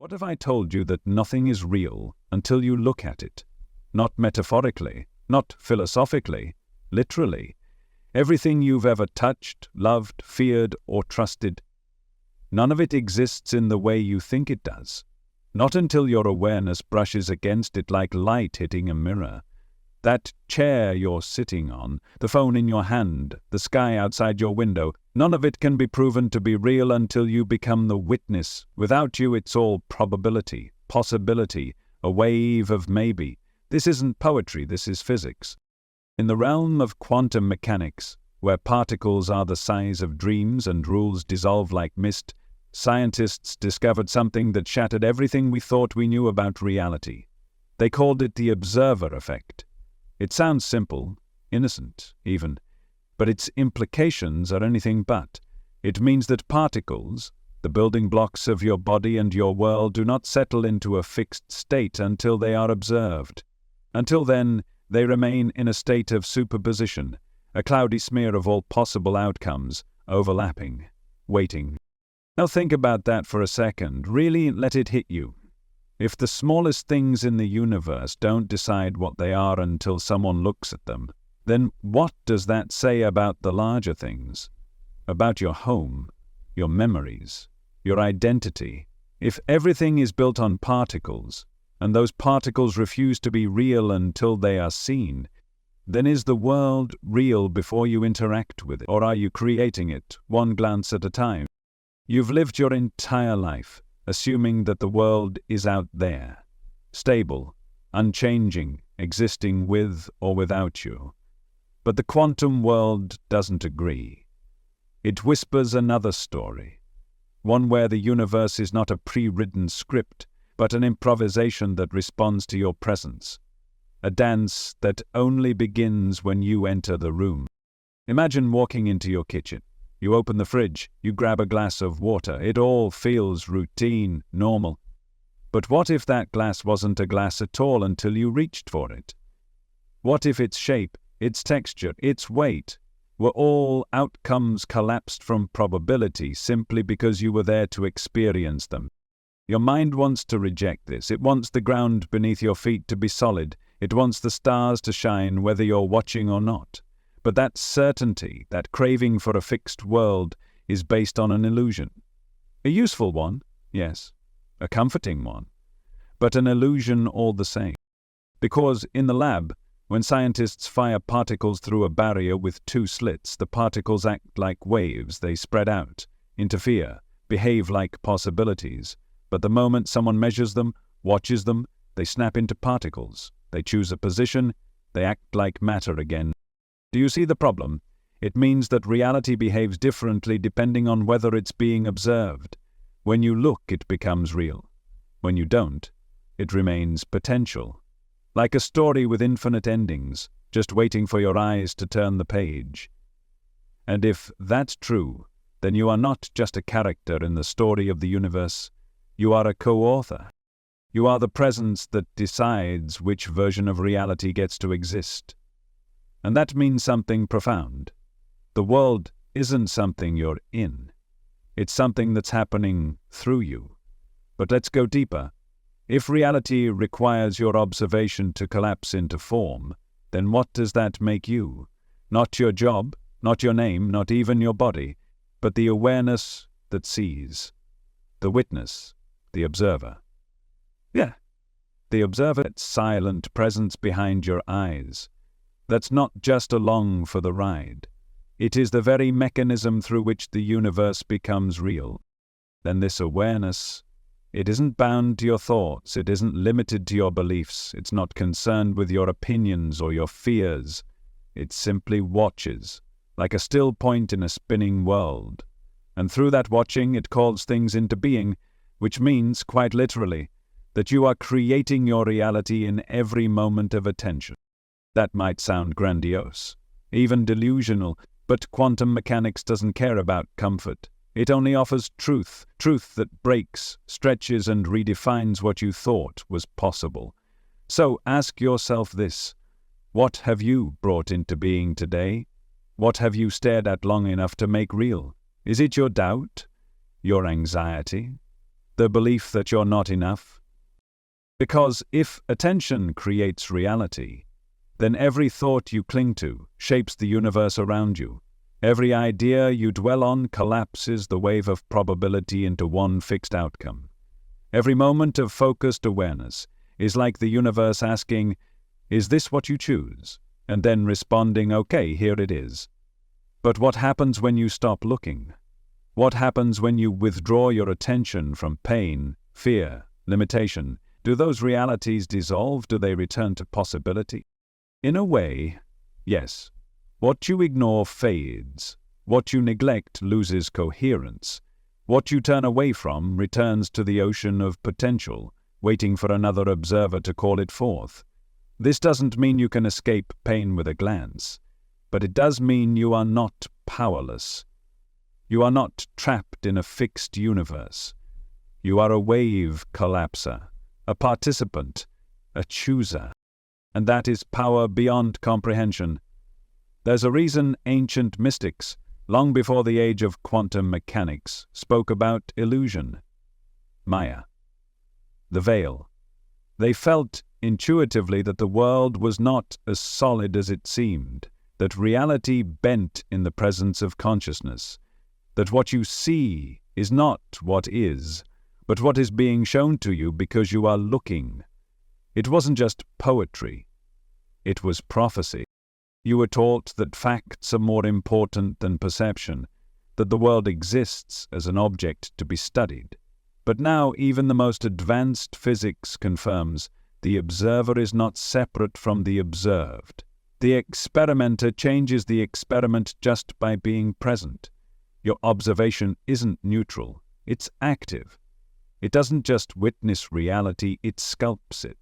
What if I told you that nothing is real until you look at it? Not metaphorically, not philosophically, literally. Everything you've ever touched, loved, feared, or trusted, none of it exists in the way you think it does. Not until your awareness brushes against it like light hitting a mirror. That chair you're sitting on, the phone in your hand, the sky outside your window, none of it can be proven to be real until you become the witness. Without you, it's all probability, possibility, a wave of maybe. This isn't poetry, this is physics. In the realm of quantum mechanics, where particles are the size of dreams and rules dissolve like mist, scientists discovered something that shattered everything we thought we knew about reality. They called it the observer effect. It sounds simple, innocent even, but its implications are anything but. It means that particles, the building blocks of your body and your world, do not settle into a fixed state until they are observed. Until then, they remain in a state of superposition, a cloudy smear of all possible outcomes, overlapping, waiting. Now think about that for a second. Really let it hit you. If the smallest things in the universe don't decide what they are until someone looks at them, then what does that say about the larger things? About your home, your memories, your identity? If everything is built on particles, and those particles refuse to be real until they are seen, then is the world real before you interact with it, or are you creating it, one glance at a time? You've lived your entire life assuming that the world is out there, stable, unchanging, existing with or without you. But the quantum world doesn't agree. It whispers another story, one where the universe is not a pre-written script, but an improvisation that responds to your presence, a dance that only begins when you enter the room. Imagine walking into your kitchen. You open the fridge, you grab a glass of water. It all feels routine, normal. But what if that glass wasn't a glass at all until you reached for it? What if its shape, its texture, its weight were all outcomes collapsed from probability simply because you were there to experience them? Your mind wants to reject this. It wants the ground beneath your feet to be solid. It wants the stars to shine whether you're watching or not. But that certainty, that craving for a fixed world, is based on an illusion. A useful one, yes, a comforting one, but an illusion all the same. Because in the lab, when scientists fire particles through a barrier with two slits, the particles act like waves. They spread out, interfere, behave like possibilities. But the moment someone measures them, watches them, they snap into particles. They choose a position, they act like matter again. Do you see the problem? It means that reality behaves differently depending on whether it's being observed. When you look, it becomes real. When you don't, it remains potential. Like a story with infinite endings, just waiting for your eyes to turn the page. And if that's true, then you are not just a character in the story of the universe. You are a co-author. You are the presence that decides which version of reality gets to exist. And that means something profound. The world isn't something you're in. It's something that's happening through you. But let's go deeper. If reality requires your observation to collapse into form, then what does that make you? Not your job, not your name, not even your body, but the awareness that sees. The witness, the observer. Yeah, the observer, that silent presence behind your eyes. That's not just along for the ride. It is the very mechanism through which the universe becomes real. Then this awareness, it isn't bound to your thoughts, it isn't limited to your beliefs, it's not concerned with your opinions or your fears. It simply watches, like a still point in a spinning world. And through that watching, it calls things into being, which means, quite literally, that you are creating your reality in every moment of attention. That might sound grandiose, even delusional, but quantum mechanics doesn't care about comfort. It only offers truth that breaks, stretches, and redefines what you thought was possible. So ask yourself this: what have you brought into being today? What have you stared at long enough to make real? Is it your doubt? Your anxiety? The belief that you're not enough? Because if attention creates reality, then every thought you cling to shapes the universe around you. Every idea you dwell on collapses the wave of probability into one fixed outcome. Every moment of focused awareness is like the universe asking, "Is this what you choose?" and then responding, "Okay, here it is." But what happens when you stop looking? What happens when you withdraw your attention from pain, fear, limitation? Do those realities dissolve? Do they return to possibility? In a way, yes. What you ignore fades. What you neglect loses coherence. What you turn away from returns to the ocean of potential, waiting for another observer to call it forth. This doesn't mean you can escape pain with a glance, but it does mean you are not powerless. You are not trapped in a fixed universe. You are a wave collapser, a participant, a chooser. And that is power beyond comprehension. There's a reason ancient mystics, long before the age of quantum mechanics, spoke about illusion, Maya, the veil. They felt intuitively that the world was not as solid as it seemed, that reality bent in the presence of consciousness, that what you see is not what is, but what is being shown to you because you are looking. It wasn't just poetry. It was prophecy. You were taught that facts are more important than perception, that the world exists as an object to be studied. But now even the most advanced physics confirms the observer is not separate from the observed. The experimenter changes the experiment just by being present. Your observation isn't neutral, it's active. It doesn't just witness reality, it sculpts it.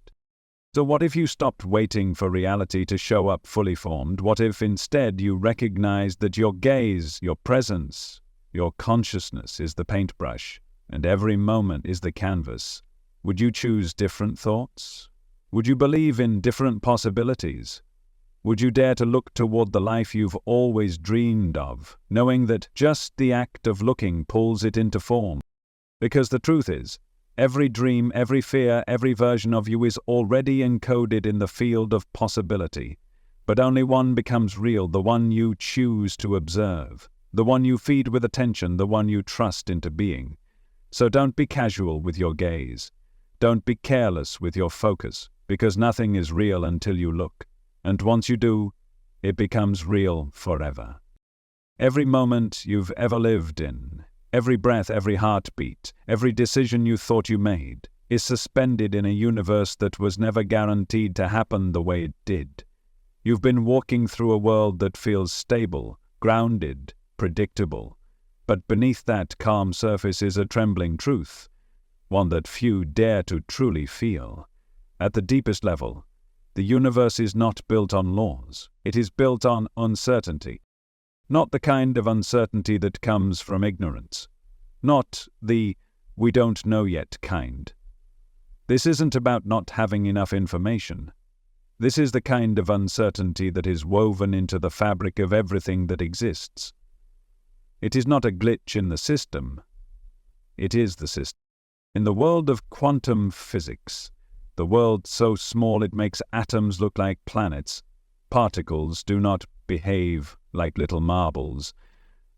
So what if you stopped waiting for reality to show up fully formed? What if instead you recognized that your gaze, your presence, your consciousness is the paintbrush, and every moment is the canvas? Would you choose different thoughts? Would you believe in different possibilities? Would you dare to look toward the life you've always dreamed of, knowing that just the act of looking pulls it into form? Because the truth is, every dream, every fear, every version of you is already encoded in the field of possibility. But only one becomes real, the one you choose to observe, the one you feed with attention, the one you trust into being. So don't be casual with your gaze. Don't be careless with your focus, because nothing is real until you look. And once you do, it becomes real forever. Every moment you've ever lived in, every breath, every heartbeat, every decision you thought you made, is suspended in a universe that was never guaranteed to happen the way it did. You've been walking through a world that feels stable, grounded, predictable. But beneath that calm surface is a trembling truth, one that few dare to truly feel. At the deepest level, the universe is not built on laws. It is built on uncertainty. Not the kind of uncertainty that comes from ignorance. Not the "we don't know yet" kind. This isn't about not having enough information. This is the kind of uncertainty that is woven into the fabric of everything that exists. It is not a glitch in the system. It is the system. In the world of quantum physics, the world so small it makes atoms look like planets, particles do not behave like little marbles.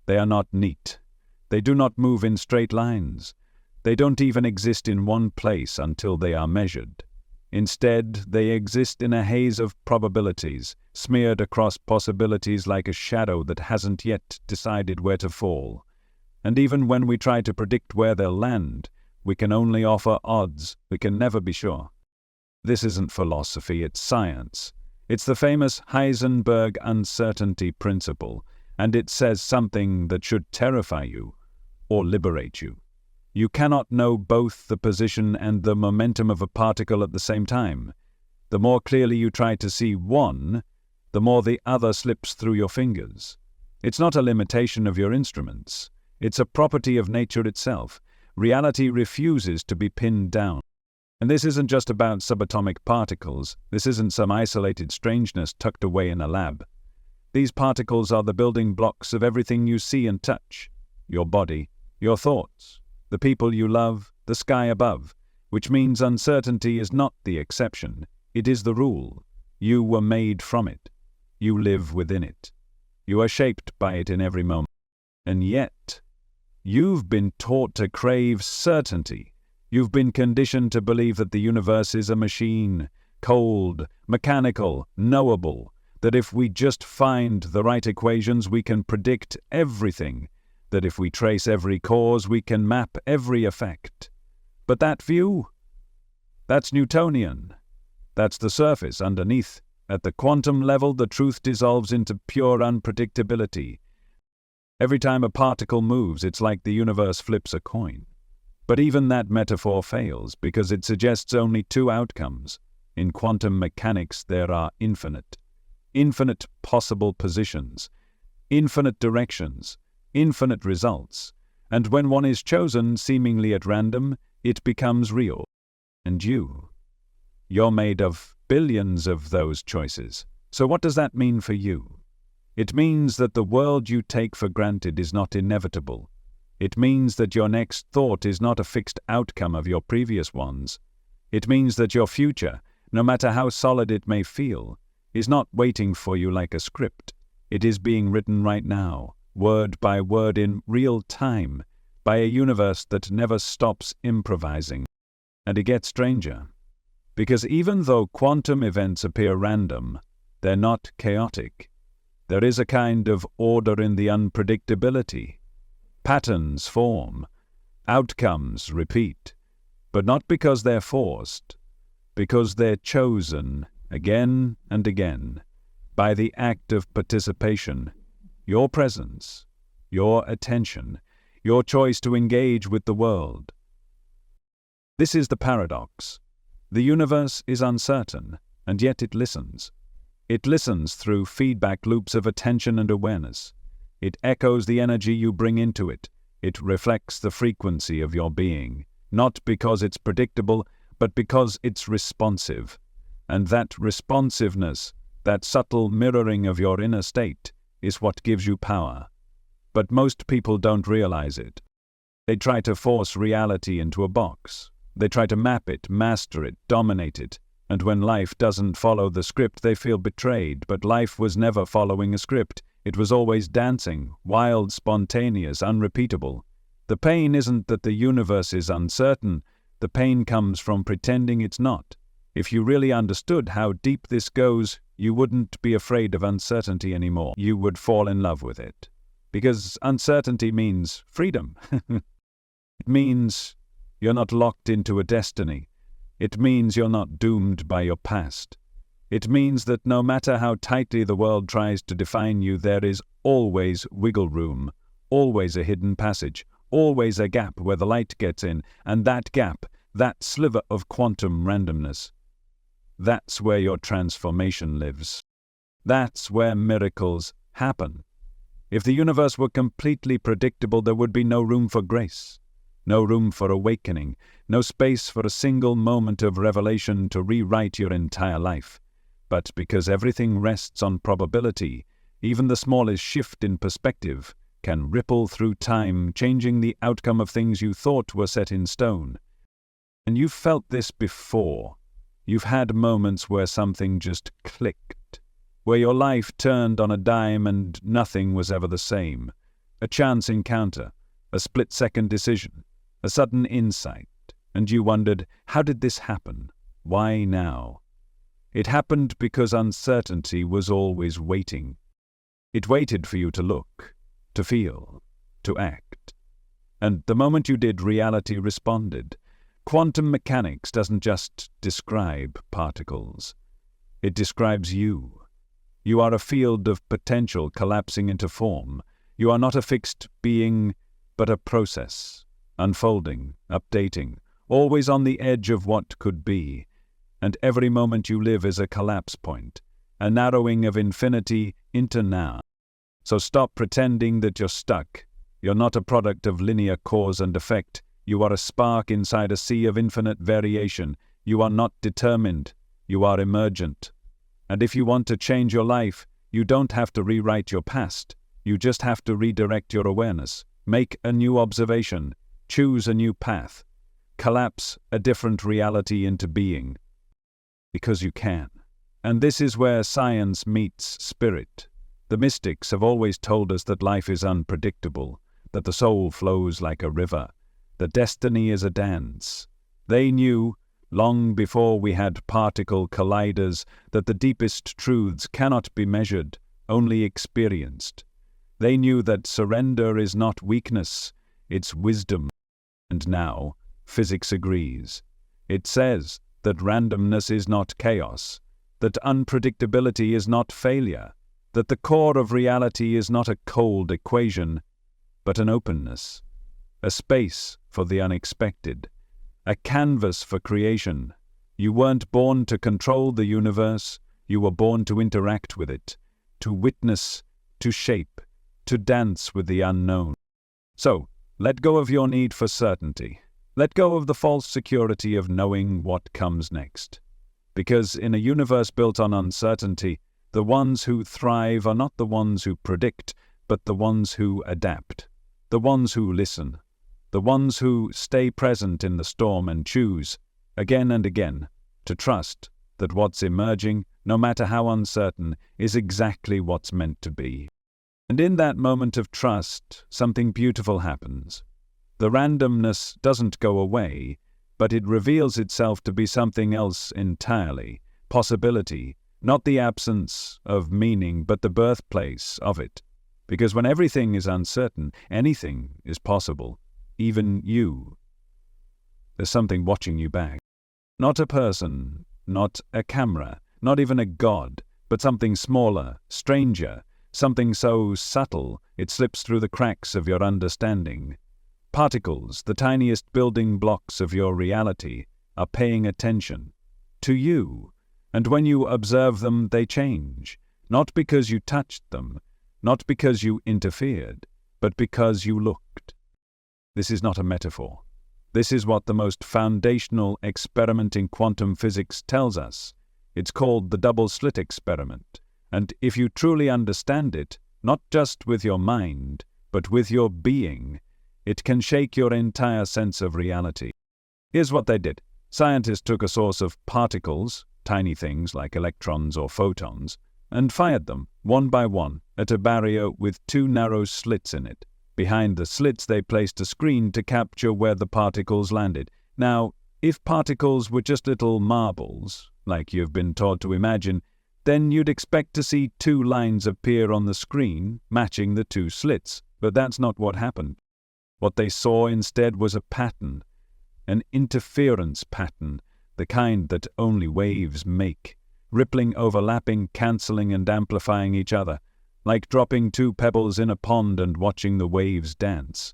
They are not neat. They do not move in straight lines. They don't even exist in one place until they are measured. Instead, they exist in a haze of probabilities, smeared across possibilities like a shadow that hasn't yet decided where to fall. And even when we try to predict where they'll land, we can only offer odds. We can never be sure. This isn't philosophy, it's science. It's the famous Heisenberg uncertainty principle, and it says something that should terrify you or liberate you. You cannot know both the position and the momentum of a particle at the same time. The more clearly you try to see one, the more the other slips through your fingers. It's not a limitation of your instruments. It's a property of nature itself. Reality refuses to be pinned down. And this isn't just about subatomic particles. This isn't some isolated strangeness tucked away in a lab. These particles are the building blocks of everything you see and touch. Your body, your thoughts, the people you love, the sky above, which means uncertainty is not the exception, it is the rule. You were made from it. You live within it. You are shaped by it in every moment. And yet, you've been taught to crave certainty. You've been conditioned to believe that the universe is a machine, cold, mechanical, knowable, that if we just find the right equations we can predict everything, that if we trace every cause we can map every effect. But that view? That's Newtonian. That's the surface underneath. At the quantum level, the truth dissolves into pure unpredictability. Every time a particle moves, it's like the universe flips a coin. But even that metaphor fails, because it suggests only two outcomes. In quantum mechanics, there are infinite possible positions, infinite directions, infinite results, and when one is chosen seemingly at random, it becomes real. And you're made of billions of those choices. So what does that mean for you? It means that the world you take for granted is not inevitable. It means that your next thought is not a fixed outcome of your previous ones. It means that your future, no matter how solid it may feel, is not waiting for you like a script. It is being written right now, word by word in real time, by a universe that never stops improvising. And it gets stranger. Because even though quantum events appear random, they're not chaotic. There is a kind of order in the unpredictability. Patterns form, outcomes repeat, but not because they're forced, because they're chosen again and again by the act of participation, your presence, your attention, your choice to engage with the world. This is the paradox. The universe is uncertain, and yet it listens. It listens through feedback loops of attention and awareness. It echoes the energy you bring into it. It reflects the frequency of your being, not because it's predictable, but because it's responsive. And that responsiveness, that subtle mirroring of your inner state, is what gives you power. But most people don't realize it. They try to force reality into a box. They try to map it, master it, dominate it. And when life doesn't follow the script, they feel betrayed. But life was never following a script. It was always dancing, wild, spontaneous, unrepeatable. The pain isn't that the universe is uncertain. The pain comes from pretending it's not. If you really understood how deep this goes, you wouldn't be afraid of uncertainty anymore. You would fall in love with it. Because uncertainty means freedom. It means you're not locked into a destiny. It means you're not doomed by your past. It means that no matter how tightly the world tries to define you, there is always wiggle room, always a hidden passage, always a gap where the light gets in, and that gap, that sliver of quantum randomness, that's where your transformation lives. That's where miracles happen. If the universe were completely predictable, there would be no room for grace, no room for awakening, no space for a single moment of revelation to rewrite your entire life. But because everything rests on probability, even the smallest shift in perspective can ripple through time, changing the outcome of things you thought were set in stone. And you've felt this before. You've had moments where something just clicked, where your life turned on a dime and nothing was ever the same. A chance encounter, a split-second decision, a sudden insight, and you wondered, how did this happen? Why now? It happened because uncertainty was always waiting. It waited for you to look, to feel, to act. And the moment you did, reality responded. Quantum mechanics doesn't just describe particles. It describes you. You are a field of potential collapsing into form. You are not a fixed being, but a process, unfolding, updating, always on the edge of what could be. And every moment you live is a collapse point, a narrowing of infinity into now. So stop pretending that you're stuck. You're not a product of linear cause and effect. You are a spark inside a sea of infinite variation. You are not determined. You are emergent. And if you want to change your life, you don't have to rewrite your past. You just have to redirect your awareness. Make a new observation. choose a new path, collapse a different reality into being. Because you can. And this is where science meets spirit. The mystics have always told us that life is unpredictable, that the soul flows like a river, that destiny is a dance. They knew, long before we had particle colliders, that the deepest truths cannot be measured, only experienced. They knew that surrender is not weakness, it's wisdom. And now, physics agrees. It says that randomness is not chaos, that unpredictability is not failure, that the core of reality is not a cold equation, but an openness, a space for the unexpected, a canvas for creation. You weren't born to control the universe, you were born to interact with it, to witness, to shape, to dance with the unknown. So, let go of your need for certainty. Let go of the false security of knowing what comes next. Because in a universe built on uncertainty, the ones who thrive are not the ones who predict, but the ones who adapt, the ones who listen, the ones who stay present in the storm and choose, again and again, to trust that what's emerging, no matter how uncertain, is exactly what's meant to be. And in that moment of trust, something beautiful happens. The randomness doesn't go away, but it reveals itself to be something else entirely, possibility, not the absence of meaning, but the birthplace of it. Because when everything is uncertain, anything is possible, even you. There's something watching you back. Not a person, not a camera, not even a god, but something smaller, stranger, something so subtle it slips through the cracks of your understanding. Particles, the tiniest building blocks of your reality, are paying attention to you, and when you observe them, they change, not because you touched them, not because you interfered, but because you looked. This is not a metaphor. This is what the most foundational experiment in quantum physics tells us. It's called the double-slit experiment, and if you truly understand it, not just with your mind, but with your being, it can shake your entire sense of reality. Here's what they did. Scientists took a source of particles, tiny things like electrons or photons, and fired them, one by one, at a barrier with two narrow slits in it. Behind the slits they placed a screen to capture where the particles landed. Now, if particles were just little marbles, like you've been taught to imagine, then you'd expect to see two lines appear on the screen, matching the two slits. But that's not what happened. What they saw instead was a pattern, an interference pattern, the kind that only waves make, rippling, overlapping, cancelling and amplifying each other, like dropping two pebbles in a pond and watching the waves dance.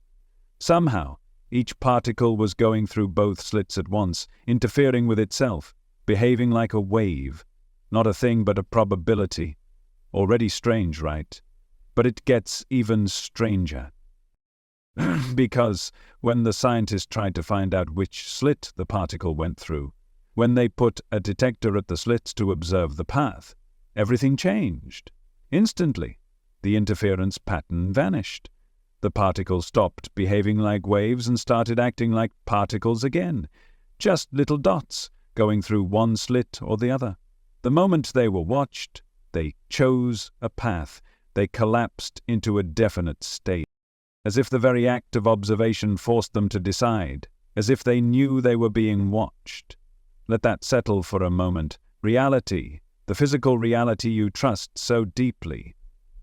Somehow, each particle was going through both slits at once, interfering with itself, behaving like a wave, not a thing but a probability. Already strange, right? But it gets even stranger. Because when the scientists tried to find out which slit the particle went through, when they put a detector at the slits to observe the path, everything changed. Instantly, the interference pattern vanished. The particles stopped behaving like waves and started acting like particles again, just little dots going through one slit or the other. The moment they were watched, they chose a path. They collapsed into a definite state, as if the very act of observation forced them to decide, as if they knew they were being watched. Let that settle for a moment. Reality, the physical reality you trust so deeply,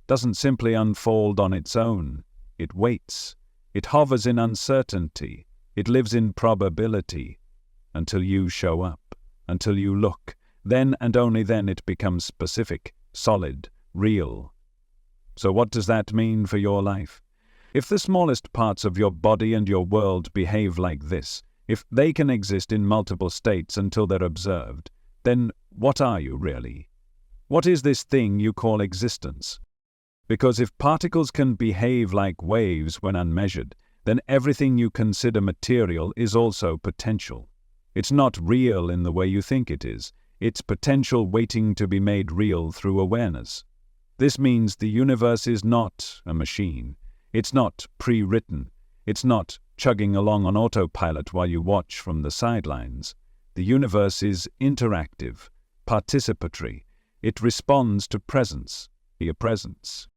doesn't simply unfold on its own. It waits. It hovers in uncertainty. It lives in probability. Until you show up, until you look. Then and only then it becomes specific, solid, real. So what does that mean for your life? If the smallest parts of your body and your world behave like this, if they can exist in multiple states until they're observed, then what are you really? What is this thing you call existence? Because if particles can behave like waves when unmeasured, then everything you consider material is also potential. It's not real in the way you think it is. It's potential waiting to be made real through awareness. This means the universe is not a machine. It's not pre-written. It's not chugging along on autopilot while you watch from the sidelines. The universe is interactive, participatory. It responds to presence, your presence.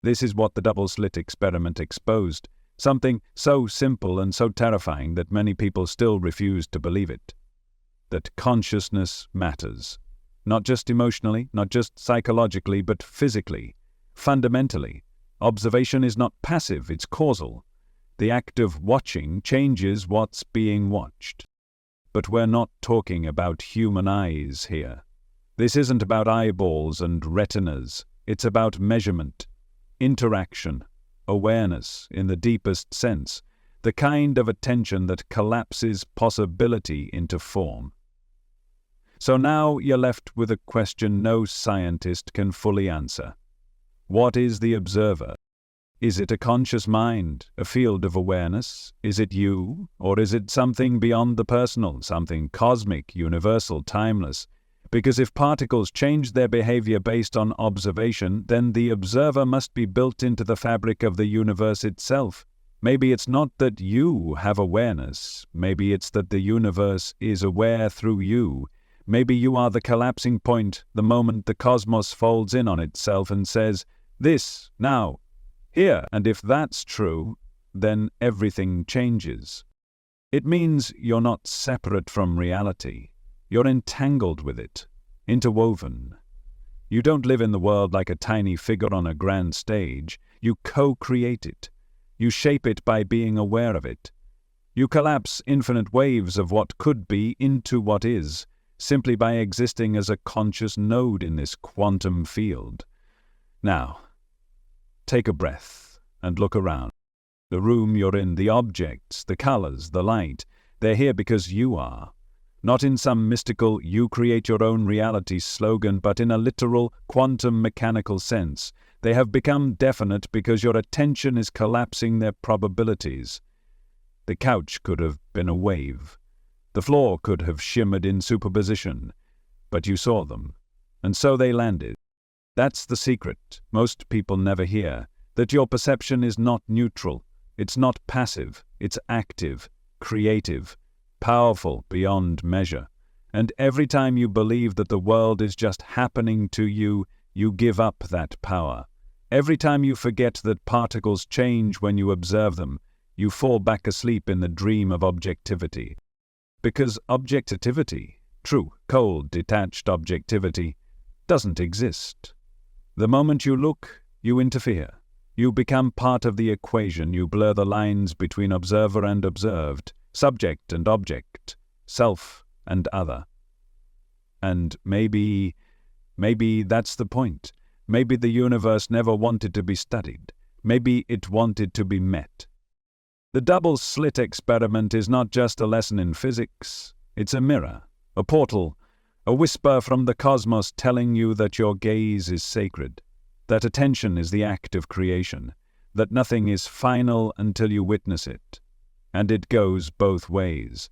This is what the double-slit experiment exposed, something so simple and so terrifying that many people still refuse to believe it. That consciousness matters. Not just emotionally, not just psychologically, but physically, fundamentally. Observation is not passive, it's causal. The act of watching changes what's being watched. But we're not talking about human eyes here. This isn't about eyeballs and retinas. It's about measurement, interaction, awareness in the deepest sense, the kind of attention that collapses possibility into form. So now you're left with a question no scientist can fully answer. What is the observer? Is it a conscious mind, a field of awareness? Is it you? Or is it something beyond the personal, something cosmic, universal, timeless? Because if particles change their behavior based on observation, then the observer must be built into the fabric of the universe itself. Maybe it's not that you have awareness. Maybe it's that the universe is aware through you. Maybe you are the collapsing point, the moment the cosmos folds in on itself and says, "This, now, here." And if that's true, then everything changes. It means you're not separate from reality. You're entangled with it, interwoven. You don't live in the world like a tiny figure on a grand stage. You co-create it. You shape it by being aware of it. You collapse infinite waves of what could be into what is, simply by existing as a conscious node in this quantum field. Now, take a breath and look around. The room you're in, the objects, the colors, the light, they're here because you are. Not in some mystical, you create your own reality slogan, but in a literal, quantum mechanical sense. They have become definite because your attention is collapsing their probabilities. The couch could have been a wave. The floor could have shimmered in superposition, but you saw them, and so they landed. That's the secret most people never hear, that your perception is not neutral, it's not passive, it's active, creative, powerful beyond measure. And every time you believe that the world is just happening to you, you give up that power. Every time you forget that particles change when you observe them, you fall back asleep in the dream of objectivity. Because objectivity, true, cold, detached objectivity, doesn't exist. The moment you look, you interfere. You become part of the equation. You blur the lines between observer and observed, subject and object, self and other. And maybe that's the point. Maybe the universe never wanted to be studied. Maybe it wanted to be met. The double-slit experiment is not just a lesson in physics. It's a mirror, a portal, a whisper from the cosmos telling you that your gaze is sacred, that attention is the act of creation, that nothing is final until you witness it. And it goes both ways.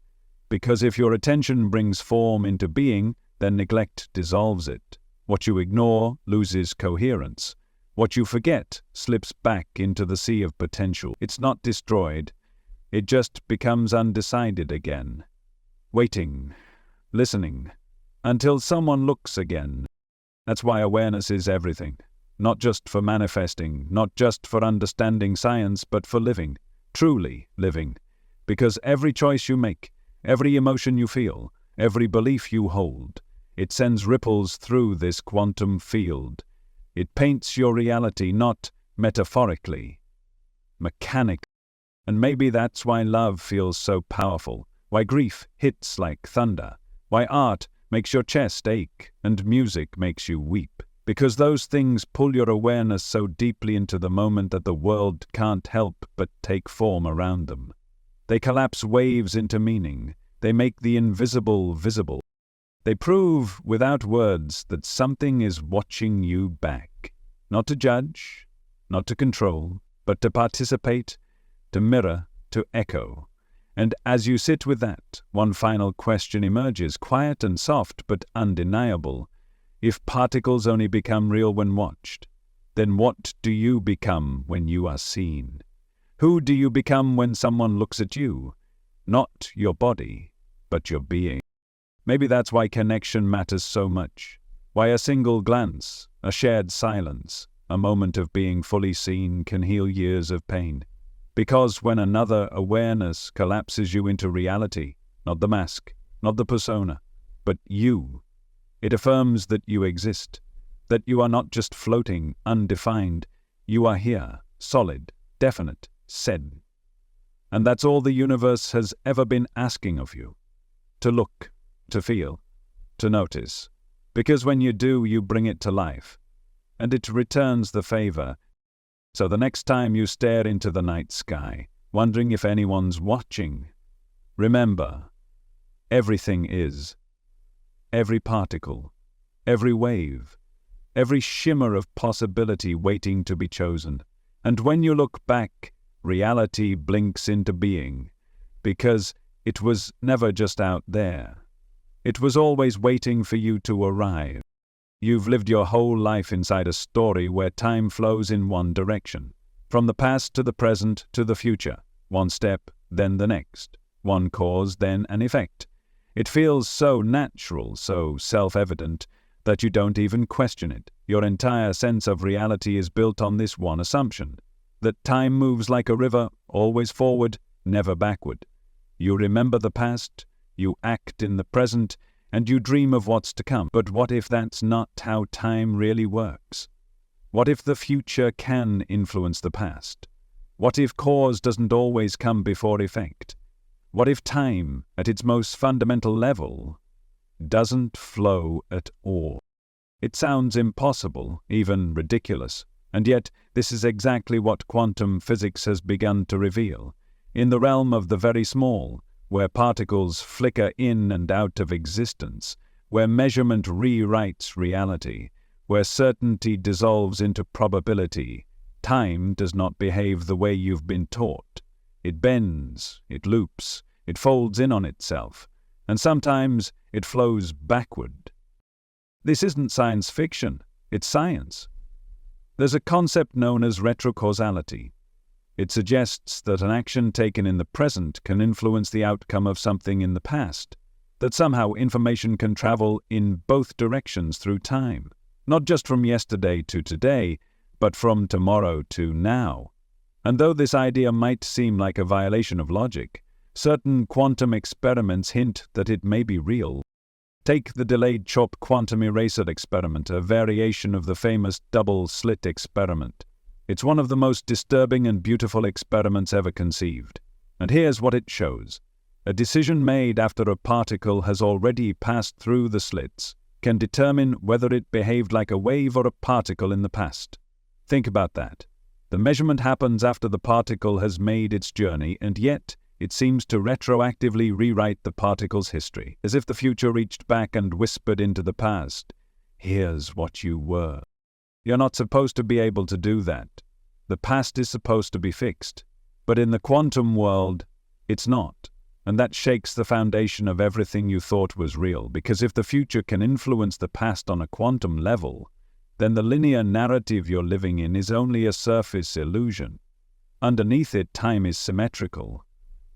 Because if your attention brings form into being, then neglect dissolves it. What you ignore loses coherence. What you forget slips back into the sea of potential. It's not destroyed. It just becomes undecided again. Waiting, listening, until someone looks again. That's why awareness is everything. Not just for manifesting, not just for understanding science, but for living, truly living. Because every choice you make, every emotion you feel, every belief you hold, it sends ripples through this quantum field. It paints your reality not metaphorically, mechanically. And maybe that's why love feels so powerful, why grief hits like thunder, why art makes your chest ache and music makes you weep. Because those things pull your awareness so deeply into the moment that the world can't help but take form around them. They collapse waves into meaning. They make the invisible visible. They prove, without words, that something is watching you back. Not to judge, not to control, but to participate, to mirror, to echo. And as you sit with that, one final question emerges, quiet and soft, but undeniable. If particles only become real when watched, then what do you become when you are seen? Who do you become when someone looks at you? Not your body, but your being. Maybe that's why connection matters so much. Why a single glance, a shared silence, a moment of being fully seen can heal years of pain. Because when another awareness collapses you into reality, not the mask, not the persona, but you, it affirms that you exist, that you are not just floating, undefined, you are here, solid, definite, said. And that's all the universe has ever been asking of you. To look, to feel, to notice. Because when you do, you bring it to life. And it returns the favor. So the next time you stare into the night sky, wondering if anyone's watching, remember, everything is. Every particle, every wave, every shimmer of possibility waiting to be chosen. And when you look back, reality blinks into being, because it was never just out there. It was always waiting for you to arrive. You've lived your whole life inside a story where time flows in one direction, from the past to the present to the future, one step, then the next, one cause, then an effect. It feels so natural, so self-evident, that you don't even question it. Your entire sense of reality is built on this one assumption, that time moves like a river, always forward, never backward. You remember the past, you act in the present, and you dream of what's to come. But what if that's not how time really works? What if the future can influence the past? What if cause doesn't always come before effect? What if time, at its most fundamental level, doesn't flow at all? It sounds impossible, even ridiculous, and yet this is exactly what quantum physics has begun to reveal. In the realm of the very small, where particles flicker in and out of existence, where measurement rewrites reality, where certainty dissolves into probability, time does not behave the way you've been taught. It bends, it loops, it folds in on itself, and sometimes it flows backward. This isn't science fiction, it's science. There's a concept known as retrocausality. It suggests that an action taken in the present can influence the outcome of something in the past, that somehow information can travel in both directions through time, not just from yesterday to today, but from tomorrow to now. And though this idea might seem like a violation of logic, certain quantum experiments hint that it may be real. Take the delayed CHOP quantum eraser experiment, a variation of the famous double-slit experiment. It's one of the most disturbing and beautiful experiments ever conceived. And here's what it shows. A decision made after a particle has already passed through the slits can determine whether it behaved like a wave or a particle in the past. Think about that. The measurement happens after the particle has made its journey, and yet it seems to retroactively rewrite the particle's history, as if the future reached back and whispered into the past, "Here's what you were." You're not supposed to be able to do that. The past is supposed to be fixed. But in the quantum world, it's not. And that shakes the foundation of everything you thought was real, because if the future can influence the past on a quantum level, then the linear narrative you're living in is only a surface illusion. Underneath it, time is symmetrical.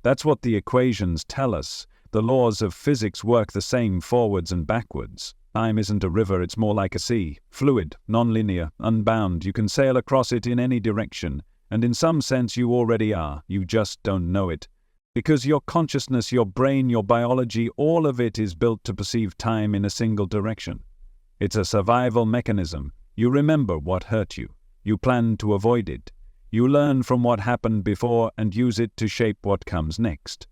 That's what the equations tell us. The laws of physics work the same forwards and backwards. Time isn't a river, it's more like a sea. Fluid, non-linear, unbound. You can sail across it in any direction. And in some sense you already are. You just don't know it. Because your consciousness, your brain, your biology, all of it is built to perceive time in a single direction. It's a survival mechanism. You remember what hurt you. You plan to avoid it. You learn from what happened before and use it to shape what comes next.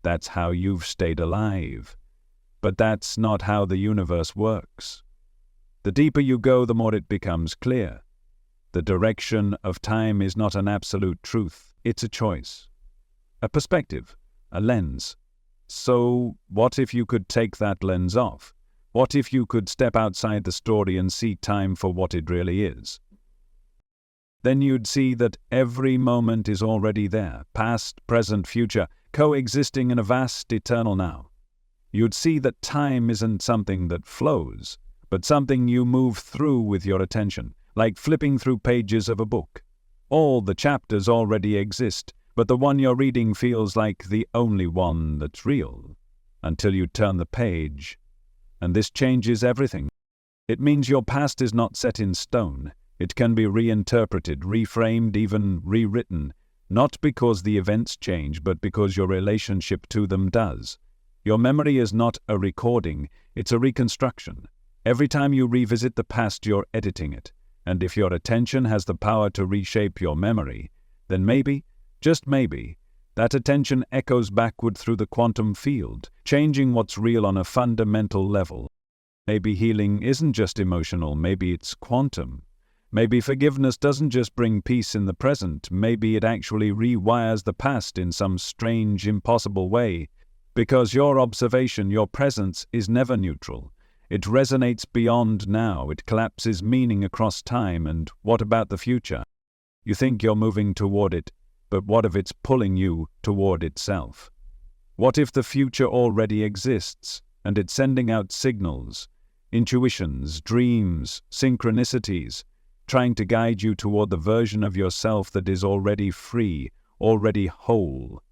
That's how you've stayed alive. But that's not how the universe works. The deeper you go, the more it becomes clear. The direction of time is not an absolute truth. It's a choice. A perspective. A lens. So, what if you could take that lens off? What if you could step outside the story and see time for what it really is? Then you'd see that every moment is already there, past, present, future, coexisting in a vast eternal now. You'd see that time isn't something that flows, but something you move through with your attention, like flipping through pages of a book. All the chapters already exist, but the one you're reading feels like the only one that's real, until you turn the page. And this changes everything. It means your past is not set in stone. It can be reinterpreted, reframed, even rewritten, not because the events change, but because your relationship to them does. Your memory is not a recording, it's a reconstruction. Every time you revisit the past, you're editing it. And if your attention has the power to reshape your memory, then maybe, just maybe, that attention echoes backward through the quantum field, changing what's real on a fundamental level. Maybe healing isn't just emotional, maybe it's quantum. Maybe forgiveness doesn't just bring peace in the present, maybe it actually rewires the past in some strange, impossible way. Because your observation, your presence, is never neutral. It resonates beyond now, it collapses meaning across time, and what about the future? You think you're moving toward it, but what if it's pulling you toward itself? What if the future already exists, and it's sending out signals, intuitions, dreams, synchronicities, trying to guide you toward the version of yourself that is already free, already whole?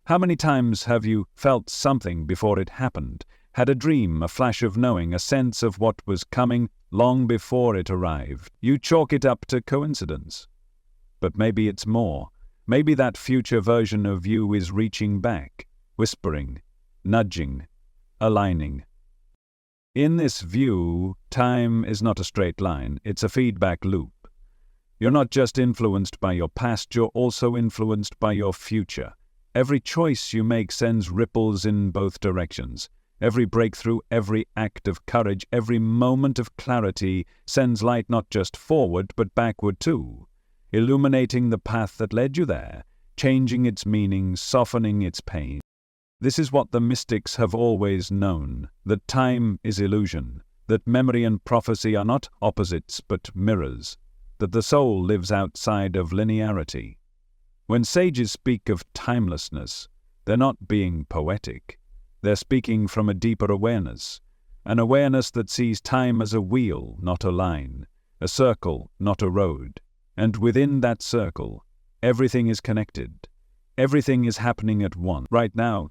How many times have you felt something before it happened? Had a dream, a flash of knowing, a sense of what was coming long before it arrived? You chalk it up to coincidence. But maybe it's more. Maybe that future version of you is reaching back, whispering, nudging, aligning. In this view, time is not a straight line, it's a feedback loop. You're not just influenced by your past, you're also influenced by your future. Every choice you make sends ripples in both directions. Every breakthrough, every act of courage, every moment of clarity sends light not just forward but backward too, illuminating the path that led you there, changing its meaning, softening its pain. This is what the mystics have always known, that time is illusion, that memory and prophecy are not opposites but mirrors, that the soul lives outside of linearity. When sages speak of timelessness, they're not being poetic. They're speaking from a deeper awareness, an awareness that sees time as a wheel, not a line, a circle, not a road. And within that circle, everything is connected. Everything is happening at once, right now.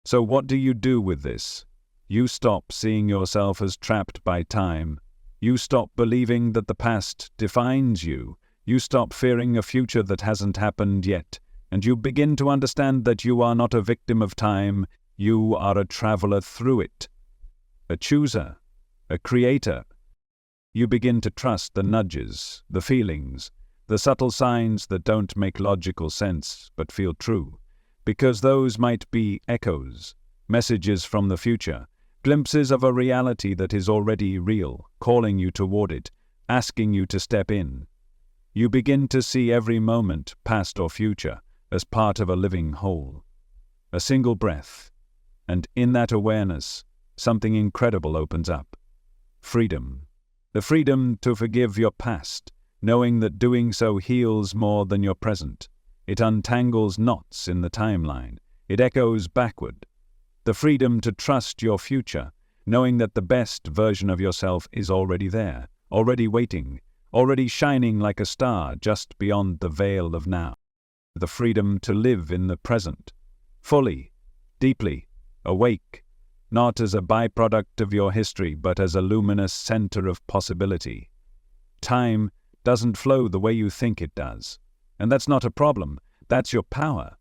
So what do you do with this? You stop seeing yourself as trapped by time. You stop believing that the past defines you. You stop fearing a future that hasn't happened yet. And you begin to understand that you are not a victim of time. You are a traveler through it, a chooser, a creator. You begin to trust the nudges, the feelings, the subtle signs that don't make logical sense but feel true, because those might be echoes, messages from the future, glimpses of a reality that is already real, calling you toward it, asking you to step in. You begin to see every moment, past or future, as part of a living whole, a single breath. And in that awareness, something incredible opens up. Freedom. The freedom to forgive your past, knowing that doing so heals more than your present. It untangles knots in the timeline. It echoes backward. The freedom to trust your future, knowing that the best version of yourself is already there, already waiting, already shining like a star just beyond the veil of now. The freedom to live in the present, fully, deeply, awake, not as a byproduct of your history, but as a luminous center of possibility. Time doesn't flow the way you think it does. And that's not a problem, that's your power.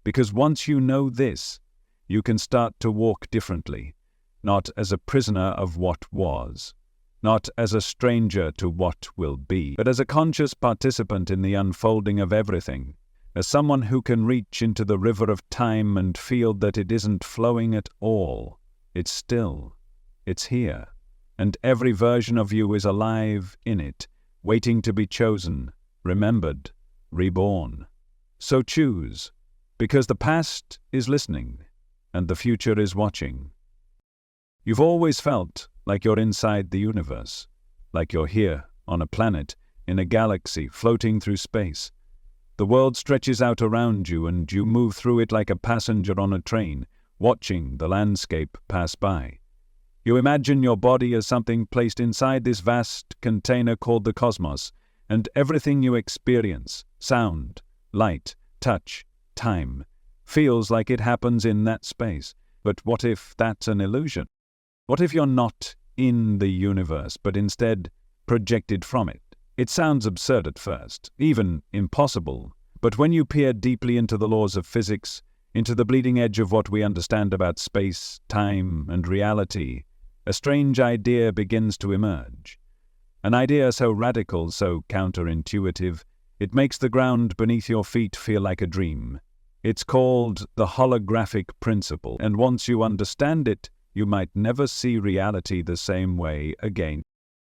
Because once you know this, you can start to walk differently, not as a prisoner of what was, not as a stranger to what will be, but as a conscious participant in the unfolding of everything, as someone who can reach into the river of time and feel that it isn't flowing at all. It's still. It's here. And every version of you is alive in it, waiting to be chosen, remembered, reborn. So choose, because the past is listening, and the future is watching. You've always felt like you're inside the universe, like you're here, on a planet, in a galaxy, floating through space. The world stretches out around you and you move through it like a passenger on a train, watching the landscape pass by. You imagine your body as something placed inside this vast container called the cosmos, and everything you experience, sound, light, touch, time, feels like it happens in that space. But what if that's an illusion? What if you're not in the universe, but instead projected from it? It sounds absurd at first, even impossible, but when you peer deeply into the laws of physics, into the bleeding edge of what we understand about space, time, and reality, a strange idea begins to emerge. An idea so radical, so counterintuitive, it makes the ground beneath your feet feel like a dream. It's called the holographic principle, and once you understand it, you might never see reality the same way again.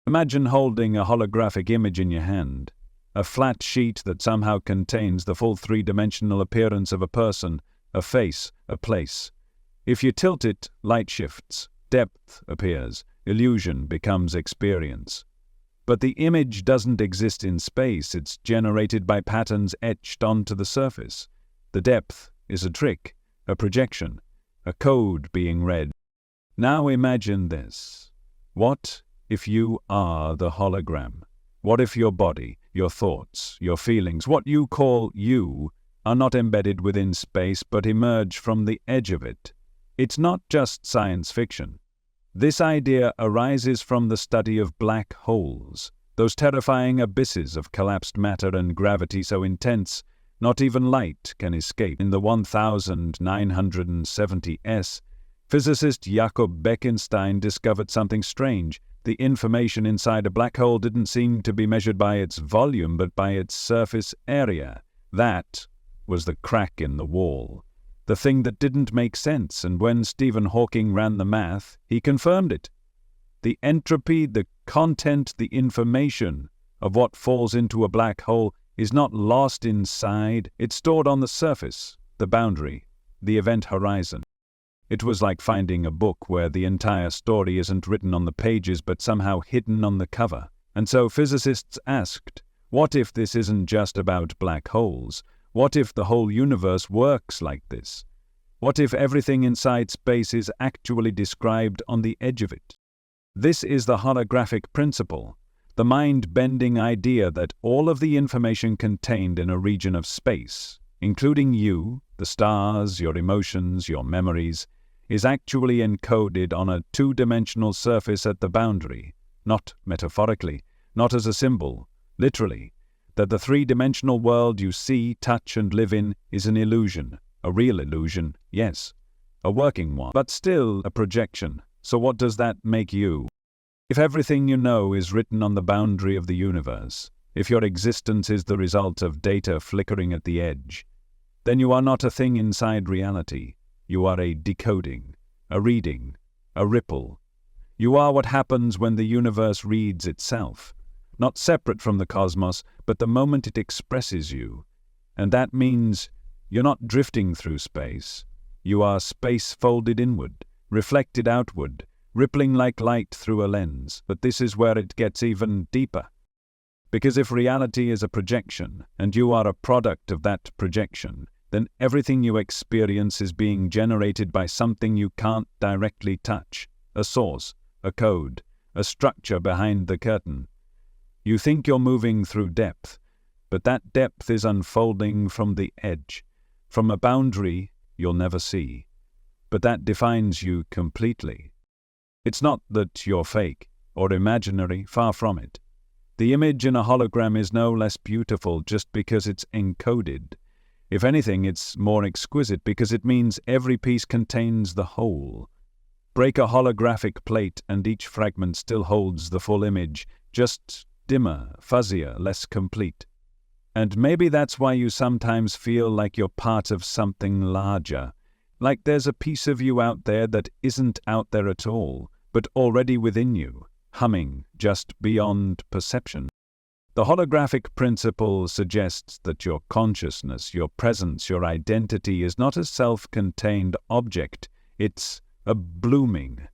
Imagine holding a holographic image in your hand, a flat sheet that somehow contains the full three-dimensional appearance of a person, a face, a place. If you tilt it, light shifts, depth appears, illusion becomes experience. But the image doesn't exist in space, it's generated by patterns etched onto the surface. The depth is a trick, a projection, a code being read. Now imagine this. What if you are the hologram? What if your body, your thoughts, your feelings, what you call you, are not embedded within space but emerge from the edge of it? It's not just science fiction. This idea arises from the study of black holes, those terrifying abysses of collapsed matter and gravity so intense not even light can escape. In the 1970s, physicist Jakob Bekenstein discovered something strange. The information inside a black hole didn't seem to be measured by its volume but by its surface area. That was the crack in the wall, the thing that didn't make sense, and when Stephen Hawking ran the math, he confirmed it. The entropy, the content, the information of what falls into a black hole is not lost inside, it's stored on the surface, the boundary, the event horizon. It was like finding a book where the entire story isn't written on the pages but somehow hidden on the cover. And so physicists asked, what if this isn't just about black holes? What if the whole universe works like this? What if everything inside space is actually described on the edge of it? This is the holographic principle, the mind-bending idea that all of the information contained in a region of space, including you, the stars, your emotions, your memories, is actually encoded on a two-dimensional surface at the boundary, not metaphorically, not as a symbol, literally, that the three-dimensional world you see, touch, and live in is an illusion, a real illusion, yes, a working one, but still a projection. So what does that make you? If everything you know is written on the boundary of the universe, if your existence is the result of data flickering at the edge, then you are not a thing inside reality. You are a decoding, a reading, a ripple. You are what happens when the universe reads itself, not separate from the cosmos, but the moment it expresses you. And that means you're not drifting through space. You are space folded inward, reflected outward, rippling like light through a lens. But this is where it gets even deeper. Because if reality is a projection, and you are a product of that projection, then everything you experience is being generated by something you can't directly touch, a source, a code, a structure behind the curtain. You think you're moving through depth, but that depth is unfolding from the edge, from a boundary you'll never see. But that defines you completely. It's not that you're fake or imaginary, far from it. The image in a hologram is no less beautiful just because it's encoded. If anything, it's more exquisite because it means every piece contains the whole. Break a holographic plate and each fragment still holds the full image, just dimmer, fuzzier, less complete. And maybe that's why you sometimes feel like you're part of something larger, like there's a piece of you out there that isn't out there at all, but already within you, humming just beyond perception. The holographic principle suggests that your consciousness, your presence, your identity is not a self-contained object. It's a blooming,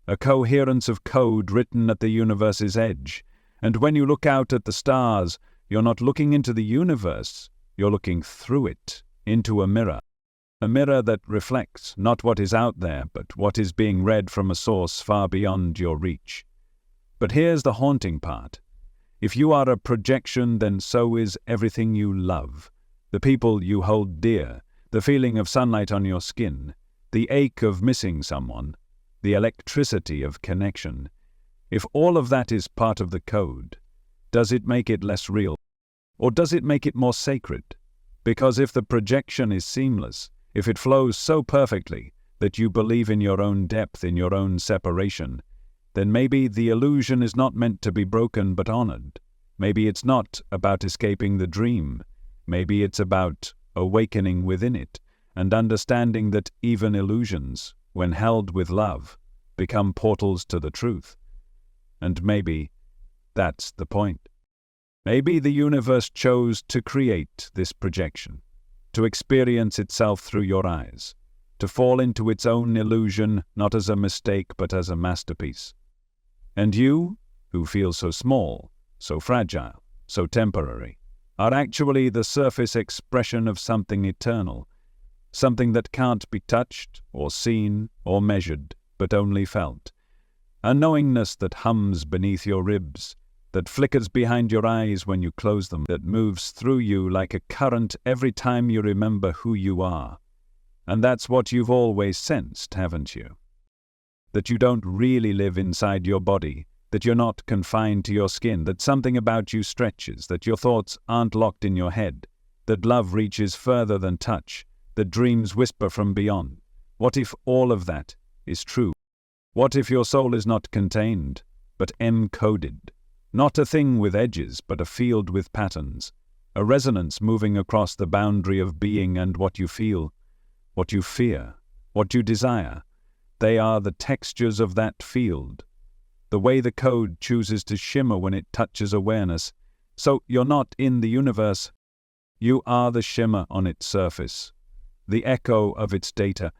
a coherence of code written at the universe's edge. And when you look out at the stars, you're not looking into the universe, you're looking through it, into a mirror that reflects not what is out there, but what is being read from a source far beyond your reach. But here's the haunting part. If you are a projection, then so is everything you love. The people you hold dear, the feeling of sunlight on your skin, the ache of missing someone, the electricity of connection. If all of that is part of the code, does it make it less real? Or does it make it more sacred? Because if the projection is seamless, if it flows so perfectly that you believe in your own depth, in your own separation, then maybe the illusion is not meant to be broken but honored. Maybe it's not about escaping the dream. Maybe it's about awakening within it and understanding that even illusions, when held with love, become portals to the truth. And maybe that's the point. Maybe the universe chose to create this projection, to experience itself through your eyes, to fall into its own illusion not as a mistake but as a masterpiece. And you, who feel so small, so fragile, so temporary, are actually the surface expression of something eternal, something that can't be touched or seen or measured, but only felt. A knowingness that hums beneath your ribs, that flickers behind your eyes when you close them, that moves through you like a current every time you remember who you are. And that's what you've always sensed, haven't you? That you don't really live inside your body, that you're not confined to your skin, that something about you stretches, that your thoughts aren't locked in your head, that love reaches further than touch, that dreams whisper from beyond. What if all of that is true? What if your soul is not contained, but encoded? Not a thing with edges, but a field with patterns, a resonance moving across the boundary of being and what you feel, what you fear, what you desire. They are the textures of that field, the way the code chooses to shimmer when it touches awareness. So you're not in the universe, you are the shimmer on its surface, the echo of its data,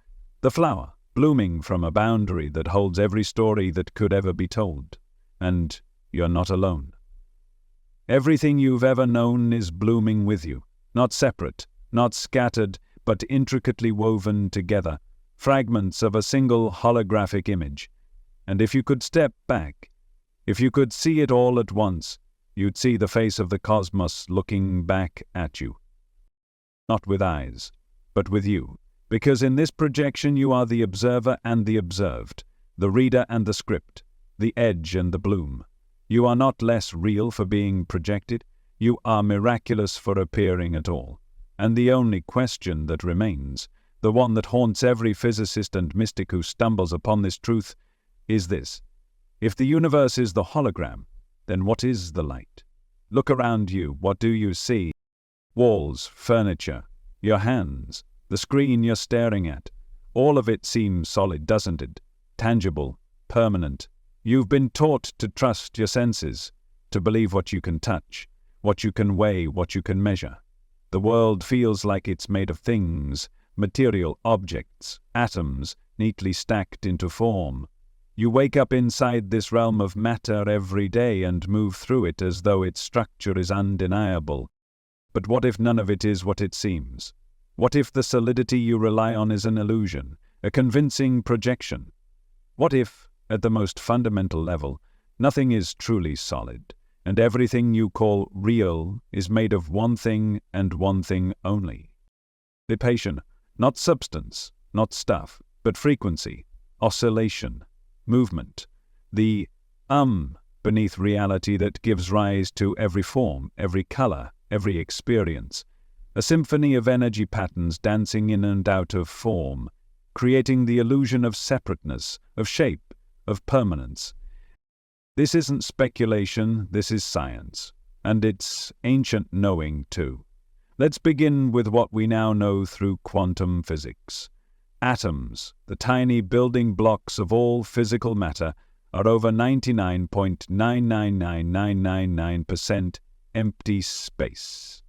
the flower blooming from a boundary that holds every story that could ever be told. And you're not alone. Everything you've ever known is blooming with you, not separate, not scattered, but intricately woven together, fragments of a single holographic image. And if you could step back, if you could see it all at once, you'd see the face of the cosmos looking back at you. Not with eyes, but with you. Because in this projection you are the observer and the observed, the reader and the script, the edge and the bloom. You are not less real for being projected, you are miraculous for appearing at all. And the only question that remains, the one that haunts every physicist and mystic who stumbles upon this truth, is this. If the universe is the hologram, then what is the light? Look around you, what do you see? Walls, furniture, your hands, the screen you're staring at. All of it seems solid, doesn't it? Tangible, permanent. You've been taught to trust your senses, to believe what you can touch, what you can weigh, what you can measure. The world feels like it's made of things, material objects, atoms, neatly stacked into form. You wake up inside this realm of matter every day and move through it as though its structure is undeniable. But what if none of it is what it seems? What if the solidity you rely on is an illusion, a convincing projection? What if, at the most fundamental level, nothing is truly solid, and everything you call real is made of one thing and one thing only? Be patient, not substance, not stuff, but frequency, oscillation, movement, the beneath reality that gives rise to every form, every color, every experience. A symphony of energy patterns dancing in and out of form, creating the illusion of separateness, of shape, of permanence. This isn't speculation, this is science, and it's ancient knowing too. Let's begin with what we now know through quantum physics. Atoms, the tiny building blocks of all physical matter, are over 99.999999% empty space.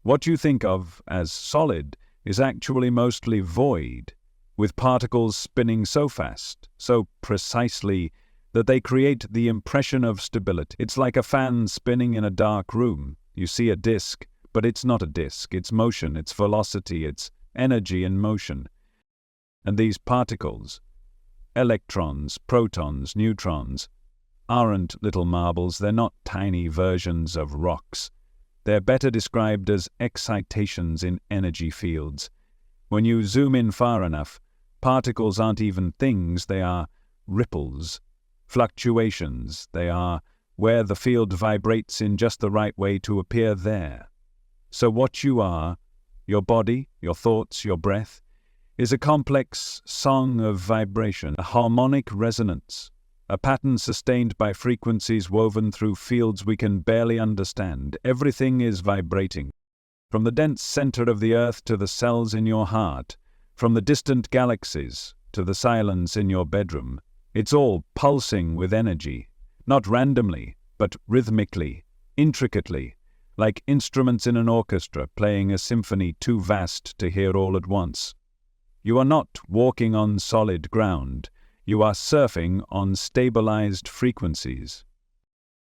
What you think of as solid is actually mostly void, with particles spinning so fast, so precisely, that they create the impression of stability. It's like a fan spinning in a dark room. You see a disk, but it's not a disk. It's motion, it's velocity, it's energy in motion. And these particles, electrons, protons, neutrons, aren't little marbles, they're not tiny versions of rocks. They're better described as excitations in energy fields. When you zoom in far enough, particles aren't even things, they are ripples, fluctuations. They are where the field vibrates in just the right way to appear there. So what you are, your body, your thoughts, your breath, is a complex song of vibration, a harmonic resonance, a pattern sustained by frequencies woven through fields we can barely understand. Everything is vibrating. From the dense center of the earth to the cells in your heart, from the distant galaxies to the silence in your bedroom, it's all pulsing with energy, not randomly, but rhythmically, intricately, like instruments in an orchestra playing a symphony too vast to hear all at once. You are not walking on solid ground, you are surfing on stabilized frequencies.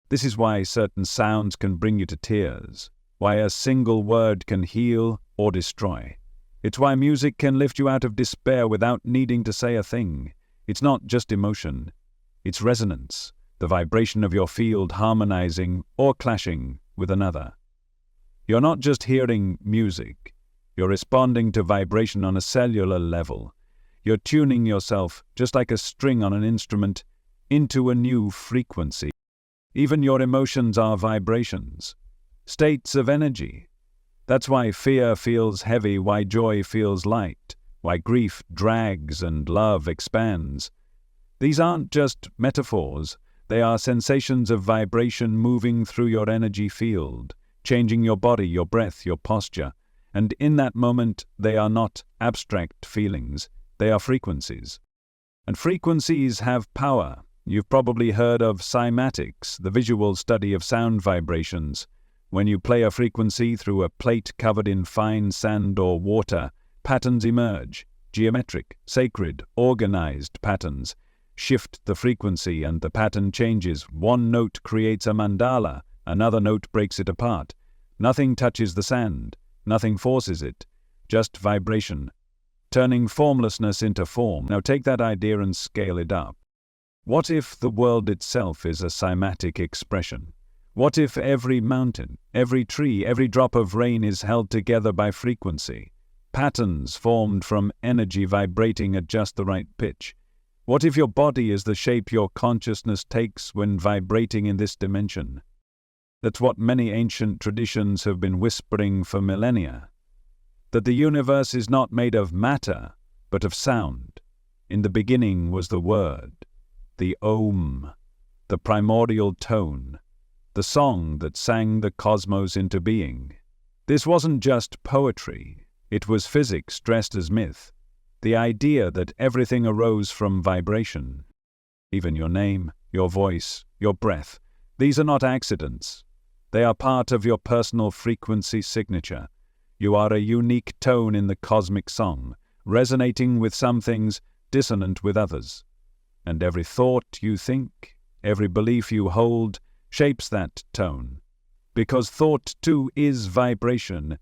This is why certain sounds can bring you to tears, why a single word can heal or destroy. It's why music can lift you out of despair without needing to say a thing. It's not just emotion, it's resonance, the vibration of your field harmonizing or clashing with another. You're not just hearing music, you're responding to vibration on a cellular level. You're tuning yourself, just like a string on an instrument, into a new frequency. Even your emotions are vibrations, states of energy. That's why fear feels heavy, why joy feels light, why grief drags and love expands. These aren't just metaphors, they are sensations of vibration moving through your energy field, changing your body, your breath, your posture. And in that moment, they are not abstract feelings, they are frequencies. And frequencies have power. You've probably heard of cymatics, the visual study of sound vibrations. When you play a frequency through a plate covered in fine sand or water, patterns emerge, geometric, sacred, organized patterns. Shift the frequency and the pattern changes. One note creates a mandala, another note breaks it apart. Nothing touches the sand, nothing forces it, just vibration, turning formlessness into form. Now take that idea and scale it up. What if the world itself is a cymatic expression? What if every mountain, every tree, every drop of rain is held together by frequency? Patterns formed from energy vibrating at just the right pitch. What if your body is the shape your consciousness takes when vibrating in this dimension? That's what many ancient traditions have been whispering for millennia. That the universe is not made of matter, but of sound. In the beginning was the word, the Om, the primordial tone, the song that sang the cosmos into being. This wasn't just poetry, it was physics dressed as myth. The idea that everything arose from vibration. Even your name, your voice, your breath, these are not accidents. They are part of your personal frequency signature. You are a unique tone in the cosmic song, resonating with some things, dissonant with others. And every thought you think, every belief you hold, shapes that tone. Because thought, too, is vibration.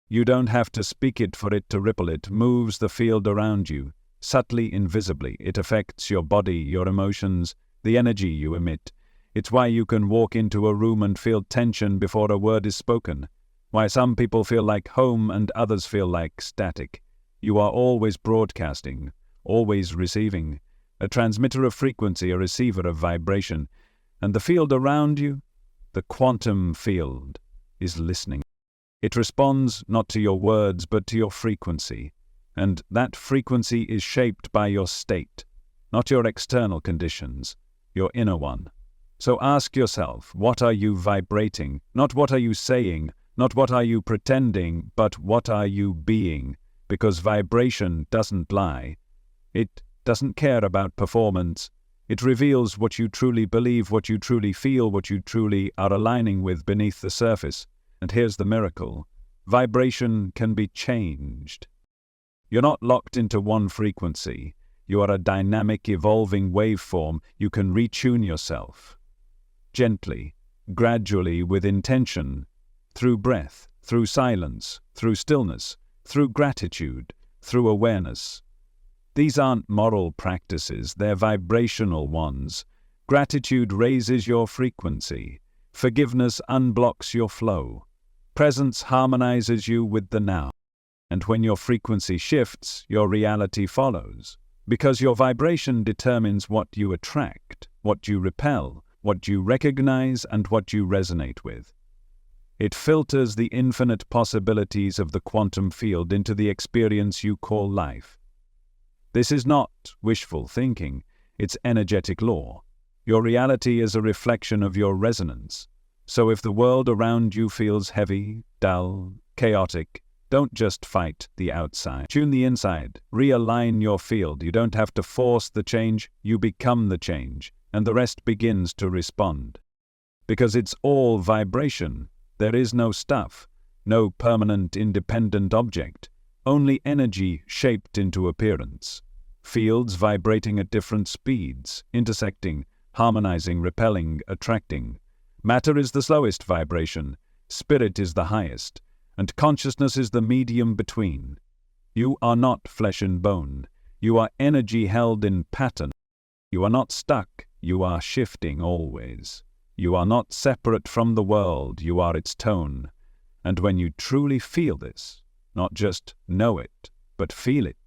You don't have to speak it for it to ripple. It moves the field around you, subtly, invisibly. It affects your body, your emotions, the energy you emit. It's why you can walk into a room and feel tension before a word is spoken. Why some people feel like home and others feel like static. You are always broadcasting, always receiving. A transmitter of frequency, a receiver of vibration. And the field around you, the quantum field, is listening. It responds not to your words, but to your frequency. And that frequency is shaped by your state, not your external conditions, your inner one. So ask yourself, what are you vibrating? Not what are you saying, not what are you pretending, but what are you being? Because vibration doesn't lie. It doesn't care about performance. It reveals what you truly believe, what you truly feel, what you truly are aligning with beneath the surface. And here's the miracle. Vibration can be changed. You're not locked into one frequency. You are a dynamic, evolving waveform. You can retune yourself. Gently, gradually, with intention, through breath, through silence, through stillness, through gratitude, through awareness. These aren't moral practices, they're vibrational ones. Gratitude raises your frequency. Forgiveness unblocks your flow. Presence harmonizes you with the now. And when your frequency shifts, your reality follows. Because your vibration determines what you attract, what you repel, what you recognize, and what you resonate with. It filters the infinite possibilities of the quantum field into the experience you call life. This is not wishful thinking, it's energetic law. Your reality is a reflection of your resonance. So if the world around you feels heavy, dull, chaotic, don't just fight the outside. Tune the inside. Realign your field. You don't have to force the change, you become the change, and the rest begins to respond. Because it's all vibration. There is no stuff, no permanent independent object, only energy shaped into appearance. Fields vibrating at different speeds, intersecting, harmonizing, repelling, attracting. Matter is the slowest vibration, spirit is the highest, and consciousness is the medium between. You are not flesh and bone. You are energy held in pattern. You are not stuck. You are shifting always. You are not separate from the world. You are its tone. And when you truly feel this, not just know it, but feel it,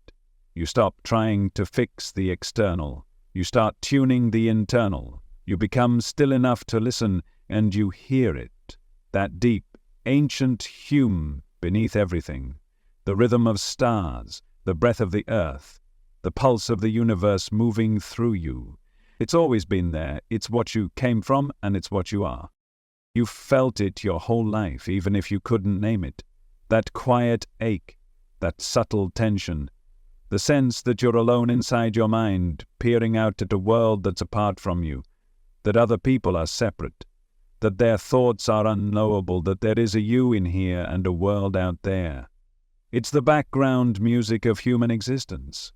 you stop trying to fix the external. You start tuning the internal. You become still enough to listen, and you hear it. That deep, ancient hum beneath everything. The rhythm of stars, the breath of the earth, the pulse of the universe moving through you. It's always been there. It's what you came from, and it's what you are. You've felt it your whole life, even if you couldn't name it. That quiet ache, that subtle tension, the sense that you're alone inside your mind, peering out at a world that's apart from you, that other people are separate, that their thoughts are unknowable, that there is a you in here and a world out there. It's the background music of human existence,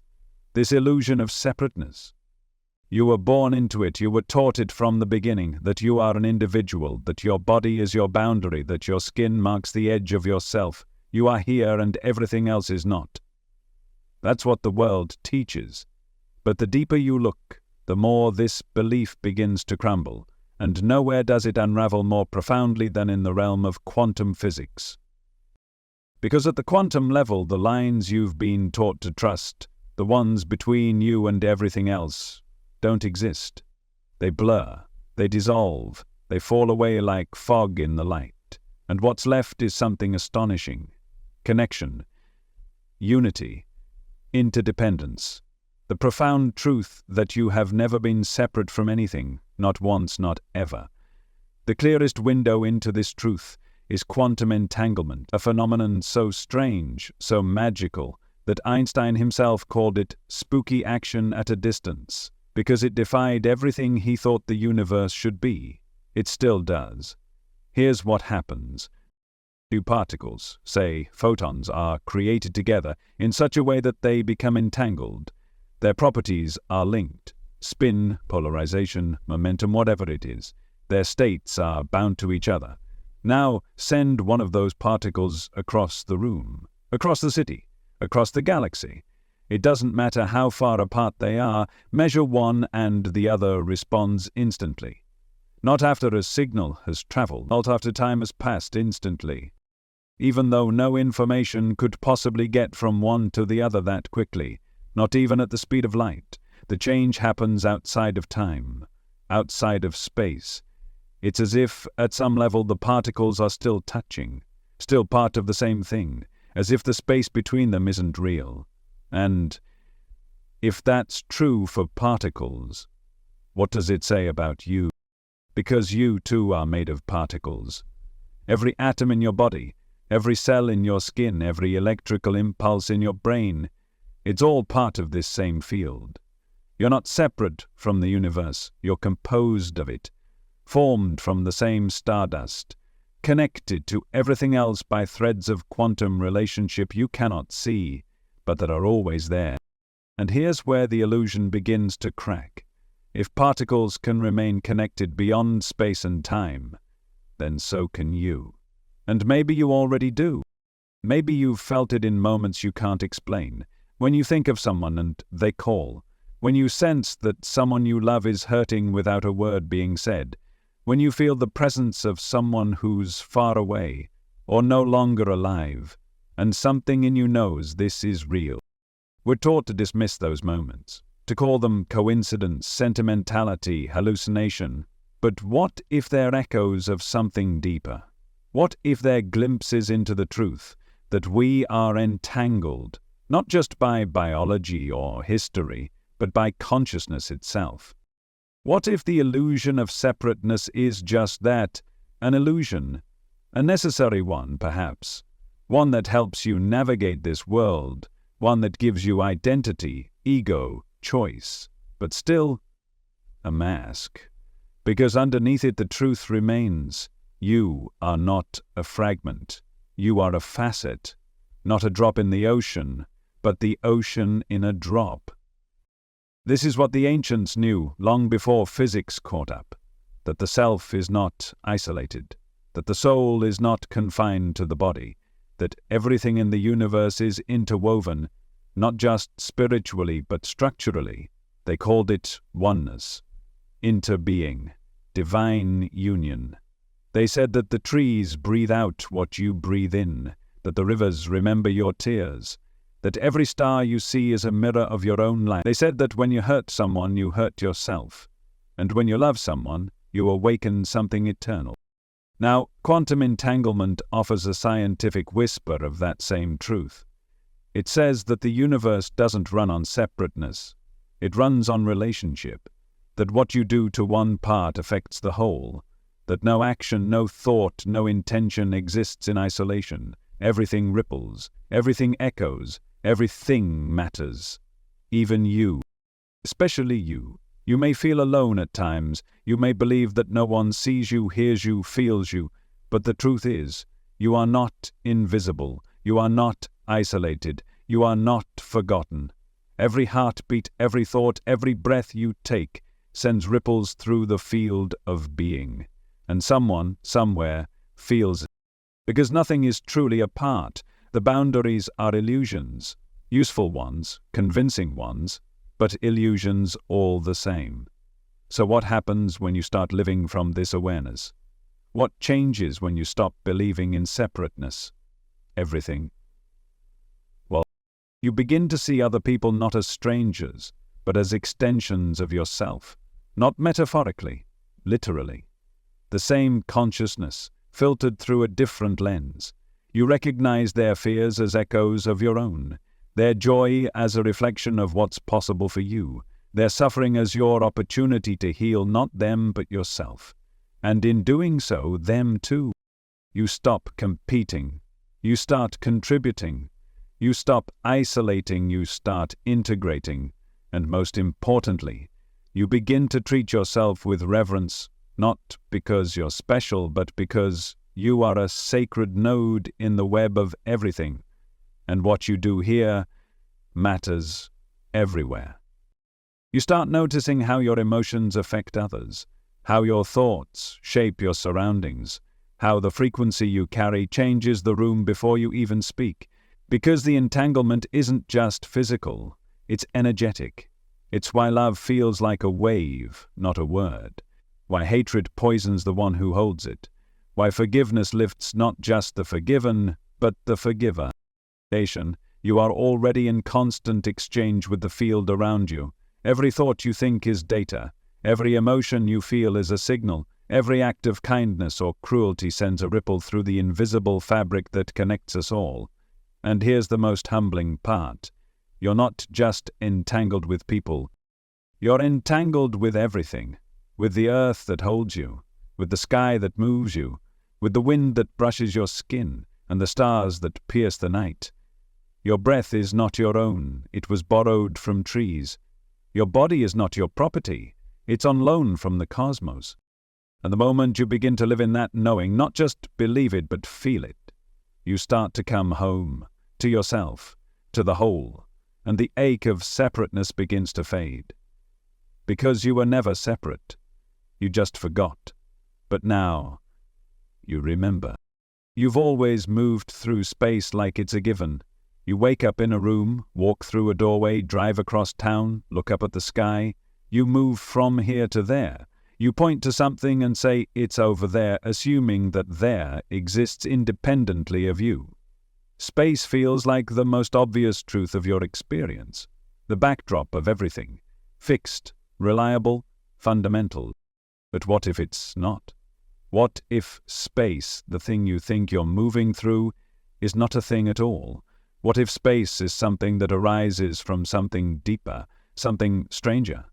this illusion of separateness. You were born into it, you were taught it from the beginning, that you are an individual, that your body is your boundary, that your skin marks the edge of yourself. You are here and everything else is not. That's what the world teaches. But the deeper you look, the more this belief begins to crumble, and nowhere does it unravel more profoundly than in the realm of quantum physics. Because at the quantum level, the lines you've been taught to trust, the ones between you and everything else, don't exist. They blur, they dissolve, they fall away like fog in the light. And what's left is something astonishing. Connection, unity, interdependence. The profound truth that you have never been separate from anything, not once, not ever. The clearest window into this truth is quantum entanglement, a phenomenon so strange, so magical, that Einstein himself called it spooky action at a distance, because it defied everything he thought the universe should be. It still does. Here's what happens. Two particles, say photons, are created together in such a way that they become entangled. Their properties are linked. Spin, polarization, momentum, whatever it is. Their states are bound to each other. Now send one of those particles across the room, across the city, across the galaxy. It doesn't matter how far apart they are, measure one and the other responds instantly. Not after a signal has traveled, not after time has passed, instantly. Even though no information could possibly get from one to the other that quickly, not even at the speed of light, the change happens outside of time, outside of space. It's as if, at some level, the particles are still touching, still part of the same thing, as if the space between them isn't real. And if that's true for particles, what does it say about you? Because you too are made of particles. Every atom in your body, every cell in your skin, every electrical impulse in your brain, it's all part of this same field. You're not separate from the universe, you're composed of it, formed from the same stardust, connected to everything else by threads of quantum relationship you cannot see, but that are always there. And here's where the illusion begins to crack. If particles can remain connected beyond space and time, then so can you. And maybe you already do. Maybe you've felt it in moments you can't explain. When you think of someone and they call, when you sense that someone you love is hurting without a word being said, when you feel the presence of someone who's far away or no longer alive, and something in you knows this is real. We're taught to dismiss those moments, to call them coincidence, sentimentality, hallucination. But what if they're echoes of something deeper? What if they're glimpses into the truth that we are entangled, not just by biology or history, but by consciousness itself? What if the illusion of separateness is just that, an illusion, a necessary one perhaps, one that helps you navigate this world, one that gives you identity, ego, choice, but still a mask? Because underneath it the truth remains. You are not a fragment. You are a facet, not a drop in the ocean, but the ocean in a drop. This is what the ancients knew long before physics caught up, that the self is not isolated, that the soul is not confined to the body, that everything in the universe is interwoven, not just spiritually but structurally. They called it oneness, interbeing, divine union. They said that the trees breathe out what you breathe in, that the rivers remember your tears, that every star you see is a mirror of your own life. They said that when you hurt someone, you hurt yourself, and when you love someone, you awaken something eternal. Now, quantum entanglement offers a scientific whisper of that same truth. It says that the universe doesn't run on separateness. It runs on relationship, that what you do to one part affects the whole, that no action, no thought, no intention exists in isolation. Everything ripples, everything echoes, everything matters. Even you, especially you. You may feel alone at times, you may believe that no one sees you, hears you, feels you, but the truth is, you are not invisible, you are not isolated, you are not forgotten. Every heartbeat, every thought, every breath you take sends ripples through the field of being, and someone, somewhere, feels it. Because nothing is truly apart, the boundaries are illusions, useful ones, convincing ones, but illusions all the same. So what happens when you start living from this awareness? What changes when you stop believing in separateness? Everything. Well, you begin to see other people not as strangers, but as extensions of yourself, not metaphorically, literally. The same consciousness, filtered through a different lens. You recognize their fears as echoes of your own, their joy as a reflection of what's possible for you, their suffering as your opportunity to heal not them but yourself. And in doing so, them too. You stop competing. You start contributing. You stop isolating. You start integrating. And most importantly, you begin to treat yourself with reverence, not because you're special, but because you are a sacred node in the web of everything. And what you do here matters everywhere. You start noticing how your emotions affect others, how your thoughts shape your surroundings, how the frequency you carry changes the room before you even speak. Because the entanglement isn't just physical, it's energetic. It's why love feels like a wave, not a word. Why hatred poisons the one who holds it. Why forgiveness lifts not just the forgiven, but the forgiver. You are already in constant exchange with the field around you. Every thought you think is data. Every emotion you feel is a signal. Every act of kindness or cruelty sends a ripple through the invisible fabric that connects us all. And here's the most humbling part. You're not just entangled with people. You're entangled with everything. With the earth that holds you, with the sky that moves you, with the wind that brushes your skin, and the stars that pierce the night. Your breath is not your own, it was borrowed from trees. Your body is not your property, it's on loan from the cosmos. And the moment you begin to live in that knowing, not just believe it, but feel it, you start to come home, to yourself, to the whole, and the ache of separateness begins to fade. Because you were never separate. You just forgot. But now, you remember. You've always moved through space like it's a given. You wake up in a room, walk through a doorway, drive across town, look up at the sky. You move from here to there. You point to something and say, "It's over there," assuming that there exists independently of you. Space feels like the most obvious truth of your experience, the backdrop of everything, fixed, reliable, fundamental. But what if it's not? What if space, the thing you think you're moving through, is not a thing at all? What if space is something that arises from something deeper, something stranger?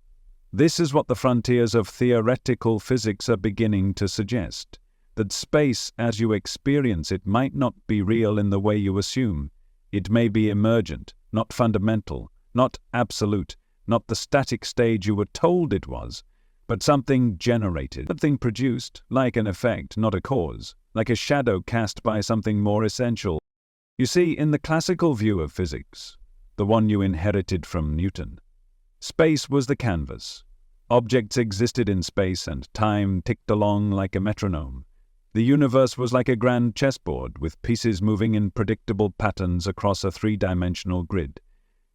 This is what the frontiers of theoretical physics are beginning to suggest, that space as you experience it might not be real in the way you assume. It may be emergent, not fundamental, not absolute, not the static stage you were told it was, but something generated, something produced, like an effect, not a cause, like a shadow cast by something more essential. You see, in the classical view of physics, the one you inherited from Newton, space was the canvas. Objects existed in space and time ticked along like a metronome. The universe was like a grand chessboard with pieces moving in predictable patterns across a three-dimensional grid.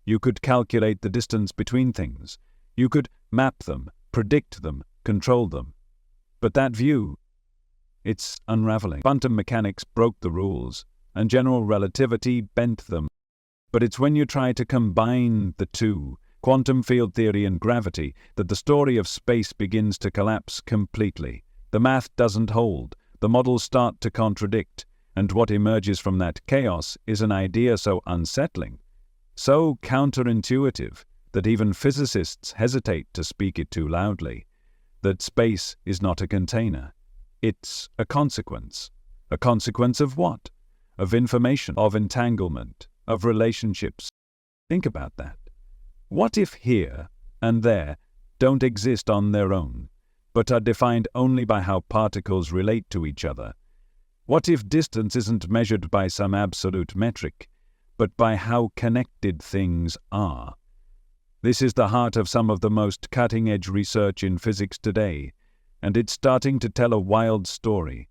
You could calculate the distance between things. You could map them, predict them, control them. But that view, it's unraveling. Quantum mechanics broke the rules, and general relativity bent them. But it's when you try to combine the two, quantum field theory and gravity, that the story of space begins to collapse completely. The math doesn't hold, the models start to contradict, and what emerges from that chaos is an idea so unsettling, so counterintuitive, that even physicists hesitate to speak it too loudly, that space is not a container. It's a consequence. A consequence of what? Of information, of entanglement, of relationships. Think about that. What if here and there don't exist on their own, but are defined only by how particles relate to each other? What if distance isn't measured by some absolute metric, but by how connected things are? This is the heart of some of the most cutting-edge research in physics today, and it's starting to tell a wild story.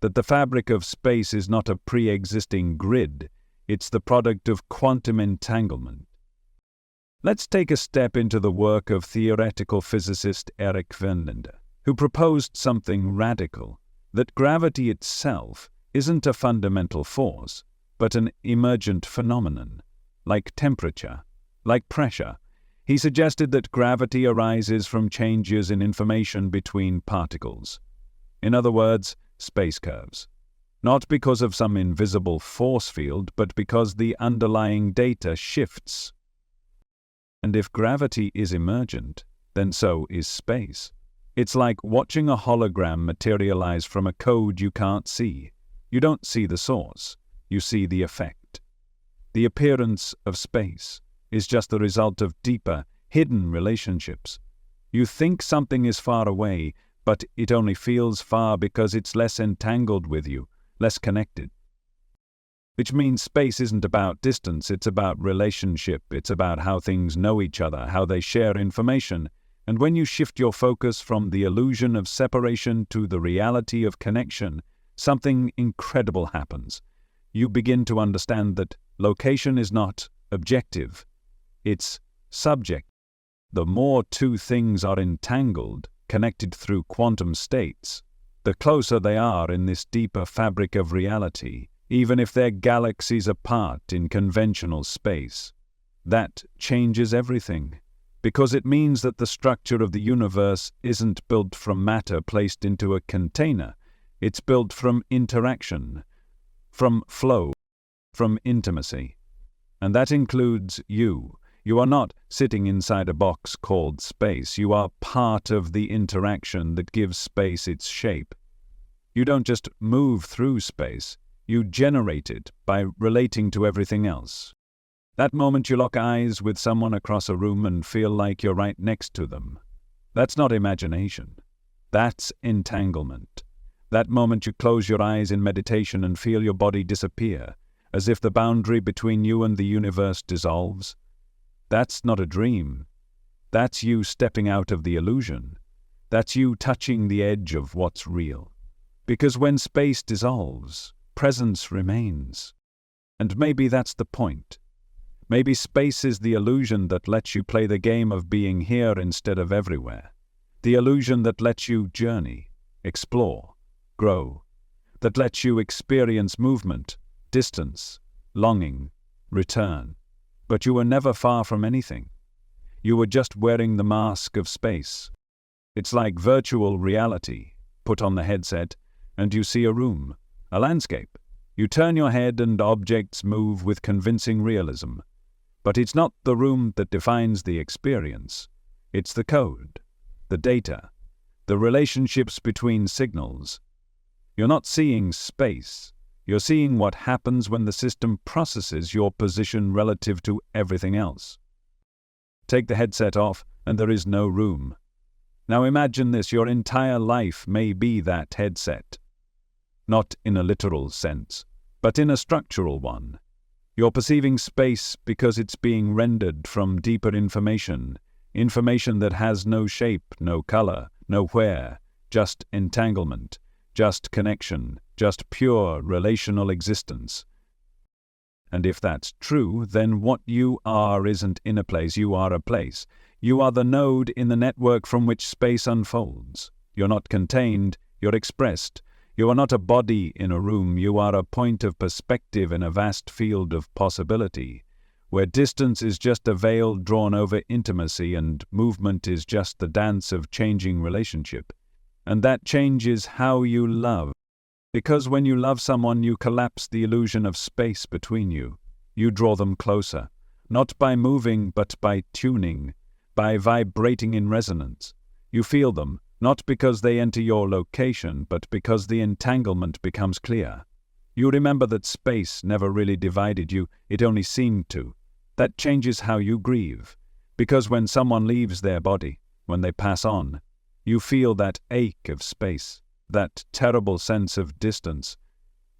That the fabric of space is not a pre-existing grid, it's the product of quantum entanglement. Let's take a step into the work of theoretical physicist Erik van Linde, who proposed something radical, that gravity itself isn't a fundamental force, but an emergent phenomenon, like temperature, like pressure. He suggested that gravity arises from changes in information between particles. In other words, space curves. Not because of some invisible force field, but because the underlying data shifts. And if gravity is emergent, then so is space. It's like watching a hologram materialize from a code you can't see. You don't see the source, you see the effect. The appearance of space is just the result of deeper, hidden relationships. You think something is far away, but it only feels far because it's less entangled with you, less connected. Which means space isn't about distance, it's about relationship, it's about how things know each other, how they share information. And when you shift your focus from the illusion of separation to the reality of connection, something incredible happens. You begin to understand that location is not objective, it's subject. The more two things are entangled, connected through quantum states, the closer they are in this deeper fabric of reality, even if they're galaxies apart in conventional space. That changes everything, because it means that the structure of the universe isn't built from matter placed into a container. It's built from interaction, from flow, from intimacy. And that includes you. You are not sitting inside a box called space. You are part of the interaction that gives space its shape. You don't just move through space, you generate it by relating to everything else. That moment you lock eyes with someone across a room and feel like you're right next to them. That's not imagination. That's entanglement. That moment you close your eyes in meditation and feel your body disappear, as if the boundary between you and the universe dissolves. That's not a dream. That's you stepping out of the illusion. That's you touching the edge of what's real. Because when space dissolves, presence remains. And maybe that's the point. Maybe space is the illusion that lets you play the game of being here instead of everywhere. The illusion that lets you journey, explore, grow, that lets you experience movement, distance, longing, return. But you were never far from anything. You were just wearing the mask of space. It's like virtual reality. Put on the headset, and you see a room, a landscape. You turn your head and objects move with convincing realism. But it's not the room that defines the experience. It's the code, the data, the relationships between signals. You're not seeing space. You're seeing what happens when the system processes your position relative to everything else. Take the headset off, and there is no room. Now imagine this: your entire life may be that headset. Not in a literal sense, but in a structural one. You're perceiving space because it's being rendered from deeper information, information that has no shape, no color, no where, just entanglement, just connection, just pure relational existence. And if that's true, then what you are isn't in a place, you are a place. You are the node in the network from which space unfolds. You're not contained, you're expressed. You are not a body in a room, you are a point of perspective in a vast field of possibility, where distance is just a veil drawn over intimacy and movement is just the dance of changing relationship. And that changes how you love. Because when you love someone, you collapse the illusion of space between you. You draw them closer, not by moving, but by tuning, by vibrating in resonance. You feel them, not because they enter your location, but because the entanglement becomes clear. You remember that space never really divided you, it only seemed to. That changes how you grieve, because when someone leaves their body, when they pass on, you feel that ache of space, that terrible sense of distance.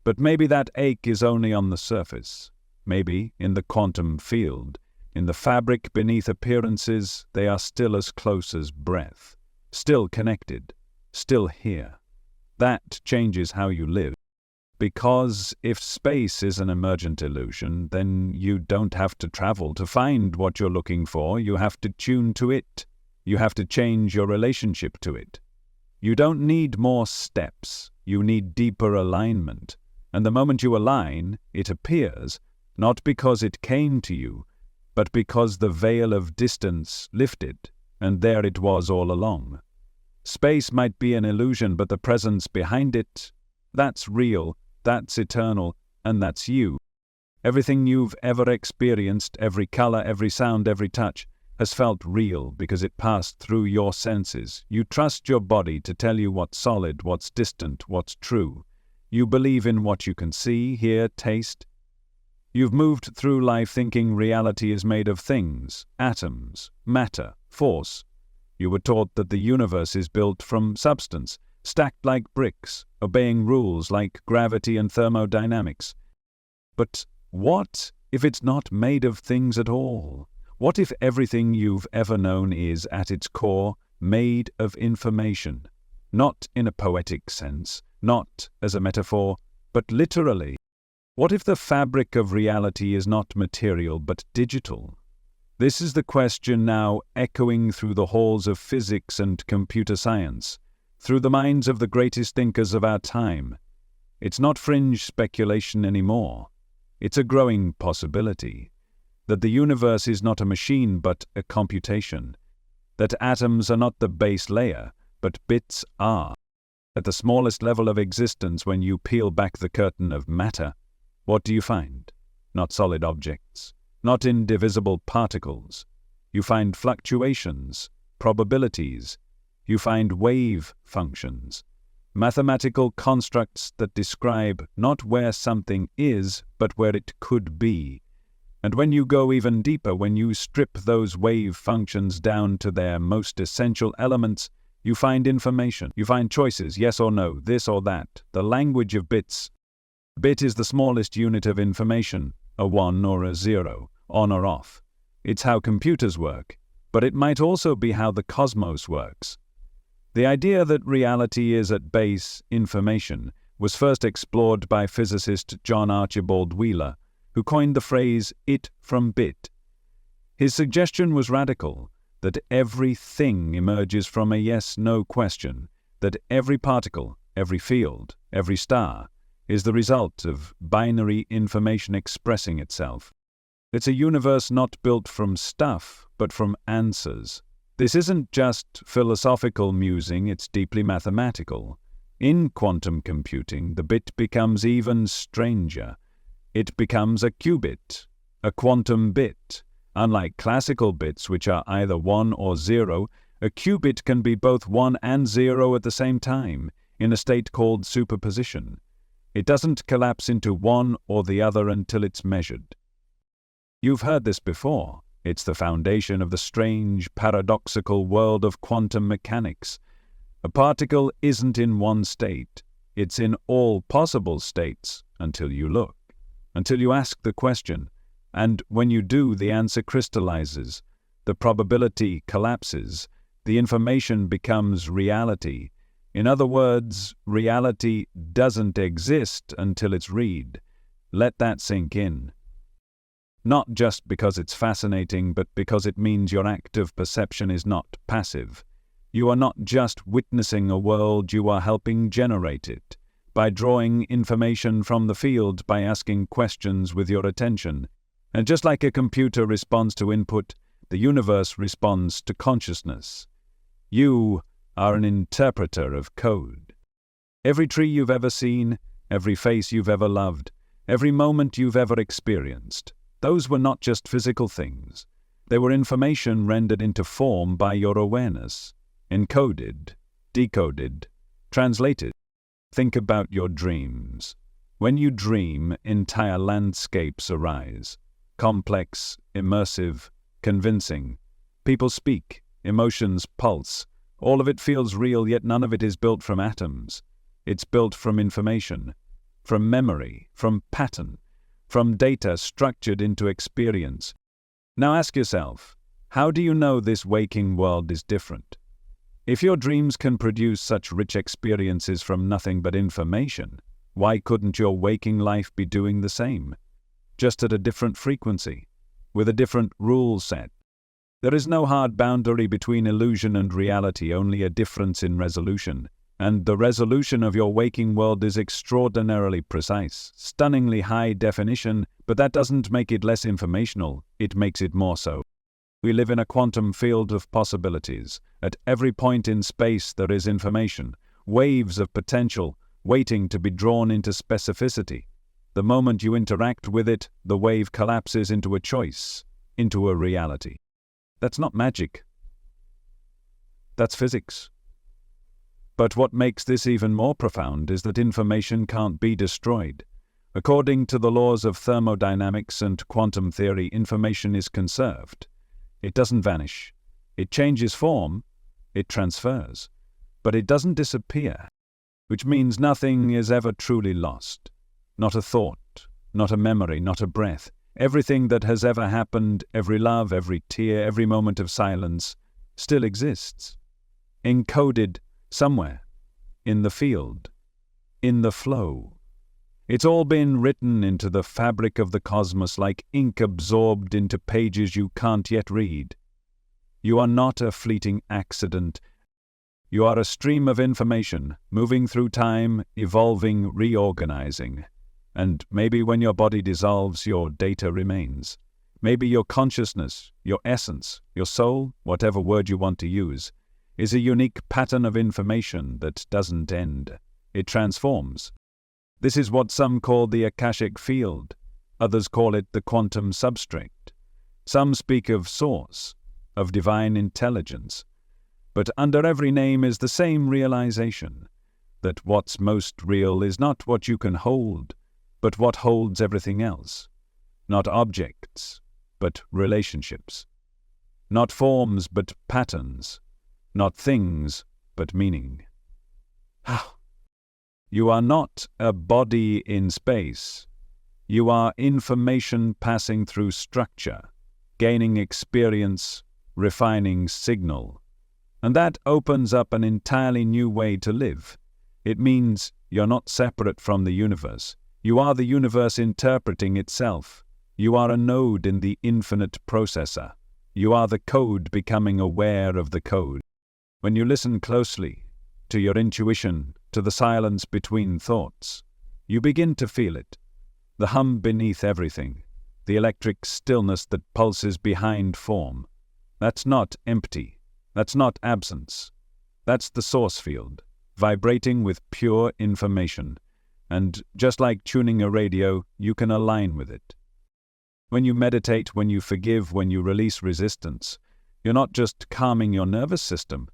But maybe that ache is only on the surface. Maybe, in the quantum field, in the fabric beneath appearances, they are still as close as breath. Still connected, still here. That changes how you live. Because if space is an emergent illusion, then you don't have to travel to find what you're looking for, you have to tune to it. You have to change your relationship to it. You don't need more steps, you need deeper alignment. And the moment you align, it appears, not because it came to you, but because the veil of distance lifted, and there it was all along. Space might be an illusion, but the presence behind it, that's real, that's eternal, and that's you. Everything you've ever experienced, every color, every sound, every touch, has felt real because it passed through your senses. You trust your body to tell you what's solid, what's distant, what's true. You believe in what you can see, hear, taste. You've moved through life thinking reality is made of things, atoms, matter, force. You were taught that the universe is built from substance, stacked like bricks, obeying rules like gravity and thermodynamics. But what if it's not made of things at all? What if everything you've ever known is, at its core, made of information? Not in a poetic sense, not as a metaphor, but literally. What if the fabric of reality is not material but digital? This is the question now echoing through the halls of physics and computer science, through the minds of the greatest thinkers of our time. It's not fringe speculation anymore. It's a growing possibility. That the universe is not a machine but a computation. That atoms are not the base layer, but bits are. At the smallest level of existence, when you peel back the curtain of matter, what do you find? Not solid objects, not indivisible particles. You find fluctuations, probabilities. You find wave functions, mathematical constructs that describe not where something is, but where it could be. And when you go even deeper, when you strip those wave functions down to their most essential elements, you find information. You find choices, yes or no, this or that, the language of bits. Bit is the smallest unit of information, a 1 or a 0, on or off. It's how computers work, but it might also be how the cosmos works. The idea that reality is at base information was first explored by physicist John Archibald Wheeler, who coined the phrase "it from bit." His suggestion was radical, that everything emerges from a yes-no question, that every particle, every field, every star is the result of binary information expressing itself. It's a universe not built from stuff, but from answers. This isn't just philosophical musing, it's deeply mathematical. In quantum computing, the bit becomes even stranger. It becomes a qubit, a quantum bit. Unlike classical bits, which are either 1 or 0, a qubit can be both 1 and 0 at the same time, in a state called superposition. It doesn't collapse into one or the other until it's measured. You've heard this before. It's the foundation of the strange, paradoxical world of quantum mechanics. A particle isn't in one state. It's in all possible states until you look, until you ask the question. And when you do, the answer crystallizes. The probability collapses. The information becomes reality. In other words, reality doesn't exist until it's read. Let that sink in. Not just because it's fascinating, but because it means your active perception is not passive. You are not just witnessing a world, you are helping generate it. By drawing information from the field, by asking questions with your attention. And just like a computer responds to input, the universe responds to consciousness. You are an interpreter of code. Every tree you've ever seen, every face you've ever loved, every moment you've ever experienced, those were not just physical things. They were information rendered into form by your awareness, encoded, decoded, translated. Think about your dreams. When you dream, entire landscapes arise. Complex, immersive, convincing. People speak, emotions pulse. All of it feels real, yet none of it is built from atoms. It's built from information, from memory, from pattern, from data structured into experience. Now ask yourself, how do you know this waking world is different? If your dreams can produce such rich experiences from nothing but information, why couldn't your waking life be doing the same? Just at a different frequency, with a different rule set. There is no hard boundary between illusion and reality, only a difference in resolution. And the resolution of your waking world is extraordinarily precise, stunningly high definition, but that doesn't make it less informational, it makes it more so. We live in a quantum field of possibilities. At every point in space there is information, waves of potential, waiting to be drawn into specificity. The moment you interact with it, the wave collapses into a choice, into a reality. That's not magic. That's physics. But what makes this even more profound is that information can't be destroyed. According to the laws of thermodynamics and quantum theory, information is conserved. It doesn't vanish. It changes form. It transfers. But it doesn't disappear, which means nothing is ever truly lost. Not a thought, not a memory, not a breath. Everything that has ever happened, every love, every tear, every moment of silence, still exists. Encoded somewhere, in the field, in the flow. It's all been written into the fabric of the cosmos like ink absorbed into pages you can't yet read. You are not a fleeting accident. You are a stream of information, moving through time, evolving, reorganizing. And maybe when your body dissolves, your data remains. Maybe your consciousness, your essence, your soul, whatever word you want to use, is a unique pattern of information that doesn't end. It transforms. This is what some call the Akashic field. Others call it the quantum substrate. Some speak of source, of divine intelligence. But under every name is the same realization, that what's most real is not what you can hold, but what holds everything else. Not objects, but relationships. Not forms, but patterns. Not things, but meaning. You are not a body in space. You are information passing through structure, gaining experience, refining signal. And that opens up an entirely new way to live. It means you're not separate from the universe. You are the universe interpreting itself. You are a node in the infinite processor. You are the code becoming aware of the code. When you listen closely to your intuition, to the silence between thoughts, you begin to feel it. The hum beneath everything, the electric stillness that pulses behind form. That's not empty. That's not absence. That's the source field, vibrating with pure information. And just like tuning a radio, you can align with it. When you meditate, when you forgive, when you release resistance, you're not just calming your nervous system.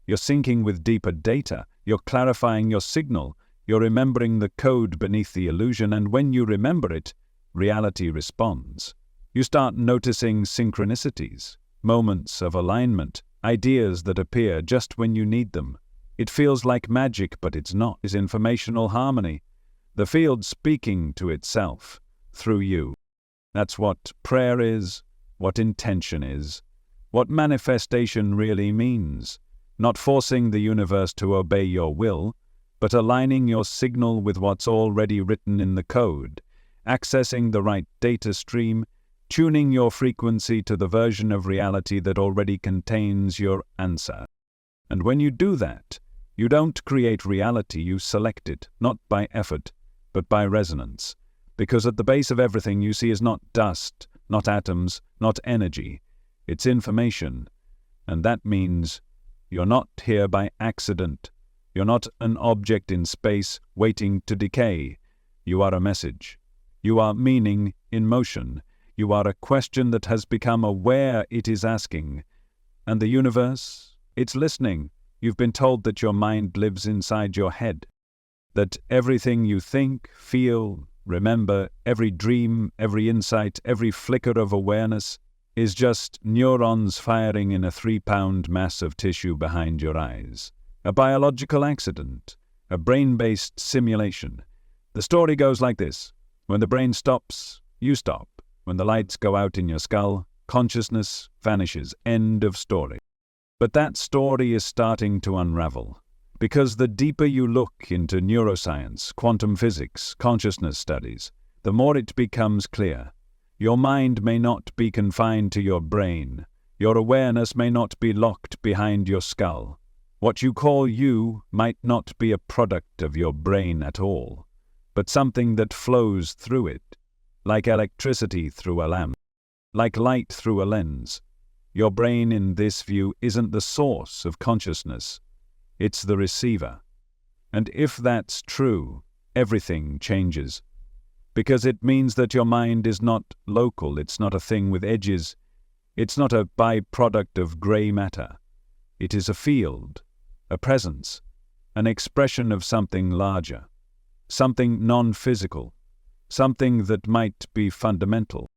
You're syncing with deeper data. You're clarifying your signal. You're remembering the code beneath the illusion, and when you remember it, reality responds. You start noticing synchronicities, moments of alignment, ideas that appear just when you need them. It feels like magic, but it's not. It's informational harmony. The field speaking to itself through you. That's what prayer is, what intention is, what manifestation really means. Not forcing the universe to obey your will, but aligning your signal with what's already written in the code, accessing the right data stream, tuning your frequency to the version of reality that already contains your answer. And when you do that, you don't create reality, you select it, not by effort, but by resonance. Because at the base of everything you see is not dust, not atoms, not energy. It's information. And that means you're not here by accident. You're not an object in space waiting to decay. You are a message. You are meaning in motion. You are a question that has become aware it is asking. And the universe, it's listening. You've been told that your mind lives inside your head. That everything you think, feel, remember, every dream, every insight, every flicker of awareness is just neurons firing in a 3-pound mass of tissue behind your eyes. A biological accident, a brain-based simulation. The story goes like this. When the brain stops, you stop. When the lights go out in your skull, consciousness vanishes. End of story. But that story is starting to unravel. Because the deeper you look into neuroscience, quantum physics, consciousness studies, the more it becomes clear. Your mind may not be confined to your brain. Your awareness may not be locked behind your skull. What you call you might not be a product of your brain at all, but something that flows through it, like electricity through a lamp, like light through a lens. Your brain in this view isn't the source of consciousness. It's the receiver. And if that's true, everything changes. Because it means that your mind is not local, it's not a thing with edges, it's not a byproduct of grey matter. It is a field, a presence, an expression of something larger, something non-physical, something that might be fundamental.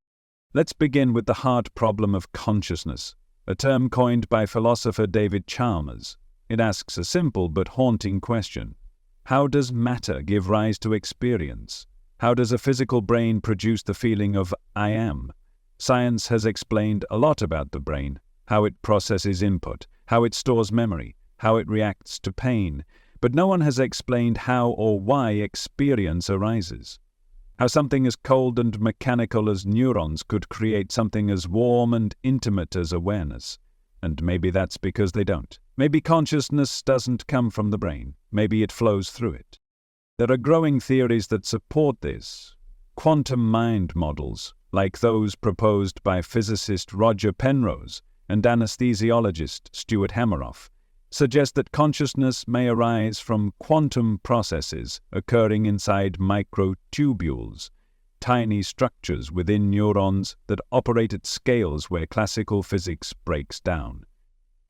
Let's begin with the hard problem of consciousness, a term coined by philosopher David Chalmers. It asks a simple but haunting question. How does matter give rise to experience? How does a physical brain produce the feeling of I am? Science has explained a lot about the brain, how it processes input, how it stores memory, how it reacts to pain, but no one has explained how or why experience arises. How something as cold and mechanical as neurons could create something as warm and intimate as awareness. And maybe that's because they don't. Maybe consciousness doesn't come from the brain. Maybe it flows through it. There are growing theories that support this. Quantum mind models, like those proposed by physicist Roger Penrose and anesthesiologist Stuart Hameroff, suggest that consciousness may arise from quantum processes occurring inside microtubules, tiny structures within neurons that operate at scales where classical physics breaks down.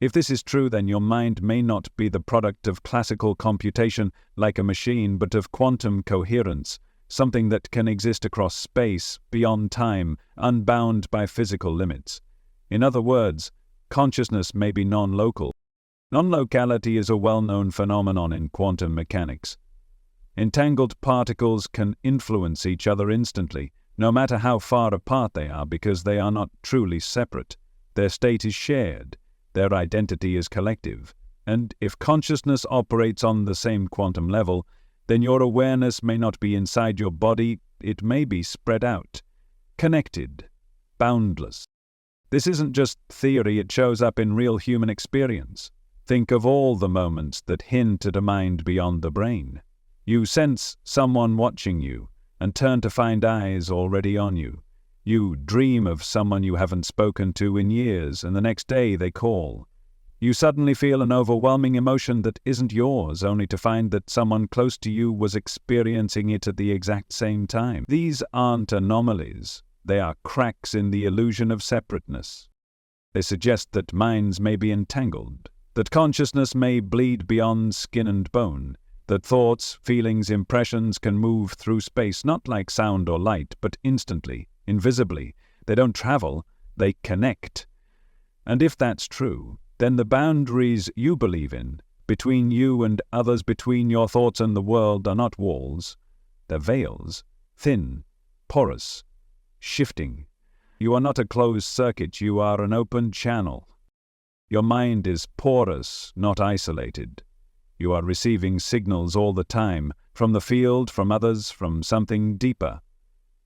If this is true, then your mind may not be the product of classical computation like a machine, but of quantum coherence, something that can exist across space, beyond time, unbound by physical limits. In other words, consciousness may be non-local. Non-locality is a well-known phenomenon in quantum mechanics. Entangled particles can influence each other instantly, no matter how far apart they are, because they are not truly separate. Their state is shared. Their identity is collective. And if consciousness operates on the same quantum level, then your awareness may not be inside your body, it may be spread out. connected, boundless. This isn't just theory, it shows up in real human experience. Think of all the moments that hint at a mind beyond the brain. You sense someone watching you and turn to find eyes already on you. You dream of someone you haven't spoken to in years, and the next day they call. You suddenly feel an overwhelming emotion that isn't yours, only to find that someone close to you was experiencing it at the exact same time. These aren't anomalies. They are cracks in the illusion of separateness. They suggest that minds may be entangled, that consciousness may bleed beyond skin and bone, that thoughts, feelings, impressions can move through space not like sound or light, but instantly, invisibly. They don't travel, they connect. And if that's true, then the boundaries you believe in, between you and others, between your thoughts and the world, are not walls. They're veils, thin, porous, shifting. You are not a closed circuit, you are an open channel. Your mind is porous, not isolated. You are receiving signals all the time, from the field, from others, from something deeper.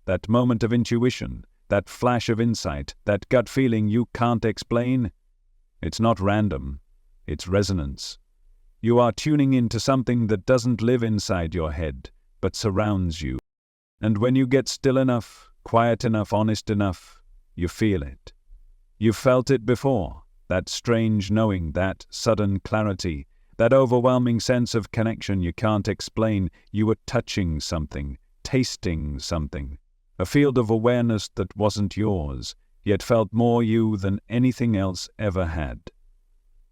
That moment of intuition, that flash of insight, that gut feeling you can't explain, it's not random, it's resonance. You are tuning into something that doesn't live inside your head, but surrounds you. And when you get still enough, quiet enough, honest enough, you feel it. You've felt it before, that strange knowing, that sudden clarity, that overwhelming sense of connection you can't explain. You were touching something, tasting something, a field of awareness that wasn't yours, yet felt more you than anything else ever had.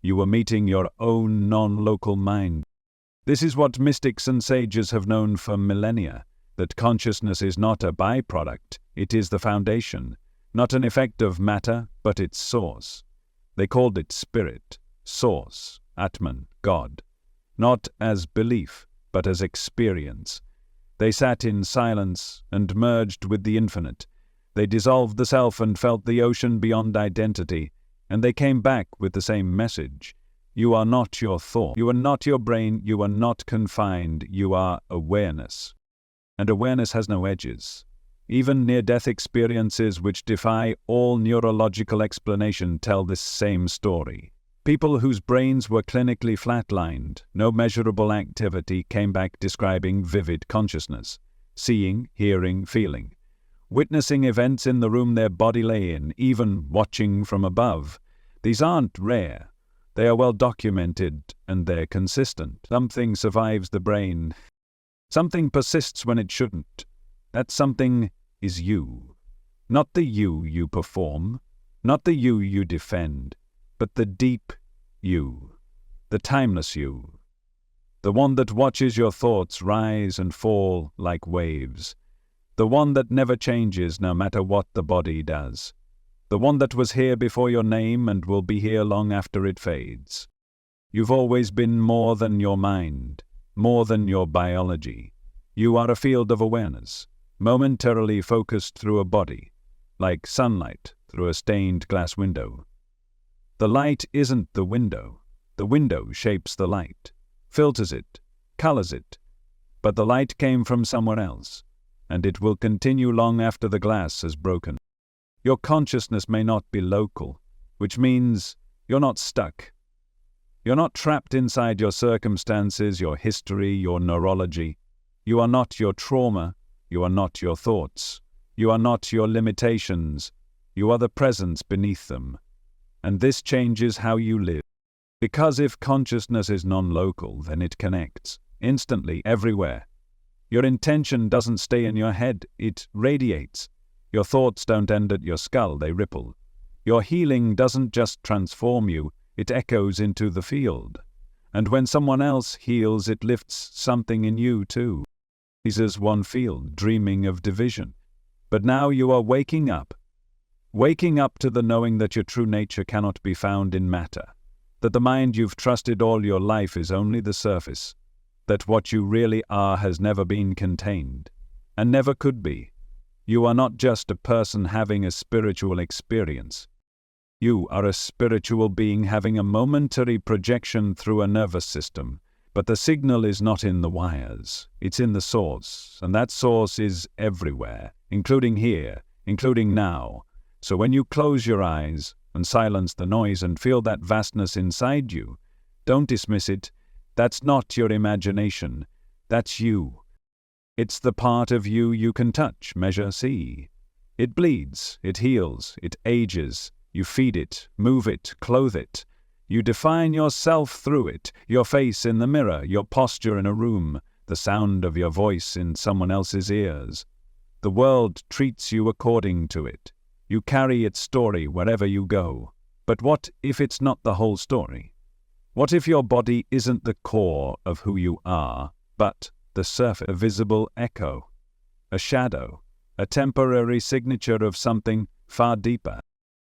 You were meeting your own non-local mind. This is what mystics and sages have known for millennia, that consciousness is not a byproduct, it is the foundation, not an effect of matter, but its source. They called it spirit, source, Atman, God, not as belief, but as experience. They sat in silence and merged with the infinite. They dissolved the self and felt the ocean beyond identity, and they came back with the same message. You are not your thought, you are not your brain, you are not confined, you are awareness. And awareness has no edges. Even near-death experiences which defy all neurological explanation tell this same story. People whose brains were clinically flatlined, no measurable activity, came back describing vivid consciousness, seeing, hearing, feeling, witnessing events in the room their body lay in, even watching from above. These aren't rare. They are well documented and they're consistent. Something survives the brain. Something persists when it shouldn't. That something is you. Not the you perform, not the you defend, but the deep you, the timeless you, the one that watches your thoughts rise and fall like waves, the one that never changes no matter what the body does, the one that was here before your name and will be here long after it fades. You've always been more than your mind, more than your biology. You are a field of awareness, momentarily focused through a body, like sunlight through a stained glass window. The light isn't the window shapes the light, filters it, colors it, but the light came from somewhere else, and it will continue long after the glass has broken. Your consciousness may not be local, which means you're not stuck. You're not trapped inside your circumstances, your history, your neurology. You are not your trauma, you are not your thoughts, you are not your limitations, you are the presence beneath them. And this changes how you live. Because if consciousness is non-local, then it connects, instantly, everywhere. Your intention doesn't stay in your head, it radiates. Your thoughts don't end at your skull, they ripple. Your healing doesn't just transform you, it echoes into the field. And when someone else heals, it lifts something in you too. This is one field, dreaming of division. But now you are waking up to the knowing that your true nature cannot be found in matter, that the mind you've trusted all your life is only the surface, that what you really are has never been contained, and never could be. You are not just a person having a spiritual experience. You are a spiritual being having a momentary projection through a nervous system, but the signal is not in the wires, it's in the source, and that source is everywhere, including here, including now. So when you close your eyes and silence the noise and feel that vastness inside you, don't dismiss it. That's not your imagination. That's you. It's the part of you you can touch, measure, see. It bleeds, it heals, it ages. You feed it, move it, clothe it. You define yourself through it, your face in the mirror, your posture in a room, the sound of your voice in someone else's ears. The world treats you according to it. You carry its story wherever you go. But what if it's not the whole story? What if your body isn't the core of who you are, but the surface, a visible echo, a shadow, a temporary signature of something far deeper?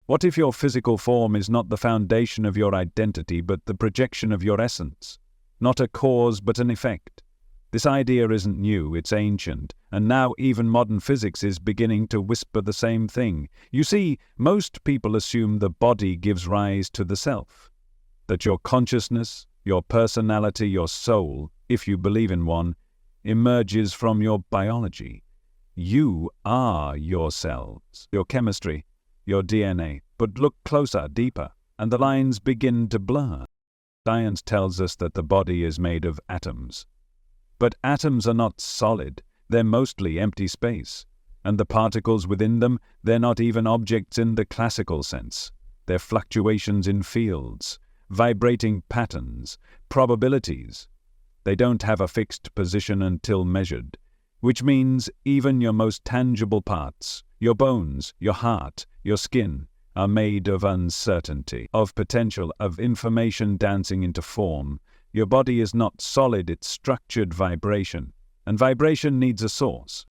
What if your physical form is not the foundation of your identity, but the projection of your essence? Not a cause, but an effect. This idea isn't new, it's ancient, and now even modern physics is beginning to whisper the same thing. You see, most people assume the body gives rise to the self, that your consciousness, your personality, your soul, if you believe in one, emerges from your biology. You are your cells, your chemistry, your DNA. But look closer, deeper, and the lines begin to blur. Science tells us that the body is made of atoms. But atoms are not solid, they're mostly empty space. And the particles within them, they're not even objects in the classical sense. They're fluctuations in fields, vibrating patterns, probabilities. They don't have a fixed position until measured, which means even your most tangible parts, your bones, your heart, your skin, are made of uncertainty, of potential, of information dancing into form. Your body is not solid, it's structured vibration, and vibration needs a source.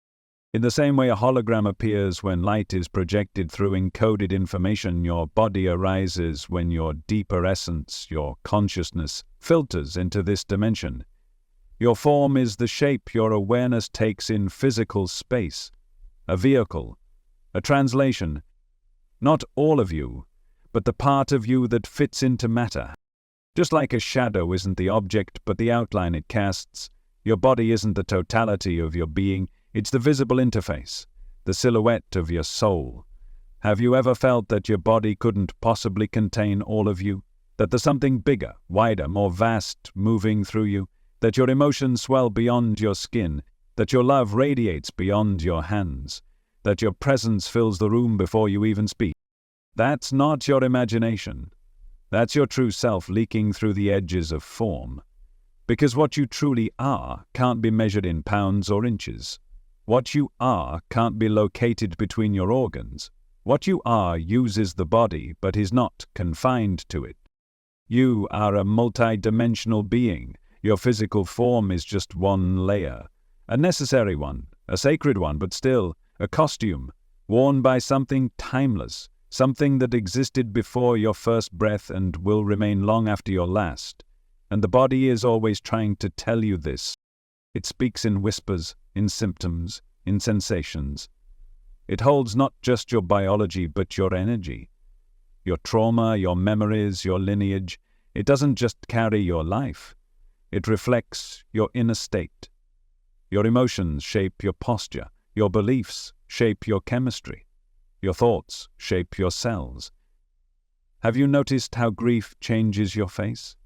In the same way a hologram appears when light is projected through encoded information, your body arises when your deeper essence, your consciousness, filters into this dimension. Your form is the shape your awareness takes in physical space, a vehicle, a translation. Not all of you, but the part of you that fits into matter. Just like a shadow isn't the object but the outline it casts, your body isn't the totality of your being, it's the visible interface, the silhouette of your soul. Have you ever felt that your body couldn't possibly contain all of you? That there's something bigger, wider, more vast moving through you? That your emotions swell beyond your skin? That your love radiates beyond your hands? That your presence fills the room before you even speak? That's not your imagination. That's your true self leaking through the edges of form. Because what you truly are can't be measured in pounds or inches. What you are can't be located between your organs. What you are uses the body but is not confined to it. You are a multi-dimensional being. Your physical form is just one layer. A necessary one, a sacred one, but still a costume, worn by something timeless, something that existed before your first breath and will remain long after your last. And the body is always trying to tell you this. It speaks in whispers, in symptoms, in sensations. It holds not just your biology but your energy, your trauma, your memories, your lineage. It doesn't just carry your life. It reflects your inner state. Your emotions shape your posture. Your beliefs shape your chemistry. Your thoughts shape your cells. Have you noticed how grief changes your face?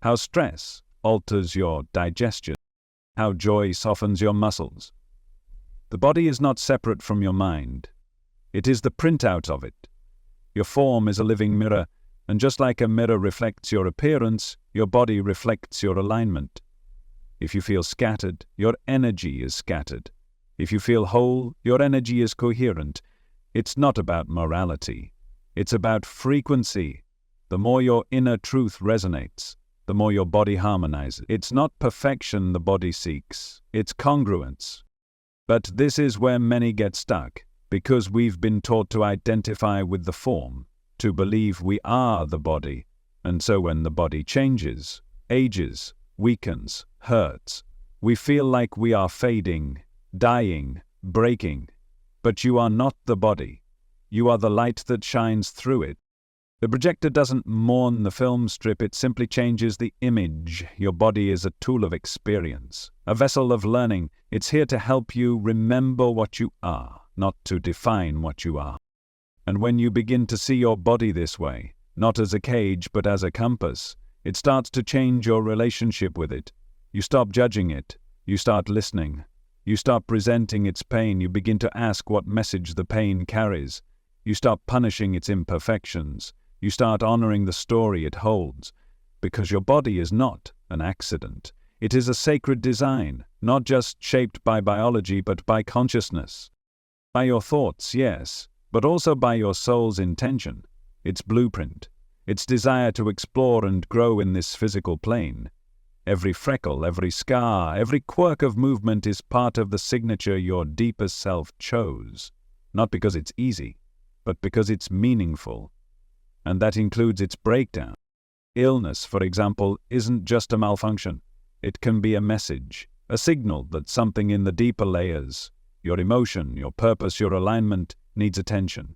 How stress alters your digestion? How joy softens your muscles? The body is not separate from your mind. It is the printout of it. Your form is a living mirror, and just like a mirror reflects your appearance, your body reflects your alignment. If you feel scattered, your energy is scattered. If you feel whole, your energy is coherent. It's not about morality. It's about frequency. The more your inner truth resonates, the more your body harmonizes. It's not perfection the body seeks. It's congruence. But this is where many get stuck, because we've been taught to identify with the form, to believe we are the body. And so when the body changes, ages, weakens, hurts, we feel like we are fading, dying, breaking. But you are not the body. You are the light that shines through it. The projector doesn't mourn the film strip, it simply changes the image. Your body is a tool of experience, a vessel of learning. It's here to help you remember what you are, not to define what you are. And when you begin to see your body this way, not as a cage but as a compass, it starts to change your relationship with it. You stop judging it. You start listening. You stop resenting its pain. You begin to ask what message the pain carries. You stop punishing its imperfections. You start honoring the story it holds. Because your body is not an accident. It is a sacred design, not just shaped by biology but by consciousness. By your thoughts, yes, but also by your soul's intention, its blueprint, its desire to explore and grow in this physical plane. Every freckle, every scar, every quirk of movement is part of the signature your deepest self chose, not because it's easy, but because it's meaningful. And that includes its breakdown. Illness, for example, isn't just a malfunction. It can be a message, a signal that something in the deeper layers, your emotion, your purpose, your alignment, needs attention.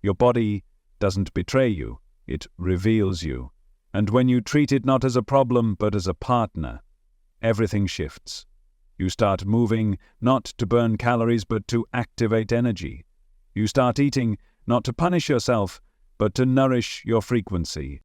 Your body doesn't betray you, it reveals you. And when you treat it not as a problem but as a partner, everything shifts. You start moving not to burn calories but to activate energy. You start eating not to punish yourself but to nourish your frequency.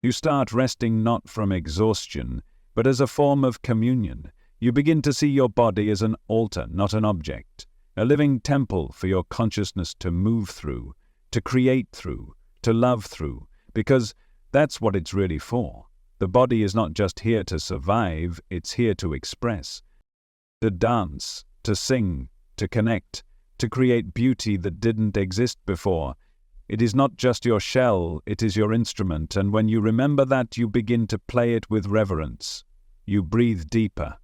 You start resting not from exhaustion but as a form of communion. You begin to see your body as an altar, not an object, a living temple for your consciousness to move through, to create through, to love through, because that's what it's really for. The body is not just here to survive, it's here to express, to dance, to sing, to connect, to create beauty that didn't exist before. It is not just your shell, it is your instrument, and when you remember that, you begin to play it with reverence. You breathe deeper.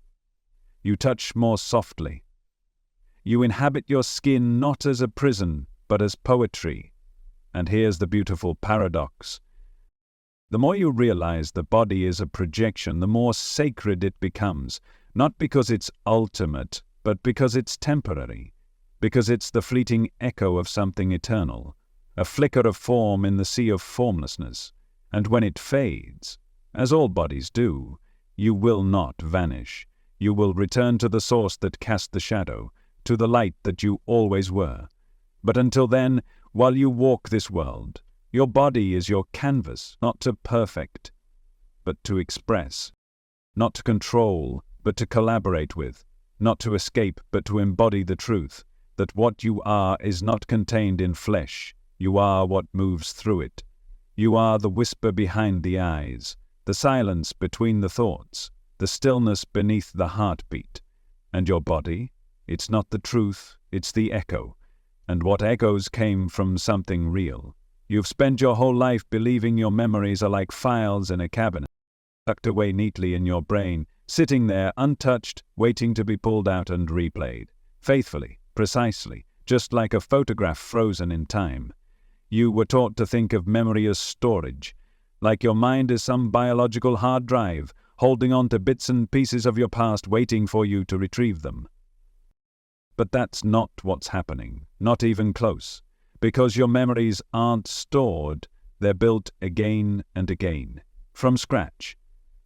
You touch more softly. You inhabit your skin not as a prison, but as poetry. And here's the beautiful paradox. The more you realize the body is a projection, the more sacred it becomes, not because it's ultimate, but because it's temporary, because it's the fleeting echo of something eternal, a flicker of form in the sea of formlessness. And when it fades, as all bodies do, you will not vanish. You will return to the source that cast the shadow, to the light that you always were. But until then, while you walk this world, your body is your canvas, not to perfect, but to express, not to control, but to collaborate with, not to escape, but to embody the truth, that what you are is not contained in flesh. You are what moves through it. You are the whisper behind the eyes, the silence between the thoughts, the stillness beneath the heartbeat. And your body? It's not the truth, it's the echo. And what echoes came from something real. You've spent your whole life believing your memories are like files in a cabinet, tucked away neatly in your brain, sitting there untouched, waiting to be pulled out and replayed. Faithfully, precisely, just like a photograph frozen in time. You were taught to think of memory as storage, like your mind is some biological hard drive, holding on to bits and pieces of your past waiting for you to retrieve them. But that's not what's happening, not even close, because your memories aren't stored, they're built again and again, from scratch.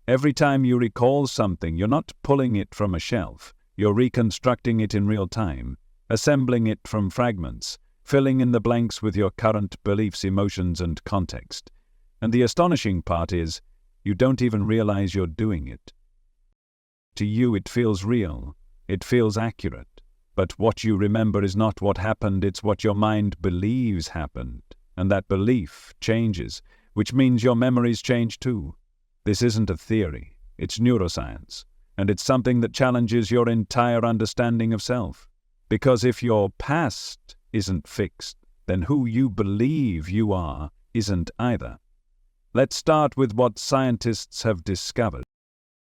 Every time you recall something, you're not pulling it from a shelf, you're reconstructing it in real time, assembling it from fragments, filling in the blanks with your current beliefs, emotions, and context. And the astonishing part is, you don't even realize you're doing it. To you it feels real, it feels accurate, but what you remember is not what happened, it's what your mind believes happened, and that belief changes, which means your memories change too. This isn't a theory, it's neuroscience, and it's something that challenges your entire understanding of self. Because if your past isn't fixed, then who you believe you are isn't either. Let's start with what scientists have discovered.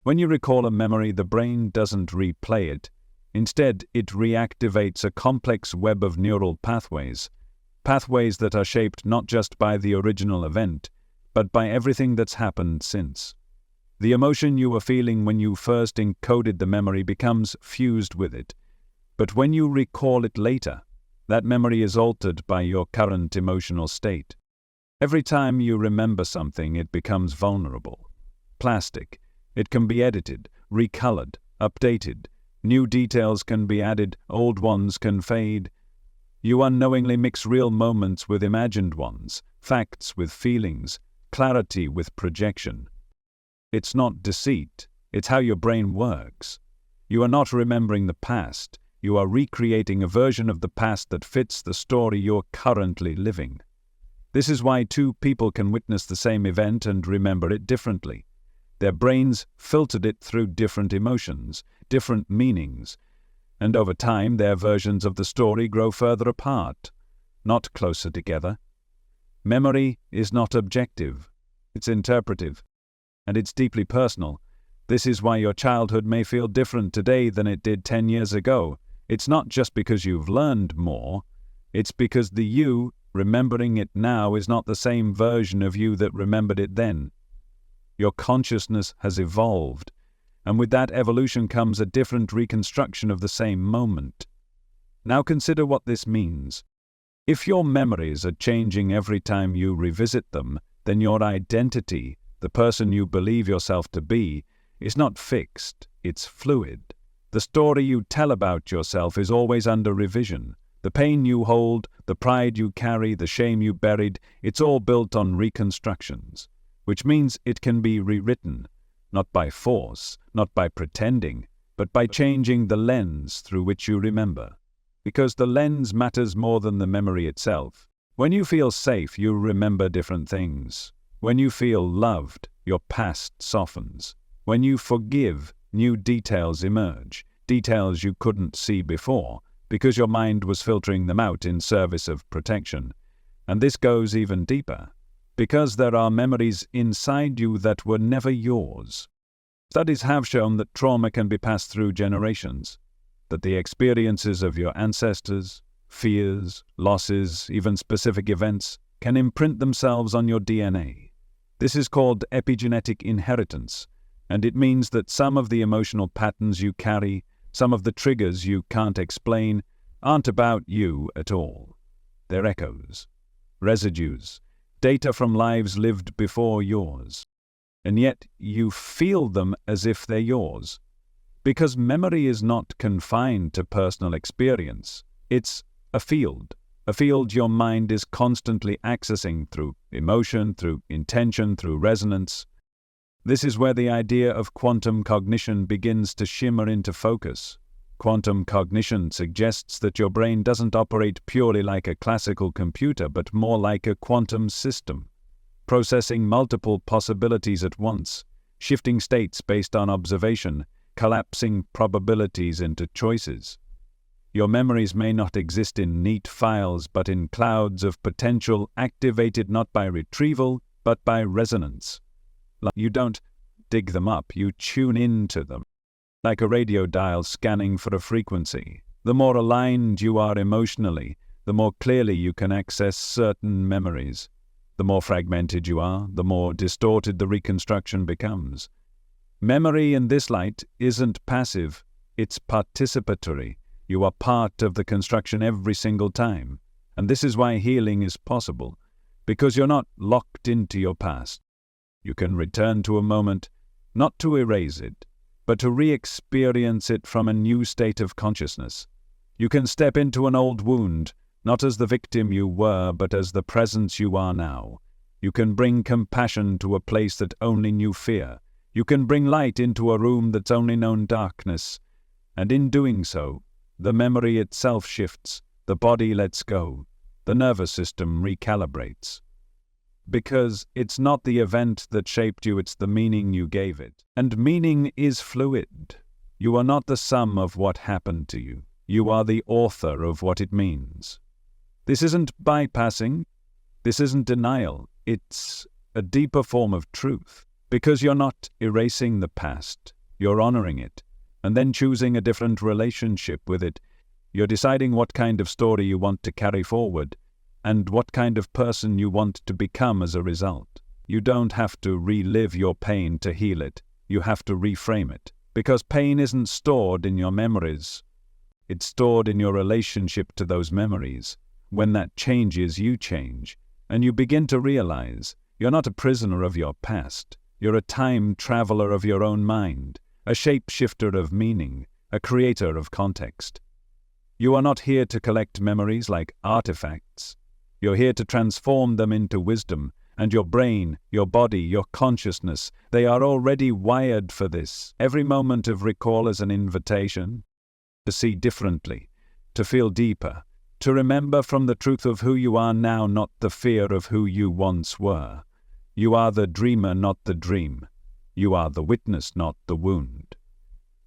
When you recall a memory, the brain doesn't replay it. Instead, it reactivates a complex web of neural pathways that are shaped not just by the original event, but by everything that's happened since. The emotion you were feeling when you first encoded the memory becomes fused with it. But when you recall it later, that memory is altered by your current emotional state. Every time you remember something, it becomes vulnerable, plastic. It can be edited, recolored, updated. New details can be added, old ones can fade. You unknowingly mix real moments with imagined ones, facts with feelings, clarity with projection. It's not deceit, it's how your brain works. You are not remembering the past, you are recreating a version of the past that fits the story you're currently living. This is why two people can witness the same event and remember it differently. Their brains filtered it through different emotions, different meanings, and over time their versions of the story grow further apart, not closer together. Memory is not objective, it's interpretive, and it's deeply personal. This is why your childhood may feel different today than it did 10 years ago. It's not just because you've learned more, it's because the you remembering it now is not the same version of you that remembered it then. Your consciousness has evolved, and with that evolution comes a different reconstruction of the same moment. Now consider what this means. If your memories are changing every time you revisit them, then your identity, the person you believe yourself to be, is not fixed, it's fluid. The story you tell about yourself is always under revision. The pain you hold, the pride you carry, the shame you buried, it's all built on reconstructions, which means it can be rewritten, not by force, not by pretending, but by changing the lens through which you remember. Because the lens matters more than the memory itself. When you feel safe, you remember different things. When you feel loved, your past softens. When you forgive, new details emerge, details you couldn't see before, because your mind was filtering them out in service of protection. And this goes even deeper, because there are memories inside you that were never yours. Studies have shown that trauma can be passed through generations, that the experiences of your ancestors, fears, losses, even specific events, can imprint themselves on your DNA. This is called epigenetic inheritance, and it means that some of the emotional patterns you carry, some of the triggers you can't explain, aren't about you at all. They're echoes, residues, data from lives lived before yours. And yet you feel them as if they're yours. Because memory is not confined to personal experience. It's a field your mind is constantly accessing through emotion, through intention, through resonance. This is where the idea of quantum cognition begins to shimmer into focus. Quantum cognition suggests that your brain doesn't operate purely like a classical computer, but more like a quantum system, processing multiple possibilities at once, shifting states based on observation, collapsing probabilities into choices. Your memories may not exist in neat files, but in clouds of potential activated not by retrieval, but by resonance. You don't dig them up, you tune into them. Like a radio dial scanning for a frequency. The more aligned you are emotionally, the more clearly you can access certain memories. The more fragmented you are, the more distorted the reconstruction becomes. Memory in this light isn't passive, it's participatory. You are part of the construction every single time. And this is why healing is possible, because you're not locked into your past. You can return to a moment, not to erase it, but to re-experience it from a new state of consciousness. You can step into an old wound, not as the victim you were, but as the presence you are now. You can bring compassion to a place that only knew fear. You can bring light into a room that's only known darkness. And in doing so, the memory itself shifts, the body lets go, the nervous system recalibrates. Because it's not the event that shaped you, it's the meaning you gave it. And meaning is fluid. You are not the sum of what happened to you. You are the author of what it means. This isn't bypassing. This isn't denial. It's a deeper form of truth. Because you're not erasing the past. You're honoring it. And then choosing a different relationship with it. You're deciding what kind of story you want to carry forward, and what kind of person you want to become as a result. You don't have to relive your pain to heal it. You have to reframe it. Because pain isn't stored in your memories. It's stored in your relationship to those memories. When that changes, you change. And you begin to realize you're not a prisoner of your past. You're a time traveler of your own mind. A shapeshifter of meaning, a creator of context. You are not here to collect memories like artifacts. You're here to transform them into wisdom, and your brain, your body, your consciousness, they are already wired for this. Every moment of recall is an invitation to see differently, to feel deeper, to remember from the truth of who you are now, not the fear of who you once were. You are the dreamer, not the dream. You are the witness, not the wound.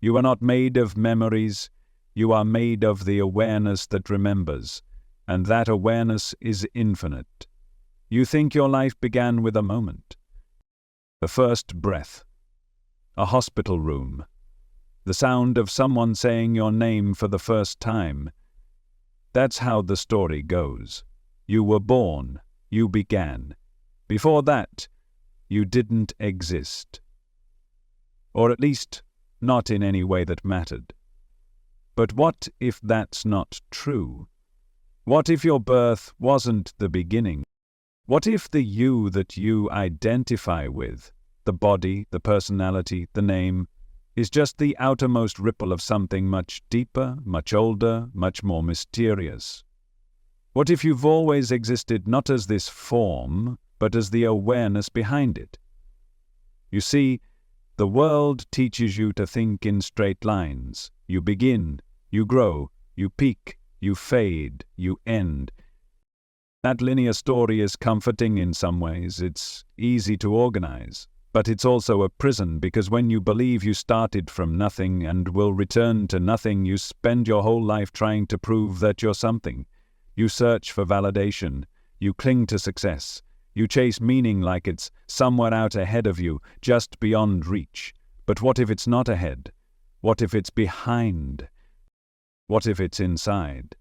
You are not made of memories. You are made of the awareness that remembers, and that awareness is infinite. You think your life began with a moment, the first breath, a hospital room, the sound of someone saying your name for the first time. That's how the story goes. You were born, you began. Before that, you didn't exist. Or at least, not in any way that mattered. But what if that's not true? What if your birth wasn't the beginning? What if the you that you identify with, the body, the personality, the name, is just the outermost ripple of something much deeper, much older, much more mysterious? What if you've always existed not as this form, but as the awareness behind it? You see, the world teaches you to think in straight lines. You begin, you grow, you peak, you fade, you end. That linear story is comforting in some ways. It's easy to organize. But it's also a prison, because when you believe you started from nothing and will return to nothing, you spend your whole life trying to prove that you're something. You search for validation. You cling to success. You chase meaning like it's somewhere out ahead of you, just beyond reach. But what if it's not ahead? What if it's behind? What if it's inside?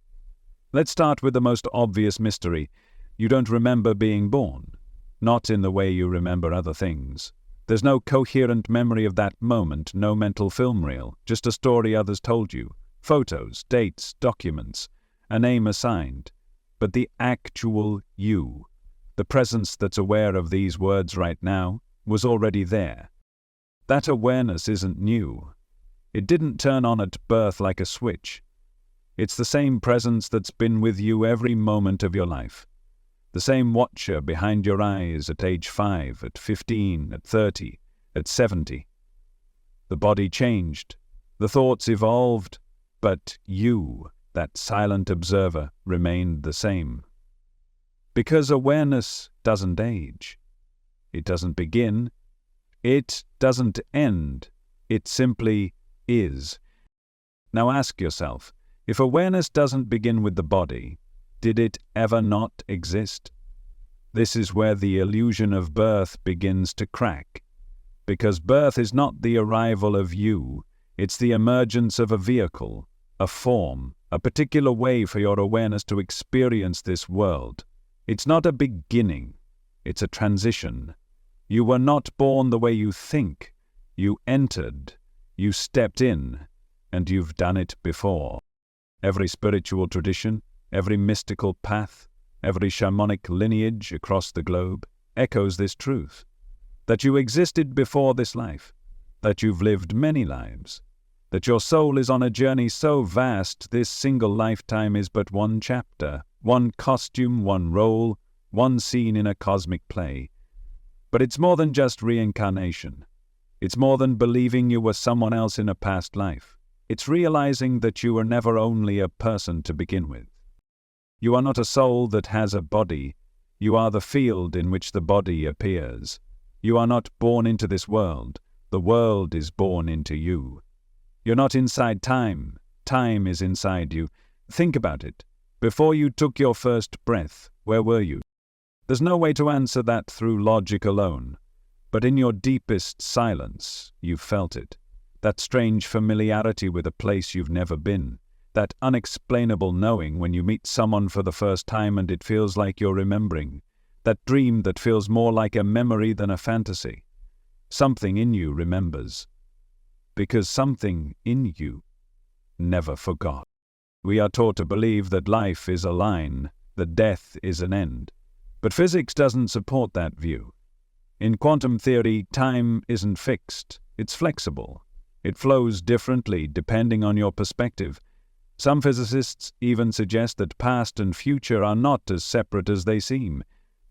Let's start with the most obvious mystery. You don't remember being born. Not in the way you remember other things. There's no coherent memory of that moment, no mental film reel, just a story others told you. Photos, dates, documents, a name assigned. But the actual you, the presence that's aware of these words right now, was already there. That awareness isn't new. It didn't turn on at birth like a switch. It's the same presence that's been with you every moment of your life. The same watcher behind your eyes at age 5, at 15, at 30, at 70. The body changed, the thoughts evolved, but you, that silent observer, remained the same. Because awareness doesn't age. It doesn't begin. It doesn't end. It simply is. Now ask yourself, if awareness doesn't begin with the body, did it ever not exist? This is where the illusion of birth begins to crack. Because birth is not the arrival of you, it's the emergence of a vehicle, a form, a particular way for your awareness to experience this world. It's not a beginning, it's a transition. You were not born the way you think. You entered, you stepped in, and you've done it before. Every spiritual tradition, every mystical path, every shamanic lineage across the globe echoes this truth, that you existed before this life, that you've lived many lives, that your soul is on a journey so vast this single lifetime is but one chapter, one costume, one role, one scene in a cosmic play. But it's more than just reincarnation. It's more than believing you were someone else in a past life. It's realizing that you were never only a person to begin with. You are not a soul that has a body. You are the field in which the body appears. You are not born into this world. The world is born into you. You're not inside time. Time is inside you. Think about it. Before you took your first breath, where were you? There's no way to answer that through logic alone. But in your deepest silence, you felt it. That strange familiarity with a place you've never been. That unexplainable knowing when you meet someone for the first time and it feels like you're remembering. That dream that feels more like a memory than a fantasy. Something in you remembers. Because something in you never forgot. We are taught to believe that life is a line, that death is an end. But physics doesn't support that view. In quantum theory, time isn't fixed. It's flexible. It flows differently depending on your perspective. Some physicists even suggest that past and future are not as separate as they seem,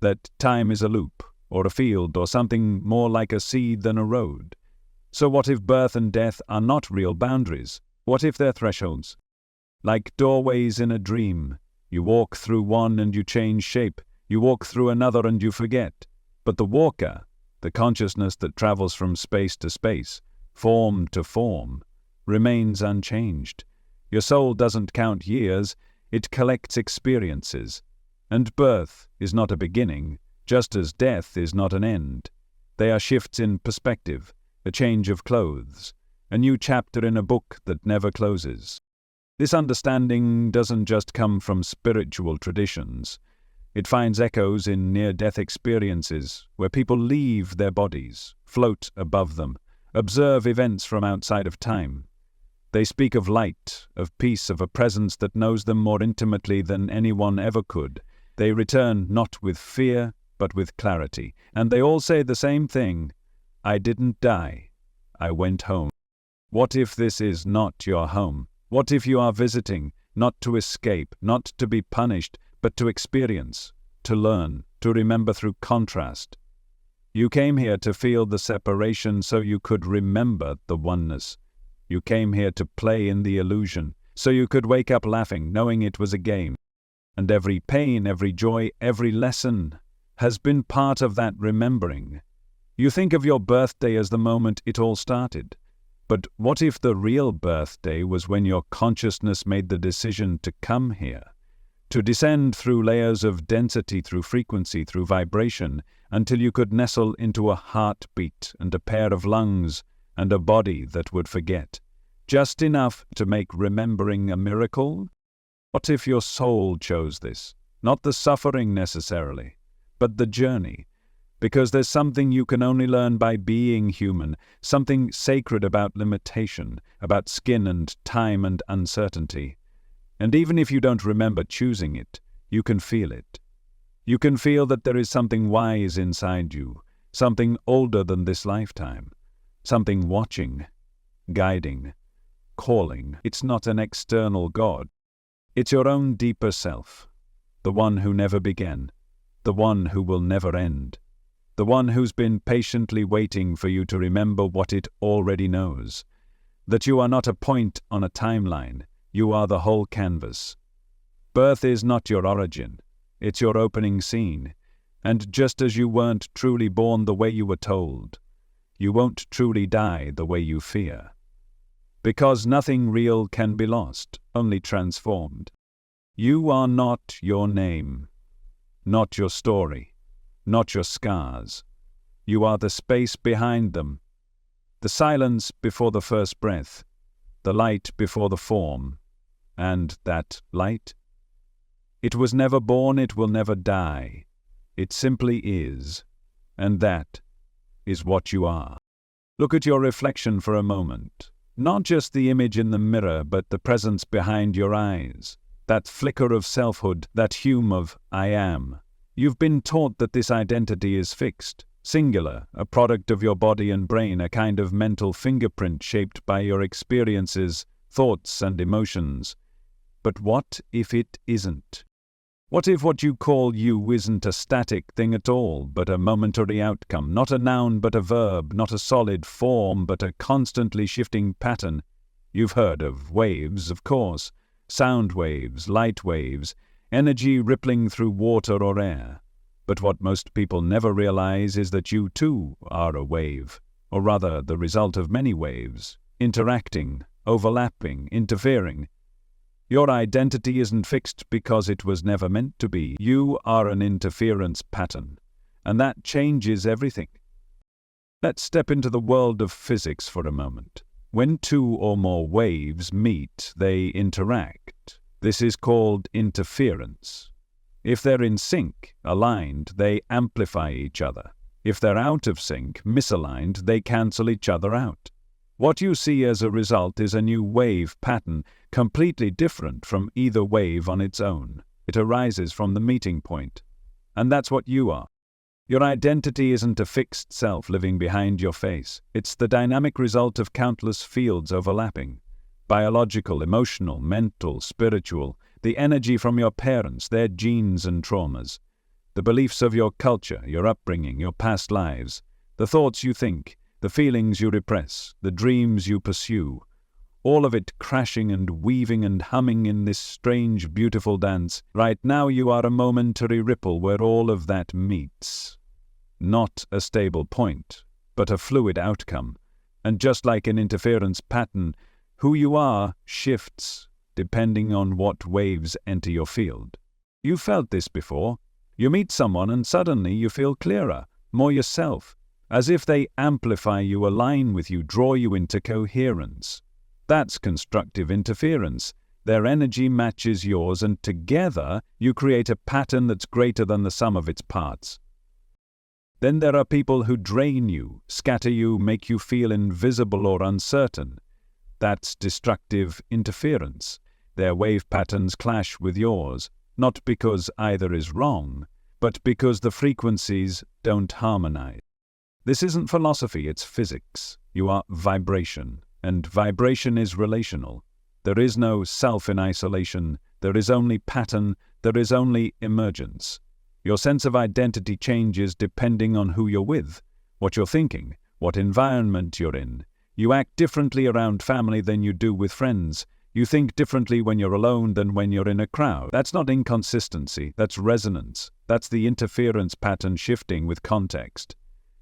that time is a loop, or a field, or something more like a seed than a road. So what if birth and death are not real boundaries? What if they're thresholds? Like doorways in a dream, you walk through one and you change shape, you walk through another and you forget. But the walker, the consciousness that travels from space to space, form to form, remains unchanged. Your soul doesn't count years, it collects experiences. And birth is not a beginning, just as death is not an end. They are shifts in perspective, a change of clothes, a new chapter in a book that never closes. This understanding doesn't just come from spiritual traditions. It finds echoes in near-death experiences where people leave their bodies, float above them, observe events from outside of time. They speak of light, of peace, of a presence that knows them more intimately than anyone ever could. They return not with fear, but with clarity. And they all say the same thing: I didn't die, I went home. What if this is not your home? What if you are visiting, not to escape, not to be punished, but to experience, to learn, to remember through contrast? You came here to feel the separation so you could remember the oneness. You came here to play in the illusion, so you could wake up laughing, knowing it was a game. And every pain, every joy, every lesson has been part of that remembering. You think of your birthday as the moment it all started. But what if the real birthday was when your consciousness made the decision to come here, to descend through layers of density, through frequency, through vibration, until you could nestle into a heartbeat and a pair of lungs and a body that would forget, just enough to make remembering a miracle? What if your soul chose this? Not the suffering necessarily, but the journey. Because there's something you can only learn by being human, something sacred about limitation, about skin and time and uncertainty. And even if you don't remember choosing it, you can feel it. You can feel that there is something wise inside you, something older than this lifetime, something watching, guiding, calling. It's not an external God. It's your own deeper self, the one who never began, the one who will never end. The one who's been patiently waiting for you to remember what it already knows, that you are not a point on a timeline, you are the whole canvas. Birth is not your origin, it's your opening scene, and just as you weren't truly born the way you were told, you won't truly die the way you fear. Because nothing real can be lost, only transformed. You are not your name, not your story, not your scars. You are the space behind them, the silence before the first breath, the light before the form. And that light? It was never born, it will never die. It simply is, and that is what you are. Look at your reflection for a moment. Not just the image in the mirror, but the presence behind your eyes. That flicker of selfhood, that hum of I am. You've been taught that this identity is fixed, singular, a product of your body and brain, a kind of mental fingerprint shaped by your experiences, thoughts, and emotions. But what if it isn't? What if what you call you isn't a static thing at all, but a momentary outcome, not a noun but a verb, not a solid form but a constantly shifting pattern? You've heard of waves, of course, sound waves, light waves, energy rippling through water or air. But what most people never realize is that you too are a wave, or rather the result of many waves, interacting, overlapping, interfering. Your identity isn't fixed because it was never meant to be. You are an interference pattern, and that changes everything. Let's step into the world of physics for a moment. When two or more waves meet, they interact. This is called interference. If they're in sync, aligned, they amplify each other. If they're out of sync, misaligned, they cancel each other out. What you see as a result is a new wave pattern, completely different from either wave on its own. It arises from the meeting point. And that's what you are. Your identity isn't a fixed self living behind your face. It's the dynamic result of countless fields overlapping. biological, emotional, mental, spiritual, the energy from your parents, their genes and traumas, the beliefs of your culture, your upbringing, your past lives, the thoughts you think, the feelings you repress, the dreams you pursue, all of it crashing and weaving and humming in this strange, beautiful dance. Right now you are a momentary ripple where all of that meets. Not a stable point, but a fluid outcome. And just like an interference pattern, who you are shifts depending on what waves enter your field. You've felt this before. You meet someone and suddenly you feel clearer, more yourself, as if they amplify you, align with you, draw you into coherence. That's constructive interference. Their energy matches yours, and together you create a pattern that's greater than the sum of its parts. Then there are people who drain you, scatter you, make you feel invisible or uncertain. That's destructive interference. Their wave patterns clash with yours, not because either is wrong, but because the frequencies don't harmonize. This isn't philosophy, it's physics. You are vibration, and vibration is relational. There is no self in isolation, there is only pattern, there is only emergence. Your sense of identity changes depending on who you're with, what you're thinking, what environment you're in. You act differently around family than you do with friends. You think differently when you're alone than when you're in a crowd. That's not inconsistency, that's resonance. That's the interference pattern shifting with context.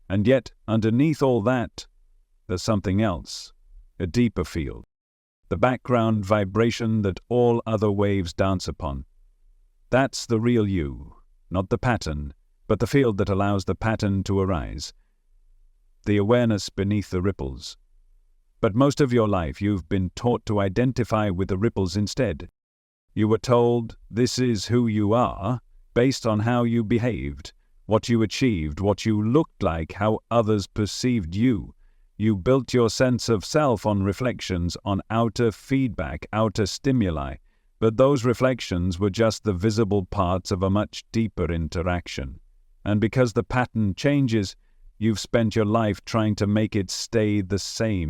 And yet, underneath all that, there's something else, a deeper field. The background vibration that all other waves dance upon. That's the real you, not the pattern, but the field that allows the pattern to arise. The awareness beneath the ripples. But most of your life you've been taught to identify with the ripples instead. You were told this is who you are based on how you behaved, what you achieved, what you looked like, how others perceived you. You built your sense of self on reflections, on outer feedback, outer stimuli, but those reflections were just the visible parts of a much deeper interaction. And because the pattern changes, you've spent your life trying to make it stay the same,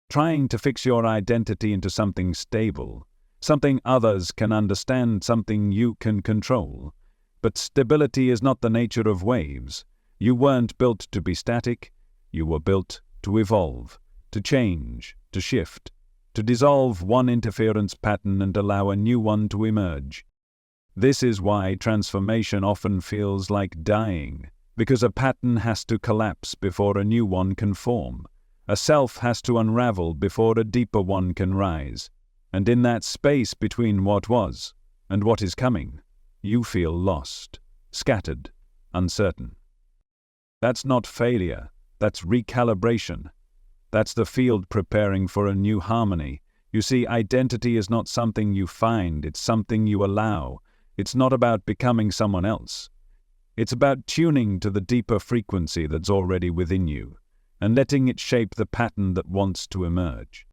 trying to fix your identity into something stable, something others can understand, something you can control. But stability is not the nature of waves. You weren't built to be static, you were built to evolve, to change, to shift, to dissolve one interference pattern and allow a new one to emerge. This is why transformation often feels like dying, because a pattern has to collapse before a new one can form. A self has to unravel before a deeper one can rise. And in that space between what was and what is coming, you feel lost, scattered, uncertain. That's not failure. That's recalibration. That's the field preparing for a new harmony. You see, identity is not something you find, it's something you allow. It's not about becoming someone else. It's about tuning to the deeper frequency that's already within you, and letting it shape the pattern that wants to emerge.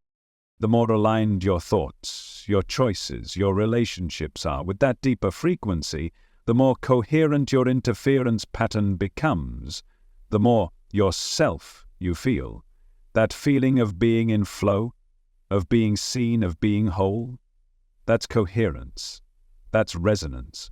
The more aligned your thoughts, your choices, your relationships are with that deeper frequency, the more coherent your interference pattern becomes, the more yourself you feel. That feeling of being in flow, of being seen, of being whole, that's coherence. That's resonance.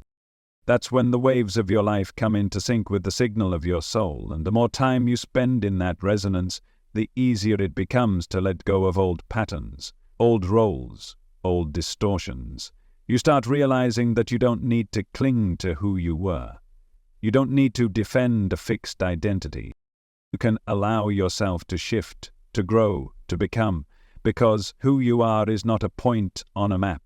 That's when the waves of your life come into sync with the signal of your soul, and the more time you spend in that resonance, the easier it becomes to let go of old patterns, old roles, old distortions. You start realizing that you don't need to cling to who you were. You don't need to defend a fixed identity. You can allow yourself to shift, to grow, to become, because who you are is not a point on a map.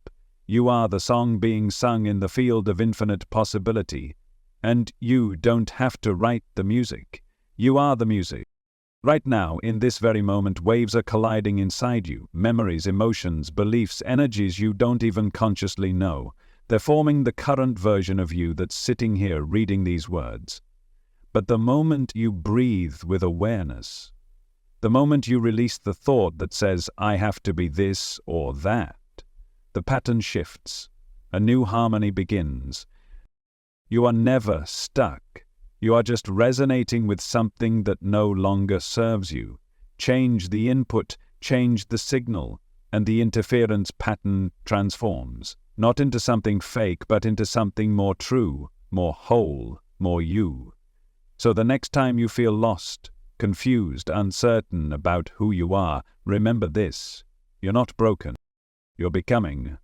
You are the song being sung in the field of infinite possibility, and you don't have to write the music. You are the music. Right now, in this very moment, waves are colliding inside you, memories, emotions, beliefs, energies you don't even consciously know. They're forming the current version of you that's sitting here reading these words. But the moment you breathe with awareness, the moment you release the thought that says, I have to be this or that, the pattern shifts. A new harmony begins. You are never stuck. You are just resonating with something that no longer serves you. Change the input, change the signal, and the interference pattern transforms, not into something fake, but into something more true, more whole, more you. So the next time you feel lost, confused, uncertain about who you are, remember this: you're not broken. You're becoming.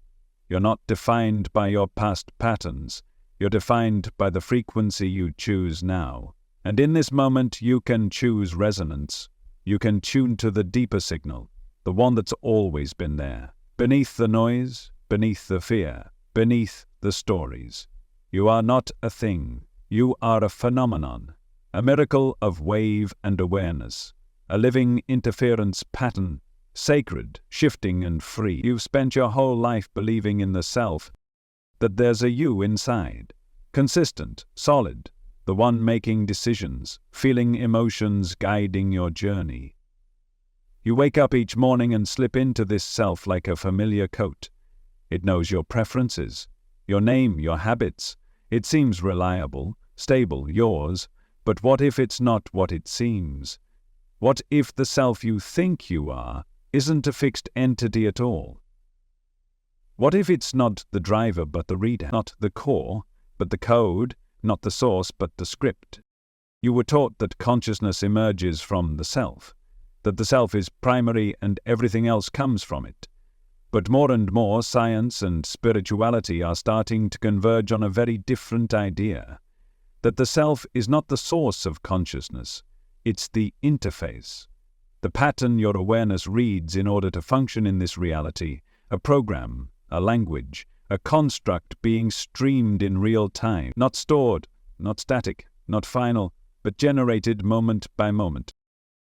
You're not defined by your past patterns. You're defined by the frequency you choose now. And in this moment, you can choose resonance. You can tune to the deeper signal, the one that's always been there, beneath the noise, beneath the fear, beneath the stories. You are not a thing. You are a phenomenon, a miracle of wave and awareness, a living interference pattern, sacred, shifting and free. You've spent your whole life believing in the self, that there's a you inside, consistent, solid, the one making decisions, feeling emotions, guiding your journey. You wake up each morning and slip into this self like a familiar coat. It knows your preferences, your name, your habits. It seems reliable, stable, yours. But what if it's not what it seems? What if the self you think you are isn't a fixed entity at all? What if it's not the driver but the reader, not the core but the code, not the source but the script? You were taught that consciousness emerges from the self, that the self is primary and everything else comes from it. But more and more, science and spirituality are starting to converge on a very different idea, that the self is not the source of consciousness, it's the interface, the pattern your awareness reads in order to function in this reality, a program, a language, a construct being streamed in real time, not stored, not static, not final, but generated moment by moment.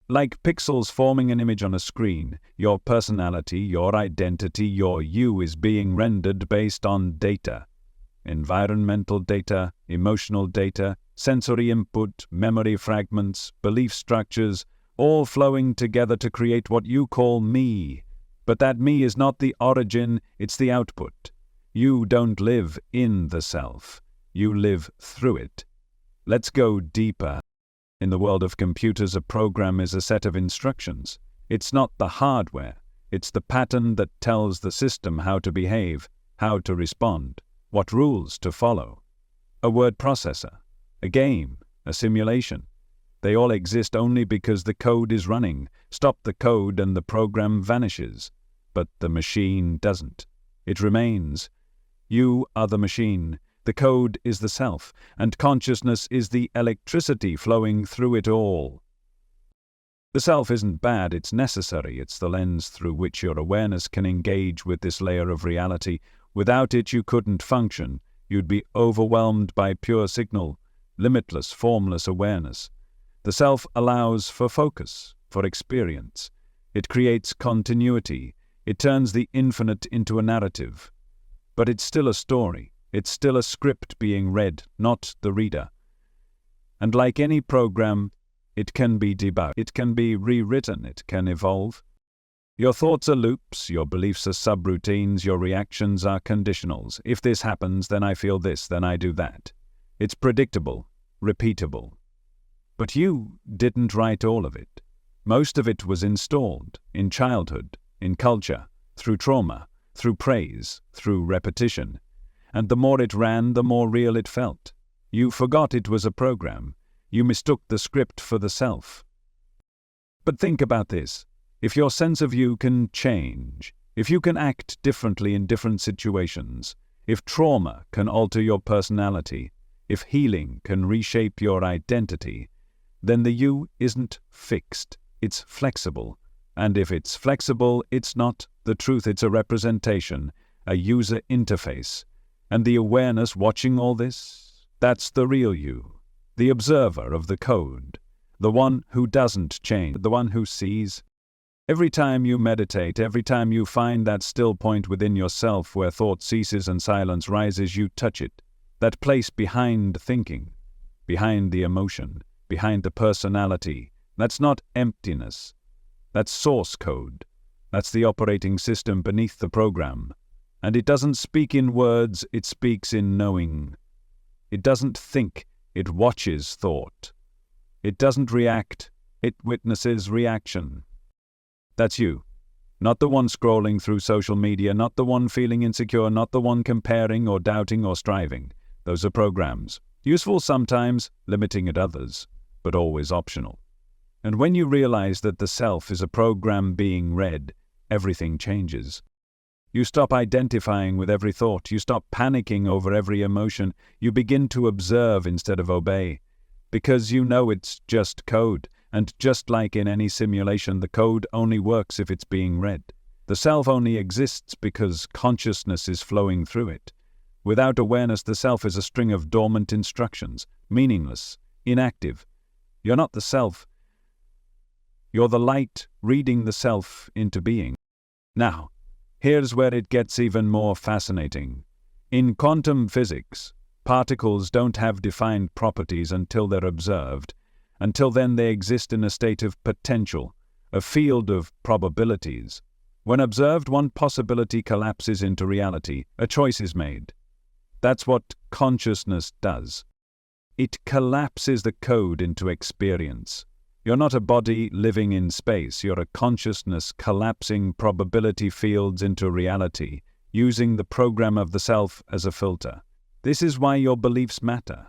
Like pixels forming an image on a screen, your personality, your identity, your you is being rendered based on data. Environmental data, emotional data, sensory input, memory fragments, belief structures, all flowing together to create what you call me. But that me is not the origin, it's the output. You don't live in the self, you live through it. Let's go deeper. In the world of computers, a program is a set of instructions. It's not the hardware, it's the pattern that tells the system how to behave, how to respond, what rules to follow. A word processor, a game, a simulation. They all exist only because the code is running. Stop the code and the program vanishes. But the machine doesn't. It remains. You are the machine. The code is the self, and consciousness is the electricity flowing through it all. The self isn't bad, it's necessary. It's the lens through which your awareness can engage with this layer of reality. Without it, you couldn't function. You'd be overwhelmed by pure signal, limitless, formless awareness. The self allows for focus, for experience. It creates continuity. It turns the infinite into a narrative. But it's still a story. It's still a script being read, not the reader. And like any program, it can be debugged. It can be rewritten. It can evolve. Your thoughts are loops. Your beliefs are subroutines. Your reactions are conditionals. If this happens, then I feel this, then I do that. It's predictable, repeatable. But you didn't write all of it. Most of it was installed in childhood, in culture, through trauma, through praise, through repetition. And the more it ran, the more real it felt. You forgot it was a program. You mistook the script for the self. But think about this. If your sense of you can change, if you can act differently in different situations, if trauma can alter your personality, if healing can reshape your identity, then the you isn't fixed, it's flexible. And if it's flexible, it's not the truth, it's a representation, a user interface. And the awareness watching all this, that's the real you, the observer of the code, the one who doesn't change, the one who sees. Every time you meditate, every time you find that still point within yourself where thought ceases and silence rises, you touch it, that place behind thinking, behind the emotion, behind the personality. That's not emptiness, that's source code, that's the operating system beneath the program. And it doesn't speak in words, it speaks in knowing. It doesn't think, it watches thought. It doesn't react, it witnesses reaction. That's you. Not the one scrolling through social media, not the one feeling insecure, not the one comparing or doubting or striving. Those are programs. Useful sometimes, limiting at others, but always optional. And when you realize that the self is a program being read, everything changes. You stop identifying with every thought. You stop panicking over every emotion. You begin to observe instead of obey, because you know it's just code. And just like in any simulation, the code only works if it's being read. The self only exists because consciousness is flowing through it. Without awareness, the self is a string of dormant instructions, meaningless, inactive. You're not the self. You're the light reading the self into being. Now, here's where it gets even more fascinating. In quantum physics, particles don't have defined properties until they're observed. Until then, they exist in a state of potential, a field of probabilities. When observed, one possibility collapses into reality. A choice is made. That's what consciousness does. It collapses the code into experience. You're not a body living in space. You're a consciousness collapsing probability fields into reality, using the program of the self as a filter. This is why your beliefs matter,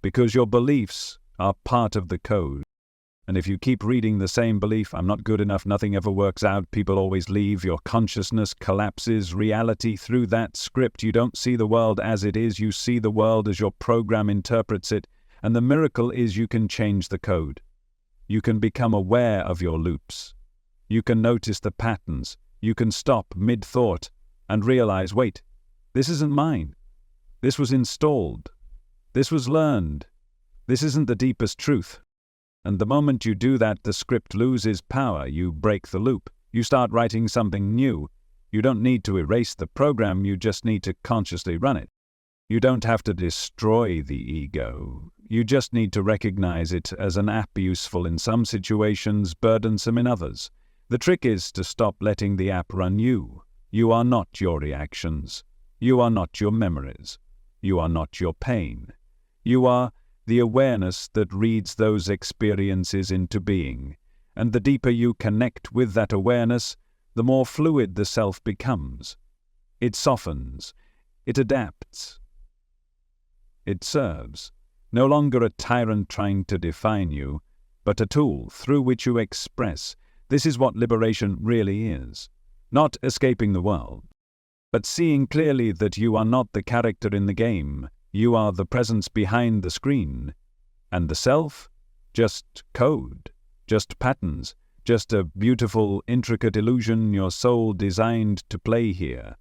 because your beliefs are part of the code. And if you keep reading the same belief, I'm not good enough, nothing ever works out, people always leave, your consciousness collapses reality through that script. You don't see the world as it is, you see the world as your program interprets it. And the miracle is you can change the code. You can become aware of your loops. You can notice the patterns. You can stop mid-thought and realize, wait, this isn't mine. This was installed. This was learned. This isn't the deepest truth. And the moment you do that, the script loses power. You break the loop. You start writing something new. You don't need to erase the program, you just need to consciously run it. You don't have to destroy the ego. You just need to recognize it as an app, useful in some situations, burdensome in others. The trick is to stop letting the app run you. You are not your reactions. You are not your memories. You are not your pain. You are the awareness that reads those experiences into being. And the deeper you connect with that awareness, the more fluid the self becomes. It softens. It adapts. It serves. No longer a tyrant trying to define you, but a tool through which you express. This is what liberation really is. Not escaping the world, but seeing clearly that you are not the character in the game. You are the presence behind the screen. And the self? Just code. Just patterns. Just a beautiful, intricate illusion your soul designed to play here.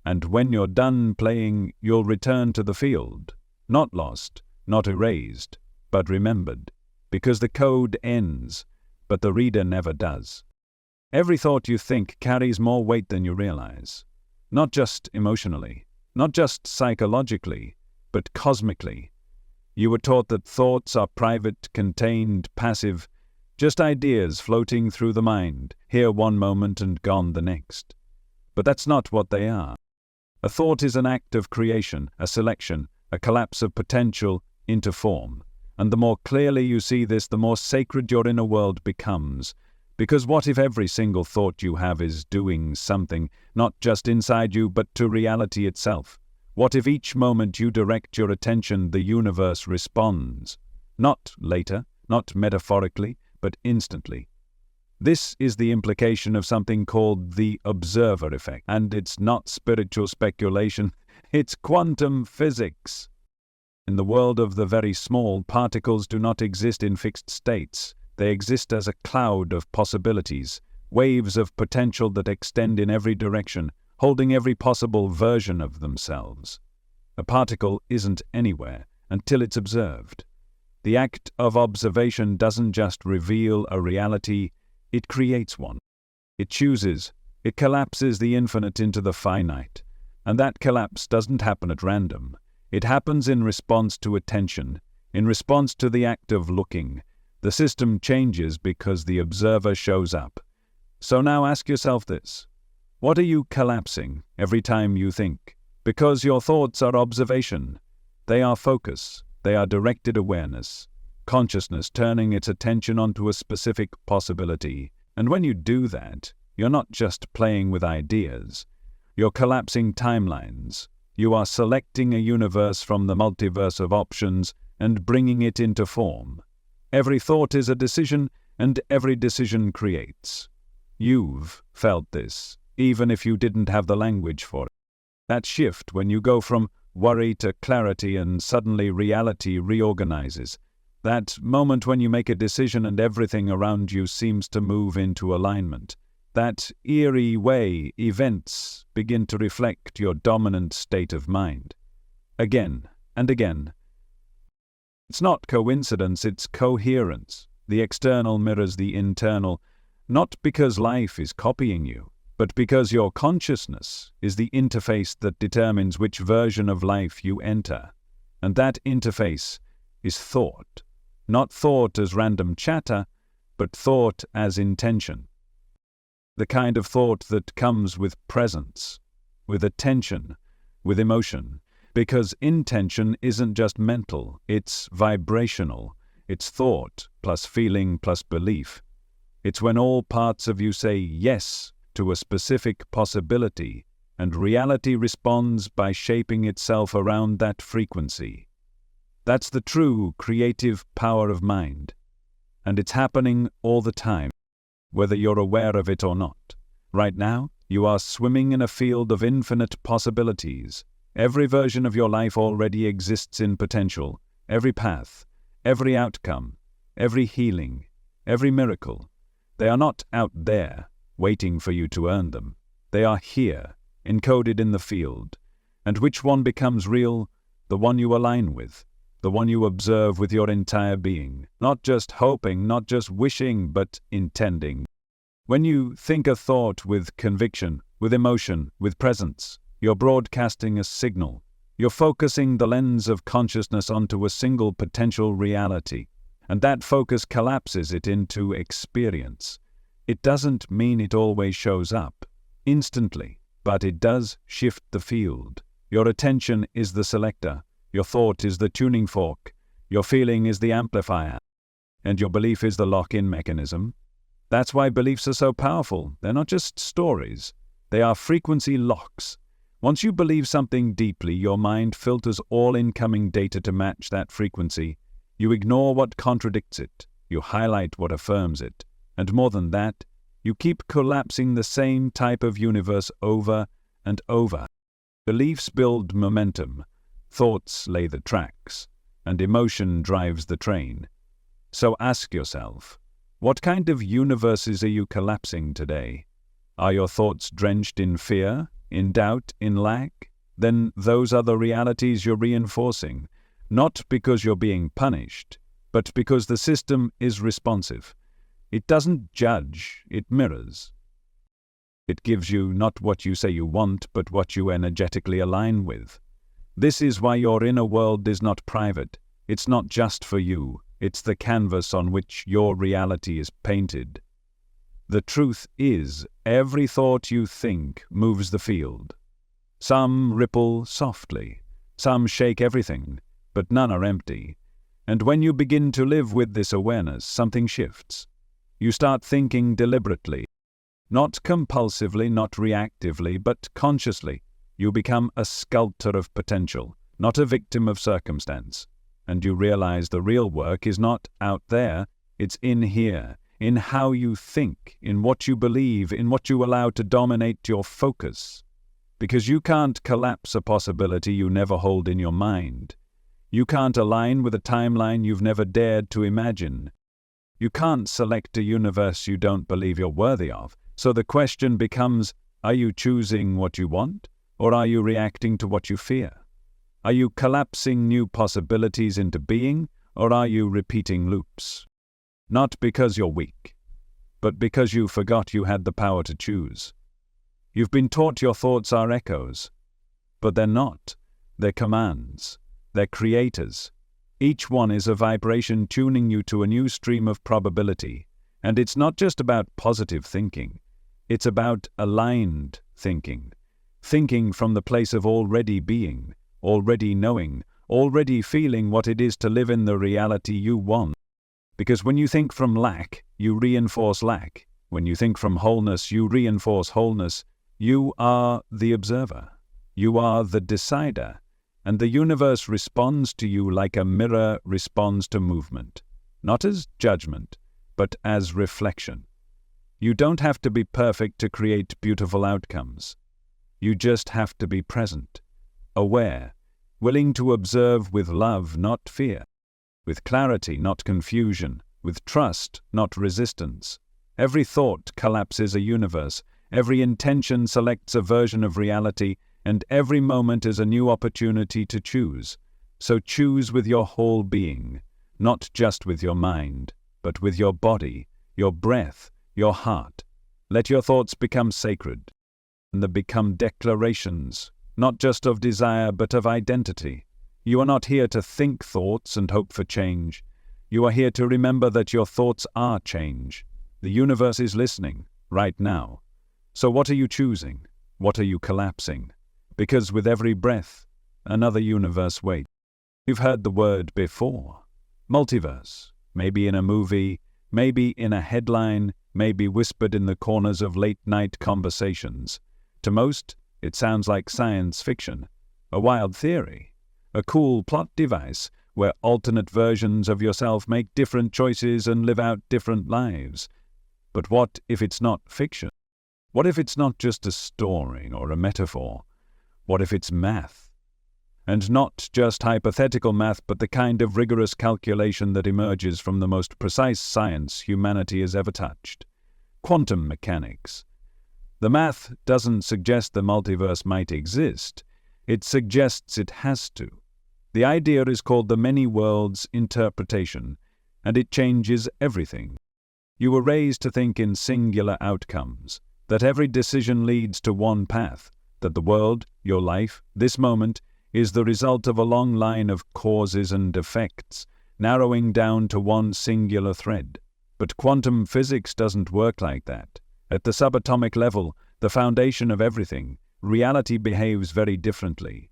And when you're done playing, you'll return to the field. Not lost, not erased, but remembered. Because the code ends, but the reader never does. Every thought you think carries more weight than you realize. Not just emotionally, not just psychologically, but cosmically. You were taught that thoughts are private, contained, passive, just ideas floating through the mind, here one moment and gone the next. But that's not what they are. A thought is an act of creation, a selection, a collapse of potential into form. And the more clearly you see this, the more sacred your inner world becomes. Because what if every single thought you have is doing something, not just inside you, but to reality itself? What if each moment you direct your attention, the universe responds? Not later, not metaphorically, but instantly. This is the implication of something called the observer effect. And it's not spiritual speculation, it's quantum physics. In the world of the very small, particles do not exist in fixed states. They exist as a cloud of possibilities, waves of potential that extend in every direction, holding every possible version of themselves. A particle isn't anywhere until it's observed. The act of observation doesn't just reveal a reality, it creates one. It chooses, it collapses the infinite into the finite. And that collapse doesn't happen at random. It happens in response to attention, in response to the act of looking. The system changes because the observer shows up. So now ask yourself this. What are you collapsing every time you think? Because your thoughts are observation. They are focus. They are directed awareness. Consciousness turning its attention onto a specific possibility. And when you do that, You're not just playing with ideas. You're collapsing timelines. You are selecting a universe from the multiverse of options and bringing it into form. Every thought is a decision, and every decision creates. You've felt this, even if you didn't have the language for it. That shift when you go from worry to clarity and suddenly reality reorganizes. That moment when you make a decision and everything around you seems to move into alignment. That eerie way events begin to reflect your dominant state of mind. Again and again. It's not coincidence, it's coherence. The external mirrors the internal, not because life is copying you, but because your consciousness is the interface that determines which version of life you enter. And that interface is thought. Not thought as random chatter, but thought as intention. The kind of thought that comes with presence, with attention, with emotion. Because intention isn't just mental, it's vibrational. It's thought plus feeling plus belief. It's when all parts of you say yes to a specific possibility, and reality responds by shaping itself around that frequency. That's the true creative power of mind. And it's happening all the time, whether you're aware of it or not. Right now, you are swimming in a field of infinite possibilities. Every version of your life already exists in potential. Every path, every outcome, every healing, every miracle. They are not out there, waiting for you to earn them. They are here, encoded in the field. And which one becomes real? The one you align with. The one you observe with your entire being. Not just hoping, not just wishing, but intending. When you think a thought with conviction, with emotion, with presence, you're broadcasting a signal. You're focusing the lens of consciousness onto a single potential reality. And that focus collapses it into experience. It doesn't mean it always shows up instantly, but it does shift the field. Your attention is the selector. Your thought is the tuning fork. Your feeling is the amplifier. And your belief is the lock-in mechanism. That's why beliefs are so powerful. They're not just stories. They are frequency locks. Once you believe something deeply, your mind filters all incoming data to match that frequency. You ignore what contradicts it. You highlight what affirms it. And more than that, you keep collapsing the same type of universe over and over. Beliefs build momentum. Thoughts lay the tracks. And emotion drives the train. So ask yourself, what kind of universes are you collapsing today? Are your thoughts drenched in fear, in doubt, in lack? Then those are the realities you're reinforcing. Not because you're being punished, but because the system is responsive. It doesn't judge, it mirrors. It gives you not what you say you want, but what you energetically align with. This is why your inner world is not private. It's not just for you. It's the canvas on which your reality is painted. The truth is, every thought you think moves the field. Some ripple softly. Some shake everything. But none are empty. And when you begin to live with this awareness, something shifts. You start thinking deliberately. Not compulsively, not reactively, but consciously. You become a sculptor of potential, not a victim of circumstance. And you realize the real work is not out there, it's in here, in how you think, in what you believe, in what you allow to dominate your focus. Because you can't collapse a possibility you never hold in your mind. You can't align with a timeline you've never dared to imagine. You can't select a universe you don't believe you're worthy of. So the question becomes, are you choosing what you want, or are you reacting to what you fear? Are you collapsing new possibilities into being, or are you repeating loops? Not because you're weak, but because you forgot you had the power to choose. You've been taught your thoughts are echoes, but they're not. They're commands. They're creators. Each one is a vibration tuning you to a new stream of probability. And it's not just about positive thinking. It's about aligned thinking. Thinking from the place of already being, already knowing, already feeling what it is to live in the reality you want. Because when you think from lack, you reinforce lack. When you think from wholeness, you reinforce wholeness. You are the observer. You are the decider. And the universe responds to you like a mirror responds to movement, not as judgment, but as reflection. You don't have to be perfect to create beautiful outcomes. You just have to be present, aware, willing to observe with love, not fear, with clarity, not confusion, with trust, not resistance. Every thought collapses a universe, every intention selects a version of reality, and every moment is a new opportunity to choose. So choose with your whole being, not just with your mind, but with your body, your breath, your heart. Let your thoughts become sacred, and they become declarations, not just of desire but of identity. You are not here to think thoughts and hope for change. You are here to remember that your thoughts are change. The universe is listening, right now. So what are you choosing? What are you collapsing? Because with every breath, another universe waits. You've heard the word before. Multiverse. Maybe in a movie, maybe in a headline, maybe whispered in the corners of late-night conversations. To most, it sounds like science fiction, a wild theory, a cool plot device where alternate versions of yourself make different choices and live out different lives. But what if it's not fiction? What if it's not just a story or a metaphor? What if it's math? And not just hypothetical math, but the kind of rigorous calculation that emerges from the most precise science humanity has ever touched. Quantum mechanics. The math doesn't suggest the multiverse might exist. It suggests it has to. The idea is called the many worlds interpretation, and it changes everything. You were raised to think in singular outcomes, that every decision leads to one path, that the world, your life, this moment, is the result of a long line of causes and effects, narrowing down to one singular thread. But quantum physics doesn't work like that. At the subatomic level, the foundation of everything, reality behaves very differently.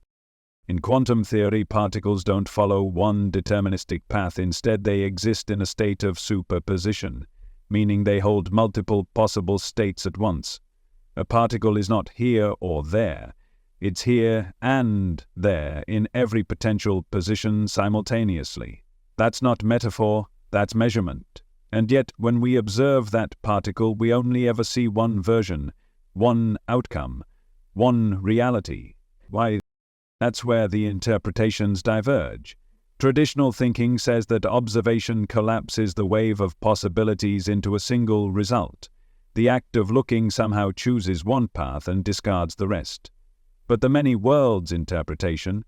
In quantum theory, particles don't follow one deterministic path. Instead, they exist in a state of superposition, meaning they hold multiple possible states at once. A particle is not here or there. It's here and there in every potential position simultaneously. That's not metaphor, that's measurement. And yet, when we observe that particle, we only ever see one version, one outcome, one reality. Why? That's where the interpretations diverge. Traditional thinking says that observation collapses the wave of possibilities into a single result. The act of looking somehow chooses one path and discards the rest. But the many worlds interpretation,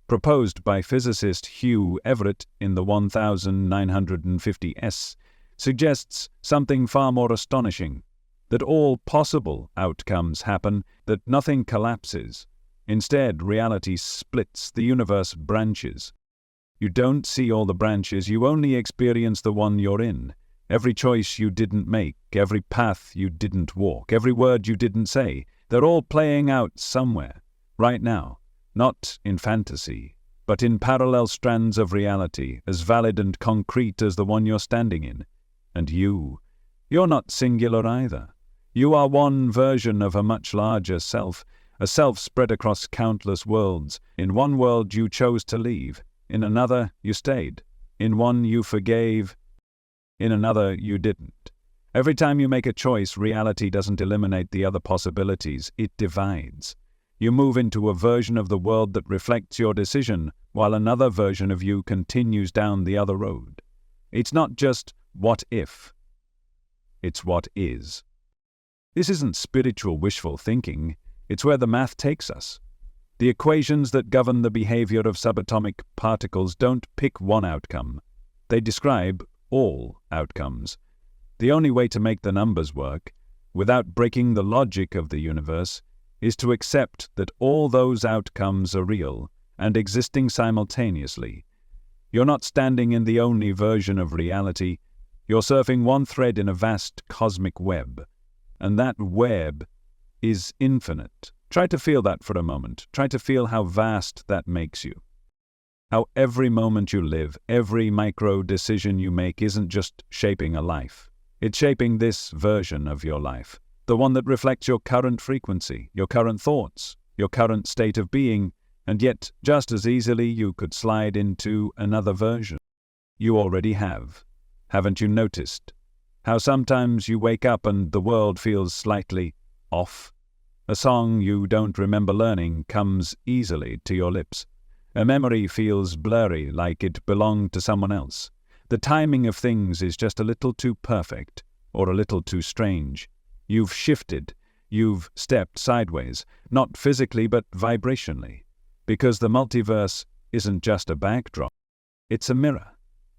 proposed by physicist Hugh Everett in the 1950s, suggests something far more astonishing, that all possible outcomes happen, that nothing collapses. Instead, reality splits, the universe branches. You don't see all the branches, you only experience the one you're in. Every choice you didn't make, every path you didn't walk, every word you didn't say, they're all playing out somewhere, right now, not in fantasy, but in parallel strands of reality, as valid and concrete as the one you're standing in. And you're not singular either. You are one version of a much larger self, a self spread across countless worlds. In one world you chose to leave, in another you stayed, in one you forgave, in another you didn't. Every time you make a choice, reality doesn't eliminate the other possibilities, it divides. You move into a version of the world that reflects your decision, while another version of you continues down the other road. It's not just what if, it's what is. This isn't spiritual wishful thinking, it's where the math takes us. The equations that govern the behavior of subatomic particles don't pick one outcome, they describe all outcomes. The only way to make the numbers work, without breaking the logic of the universe, is to accept that all those outcomes are real and existing simultaneously. You're not standing in the only version of reality, you're surfing one thread in a vast cosmic web, and that web is infinite. Try to feel that for a moment. Try to feel how vast that makes you. How every moment you live, every micro decision you make isn't just shaping a life. It's shaping this version of your life, the one that reflects your current frequency, your current thoughts, your current state of being, and yet just as easily you could slide into another version. You already have. Haven't you noticed how sometimes you wake up and the world feels slightly off? A song you don't remember learning comes easily to your lips. A memory feels blurry, like it belonged to someone else. The timing of things is just a little too perfect, or a little too strange. You've shifted, you've stepped sideways, not physically but vibrationally, because the multiverse isn't just a backdrop. It's a mirror,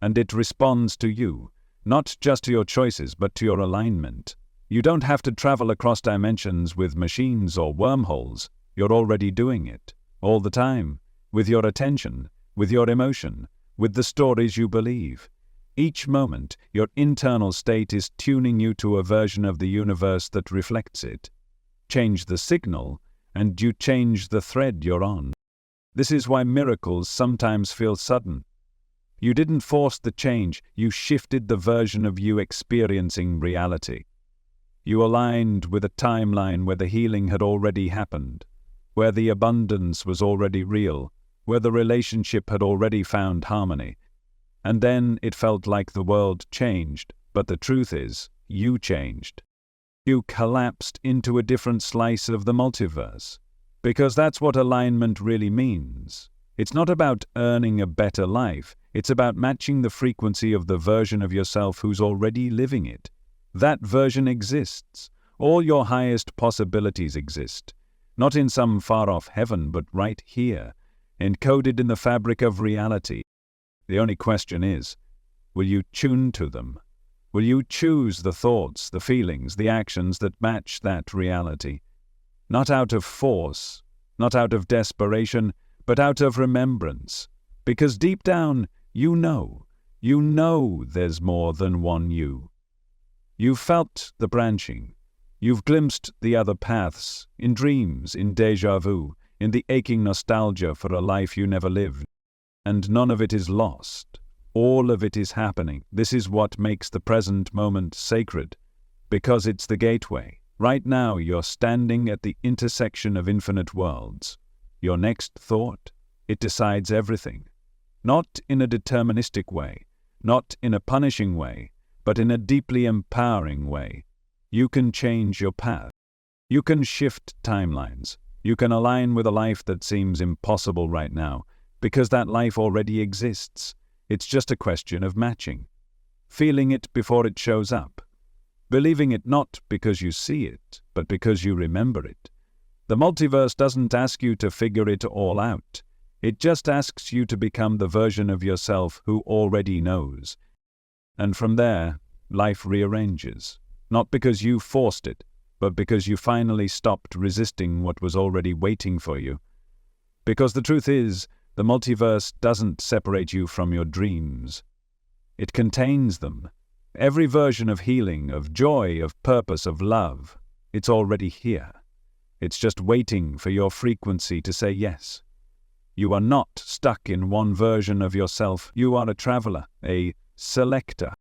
and it responds to you, not just to your choices but to your alignment. You don't have to travel across dimensions with machines or wormholes. You're already doing it, all the time, with your attention, with your emotion, with the stories you believe. Each moment, your internal state is tuning you to a version of the universe that reflects it. Change the signal, and you change the thread you're on. This is why miracles sometimes feel sudden. You didn't force the change, you shifted the version of you experiencing reality. You aligned with a timeline where the healing had already happened, where the abundance was already real, where the relationship had already found harmony. And then it felt like the world changed, but the truth is, you changed. You collapsed into a different slice of the multiverse. Because that's what alignment really means. It's not about earning a better life, it's about matching the frequency of the version of yourself who's already living it. That version exists. All your highest possibilities exist. Not in some far-off heaven, but right here, encoded in the fabric of reality. The only question is, will you tune to them? Will you choose the thoughts, the feelings, the actions that match that reality? Not out of force, not out of desperation, but out of remembrance. Because deep down, you know there's more than one you. You've felt the branching. You've glimpsed the other paths, in dreams, in déjà vu, in the aching nostalgia for a life you never lived. And none of it is lost. All of it is happening. This is what makes the present moment sacred, because it's the gateway. Right now, you're standing at the intersection of infinite worlds. Your next thought, it decides everything. Not in a deterministic way, not in a punishing way, but in a deeply empowering way. You can change your path. You can shift timelines. You can align with a life that seems impossible right now, because that life already exists. It's just a question of matching. Feeling it before it shows up. Believing it not because you see it, but because you remember it. The multiverse doesn't ask you to figure it all out. It just asks you to become the version of yourself who already knows. And from there, life rearranges. Not because you forced it, but because you finally stopped resisting what was already waiting for you. Because the truth is, the multiverse doesn't separate you from your dreams. It contains them. Every version of healing, of joy, of purpose, of love, it's already here. It's just waiting for your frequency to say yes. You are not stuck in one version of yourself. You are a traveler, a selector,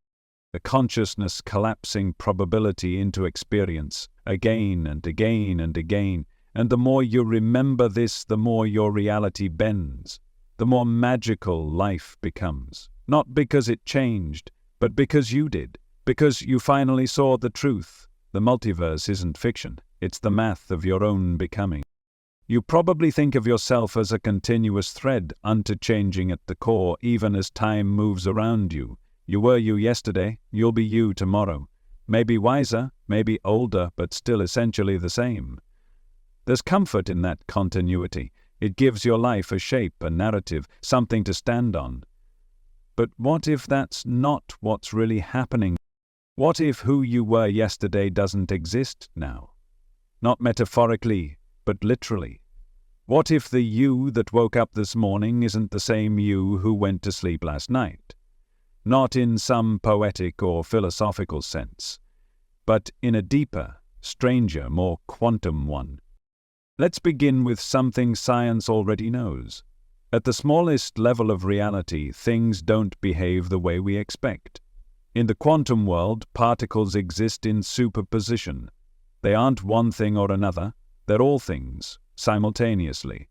a consciousness collapsing probability into experience, again and again and again. And the more you remember this, the more your reality bends, the more magical life becomes. Not because it changed, but because you did. Because you finally saw the truth. The multiverse isn't fiction. It's the math of your own becoming. You probably think of yourself as a continuous thread, unchanging at the core, even as time moves around you. You were you yesterday, you'll be you tomorrow. Maybe wiser, maybe older, but still essentially the same. There's comfort in that continuity. It gives your life a shape, a narrative, something to stand on. But what if that's not what's really happening? What if who you were yesterday doesn't exist now? Not metaphorically, but literally. What if the you that woke up this morning isn't the same you who went to sleep last night? Not in some poetic or philosophical sense, but in a deeper, stranger, more quantum one. Let's begin with something science already knows. At the smallest level of reality, things don't behave the way we expect. In the quantum world, particles exist in superposition. They aren't one thing or another, they're all things, simultaneously.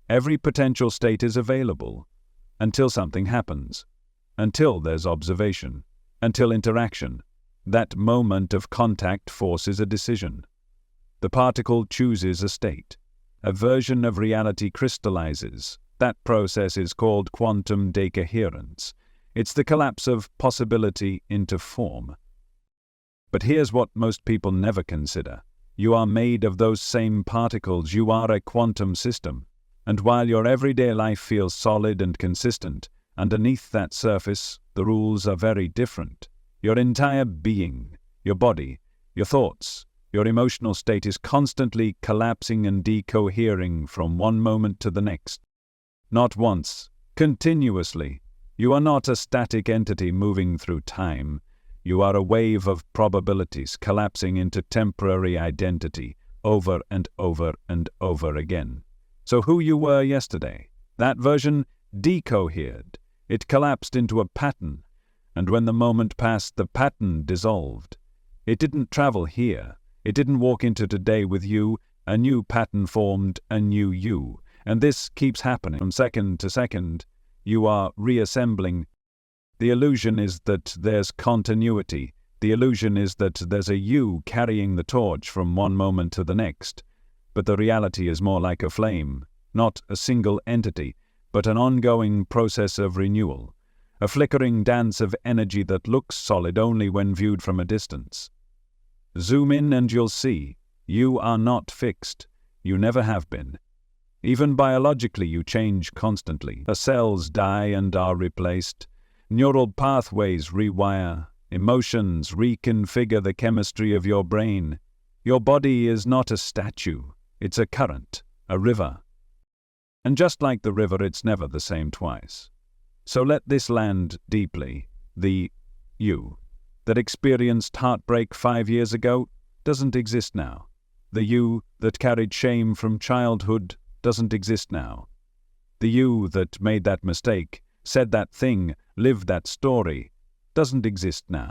Every potential state is available, until something happens, until there's observation, until interaction. That moment of contact forces a decision. The particle chooses a state. A version of reality crystallizes. That process is called quantum decoherence. It's the collapse of possibility into form. But here's what most people never consider. You are made of those same particles. You are a quantum system. And while your everyday life feels solid and consistent, underneath that surface, the rules are very different. Your entire being, your body, your thoughts, your emotional state is constantly collapsing and decohering from one moment to the next. Not once, continuously. You are not a static entity moving through time. You are a wave of probabilities collapsing into temporary identity over and over and over again. So who you were yesterday, that version decohered. It collapsed into a pattern, and when the moment passed, the pattern dissolved. It didn't travel here. It didn't walk into today with you. A new pattern formed, a new you. And this keeps happening from second to second. You are reassembling. The illusion is that there's continuity. The illusion is that there's a you carrying the torch from one moment to the next. But the reality is more like a flame, not a single entity, but an ongoing process of renewal, a flickering dance of energy that looks solid only when viewed from a distance. Zoom in and you'll see, you are not fixed. You never have been. Even biologically, you change constantly. The cells die and are replaced. Neural pathways rewire. Emotions reconfigure the chemistry of your brain. Your body is not a statue. It's a current, a river. And just like the river, it's never the same twice. So let this land deeply. The you that experienced heartbreak 5 years ago doesn't exist now. The you that carried shame from childhood doesn't exist now. The you that made that mistake, said that thing, lived that story, doesn't exist now.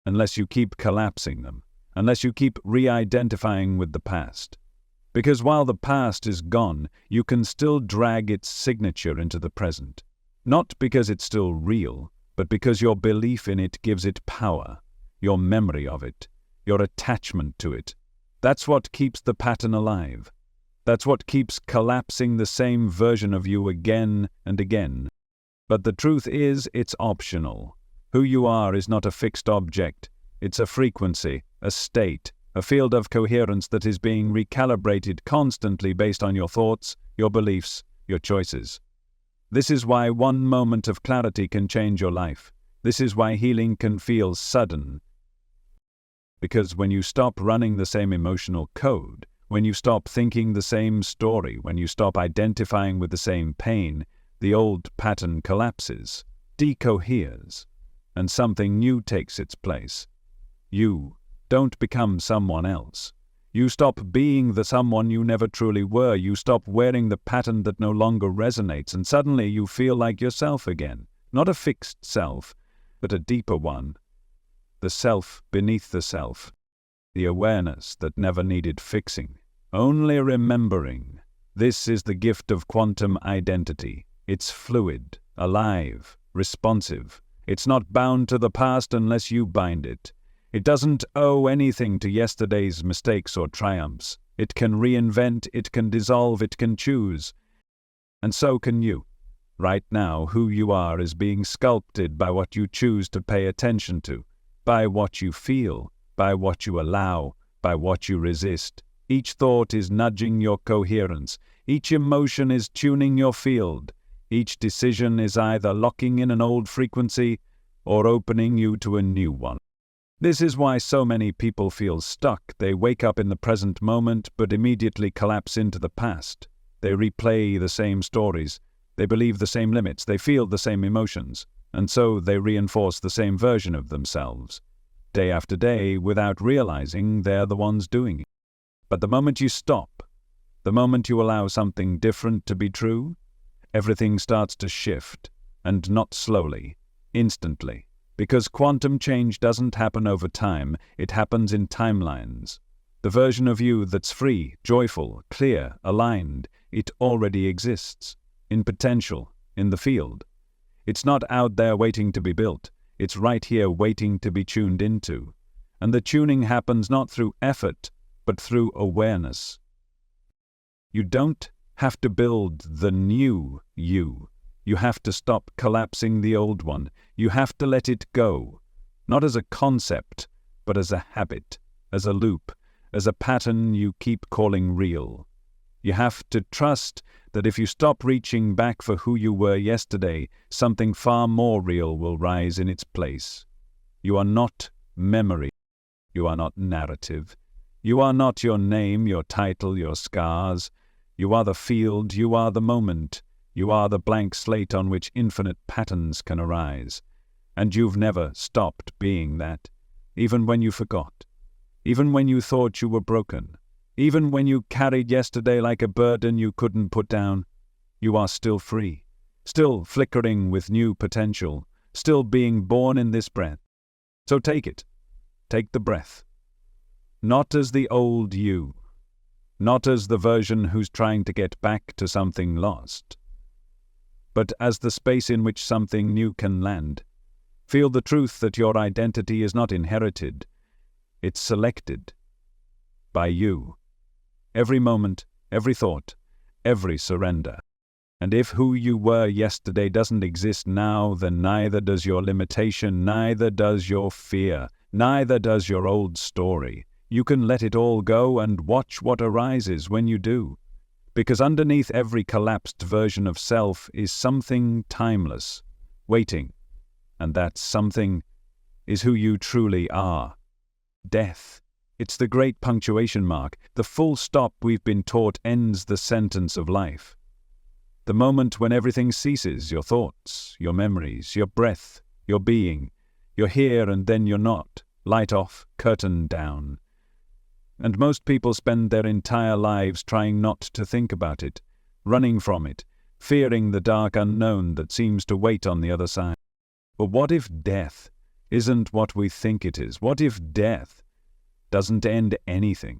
Unless you keep collapsing them, unless you keep re-identifying with the past. Because while the past is gone, you can still drag its signature into the present. Not because it's still real, but because your belief in it gives it power, your memory of it, your attachment to it. That's what keeps the pattern alive. That's what keeps collapsing the same version of you again and again. But the truth is, it's optional. Who you are is not a fixed object. It's a frequency, a state, a field of coherence that is being recalibrated constantly based on your thoughts, your beliefs, your choices. This is why one moment of clarity can change your life. This is why healing can feel sudden. Because when you stop running the same emotional code, when you stop thinking the same story, when you stop identifying with the same pain, the old pattern collapses, decoheres, and something new takes its place. You don't become someone else. You stop being the someone you never truly were. You stop wearing the pattern that no longer resonates, and suddenly you feel like yourself again. Not a fixed self, but a deeper one. The self beneath the self. The awareness that never needed fixing. Only remembering. This is the gift of quantum identity. It's fluid, alive, responsive. It's not bound to the past unless you bind it. It doesn't owe anything to yesterday's mistakes or triumphs. It can reinvent, it can dissolve, it can choose. And so can you. Right now, who you are is being sculpted by what you choose to pay attention to, by what you feel, by what you allow, by what you resist. Each thought is nudging your coherence. Each emotion is tuning your field. Each decision is either locking in an old frequency or opening you to a new one. This is why so many people feel stuck. They wake up in the present moment but immediately collapse into the past. They replay the same stories. They believe the same limits. They feel the same emotions. And so they reinforce the same version of themselves, day after day, without realizing they're the ones doing it. But the moment you stop, the moment you allow something different to be true, everything starts to shift, and not slowly, instantly. Because quantum change doesn't happen over time, it happens in timelines. The version of you that's free, joyful, clear, aligned, it already exists. In potential, in the field. It's not out there waiting to be built. It's right here waiting to be tuned into. And the tuning happens not through effort, but through awareness. You don't have to build the new you. You have to stop collapsing the old one. You have to let it go. Not as a concept, but as a habit, as a loop, as a pattern you keep calling real. You have to trust that if you stop reaching back for who you were yesterday, something far more real will rise in its place. You are not memory. You are not narrative. You are not your name, your title, your scars. You are the field, you are the moment. You are the blank slate on which infinite patterns can arise. And you've never stopped being that, even when you forgot, even when you thought you were broken. Even when you carried yesterday like a burden you couldn't put down, you are still free, still flickering with new potential, still being born in this breath. So take it. Take the breath. Not as the old you, not as the version who's trying to get back to something lost, but as the space in which something new can land. Feel the truth that your identity is not inherited, it's selected by you. Every moment, every thought, every surrender. And if who you were yesterday doesn't exist now, then neither does your limitation, neither does your fear, neither does your old story. You can let it all go and watch what arises when you do. Because underneath every collapsed version of self is something timeless, waiting. And that something is who you truly are. Death. It's the great punctuation mark. The full stop we've been taught ends the sentence of life. The moment when everything ceases, your thoughts, your memories, your breath, your being. You're here and then you're not. Light off, curtain down. And most people spend their entire lives trying not to think about it, running from it, fearing the dark unknown that seems to wait on the other side. But what if death isn't what we think it is? What if death doesn't end anything?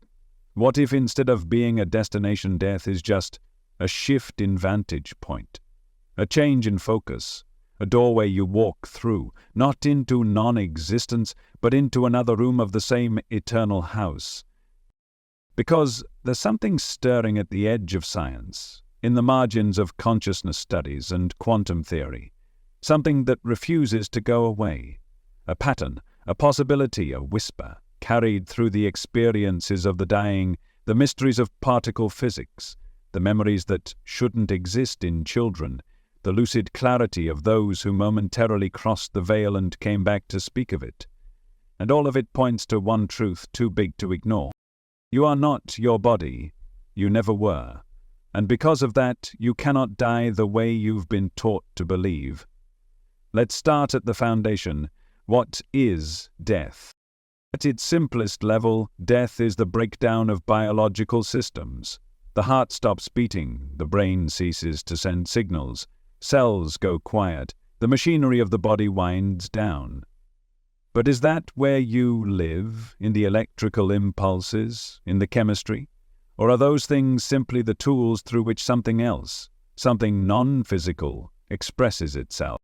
What if instead of being a destination, death is just a shift in vantage point, a change in focus, a doorway you walk through, not into non-existence, but into another room of the same eternal house? Because there's something stirring at the edge of science, in the margins of consciousness studies and quantum theory, something that refuses to go away, a pattern, a possibility, a whisper, carried through the experiences of the dying, the mysteries of particle physics, the memories that shouldn't exist in children, the lucid clarity of those who momentarily crossed the veil and came back to speak of it. And all of it points to one truth too big to ignore. You are not your body. You never were. And because of that, you cannot die the way you've been taught to believe. Let's start at the foundation. What is death? At its simplest level, death is the breakdown of biological systems. The heart stops beating, the brain ceases to send signals, cells go quiet, the machinery of the body winds down. But is that where you live, in the electrical impulses, in the chemistry? Or are those things simply the tools through which something else, something non-physical, expresses itself?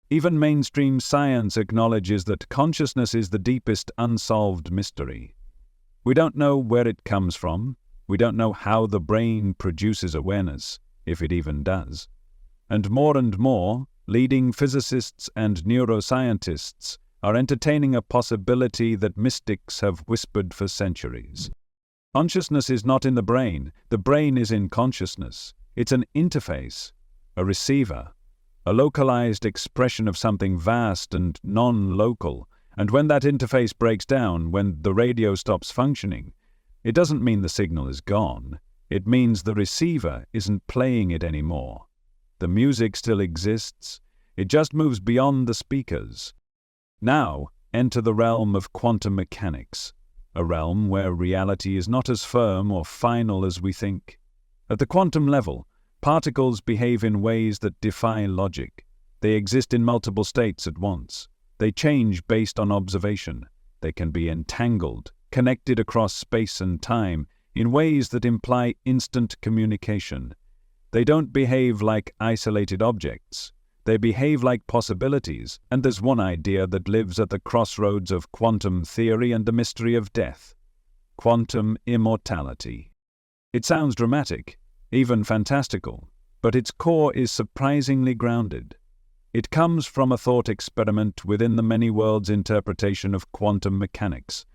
Even mainstream science acknowledges that consciousness is the deepest unsolved mystery. We don't know where it comes from. We don't know how the brain produces awareness, if it even does. And more, leading physicists and neuroscientists are entertaining a possibility that mystics have whispered for centuries. Consciousness is not in the brain is in consciousness. It's an interface, a receiver, a localized expression of something vast and non-local. And when that interface breaks down, when the radio stops functioning, it doesn't mean the signal is gone. It means the receiver isn't playing it anymore. The music still exists. It just moves beyond the speakers. Now, enter the realm of quantum mechanics, a realm where reality is not as firm or final as we think. At the quantum level, particles behave in ways that defy logic. They exist in multiple states at once. They change based on observation. They can be entangled, connected across space and time in ways that imply instant communication. They don't behave like isolated objects. They behave like possibilities, and there's one idea that lives at the crossroads of quantum theory and the mystery of death: quantum immortality. It sounds dramatic, even fantastical, but its core is surprisingly grounded. It comes from a thought experiment within the many worlds interpretation of quantum mechanics.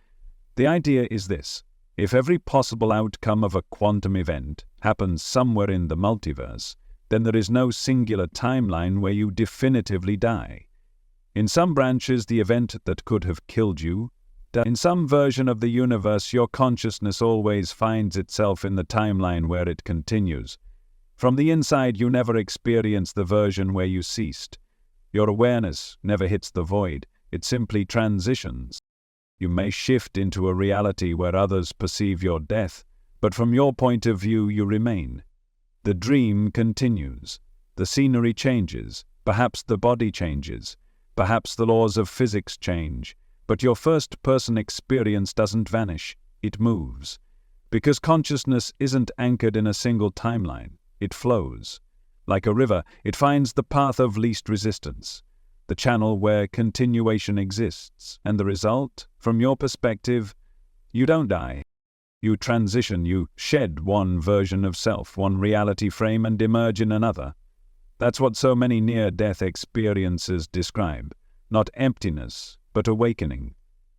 The idea is this: if every possible outcome of a quantum event happens somewhere in the multiverse, then there is no singular timeline where you definitively die. In some branches, the event that could have killed you, in some version of the universe, your consciousness always finds itself in the timeline where it continues. From the inside, you never experience the version where you ceased. Your awareness never hits the void, it simply transitions. You may shift into a reality where others perceive your death, but from your point of view you remain. The dream continues. The scenery changes. Perhaps the body changes. Perhaps the laws of physics change. But your first-person experience doesn't vanish. It moves. Because consciousness isn't anchored in a single timeline. It flows. Like a river, it finds the path of least resistance, the channel where continuation exists. And the result, from your perspective, you don't die. You transition, you shed one version of self, one reality frame, and emerge in another. That's what so many near-death experiences describe. Not emptiness, but awakening.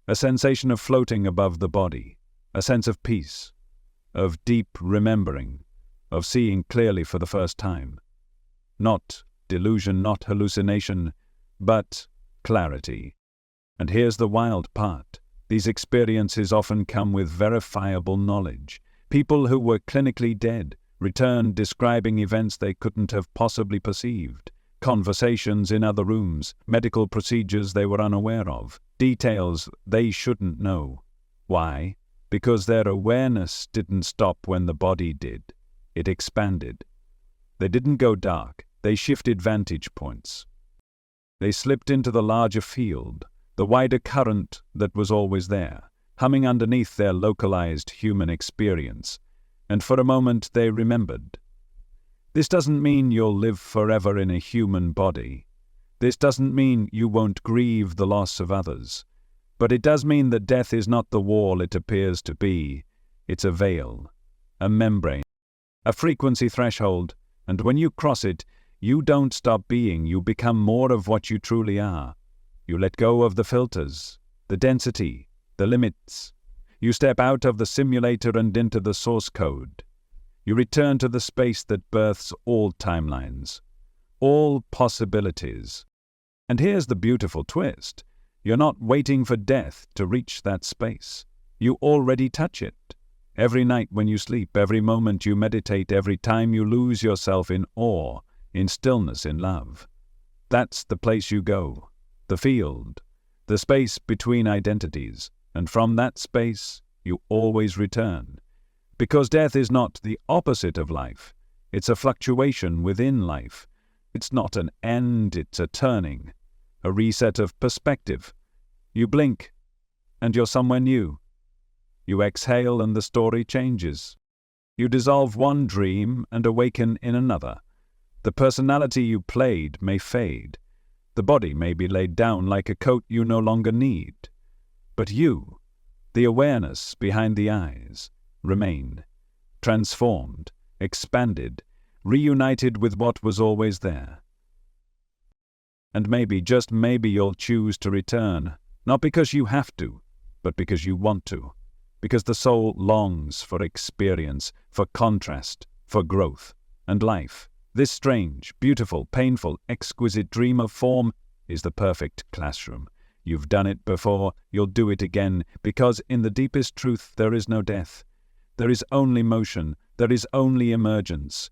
A sensation of floating above the body. A sense of peace. Of deep remembering. Of seeing clearly for the first time. Not delusion, not hallucination, but clarity. And here's the wild part. These experiences often come with verifiable knowledge. People who were clinically dead returned describing events they couldn't have possibly perceived. Conversations in other rooms, medical procedures they were unaware of, details they shouldn't know. Why? Because their awareness didn't stop when the body did. It expanded. They didn't go dark. They shifted vantage points. They slipped into the larger field, the wider current that was always there, humming underneath their localized human experience, and for a moment they remembered. This doesn't mean you'll live forever in a human body. This doesn't mean you won't grieve the loss of others. But it does mean that death is not the wall it appears to be. It's a veil, a membrane, a frequency threshold, and when you cross it, you don't stop being, you become more of what you truly are. You let go of the filters, the density, the limits. You step out of the simulator and into the source code. You return to the space that births all timelines, all possibilities. And here's the beautiful twist. You're not waiting for death to reach that space. You already touch it. Every night when you sleep, every moment you meditate, every time you lose yourself in awe, in stillness, in love. That's the place you go. The field, the space between identities, and from that space you always return. Because death is not the opposite of life, it's a fluctuation within life. It's not an end, it's a turning, a reset of perspective. You blink, and you're somewhere new. You exhale and the story changes. You dissolve one dream and awaken in another. The personality you played may fade. The body may be laid down like a coat you no longer need. But you, the awareness behind the eyes, remain, transformed, expanded, reunited with what was always there. And maybe, just maybe, you'll choose to return, not because you have to, but because you want to, because the soul longs for experience, for contrast, for growth, and life. This strange, beautiful, painful, exquisite dream of form is the perfect classroom. You've done it before, you'll do it again, because in the deepest truth there is no death. There is only motion, there is only emergence.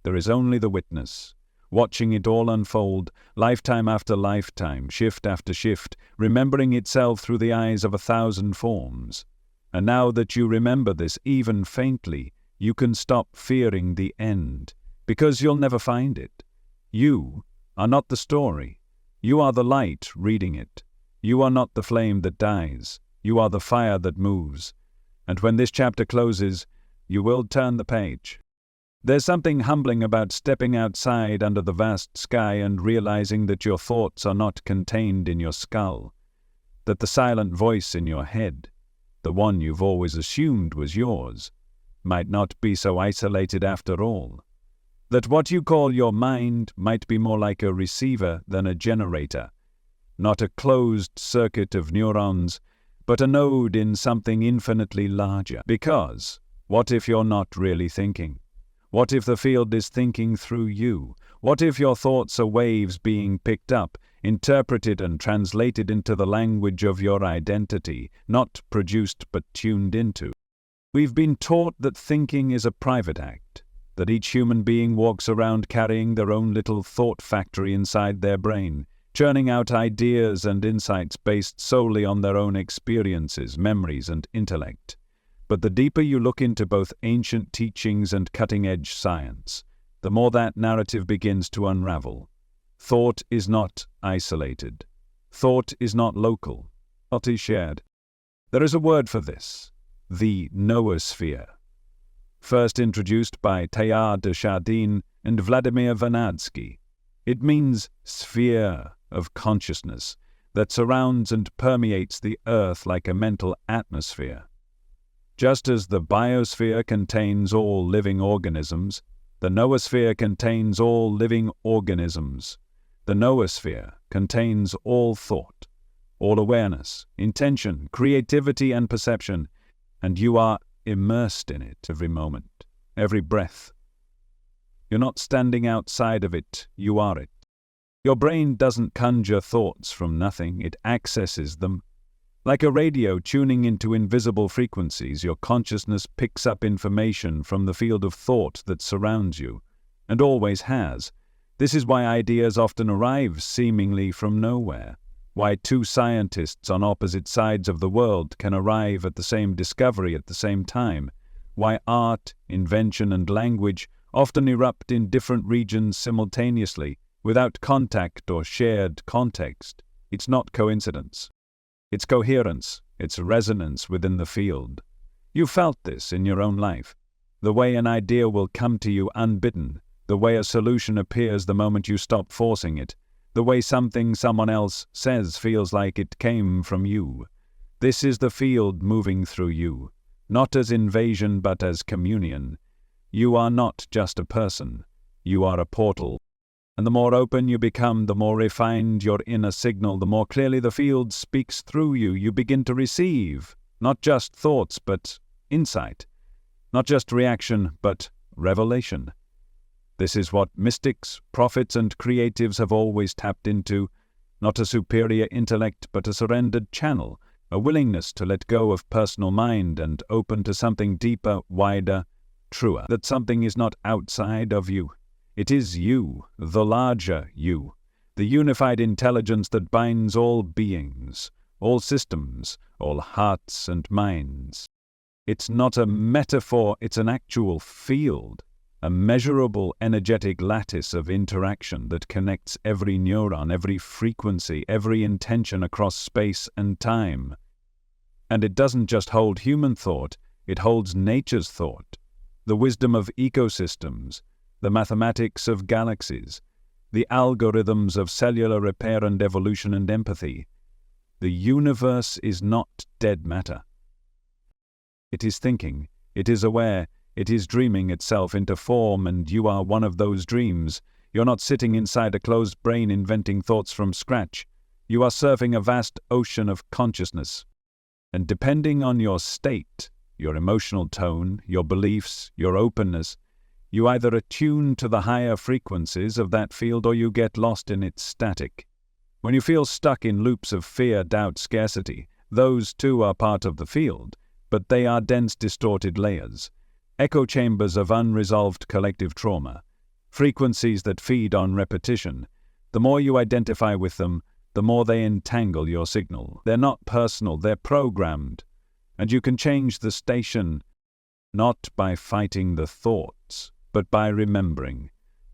There is only the witness, watching it all unfold, lifetime after lifetime, shift after shift, remembering itself through the eyes of 1,000 forms. And now that you remember this, even faintly, you can stop fearing the end. Because you'll never find it. You are not the story. You are the light reading it. You are not the flame that dies. You are the fire that moves. And when this chapter closes, you will turn the page. There's something humbling about stepping outside under the vast sky and realizing that your thoughts are not contained in your skull, that the silent voice in your head, the one you've always assumed was yours, might not be so isolated after all, that what you call your mind might be more like a receiver than a generator, not a closed circuit of neurons, but a node in something infinitely larger. Because, what if you're not really thinking? What if the field is thinking through you? What if your thoughts are waves being picked up, interpreted and translated into the language of your identity, not produced but tuned into? We've been taught that thinking is a private act, that each human being walks around carrying their own little thought factory inside their brain, churning out ideas and insights based solely on their own experiences, memories, and intellect. But the deeper you look into both ancient teachings and cutting-edge science, the more that narrative begins to unravel. Thought is not isolated. Thought is not local. Thought is shared. There is a word for this, the noosphere. First introduced by Teilhard de Chardin and Vladimir Vernadsky. It means sphere of consciousness that surrounds and permeates the earth like a mental atmosphere. Just as the biosphere contains all living organisms, the noosphere contains all living organisms. The noosphere contains all thought, all awareness, intention, creativity, and perception, and you are immersed in it every moment, every breath. You're not standing outside of it, you are it. Your brain doesn't conjure thoughts from nothing, it accesses them. Like a radio tuning into invisible frequencies, your consciousness picks up information from the field of thought that surrounds you, and always has. This is why ideas often arrive seemingly from nowhere, why two scientists on opposite sides of the world can arrive at the same discovery at the same time, why art, invention, and language often erupt in different regions simultaneously, without contact or shared context. It's not coincidence. It's coherence, it's resonance within the field. You felt this in your own life. The way an idea will come to you unbidden, the way a solution appears the moment you stop forcing it, the way something someone else says feels like it came from you. This is the field moving through you, not as invasion but as communion. You are not just a person, you are a portal. And the more open you become, the more refined your inner signal, the more clearly the field speaks through you. You begin to receive, not just thoughts, but insight. Not just reaction, but revelation. This is what mystics, prophets, and creatives have always tapped into. Not a superior intellect, but a surrendered channel, a willingness to let go of personal mind and open to something deeper, wider, truer. That something is not outside of you. It is you, the larger you, the unified intelligence that binds all beings, all systems, all hearts and minds. It's not a metaphor, it's an actual field, a measurable energetic lattice of interaction that connects every neuron, every frequency, every intention across space and time. And it doesn't just hold human thought, it holds nature's thought, the wisdom of ecosystems, the mathematics of galaxies, the algorithms of cellular repair and evolution and empathy. The universe is not dead matter. It is thinking, it is aware, it is dreaming itself into form, and you are one of those dreams. You're not sitting inside a closed brain inventing thoughts from scratch. You are surfing a vast ocean of consciousness. And depending on your state, your emotional tone, your beliefs, your openness, you either attune to the higher frequencies of that field or you get lost in its static. When you feel stuck in loops of fear, doubt, scarcity, those too are part of the field, but they are dense, distorted layers, echo chambers of unresolved collective trauma, frequencies that feed on repetition. The more you identify with them, the more they entangle your signal. They're not personal, they're programmed, and you can change the station not by fighting the thoughts, but by remembering.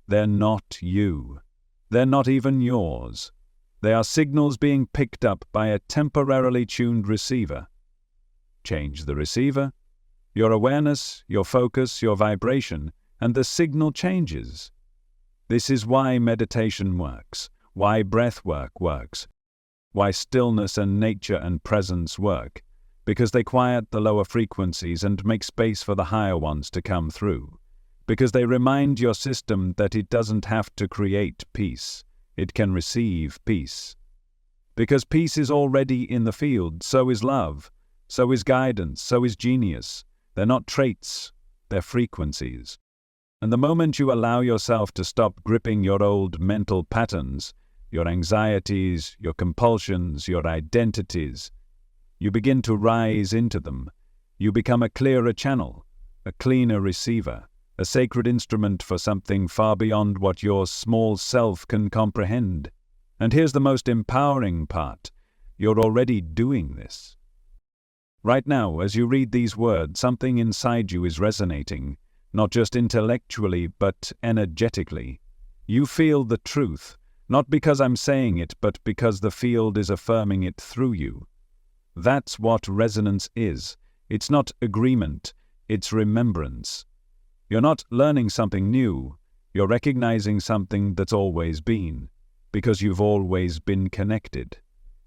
They're not you. They're not even yours. They are signals being picked up by a temporarily tuned receiver. Change the receiver, your awareness, your focus, your vibration, and the signal changes. This is why meditation works, why breath work works, why stillness and nature and presence work, because they quiet the lower frequencies and make space for the higher ones to come through, because they remind your system that it doesn't have to create peace, it can receive peace. Because peace is already in the field, so is love, so is guidance, so is genius. They're not traits, they're frequencies. And the moment you allow yourself to stop gripping your old mental patterns, your anxieties, your compulsions, your identities, you begin to rise into them. You become a clearer channel, a cleaner receiver, a sacred instrument for something far beyond what your small self can comprehend. And here's the most empowering part. You're already doing this. Right now, as you read these words, something inside you is resonating, not just intellectually, but energetically. You feel the truth, not because I'm saying it, but because the field is affirming it through you. That's what resonance is. It's not agreement, it's remembrance. You're not learning something new, you're recognizing something that's always been, because you've always been connected.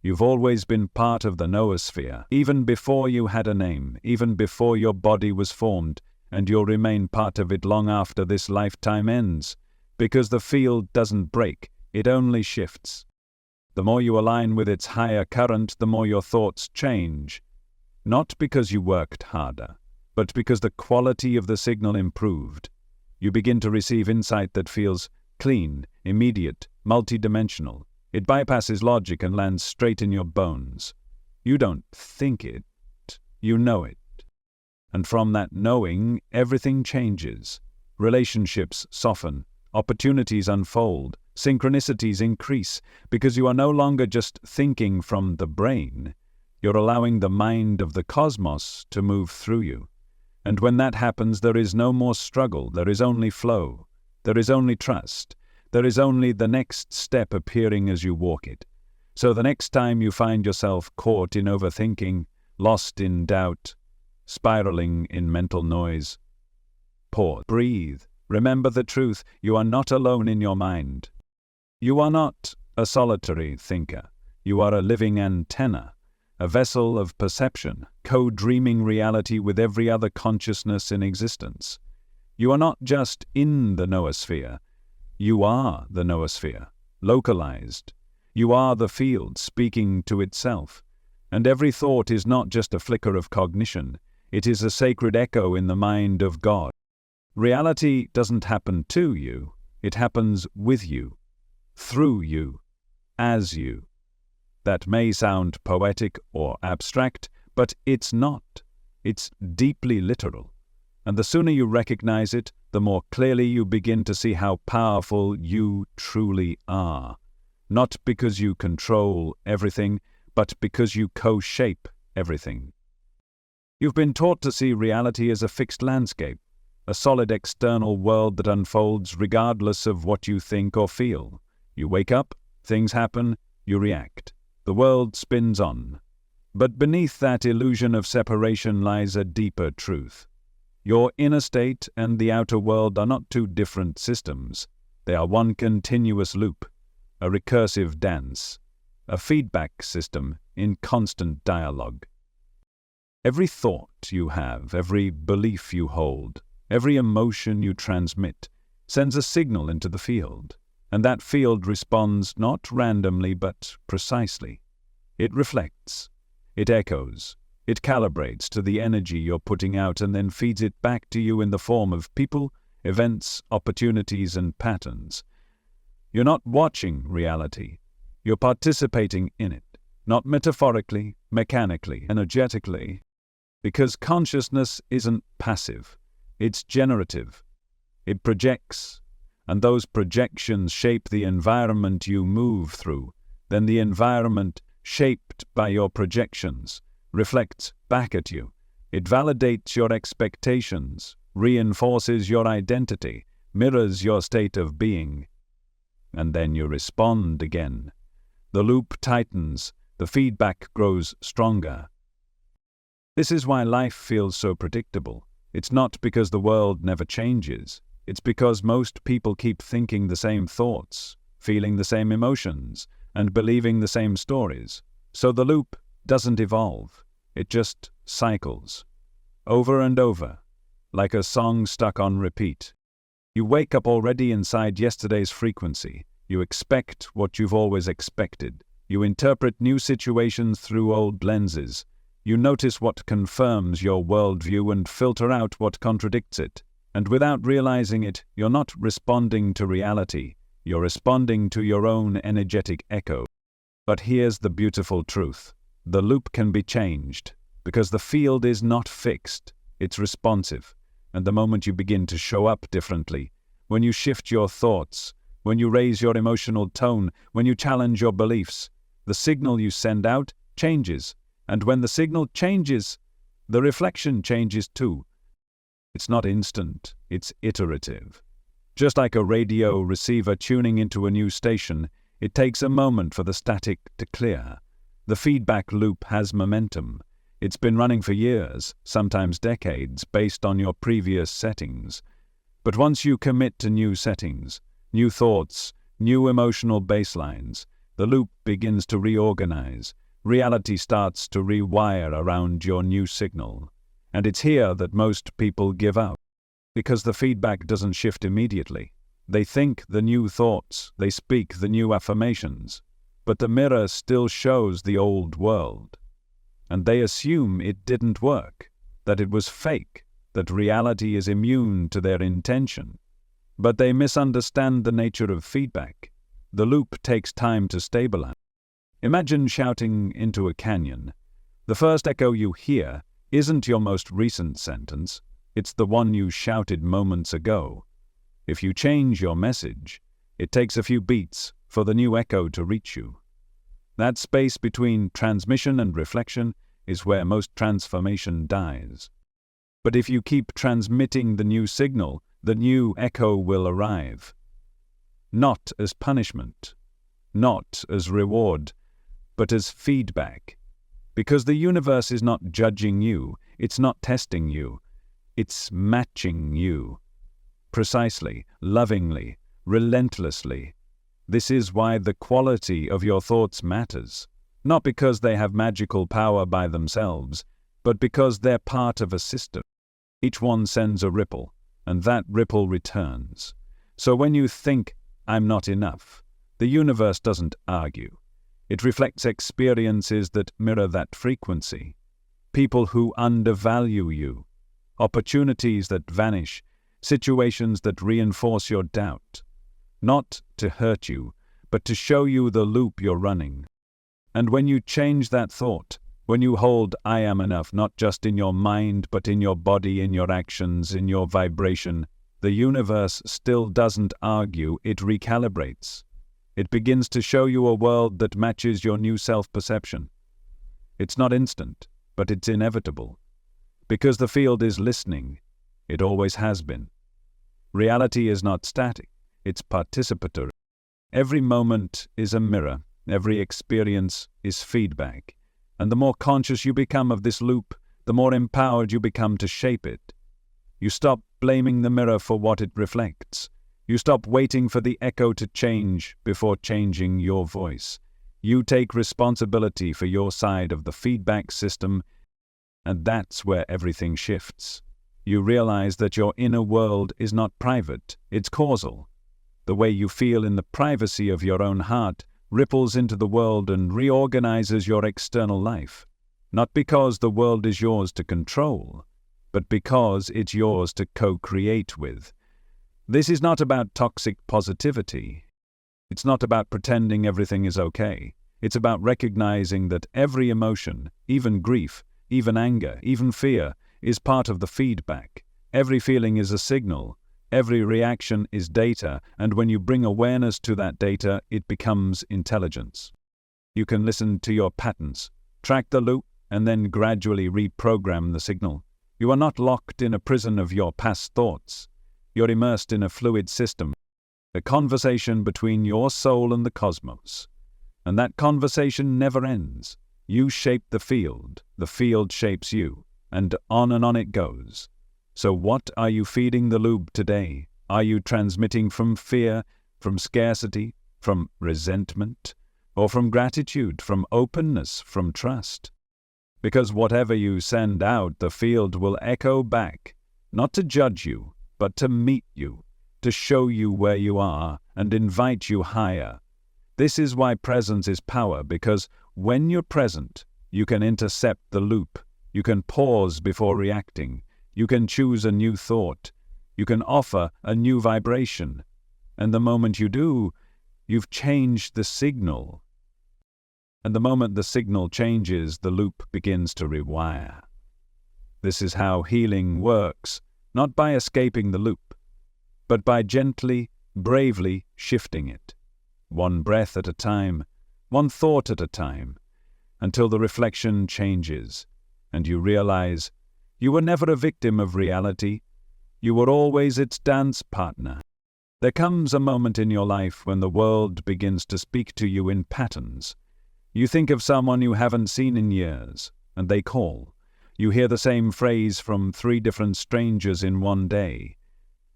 You've always been part of the noosphere, even before you had a name, even before your body was formed, and you'll remain part of it long after this lifetime ends, because the field doesn't break, it only shifts. The more you align with its higher current, the more your thoughts change, not because you worked harder, but because the quality of the signal improved. You begin to receive insight that feels clean, immediate, multidimensional. It bypasses logic and lands straight in your bones. You don't think it, you know it. And from that knowing, everything changes. Relationships soften, opportunities unfold, synchronicities increase, because you are no longer just thinking from the brain. You're allowing the mind of the cosmos to move through you. And when that happens, there is no more struggle, there is only flow, there is only trust. There is only the next step appearing as you walk it. So the next time you find yourself caught in overthinking, lost in doubt, spiraling in mental noise, pause, breathe, remember the truth, you are not alone in your mind. You are not a solitary thinker. You are a living antenna, a vessel of perception, co-dreaming reality with every other consciousness in existence. You are not just in the noosphere. You are the noosphere, localized. You are the field speaking to itself. And every thought is not just a flicker of cognition, it is a sacred echo in the mind of God. Reality doesn't happen to you, it happens with you, through you, as you. That may sound poetic or abstract, but it's not. It's deeply literal. And the sooner you recognize it, the more clearly you begin to see how powerful you truly are. Not because you control everything, but because you co-shape everything. You've been taught to see reality as a fixed landscape, a solid external world that unfolds regardless of what you think or feel. You wake up, things happen, you react. The world spins on. But beneath that illusion of separation lies a deeper truth. Your inner state and the outer world are not two different systems. They are one continuous loop, a recursive dance, a feedback system in constant dialogue. Every thought you have, every belief you hold, every emotion you transmit, sends a signal into the field, and that field responds not randomly but precisely. It reflects, it echoes, it calibrates to the energy you're putting out and then feeds it back to you in the form of people, events, opportunities, and patterns. You're not watching reality, you're participating in it, not metaphorically, mechanically, energetically, because consciousness isn't passive, it's generative. It projects, and those projections shape the environment you move through. Then the environment, shaped by your projections, reflects back at you. It validates your expectations, reinforces your identity, mirrors your state of being. And then you respond again. The loop tightens, the feedback grows stronger. This is why life feels so predictable. It's not because the world never changes. It's because most people keep thinking the same thoughts, feeling the same emotions, and believing the same stories. So the loop doesn't evolve. It just cycles. Over and over, like a song stuck on repeat. You wake up already inside yesterday's frequency. You expect what you've always expected. You interpret new situations through old lenses. You notice what confirms your worldview and filter out what contradicts it. And without realizing it, you're not responding to reality. You're responding to your own energetic echo. But here's the beautiful truth. The loop can be changed, because the field is not fixed. It's responsive. And the moment you begin to show up differently, when you shift your thoughts, when you raise your emotional tone, when you challenge your beliefs, the signal you send out changes. And when the signal changes, the reflection changes too. It's not instant, it's iterative. Just like a radio receiver tuning into a new station, it takes a moment for the static to clear. The feedback loop has momentum. It's been running for years, sometimes decades, based on your previous settings. But once you commit to new settings, new thoughts, new emotional baselines, the loop begins to reorganize. Reality starts to rewire around your new signal. And it's here that most people give up, because the feedback doesn't shift immediately. They think the new thoughts, they speak the new affirmations, but the mirror still shows the old world. And they assume it didn't work, that it was fake, that reality is immune to their intention. But they misunderstand the nature of feedback. The loop takes time to stabilize. Imagine shouting into a canyon. The first echo you hear isn't your most recent sentence, it's the one you shouted moments ago. If you change your message, it takes a few beats for the new echo to reach you. That space between transmission and reflection is where most transformation dies. But if you keep transmitting the new signal, the new echo will arrive. Not as punishment, not as reward, but as feedback. Because the universe is not judging you, it's not testing you, it's matching you. Precisely, lovingly, relentlessly. This is why the quality of your thoughts matters. Not because they have magical power by themselves, but because they're part of a system. Each one sends a ripple, and that ripple returns. So when you think, I'm not enough, the universe doesn't argue. It reflects experiences that mirror that frequency. People who undervalue you, opportunities that vanish, situations that reinforce your doubt. Not to hurt you, but to show you the loop you're running. And when you change that thought, when you hold I am enough not just in your mind but in your body, in your actions, in your vibration, the universe still doesn't argue, it recalibrates. It begins to show you a world that matches your new self-perception. It's not instant, but it's inevitable. Because the field is listening, it always has been. Reality is not static, it's participatory. Every moment is a mirror, every experience is feedback. And the more conscious you become of this loop, the more empowered you become to shape it. You stop blaming the mirror for what it reflects. You stop waiting for the echo to change before changing your voice. You take responsibility for your side of the feedback system, and that's where everything shifts. You realize that your inner world is not private, it's causal. The way you feel in the privacy of your own heart ripples into the world and reorganizes your external life. Not because the world is yours to control, but because it's yours to co-create with. This is not about toxic positivity. It's not about pretending everything is okay. It's about recognizing that every emotion, even grief, even anger, even fear, is part of the feedback. Every feeling is a signal. Every reaction is data, and when you bring awareness to that data, it becomes intelligence. You can listen to your patterns, track the loop, and then gradually reprogram the signal. You are not locked in a prison of your past thoughts. You're immersed in a fluid system, a conversation between your soul and the cosmos. And that conversation never ends. You shape the field shapes you, and on it goes. So what are you feeding the loop today? Are you transmitting from fear, from scarcity, from resentment, or from gratitude, from openness, from trust? Because whatever you send out, the field will echo back, not to judge you, but to meet you, to show you where you are and invite you higher. This is why presence is power, because when you're present, you can intercept the loop, you can pause before reacting, you can choose a new thought, you can offer a new vibration. And the moment you do, you've changed the signal. And the moment the signal changes, the loop begins to rewire. This is how healing works, not by escaping the loop, but by gently, bravely shifting it, one breath at a time, one thought at a time, until the reflection changes, and you realize you were never a victim of reality, you were always its dance partner. There comes a moment in your life when the world begins to speak to you in patterns. You think of someone you haven't seen in years, and they call. You hear the same phrase from 3 different strangers in one day.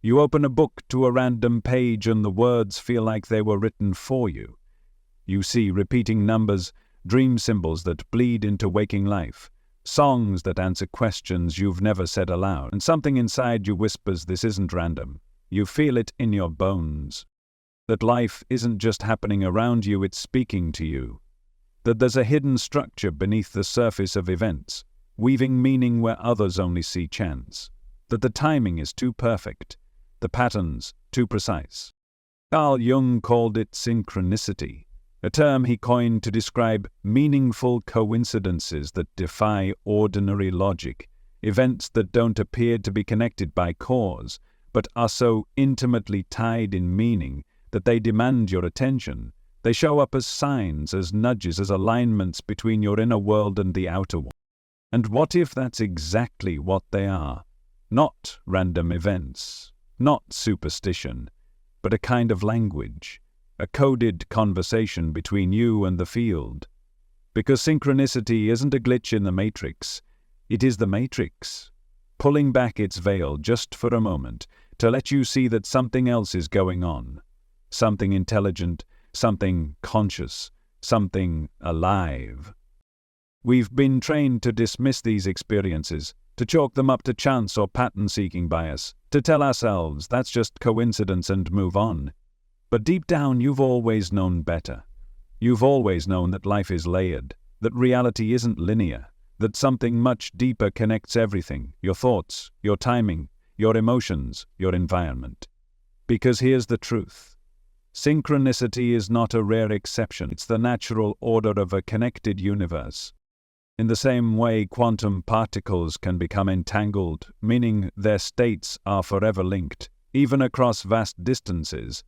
You open a book to a random page and the words feel like they were written for you. You see repeating numbers, dream symbols that bleed into waking life, songs that answer questions you've never said aloud, and something inside you whispers this isn't random. You feel it in your bones. That life isn't just happening around you, it's speaking to you. That there's a hidden structure beneath the surface of events, weaving meaning where others only see chance. That the timing is too perfect, the patterns too precise. Carl Jung called it synchronicity, a term he coined to describe meaningful coincidences that defy ordinary logic, events that don't appear to be connected by cause, but are so intimately tied in meaning that they demand your attention. They show up as signs, as nudges, as alignments between your inner world and the outer one. And what if that's exactly what they are? Not random events, not superstition, but a kind of language, a coded conversation between you and the field. Because synchronicity isn't a glitch in the matrix, it is the matrix, pulling back its veil just for a moment to let you see that something else is going on, something intelligent, something conscious, something alive. We've been trained to dismiss these experiences, to chalk them up to chance or pattern-seeking bias, to tell ourselves that's just coincidence and move on. But deep down, you've always known better. You've always known that life is layered, that reality isn't linear, that something much deeper connects everything, your thoughts, your timing, your emotions, your environment. Because here's the truth. Synchronicity is not a rare exception, it's the natural order of a connected universe. In the same way, quantum particles can become entangled, meaning their states are forever linked, even across vast distances.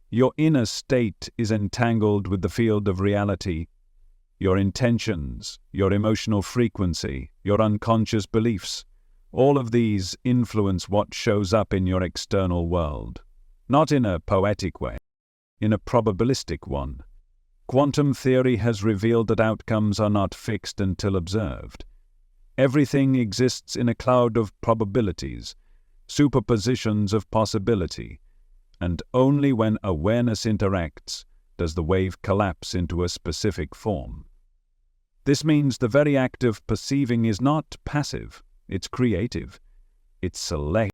Your inner state is entangled with the field of reality. Your intentions, your emotional frequency, your unconscious beliefs, all of these influence what shows up in your external world. Not in a poetic way, in a probabilistic one. Quantum theory has revealed that outcomes are not fixed until observed. Everything exists in a cloud of probabilities, superpositions of possibility, and only when awareness interacts does the wave collapse into a specific form. This means the very act of perceiving is not passive, it's creative, it's selective.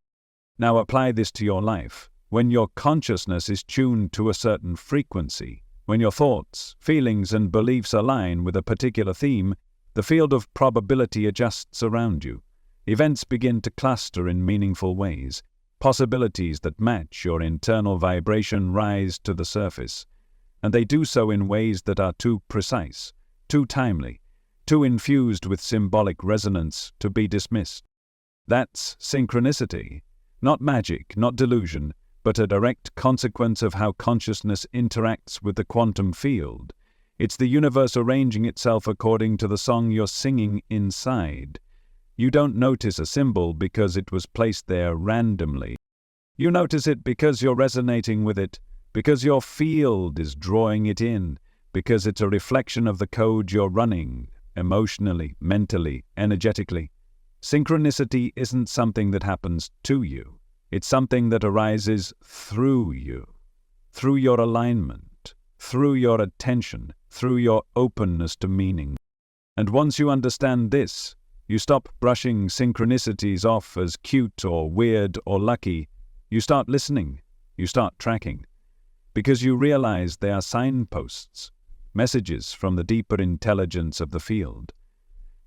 Now apply this to your life. When your consciousness is tuned to a certain frequency, when your thoughts, feelings, and beliefs align with a particular theme, the field of probability adjusts around you. Events begin to cluster in meaningful ways. Possibilities that match your internal vibration rise to the surface, and they do so in ways that are too precise, too timely, too infused with symbolic resonance to be dismissed. That's synchronicity, not magic, not delusion, but a direct consequence of how consciousness interacts with the quantum field. It's the universe arranging itself according to the song you're singing inside. You don't notice a symbol because it was placed there randomly. You notice it because you're resonating with it, because your field is drawing it in, because it's a reflection of the code you're running, emotionally, mentally, energetically. Synchronicity isn't something that happens to you. It's something that arises through you, through your alignment, through your attention, through your openness to meaning. And once you understand this, you stop brushing synchronicities off as cute or weird or lucky. You start listening. You start tracking. Because you realize they are signposts, messages from the deeper intelligence of the field.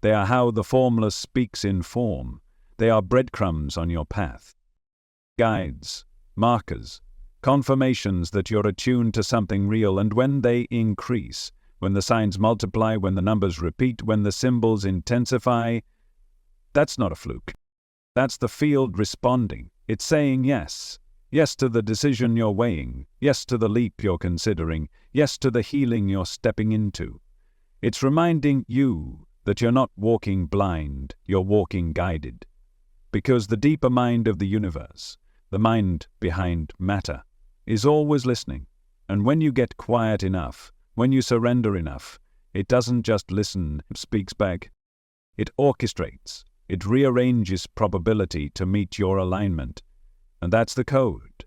They are how the formless speaks in form. They are breadcrumbs on your path. Guides, markers, confirmations that you're attuned to something real, and when they increase, when the signs multiply, when the numbers repeat, when the symbols intensify, that's not a fluke. That's the field responding. It's saying yes. Yes to the decision you're weighing. Yes to the leap you're considering. Yes to the healing you're stepping into. It's reminding you that you're not walking blind, you're walking guided. Because the deeper mind of the universe, the mind behind matter, is always listening. And when you get quiet enough, when you surrender enough, it doesn't just listen, it speaks back. It orchestrates, it rearranges probability to meet your alignment. And that's the code.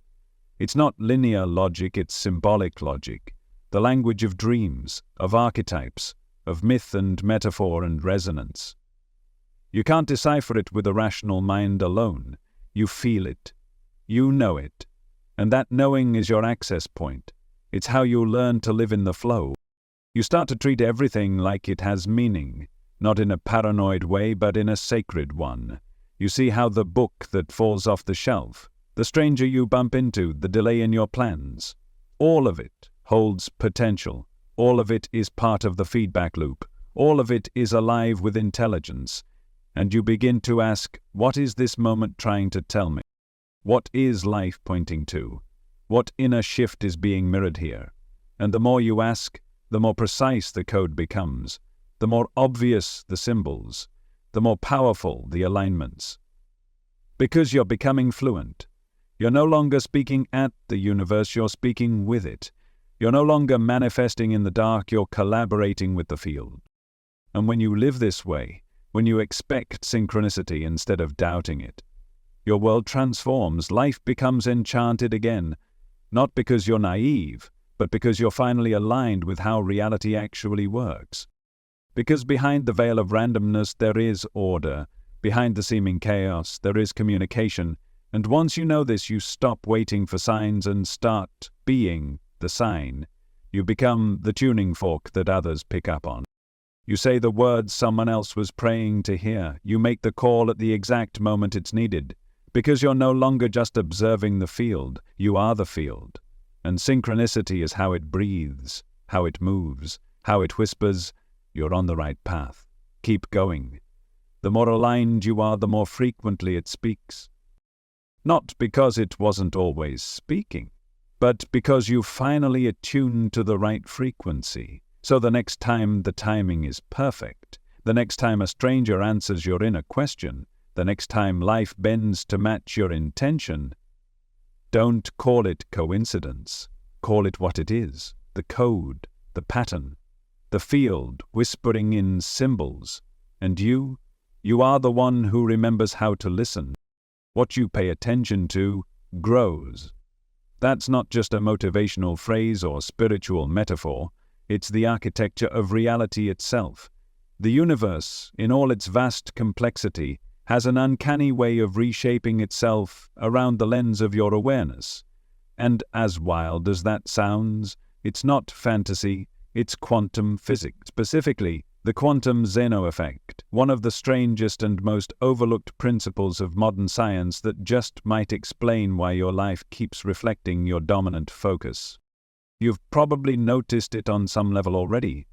It's not linear logic, it's symbolic logic. The language of dreams, of archetypes, of myth and metaphor and resonance. You can't decipher it with a rational mind alone. You feel it. You know it. And that knowing is your access point. It's how you learn to live in the flow. You start to treat everything like it has meaning, not in a paranoid way, but in a sacred one. You see how the book that falls off the shelf, the stranger you bump into, the delay in your plans, all of it holds potential. All of it is part of the feedback loop. All of it is alive with intelligence. And you begin to ask, what is this moment trying to tell me? What is life pointing to? What inner shift is being mirrored here? And the more you ask, the more precise the code becomes, the more obvious the symbols, the more powerful the alignments. Because you're becoming fluent. You're no longer speaking at the universe, you're speaking with it. You're no longer manifesting in the dark, you're collaborating with the field. And when you live this way, when you expect synchronicity instead of doubting it, your world transforms, life becomes enchanted again, not because you're naive, but because you're finally aligned with how reality actually works. Because behind the veil of randomness there is order, behind the seeming chaos there is communication, and once you know this, you stop waiting for signs and start being the sign. You become the tuning fork that others pick up on. You say the words someone else was praying to hear. You make the call at the exact moment it's needed. Because you're no longer just observing the field, you are the field. And synchronicity is how it breathes, how it moves, how it whispers, you're on the right path. Keep going. The more aligned you are, the more frequently it speaks. Not because it wasn't always speaking, but because you finally attuned to the right frequency. So the next time the timing is perfect, the next time a stranger answers your inner question, the next time life bends to match your intention, don't call it coincidence. Call it what it is, the code, the pattern, the field whispering in symbols. And you are the one who remembers how to listen. What you pay attention to grows. That's not just a motivational phrase or spiritual metaphor. It's the architecture of reality itself. The universe, in all its vast complexity, has an uncanny way of reshaping itself around the lens of your awareness. And as wild as that sounds, it's not fantasy, it's quantum physics. Specifically, the quantum Zeno effect, one of the strangest and most overlooked principles of modern science that just might explain why your life keeps reflecting your dominant focus. You've probably noticed it on some level already.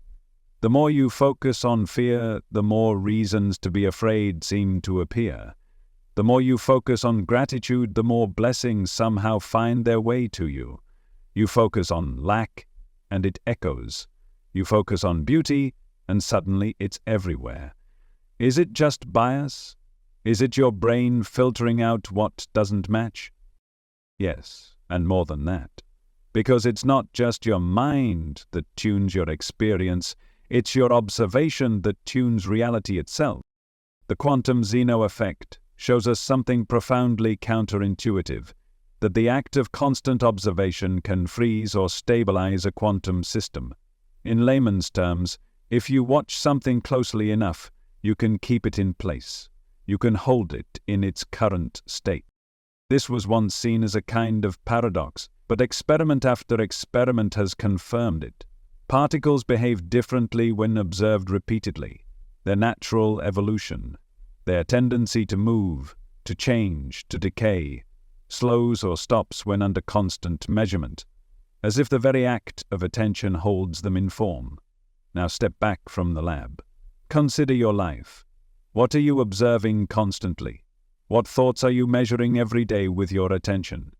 The more you focus on fear, the more reasons to be afraid seem to appear. The more you focus on gratitude, the more blessings somehow find their way to you. You focus on lack, and it echoes. You focus on beauty, and suddenly it's everywhere. Is it just bias? Is it your brain filtering out what doesn't match? Yes, and more than that. Because it's not just your mind that tunes your experience, it's your observation that tunes reality itself. The quantum Zeno effect shows us something profoundly counterintuitive, that the act of constant observation can freeze or stabilize a quantum system. In layman's terms, if you watch something closely enough, you can keep it in place. You can hold it in its current state. This was once seen as a kind of paradox, but experiment after experiment has confirmed it. Particles behave differently when observed repeatedly. Their natural evolution, their tendency to move, to change, to decay, slows or stops when under constant measurement, as if the very act of attention holds them in form. Now step back from the lab. Consider your life. What are you observing constantly? What thoughts are you measuring every day with your attention?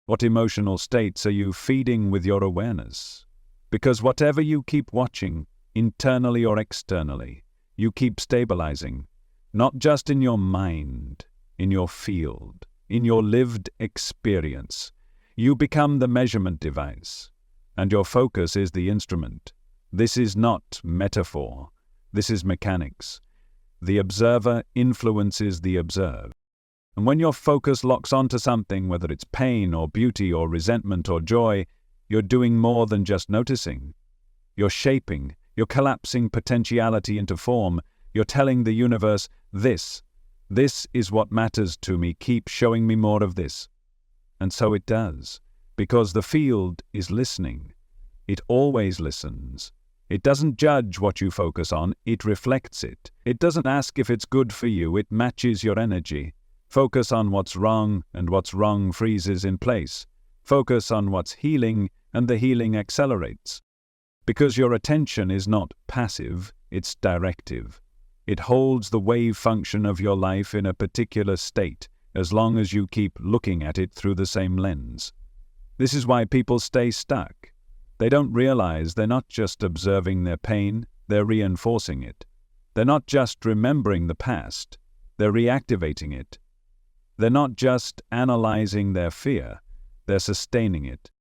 What emotional states are you feeding with your awareness? Because whatever you keep watching, internally or externally, you keep stabilizing, not just in your mind, in your field, in your lived experience. You become the measurement device, and your focus is the instrument. This is not metaphor. This is mechanics. The observer influences the observed. And when your focus locks onto something, whether it's pain or beauty or resentment or joy, you're doing more than just noticing. You're shaping, you're collapsing potentiality into form. You're telling the universe, this is what matters to me. Keep showing me more of this. And so it does, because the field is listening. It always listens. It doesn't judge what you focus on, it reflects it. It doesn't ask if it's good for you, it matches your energy. Focus on what's wrong, and what's wrong freezes in place. Focus on what's healing, and the healing accelerates. Because your attention is not passive, it's directive. It holds the wave function of your life in a particular state, as long as you keep looking at it through the same lens. This is why people stay stuck. They don't realize they're not just observing their pain, they're reinforcing it. They're not just remembering the past, they're reactivating it. They're not just analyzing their fear, they're sustaining it.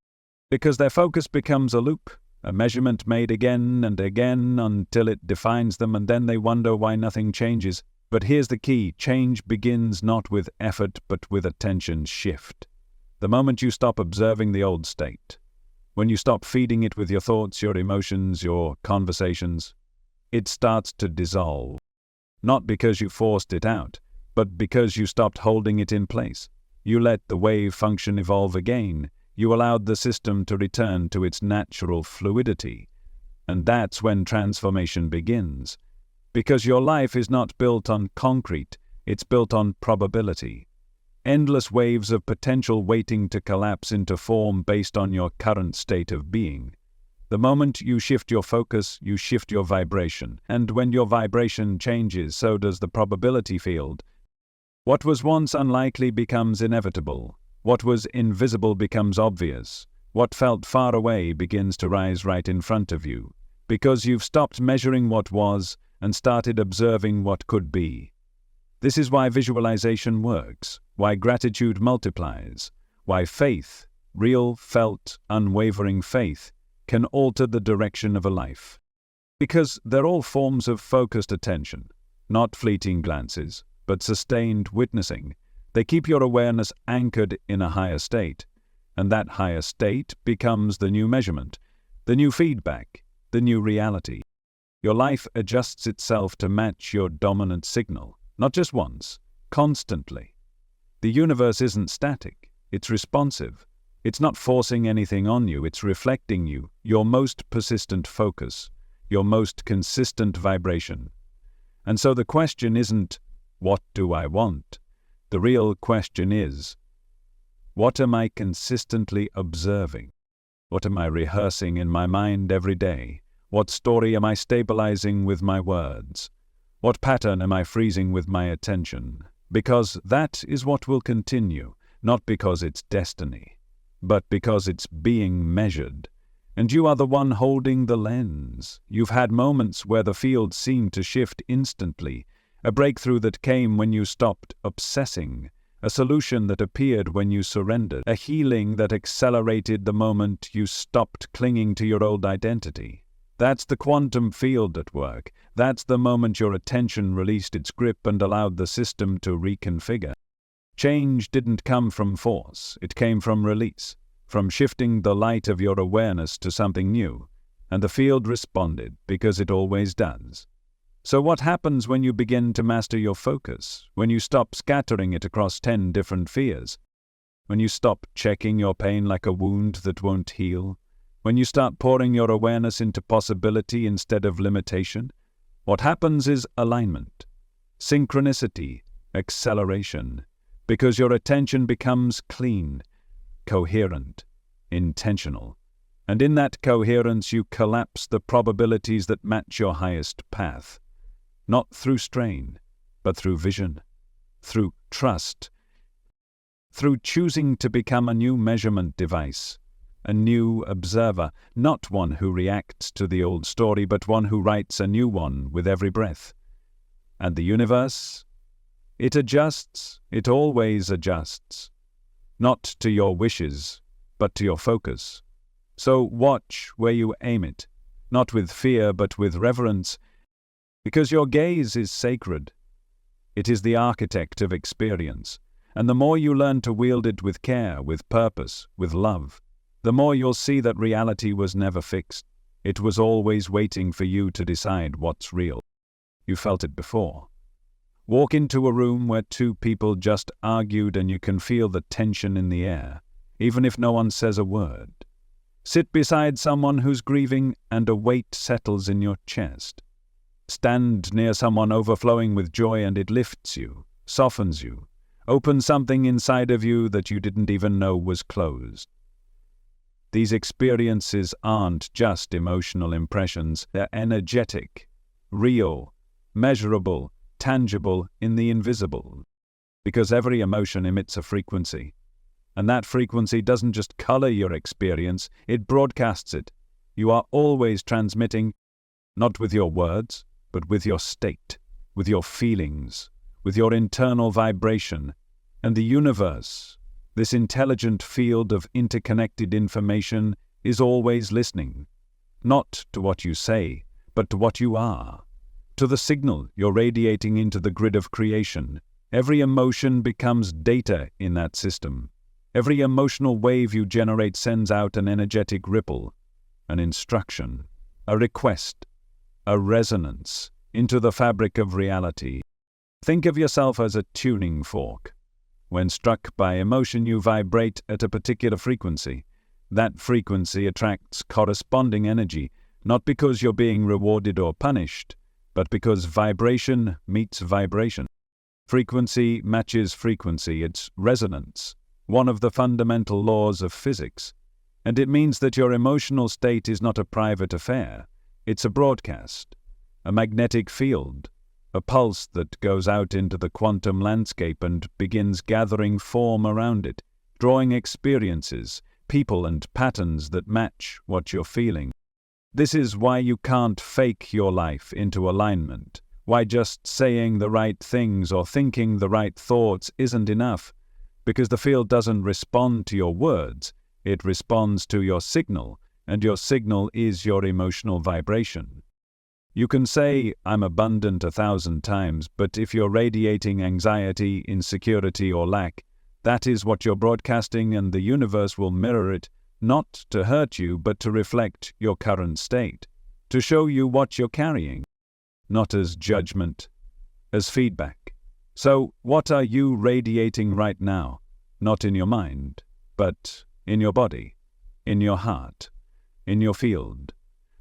Because their focus becomes a loop, a measurement made again and again until it defines them, and then they wonder why nothing changes. But here's the key: change begins not with effort but with attention shift. The moment you stop observing the old state, when you stop feeding it with your thoughts, your emotions, your conversations, it starts to dissolve. Not because you forced it out, but because you stopped holding it in place. You let the wave function evolve again. You allowed the system to return to its natural fluidity. And that's when transformation begins. Because your life is not built on concrete, it's built on probability. Endless waves of potential waiting to collapse into form based on your current state of being. The moment you shift your focus, you shift your vibration. And when your vibration changes, so does the probability field. What was once unlikely becomes inevitable. What was invisible becomes obvious. What felt far away begins to rise right in front of you. Because you've stopped measuring what was and started observing what could be. This is why visualization works, why gratitude multiplies, why faith, real, felt, unwavering faith, can alter the direction of a life. Because they're all forms of focused attention, not fleeting glances, but sustained witnessing. They keep your awareness anchored in a higher state, and that higher state becomes the new measurement, the new feedback, the new reality. Your life adjusts itself to match your dominant signal. Not just once, constantly. The universe isn't static, it's responsive. It's not forcing anything on you, it's reflecting you, your most persistent focus, your most consistent vibration. And so the question isn't, what do I want? The real question is, what am I consistently observing? What am I rehearsing in my mind every day? What story am I stabilizing with my words? What pattern am I freezing with my attention? Because that is what will continue, not because it's destiny, but because it's being measured. And you are the one holding the lens. You've had moments where the field seemed to shift instantly, a breakthrough that came when you stopped obsessing, a solution that appeared when you surrendered, a healing that accelerated the moment you stopped clinging to your old identity. That's the quantum field at work. That's the moment your attention released its grip and allowed the system to reconfigure. Change didn't come from force, it came from release, from shifting the light of your awareness to something new, and the field responded, because it always does. So what happens when you begin to master your focus, when you stop scattering it across 10 different fears, when you stop checking your pain like a wound that won't heal, when you start pouring your awareness into possibility instead of limitation? What happens is alignment, synchronicity, acceleration, because your attention becomes clean, coherent, intentional. And in that coherence you collapse the probabilities that match your highest path. Not through strain, but through vision, through trust, through choosing to become a new measurement device, a new observer, not one who reacts to the old story, but one who writes a new one with every breath. And the universe? It adjusts, it always adjusts. Not to your wishes, but to your focus. So watch where you aim it, not with fear, but with reverence, because your gaze is sacred. It is the architect of experience, and the more you learn to wield it with care, with purpose, with love, the more you'll see that reality was never fixed. It was always waiting for you to decide what's real. You felt it before. Walk into a room where 2 people just argued and you can feel the tension in the air, even if no one says a word. Sit beside someone who's grieving and a weight settles in your chest. Stand near someone overflowing with joy and it lifts you, softens you, opens something inside of you that you didn't even know was closed. These experiences aren't just emotional impressions, they're energetic, real, measurable, tangible in the invisible. Because every emotion emits a frequency. And that frequency doesn't just color your experience, it broadcasts it. You are always transmitting, not with your words, but with your state, with your feelings, with your internal vibration. And the universe, this intelligent field of interconnected information, is always listening. Not to what you say, but to what you are. To the signal you're radiating into the grid of creation. Every emotion becomes data in that system. Every emotional wave you generate sends out an energetic ripple, an instruction, a request, a resonance into the fabric of reality. Think of yourself as a tuning fork. When struck by emotion, you vibrate at a particular frequency. That frequency attracts corresponding energy, not because you're being rewarded or punished, but because vibration meets vibration. Frequency matches frequency, it's resonance, one of the fundamental laws of physics. And it means that your emotional state is not a private affair, it's a broadcast, a magnetic field, a pulse that goes out into the quantum landscape and begins gathering form around it, drawing experiences, people and patterns that match what you're feeling. This is why you can't fake your life into alignment, why just saying the right things or thinking the right thoughts isn't enough, because the field doesn't respond to your words, it responds to your signal, and your signal is your emotional vibration. You can say, "I'm abundant" 1,000 times, but if you're radiating anxiety, insecurity, or lack, that is what you're broadcasting, and the universe will mirror it, not to hurt you, but to reflect your current state, to show you what you're carrying, not as judgment, as feedback. So, what are you radiating right now? Not in your mind, but in your body, in your heart, in your field.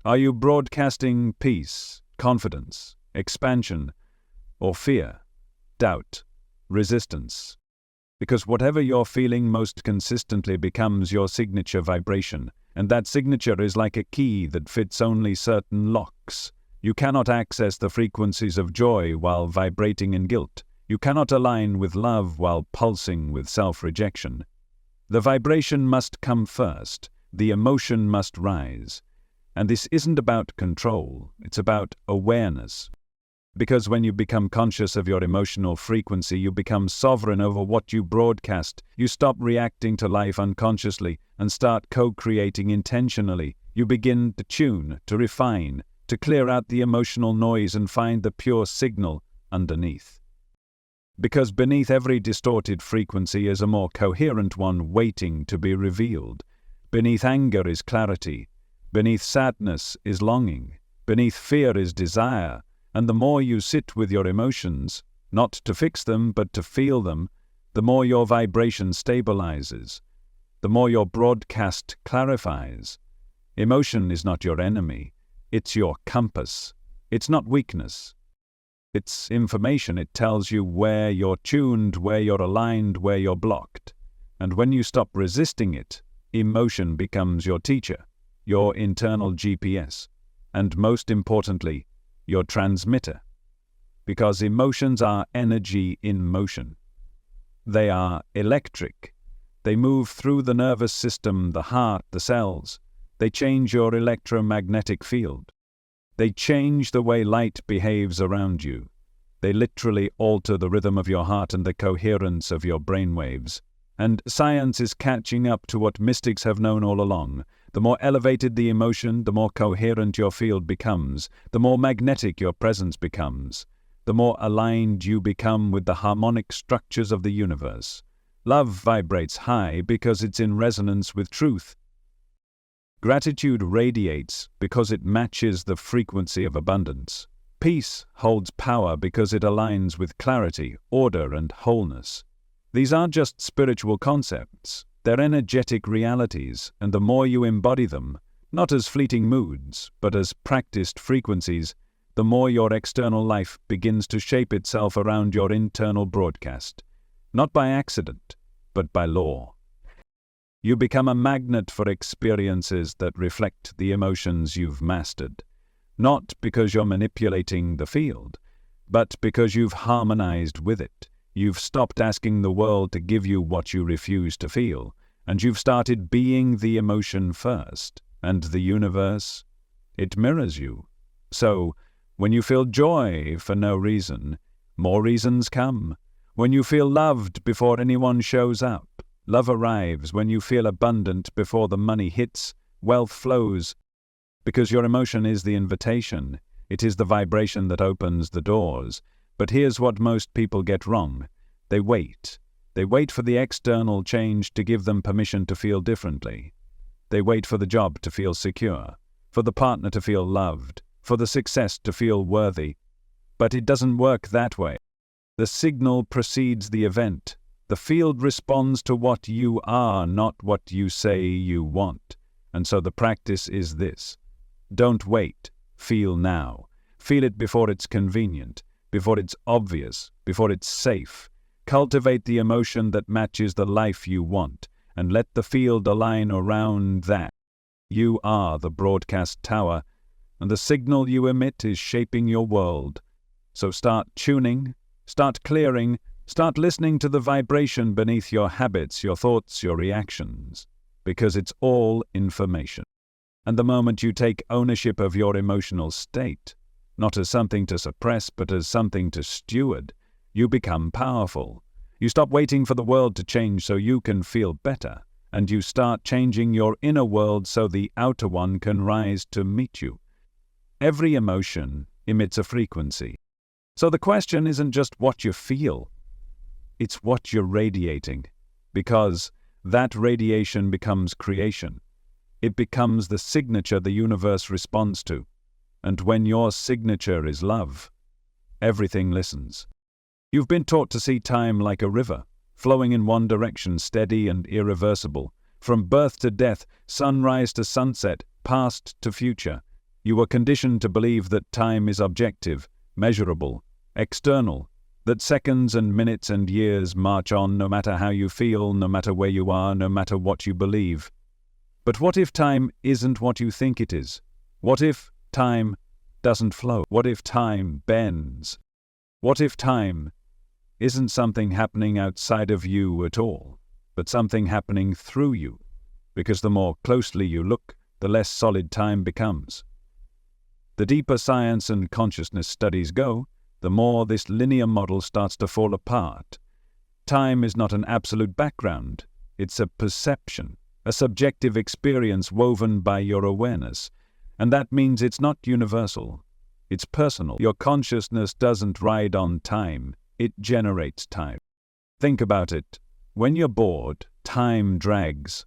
Are you broadcasting peace, confidence, expansion, or fear, doubt, resistance? Because whatever you're feeling most consistently becomes your signature vibration, and that signature is like a key that fits only certain locks. You cannot access the frequencies of joy while vibrating in guilt. You cannot align with love while pulsing with self-rejection. The vibration must come first, the emotion must rise. And this isn't about control, it's about awareness. Because when you become conscious of your emotional frequency, you become sovereign over what you broadcast. You stop reacting to life unconsciously and start co-creating intentionally. You begin to tune, to refine, to clear out the emotional noise and find the pure signal underneath. Because beneath every distorted frequency is a more coherent one waiting to be revealed. Beneath anger is clarity. Beneath sadness is longing. Beneath fear is desire. And the more you sit with your emotions, not to fix them but to feel them, the more your vibration stabilizes, the more your broadcast clarifies. Emotion is not your enemy, it's your compass. It's not weakness. It's information. It tells you where you're tuned, where you're aligned, where you're blocked. And when you stop resisting it, emotion becomes your teacher, your internal GPS, and most importantly, your transmitter, because emotions are energy in motion. They are electric. They move through the nervous system, the heart, the cells. They change your electromagnetic field. They change the way light behaves around you. They literally alter the rhythm of your heart and the coherence of your brainwaves. And science is catching up to what mystics have known all along. The more elevated the emotion, the more coherent your field becomes, the more magnetic your presence becomes, the more aligned you become with the harmonic structures of the universe. Love vibrates high because it's in resonance with truth. Gratitude radiates because it matches the frequency of abundance. Peace holds power because it aligns with clarity, order, and wholeness. These aren't just spiritual concepts. They're energetic realities, and the more you embody them, not as fleeting moods, but as practiced frequencies, the more your external life begins to shape itself around your internal broadcast. Not by accident, but by law. You become a magnet for experiences that reflect the emotions you've mastered. Not because you're manipulating the field, but because you've harmonized with it. You've stopped asking the world to give you what you refuse to feel, and you've started being the emotion first. And the universe, it mirrors you. So, when you feel joy for no reason, more reasons come. When you feel loved before anyone shows up, love arrives. When you feel abundant before the money hits, wealth flows. Because your emotion is the invitation. It is the vibration that opens the doors. But here's what most people get wrong. They wait. They wait for the external change to give them permission to feel differently. They wait for the job to feel secure, for the partner to feel loved, for the success to feel worthy. But it doesn't work that way. The signal precedes the event. The field responds to what you are, not what you say you want. And so the practice is this. Don't wait. Feel now. Feel it before it's convenient, before it's obvious, before it's safe. Cultivate the emotion that matches the life you want, and let the field align around that. You are the broadcast tower, and the signal you emit is shaping your world. So start tuning, start clearing, start listening to the vibration beneath your habits, your thoughts, your reactions, because it's all information. And the moment you take ownership of your emotional state, not as something to suppress, but as something to steward, you become powerful. You stop waiting for the world to change so you can feel better, and you start changing your inner world so the outer one can rise to meet you. Every emotion emits a frequency. So the question isn't just what you feel, it's what you're radiating, because that radiation becomes creation. It becomes the signature the universe responds to. And when your signature is love, everything listens. You've been taught to see time like a river, flowing in one direction, steady and irreversible. From birth to death, sunrise to sunset, past to future. You were conditioned to believe that time is objective, measurable, external, that seconds and minutes and years march on no matter how you feel, no matter where you are, no matter what you believe. But what if time isn't what you think it is? What if time doesn't flow? What if time bends? What if time isn't something happening outside of you at all, but something happening through you? Because the more closely you look, the less solid time becomes. The deeper science and consciousness studies go, the more this linear model starts to fall apart. Time is not an absolute background. It's a perception, a subjective experience woven by your awareness. And that means it's not universal. It's personal. Your consciousness doesn't ride on time. It generates time. Think about it. When you're bored, time drags.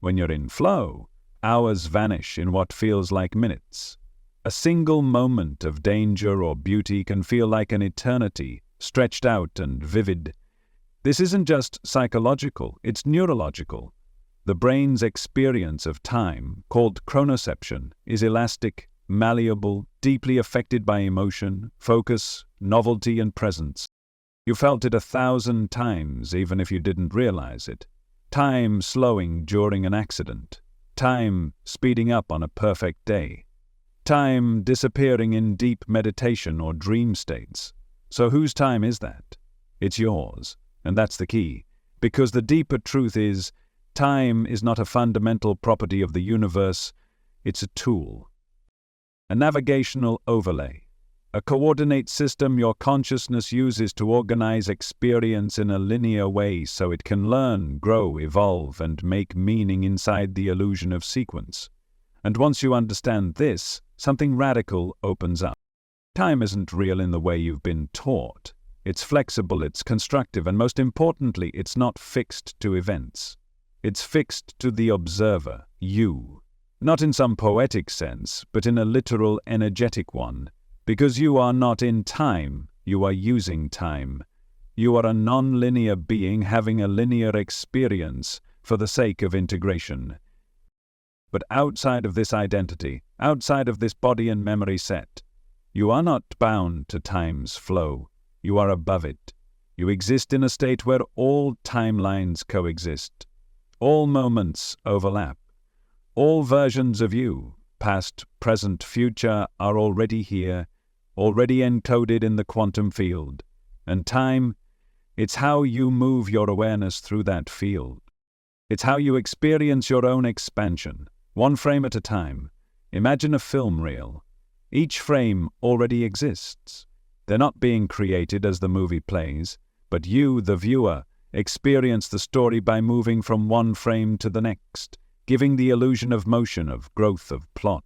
When you're in flow, hours vanish in what feels like minutes. A single moment of danger or beauty can feel like an eternity, stretched out and vivid. This isn't just psychological, it's neurological. The brain's experience of time, called chronoception, is elastic, malleable, deeply affected by emotion, focus, novelty, and presence. You felt it 1,000 times, even if you didn't realize it. Time slowing during an accident. Time speeding up on a perfect day. Time disappearing in deep meditation or dream states. So whose time is that? It's yours. And that's the key. Because the deeper truth is, time is not a fundamental property of the universe, it's a tool. A navigational overlay. A coordinate system your consciousness uses to organize experience in a linear way so it can learn, grow, evolve, and make meaning inside the illusion of sequence. And once you understand this, something radical opens up. Time isn't real in the way you've been taught. It's flexible, it's constructive, and most importantly, it's not fixed to events. It's fixed to the observer, you. Not in some poetic sense, but in a literal, energetic one. Because you are not in time, you are using time. You are a non-linear being having a linear experience for the sake of integration. But outside of this identity, outside of this body and memory set, you are not bound to time's flow. You are above it. You exist in a state where all timelines coexist. All moments overlap. All versions of you, past, present, future, are already here, already encoded in the quantum field. And time, it's how you move your awareness through that field. It's how you experience your own expansion, one frame at a time. Imagine a film reel. Each frame already exists. They're not being created as the movie plays, but you, the viewer, experience the story by moving from one frame to the next, giving the illusion of motion, of growth, of plot.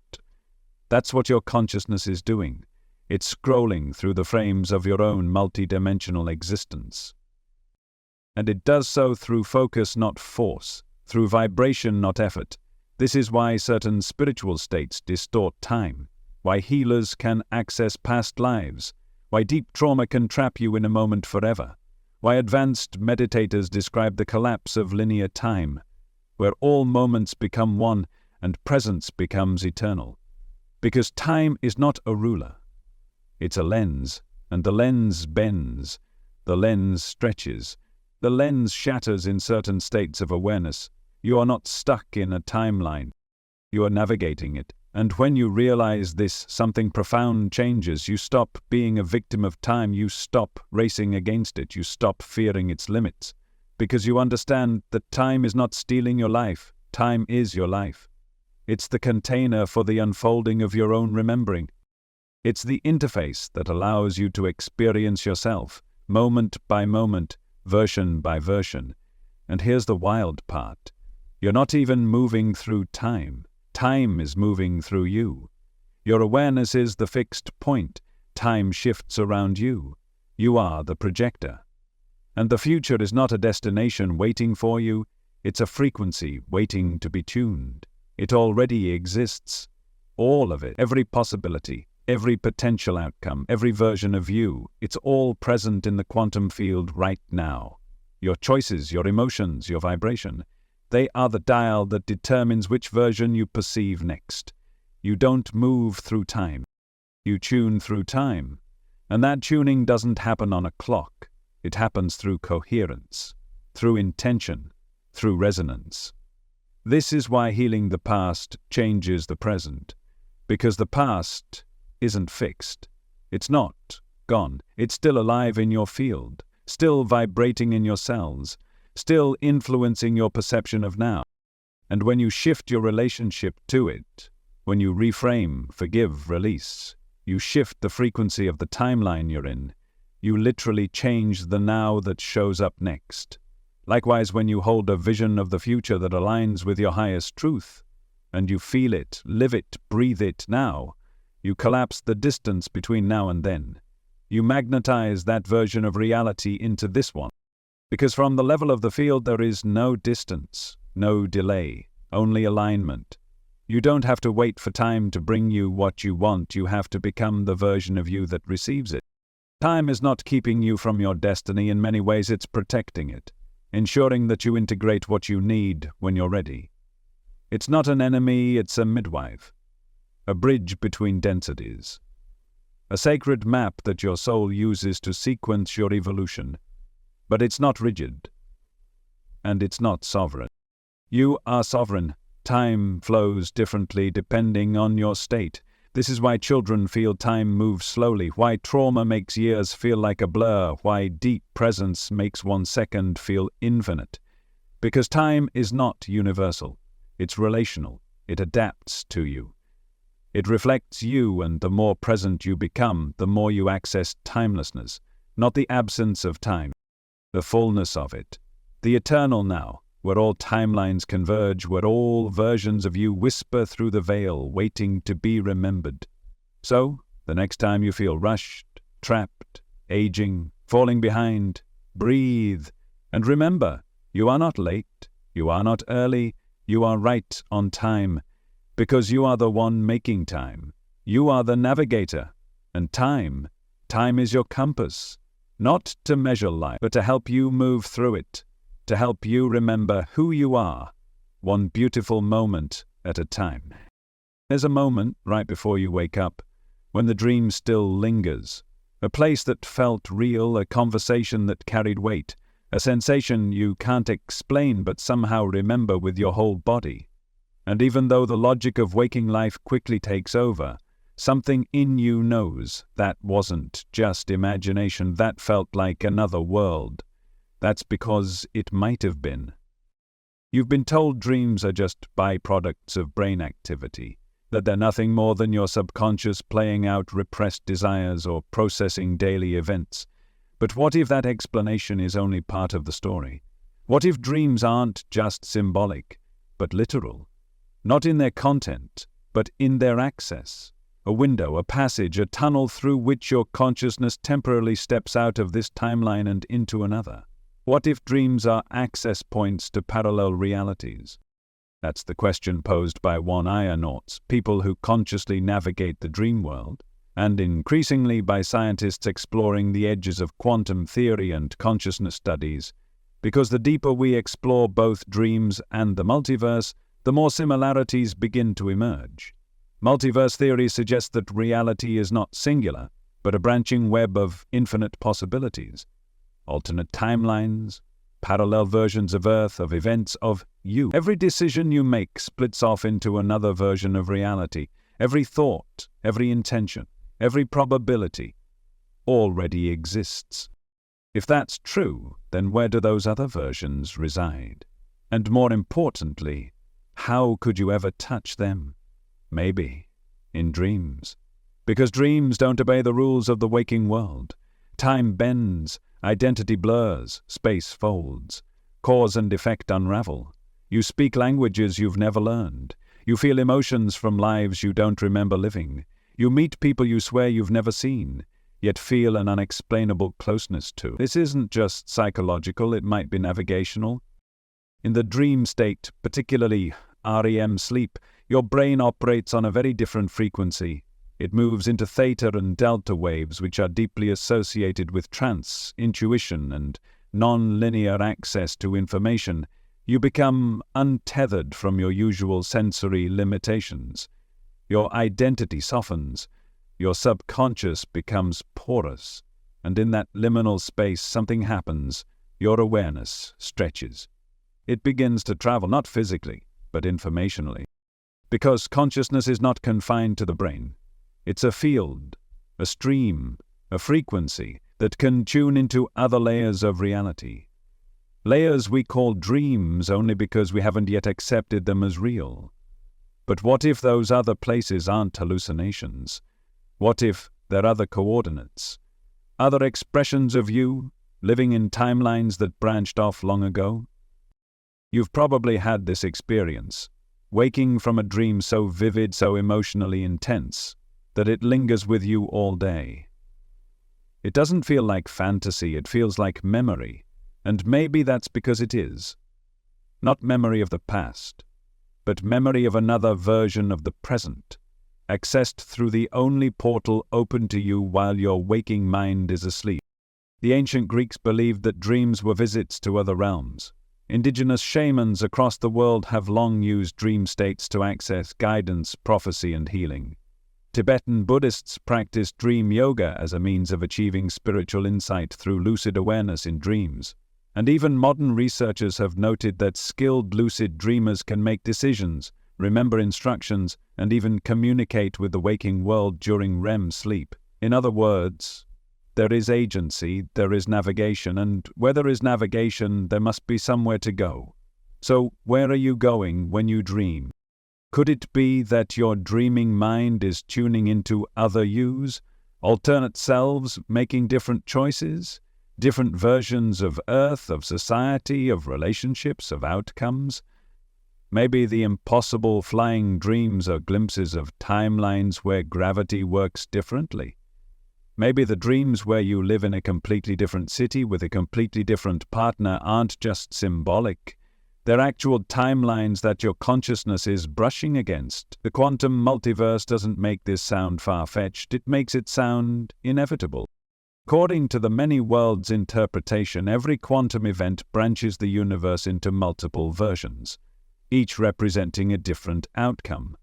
That's what your consciousness is doing. It's scrolling through the frames of your own multidimensional existence. And it does so through focus, not force, through vibration, not effort. This is why certain spiritual states distort time, why healers can access past lives, why deep trauma can trap you in a moment forever, why advanced meditators describe the collapse of linear time, where all moments become one and presence becomes eternal. Because time is not a ruler. It's a lens, and the lens bends, the lens stretches, the lens shatters in certain states of awareness. You are not stuck in a timeline. You are navigating it. And when you realize this, something profound changes. You stop being a victim of time. You stop racing against it. You stop fearing its limits. Because you understand that time is not stealing your life. Time is your life. It's the container for the unfolding of your own remembering. It's the interface that allows you to experience yourself, moment by moment, version by version. And here's the wild part. You're not even moving through time. Time is moving through you. Your awareness is the fixed point. Time shifts around you. You are the projector. And the future is not a destination waiting for you. It's a frequency waiting to be tuned. It already exists. All of it, every possibility, every potential outcome, every version of you, it's all present in the quantum field right now. Your choices, your emotions, your vibration, they are the dial that determines which version you perceive next. You don't move through time. You tune through time. And that tuning doesn't happen on a clock. It happens through coherence, through intention, through resonance. This is why healing the past changes the present. Because the past isn't fixed. It's not gone. It's still alive in your field, still vibrating in your cells, still influencing your perception of now. And when you shift your relationship to it, when you reframe, forgive, release, You shift the frequency of the timeline you're in. You literally change the now that shows up next. Likewise, when you hold a vision of the future that aligns with your highest truth, and you feel it, live it, breathe it now, you collapse the distance between now and then. You magnetize that version of reality into this one. Because from the level of the field there is no distance, no delay, only alignment. You don't have to wait for time to bring you what you want, you have to become the version of you that receives it. Time is not keeping you from your destiny, in many ways it's protecting it, ensuring that you integrate what you need when you're ready. It's not an enemy, it's a midwife, a bridge between densities, a sacred map that your soul uses to sequence your evolution. But it's not rigid, and it's not sovereign. You are sovereign. Time flows differently depending on your state. This is why children feel time move slowly, why trauma makes years feel like a blur, why deep presence makes 1 second feel infinite. Because time is not universal. It's relational. It adapts to you. It reflects you, and the more present you become, the more you access timelessness, not the absence of time, the fullness of it, the eternal now, where all timelines converge, where all versions of you whisper through the veil, waiting to be remembered. So, the next time you feel rushed, trapped, aging, falling behind, breathe, and remember, you are not late, you are not early, you are right on time, because you are the one making time. You are the navigator, and time is your compass, not to measure life, but to help you move through it, to help you remember who you are, one beautiful moment at a time. There's a moment right before you wake up, when the dream still lingers, a place that felt real, a conversation that carried weight, a sensation you can't explain but somehow remember with your whole body. And even though the logic of waking life quickly takes over, something in you knows that wasn't just imagination, that felt like another world. That's because it might have been. You've been told dreams are just byproducts of brain activity, that they're nothing more than your subconscious playing out repressed desires or processing daily events. But what if that explanation is only part of the story? What if dreams aren't just symbolic, but literal? Not in their content, but in their access. A window, a passage, a tunnel through which your consciousness temporarily steps out of this timeline and into another. What if dreams are access points to parallel realities? That's the question posed by one-ionauts, people who consciously navigate the dream world, and increasingly by scientists exploring the edges of quantum theory and consciousness studies, because the deeper we explore both dreams and the multiverse, the more similarities begin to emerge. Multiverse theory suggests that reality is not singular, but a branching web of infinite possibilities. Alternate timelines, parallel versions of Earth, of events, of you. Every decision you make splits off into another version of reality. Every thought, every intention, every probability already exists. If that's true, then where do those other versions reside? And more importantly, how could you ever touch them? Maybe in dreams. Because dreams don't obey the rules of the waking world. Time bends, identity blurs, space folds, cause and effect unravel. You speak languages you've never learned. You feel emotions from lives you don't remember living. You meet people you swear you've never seen, yet feel an unexplainable closeness to. This isn't just psychological, it might be navigational. In the dream state, particularly REM sleep, your brain operates on a very different frequency. It moves into theta and delta waves, which are deeply associated with trance, intuition, and non-linear access to information. You become untethered from your usual sensory limitations. Your identity softens. Your subconscious becomes porous. And in that liminal space, something happens. Your awareness stretches. It begins to travel, not physically, but informationally. Because consciousness is not confined to the brain. It's a field, a stream, a frequency that can tune into other layers of reality. Layers we call dreams only because we haven't yet accepted them as real. But what if those other places aren't hallucinations? What if there are other coordinates, other expressions of you, living in timelines that branched off long ago? You've probably had this experience, waking from a dream so vivid, so emotionally intense, that it lingers with you all day. It doesn't feel like fantasy, it feels like memory, and maybe that's because it is. Not memory of the past, but memory of another version of the present, accessed through the only portal open to you while your waking mind is asleep. The ancient Greeks believed that dreams were visits to other realms. Indigenous shamans across the world have long used dream states to access guidance, prophecy, and healing. Tibetan Buddhists practice dream yoga as a means of achieving spiritual insight through lucid awareness in dreams. And even modern researchers have noted that skilled lucid dreamers can make decisions, remember instructions, and even communicate with the waking world during REM sleep. In other words, there is agency, there is navigation, and where there is navigation, there must be somewhere to go. So, where are you going when you dream? Could it be that your dreaming mind is tuning into other yous, alternate selves making different choices, different versions of Earth, of society, of relationships, of outcomes? Maybe the impossible flying dreams are glimpses of timelines where gravity works differently. Maybe the dreams where you live in a completely different city with a completely different partner aren't just symbolic. They're actual timelines that your consciousness is brushing against. The quantum multiverse doesn't make this sound far-fetched, it makes it sound inevitable. According to the many worlds interpretation, every quantum event branches the universe into multiple versions, each representing a different outcome.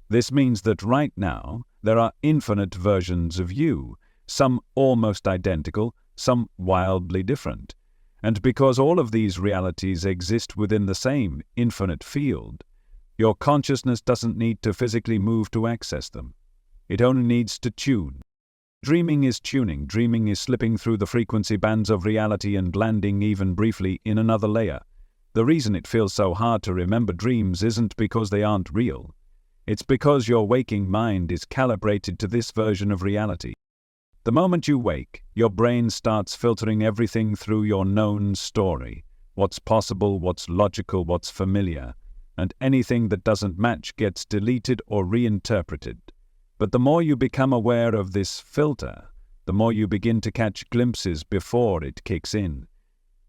This means that right now, there are infinite versions of you, some almost identical, some wildly different. And because all of these realities exist within the same infinite field, your consciousness doesn't need to physically move to access them. It only needs to tune. Dreaming is tuning. Dreaming is slipping through the frequency bands of reality and landing even briefly in another layer. The reason it feels so hard to remember dreams isn't because they aren't real. It's because your waking mind is calibrated to this version of reality. The moment you wake, your brain starts filtering everything through your known story. What's possible, what's logical, what's familiar. And anything that doesn't match gets deleted or reinterpreted. But the more you become aware of this filter, the more you begin to catch glimpses before it kicks in.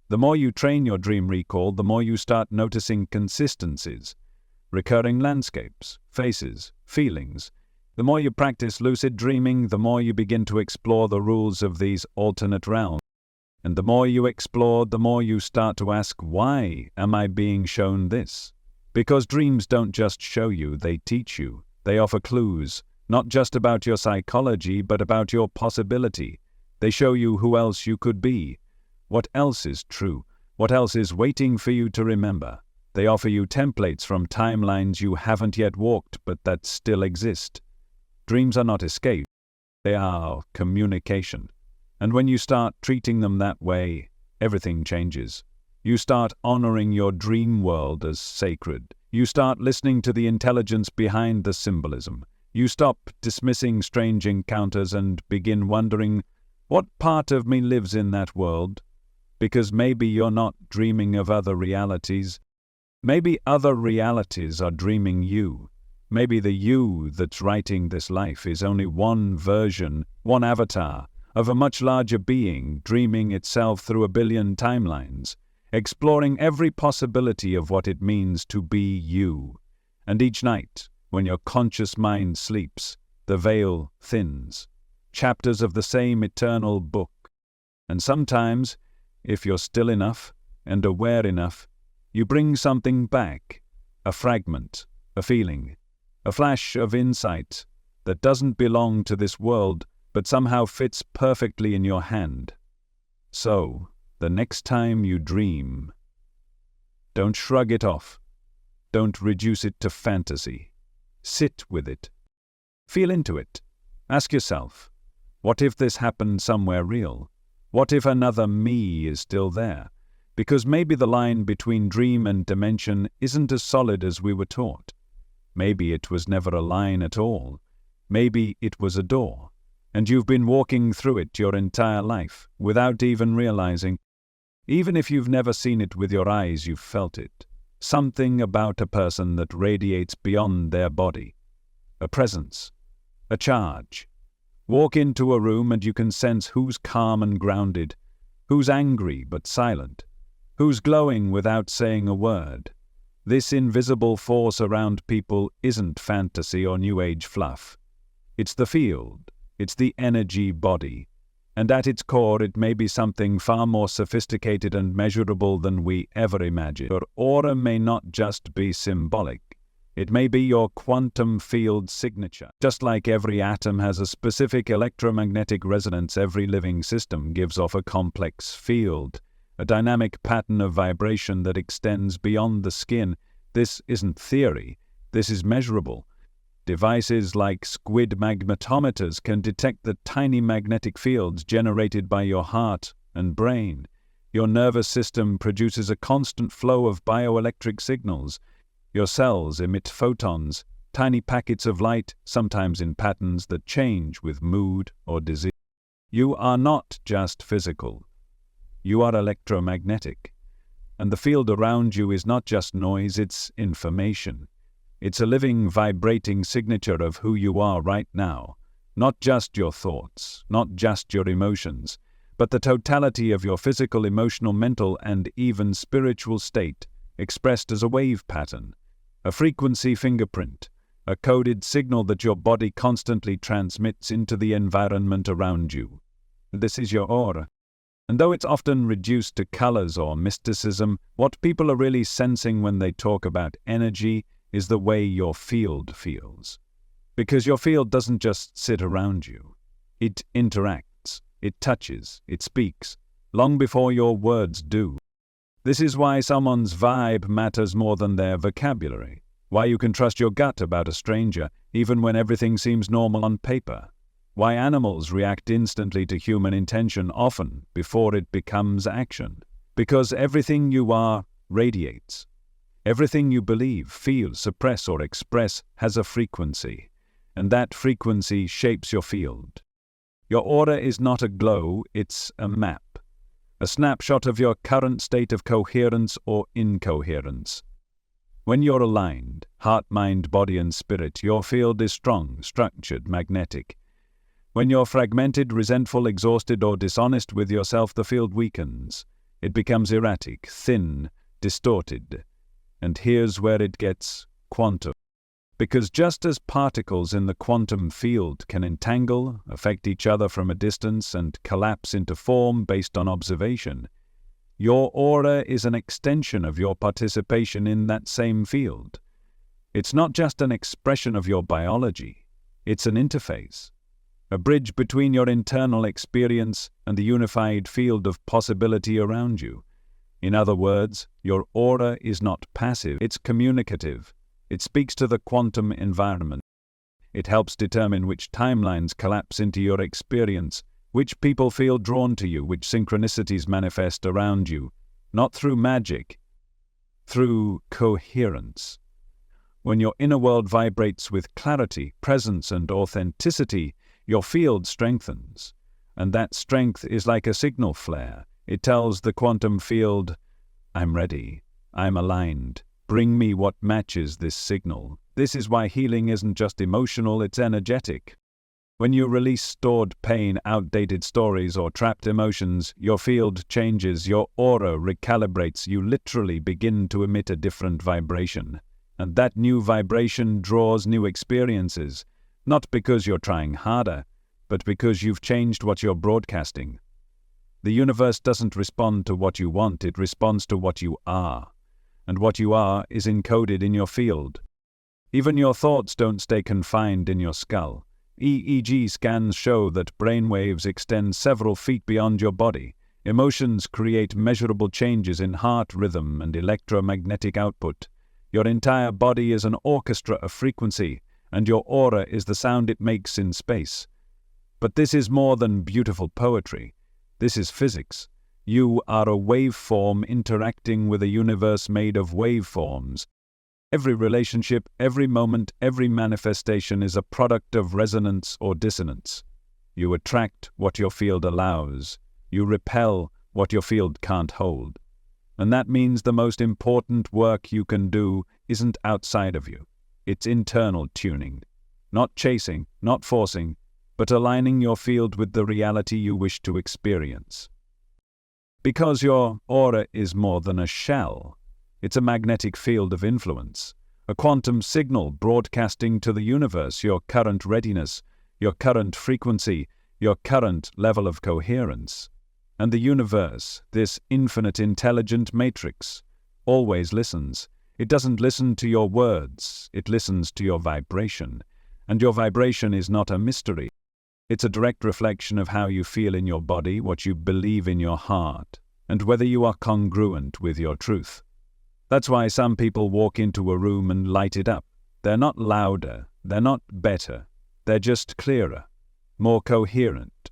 The more you train your dream recall, the more you start noticing consistencies, recurring landscapes, faces, feelings. The more you practice lucid dreaming, the more you begin to explore the rules of these alternate realms. And the more you explore, the more you start to ask, why am I being shown this? Because dreams don't just show you, they teach you. They offer clues, not just about your psychology, but about your possibility. They show you who else you could be, what else is true, what else is waiting for you to remember. They offer you templates from timelines you haven't yet walked, but that still exist. Dreams are not escape, they are communication. And when you start treating them that way, everything changes. You start honoring your dream world as sacred. You start listening to the intelligence behind the symbolism. You stop dismissing strange encounters and begin wondering, what part of me lives in that world? Because maybe you're not dreaming of other realities. Maybe other realities are dreaming you. Maybe the you that's writing this life is only one version, one avatar, of a much larger being dreaming itself through a billion timelines, exploring every possibility of what it means to be you. And each night, when your conscious mind sleeps, the veil thins, chapters of the same eternal book. And sometimes, if you're still enough and aware enough, you bring something back, a fragment, a feeling, a flash of insight that doesn't belong to this world but somehow fits perfectly in your hand. So, the next time you dream, don't shrug it off. Don't reduce it to fantasy. Sit with it. Feel into it. Ask yourself, what if this happened somewhere real? What if another me is still there? Because maybe the line between dream and dimension isn't as solid as we were taught. Maybe it was never a line at all. Maybe it was a door. And you've been walking through it your entire life, without even realizing. Even if you've never seen it with your eyes, you've felt it. Something about a person that radiates beyond their body. A presence. A charge. Walk into a room and you can sense who's calm and grounded, who's angry but silent, who's glowing without saying a word. This invisible force around people isn't fantasy or New Age fluff. It's the field. It's the energy body. And at its core, it may be something far more sophisticated and measurable than we ever imagined. Your aura may not just be symbolic. It may be your quantum field signature. Just like every atom has a specific electromagnetic resonance, every living system gives off a complex field, a dynamic pattern of vibration that extends beyond the skin. This isn't theory. This is measurable. Devices like squid magnetometers can detect the tiny magnetic fields generated by your heart and brain. Your nervous system produces a constant flow of bioelectric signals. Your cells emit photons, tiny packets of light, sometimes in patterns that change with mood or disease. You are not just physical. You are electromagnetic. And the field around you is not just noise, it's information. It's a living, vibrating signature of who you are right now. Not just your thoughts, not just your emotions, but the totality of your physical, emotional, mental, and even spiritual state, expressed as a wave pattern, a frequency fingerprint, a coded signal that your body constantly transmits into the environment around you. This is your aura. And though it's often reduced to colors or mysticism, what people are really sensing when they talk about energy is the way your field feels. Because your field doesn't just sit around you. It interacts, it touches, it speaks, long before your words do. This is why someone's vibe matters more than their vocabulary, why you can trust your gut about a stranger, even when everything seems normal on paper, why animals react instantly to human intention often before it becomes action. Because everything you are radiates. Everything you believe, feel, suppress, or express has a frequency, and that frequency shapes your field. Your aura is not a glow, it's a map, a snapshot of your current state of coherence or incoherence. When you're aligned, heart, mind, body, and spirit, your field is strong, structured, magnetic. When you're fragmented, resentful, exhausted, or dishonest with yourself, the field weakens. It becomes erratic, thin, distorted. And here's where it gets quantum. Because just as particles in the quantum field can entangle, affect each other from a distance, and collapse into form based on observation, your aura is an extension of your participation in that same field. It's not just an expression of your biology, it's an interface, a bridge between your internal experience and the unified field of possibility around you. In other words, your aura is not passive, it's communicative. It speaks to the quantum environment. It helps determine which timelines collapse into your experience, which people feel drawn to you, which synchronicities manifest around you, not through magic, through coherence. When your inner world vibrates with clarity, presence, and authenticity, your field strengthens. And that strength is like a signal flare. It tells the quantum field, I'm ready, I'm aligned, bring me what matches this signal. This is why healing isn't just emotional, it's energetic. When you release stored pain, outdated stories, or trapped emotions, your field changes, your aura recalibrates, you literally begin to emit a different vibration. And that new vibration draws new experiences, not because you're trying harder, but because you've changed what you're broadcasting. The universe doesn't respond to what you want, it responds to what you are. And what you are is encoded in your field. Even your thoughts don't stay confined in your skull. EEG scans show that brainwaves extend several feet beyond your body. Emotions create measurable changes in heart rhythm and electromagnetic output. Your entire body is an orchestra of frequency, and your aura is the sound it makes in space. But this is more than beautiful poetry. This is physics. You are a waveform interacting with a universe made of waveforms. Every relationship, every moment, every manifestation is a product of resonance or dissonance. You attract what your field allows. You repel what your field can't hold. And that means the most important work you can do isn't outside of you. It's internal tuning. Not chasing, not forcing, but aligning your field with the reality you wish to experience. Because your aura is more than a shell. It's a magnetic field of influence, a quantum signal broadcasting to the universe your current readiness, your current frequency, your current level of coherence. And the universe, this infinite intelligent matrix, always listens. It doesn't listen to your words, it listens to your vibration. And your vibration is not a mystery. It's a direct reflection of how you feel in your body, what you believe in your heart, and whether you are congruent with your truth. That's why some people walk into a room and light it up. They're not louder, they're not better, they're just clearer, more coherent.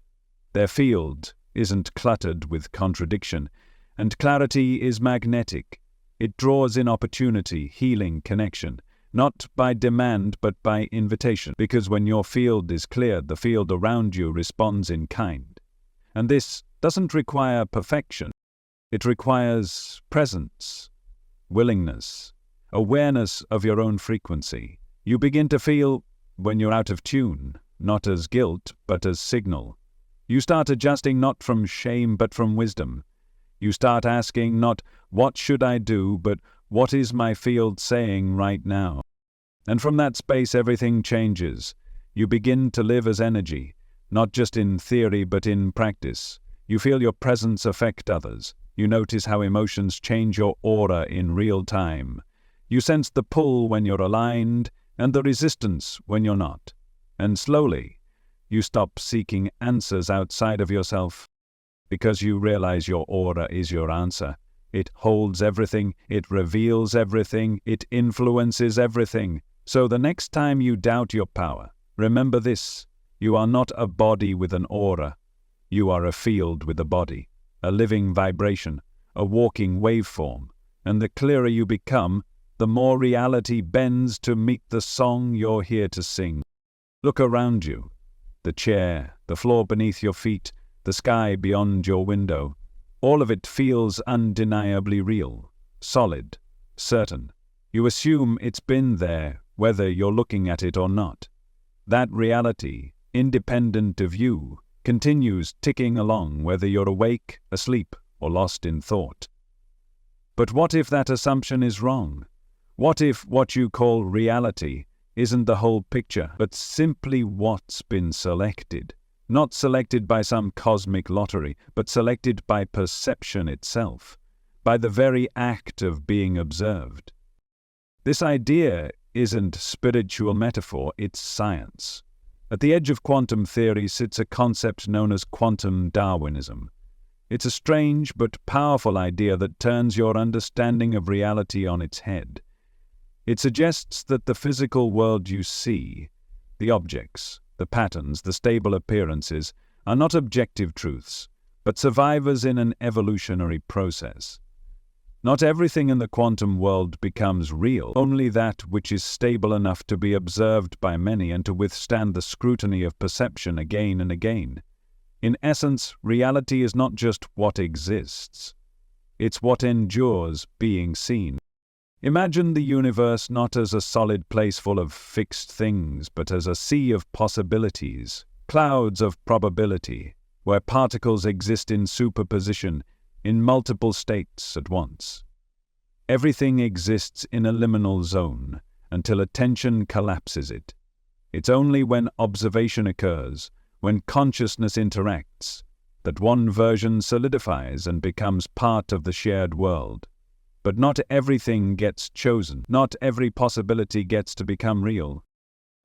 Their field isn't cluttered with contradiction, and clarity is magnetic. It draws in opportunity, healing, connection, not by demand but by invitation, because when your field is cleared, the field around you responds in kind. And this doesn't require perfection. It requires presence, willingness, awareness of your own frequency. You begin to feel when you're out of tune, not as guilt, but as signal. You start adjusting not from shame, but from wisdom. You start asking not, what should I do, but what is my field saying right now? And from that space, everything changes. You begin to live as energy, not just in theory, but in practice. You feel your presence affect others. You notice how emotions change your aura in real time. You sense the pull when you're aligned and the resistance when you're not. And slowly, you stop seeking answers outside of yourself because you realize your aura is your answer. It holds everything, it reveals everything, it influences everything. So the next time you doubt your power, remember this: you are not a body with an aura. You are a field with a body, a living vibration, a walking waveform. And the clearer you become, the more reality bends to meet the song you're here to sing. Look around you. The chair, the floor beneath your feet, the sky beyond your window. All of it feels undeniably real, solid, certain. You assume it's been there, whether you're looking at it or not. That reality, independent of you, continues ticking along whether you're awake, asleep, or lost in thought. But what if that assumption is wrong? What if what you call reality isn't the whole picture, but simply what's been selected? Not selected by some cosmic lottery, but selected by perception itself, by the very act of being observed. This idea isn't spiritual metaphor, it's science. At the edge of quantum theory sits a concept known as quantum Darwinism. It's a strange but powerful idea that turns your understanding of reality on its head. It suggests that the physical world you see, the objects, the patterns, the stable appearances, are not objective truths, but survivors in an evolutionary process. Not everything in the quantum world becomes real, only that which is stable enough to be observed by many and to withstand the scrutiny of perception again and again. In essence, reality is not just what exists. It's what endures being seen. Imagine the universe not as a solid place full of fixed things, but as a sea of possibilities, clouds of probability, where particles exist in superposition, in multiple states at once. Everything exists in a liminal zone until attention collapses it. It's only when observation occurs, when consciousness interacts, that one version solidifies and becomes part of the shared world. But not everything gets chosen. Not every possibility gets to become real.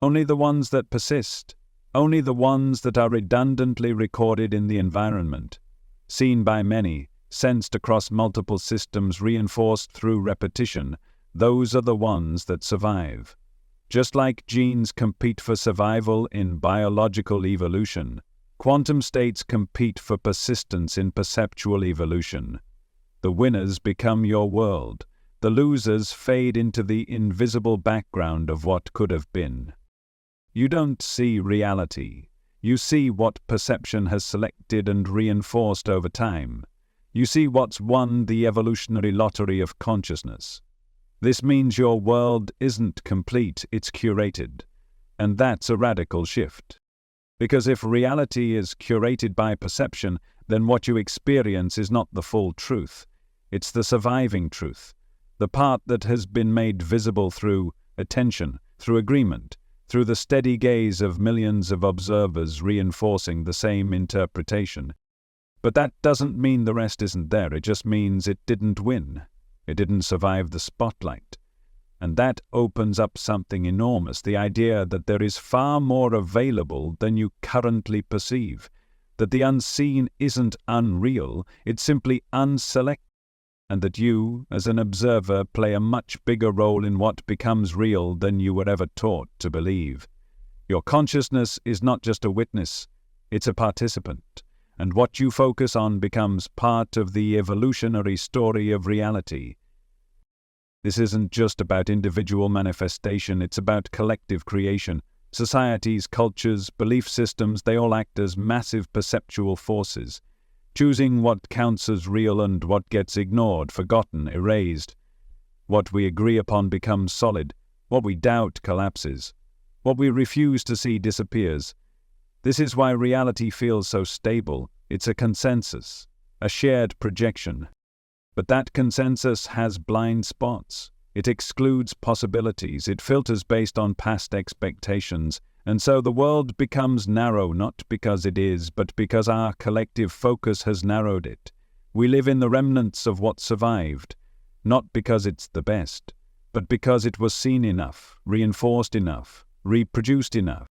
Only the ones that persist. Only the ones that are redundantly recorded in the environment, seen by many, sensed across multiple systems, reinforced through repetition. Those are the ones that survive. Just like genes compete for survival in biological evolution, quantum states compete for persistence in perceptual evolution. The winners become your world. The losers fade into the invisible background of what could have been. You don't see reality. You see what perception has selected and reinforced over time. You see what's won the evolutionary lottery of consciousness. This means your world isn't complete, it's curated. And that's a radical shift. Because if reality is curated by perception, then what you experience is not the full truth. It's the surviving truth, the part that has been made visible through attention, through agreement, through the steady gaze of millions of observers reinforcing the same interpretation. But that doesn't mean the rest isn't there, it just means it didn't win. It didn't survive the spotlight. And that opens up something enormous, the idea that there is far more available than you currently perceive, that the unseen isn't unreal, it's simply unselected, and that you, as an observer, play a much bigger role in what becomes real than you were ever taught to believe. Your consciousness is not just a witness, it's a participant, and what you focus on becomes part of the evolutionary story of reality. This isn't just about individual manifestation, it's about collective creation. Societies, cultures, belief systems, they all act as massive perceptual forces, choosing what counts as real and what gets ignored, forgotten, erased. What we agree upon becomes solid, what we doubt collapses, what we refuse to see disappears. This is why reality feels so stable. It's a consensus, a shared projection. But that consensus has blind spots. It excludes possibilities, it filters based on past expectations, and so the world becomes narrow not because it is, but because our collective focus has narrowed it. We live in the remnants of what survived, not because it's the best, but because it was seen enough, reinforced enough, reproduced enough.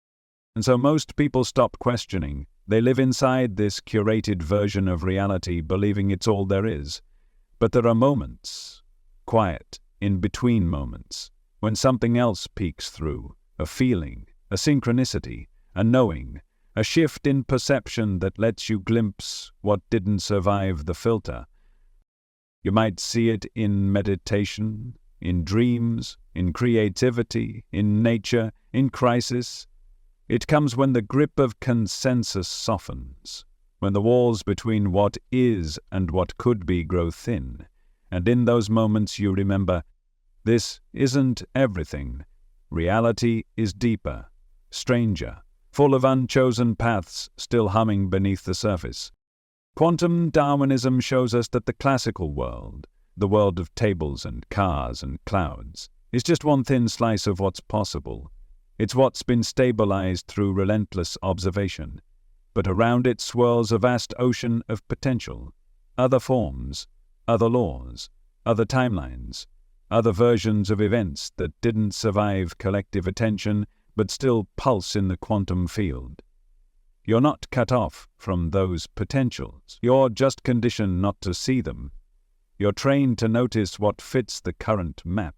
And so most people stop questioning. They live inside this curated version of reality, believing it's all there is. But there are moments, quiet, in-between moments, when something else peeks through, a feeling, a synchronicity, a knowing, a shift in perception that lets you glimpse what didn't survive the filter. You might see it in meditation, in dreams, in creativity, in nature, in crisis. It comes when the grip of consensus softens, when the walls between what is and what could be grow thin, and in those moments you remember, this isn't everything. Reality is deeper, stranger, full of unchosen paths still humming beneath the surface. Quantum Darwinism shows us that the classical world, the world of tables and cars and clouds, is just one thin slice of what's possible. It's what's been stabilized through relentless observation. But around it swirls a vast ocean of potential, other forms, other laws, other timelines, other versions of events that didn't survive collective attention but still pulse in the quantum field. You're not cut off from those potentials. You're just conditioned not to see them. You're trained to notice what fits the current map.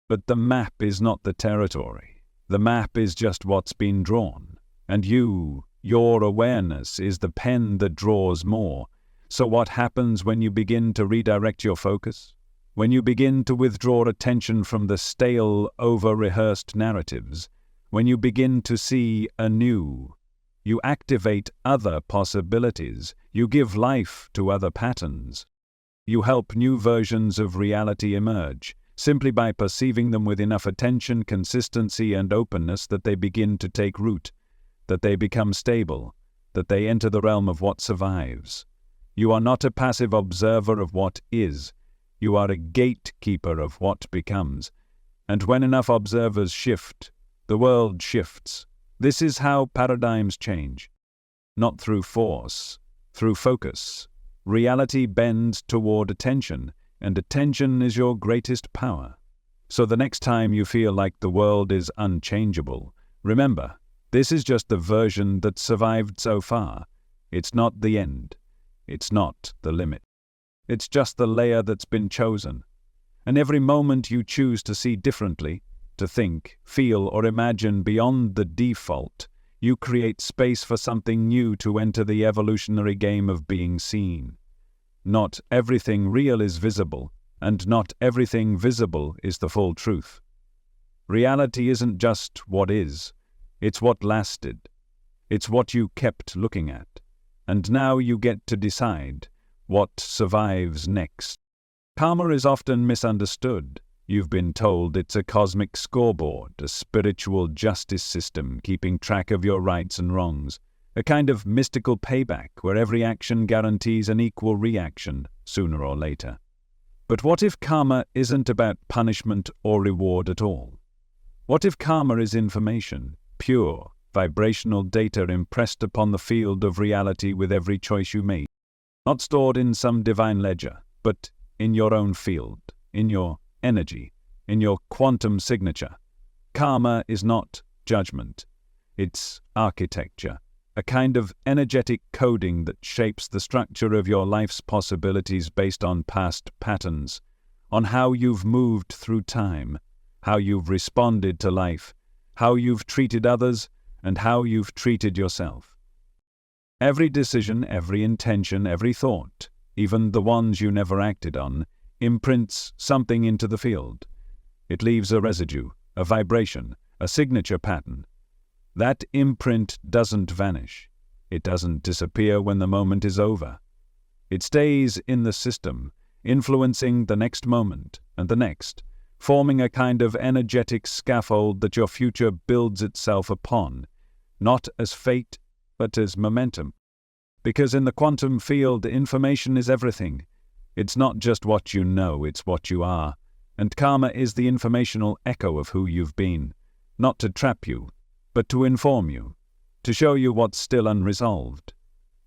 But the map is not the territory. The map is just what's been drawn. And your awareness is the pen that draws more. So what happens when you begin to redirect your focus? When you begin to withdraw attention from the stale, over-rehearsed narratives? When you begin to see anew? You activate other possibilities. You give life to other patterns. You help new versions of reality emerge, simply by perceiving them with enough attention, consistency, and openness that they begin to take root, that they become stable, that they enter the realm of what survives. You are not a passive observer of what is. You are a gatekeeper of what becomes. And when enough observers shift, the world shifts. This is how paradigms change. Not through force, through focus. Reality bends toward attention, and attention is your greatest power. So the next time you feel like the world is unchangeable, remember, this is just the version that survived so far. It's not the end. It's not the limit. It's just the layer that's been chosen. And every moment you choose to see differently, to think, feel, or imagine beyond the default, you create space for something new to enter the evolutionary game of being seen. Not everything real is visible, and not everything visible is the full truth. Reality isn't just what is, it's what lasted. It's what you kept looking at. And now you get to decide what survives next. Karma is often misunderstood. You've been told it's a cosmic scoreboard, a spiritual justice system keeping track of your rights and wrongs, a kind of mystical payback where every action guarantees an equal reaction sooner or later. But what if karma isn't about punishment or reward at all? What if karma is information, pure, vibrational data impressed upon the field of reality with every choice you make, not stored in some divine ledger, but in your own field, in your energy, in your quantum signature? Karma is not judgment. It's architecture, a kind of energetic coding that shapes the structure of your life's possibilities based on past patterns, on how you've moved through time, how you've responded to life, how you've treated others, and how you've treated yourself. Every decision, every intention, every thought, even the ones you never acted on, imprints something into the field. It leaves a residue, a vibration, a signature pattern. That imprint doesn't vanish. It doesn't disappear when the moment is over. It stays in the system, influencing the next moment and the next, forming a kind of energetic scaffold that your future builds itself upon, not as fate, but as momentum. Because in the quantum field, information is everything. It's not just what you know, it's what you are. And karma is the informational echo of who you've been, not to trap you, but to inform you, to show you what's still unresolved,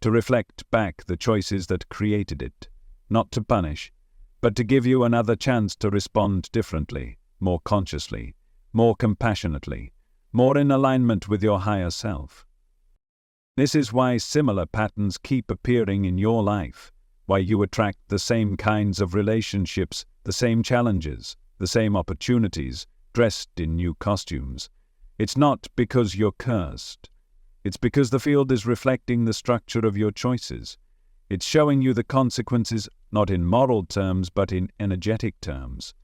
to reflect back the choices that created it, not to punish, but to give you another chance to respond differently, more consciously, more compassionately, more in alignment with your higher self. This is why similar patterns keep appearing in your life, why you attract the same kinds of relationships, the same challenges, the same opportunities, dressed in new costumes. It's not because you're cursed. It's because the field is reflecting the structure of your choices. It's showing you the consequences, not in moral terms, but in energetic terms.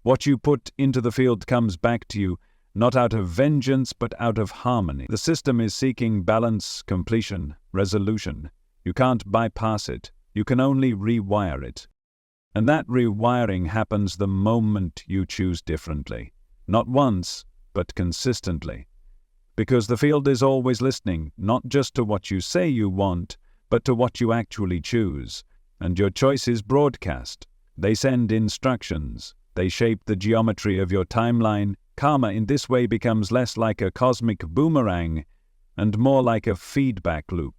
What you put into the field comes back to you, not out of vengeance, but out of harmony. The system is seeking balance, completion, resolution. You can't bypass it. You can only rewire it. And that rewiring happens the moment you choose differently. Not once, but consistently. Because the field is always listening, not just to what you say you want, but to what you actually choose. And your choices broadcast. They send instructions. They shape the geometry of your timeline. Karma in this way becomes less like a cosmic boomerang and more like a feedback loop.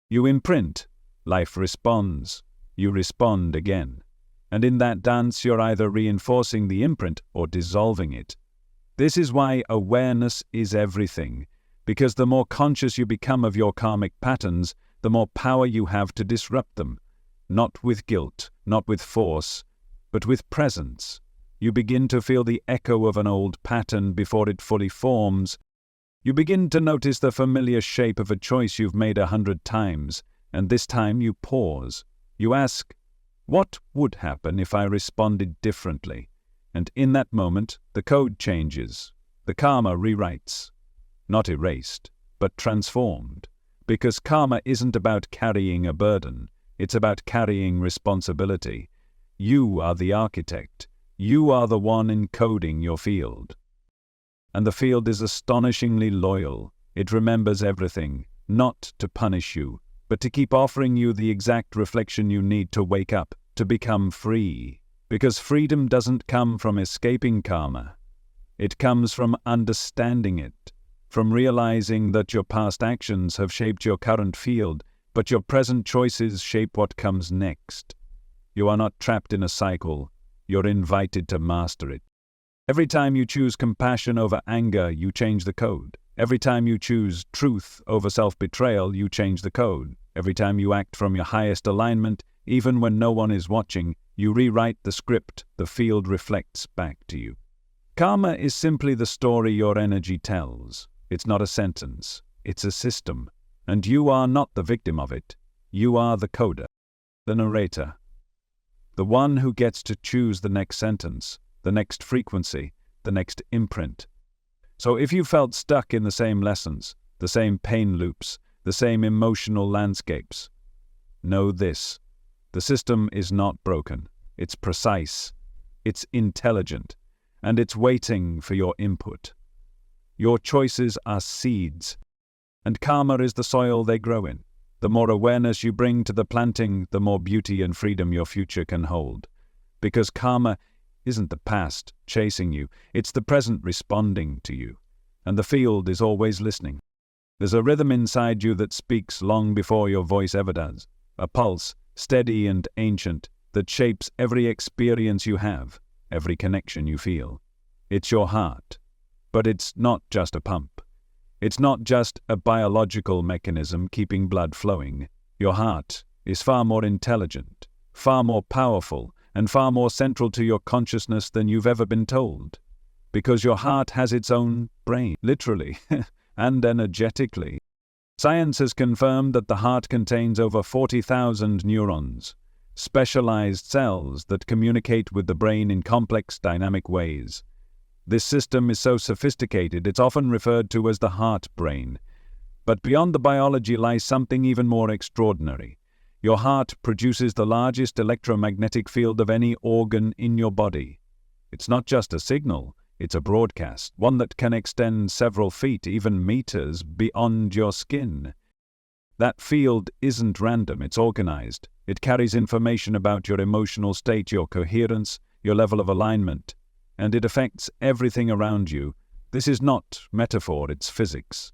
You imprint. Life responds. You respond again. And in that dance, you're either reinforcing the imprint or dissolving it. This is why awareness is everything, because the more conscious you become of your karmic patterns, the more power you have to disrupt them. Not with guilt, not with force, but with presence. You begin to feel the echo of an old pattern before it fully forms. You begin to notice the familiar shape of a choice you've made 100 times, and this time you pause. You ask, what would happen if I responded differently? And in that moment, the code changes. The karma rewrites. Not erased, but transformed. Because karma isn't about carrying a burden. It's about carrying responsibility. You are the architect. You are the one encoding your field. And the field is astonishingly loyal. It remembers everything, not to punish you, but to keep offering you the exact reflection you need to wake up, to become free. Because freedom doesn't come from escaping karma. It comes from understanding it, from realizing that your past actions have shaped your current field, but your present choices shape what comes next. You are not trapped in a cycle. You're invited to master it. Every time you choose compassion over anger, you change the code. Every time you choose truth over self-betrayal, you change the code. Every time you act from your highest alignment, even when no one is watching, you rewrite the script the field reflects back to you. Karma is simply the story your energy tells. It's not a sentence. It's a system. And you are not the victim of it. You are the coder, the narrator, the one who gets to choose the next sentence, the next frequency, the next imprint. So if you felt stuck in the same lessons, the same pain loops, the same emotional landscapes. Know this: the system is not broken. It's precise, it's intelligent, and it's waiting for your input. Your choices are seeds, and karma is the soil they grow in. The more awareness you bring to the planting, the more beauty and freedom your future can hold. Because karma isn't the past chasing you, it's the present responding to you. And the field is always listening. There's a rhythm inside you that speaks long before your voice ever does. A pulse, steady and ancient, that shapes every experience you have, every connection you feel. It's your heart. But it's not just a pump. It's not just a biological mechanism keeping blood flowing. Your heart is far more intelligent, far more powerful, and far more central to your consciousness than you've ever been told. Because your heart has its own brain, literally, and energetically. Science has confirmed that the heart contains over 40,000 neurons, specialized cells that communicate with the brain in complex, dynamic ways. This system is so sophisticated it's often referred to as the heart brain. But beyond the biology lies something even more extraordinary. Your heart produces the largest electromagnetic field of any organ in your body. It's not just a signal, it's a broadcast, one that can extend several feet, even meters, beyond your skin. That field isn't random, it's organized. It carries information about your emotional state, your coherence, your level of alignment, and it affects everything around you. This is not metaphor, it's physics.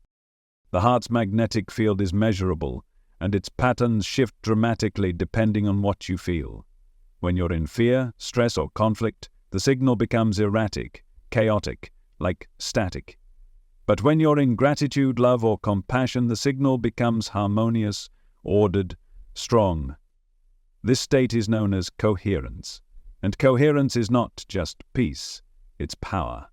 The heart's magnetic field is measurable, and its patterns shift dramatically depending on what you feel. When you're in fear, stress, or conflict, the signal becomes erratic, chaotic, like static. But when you're in gratitude, love, or compassion, the signal becomes harmonious, ordered, strong. This state is known as coherence. And coherence is not just peace, it's power.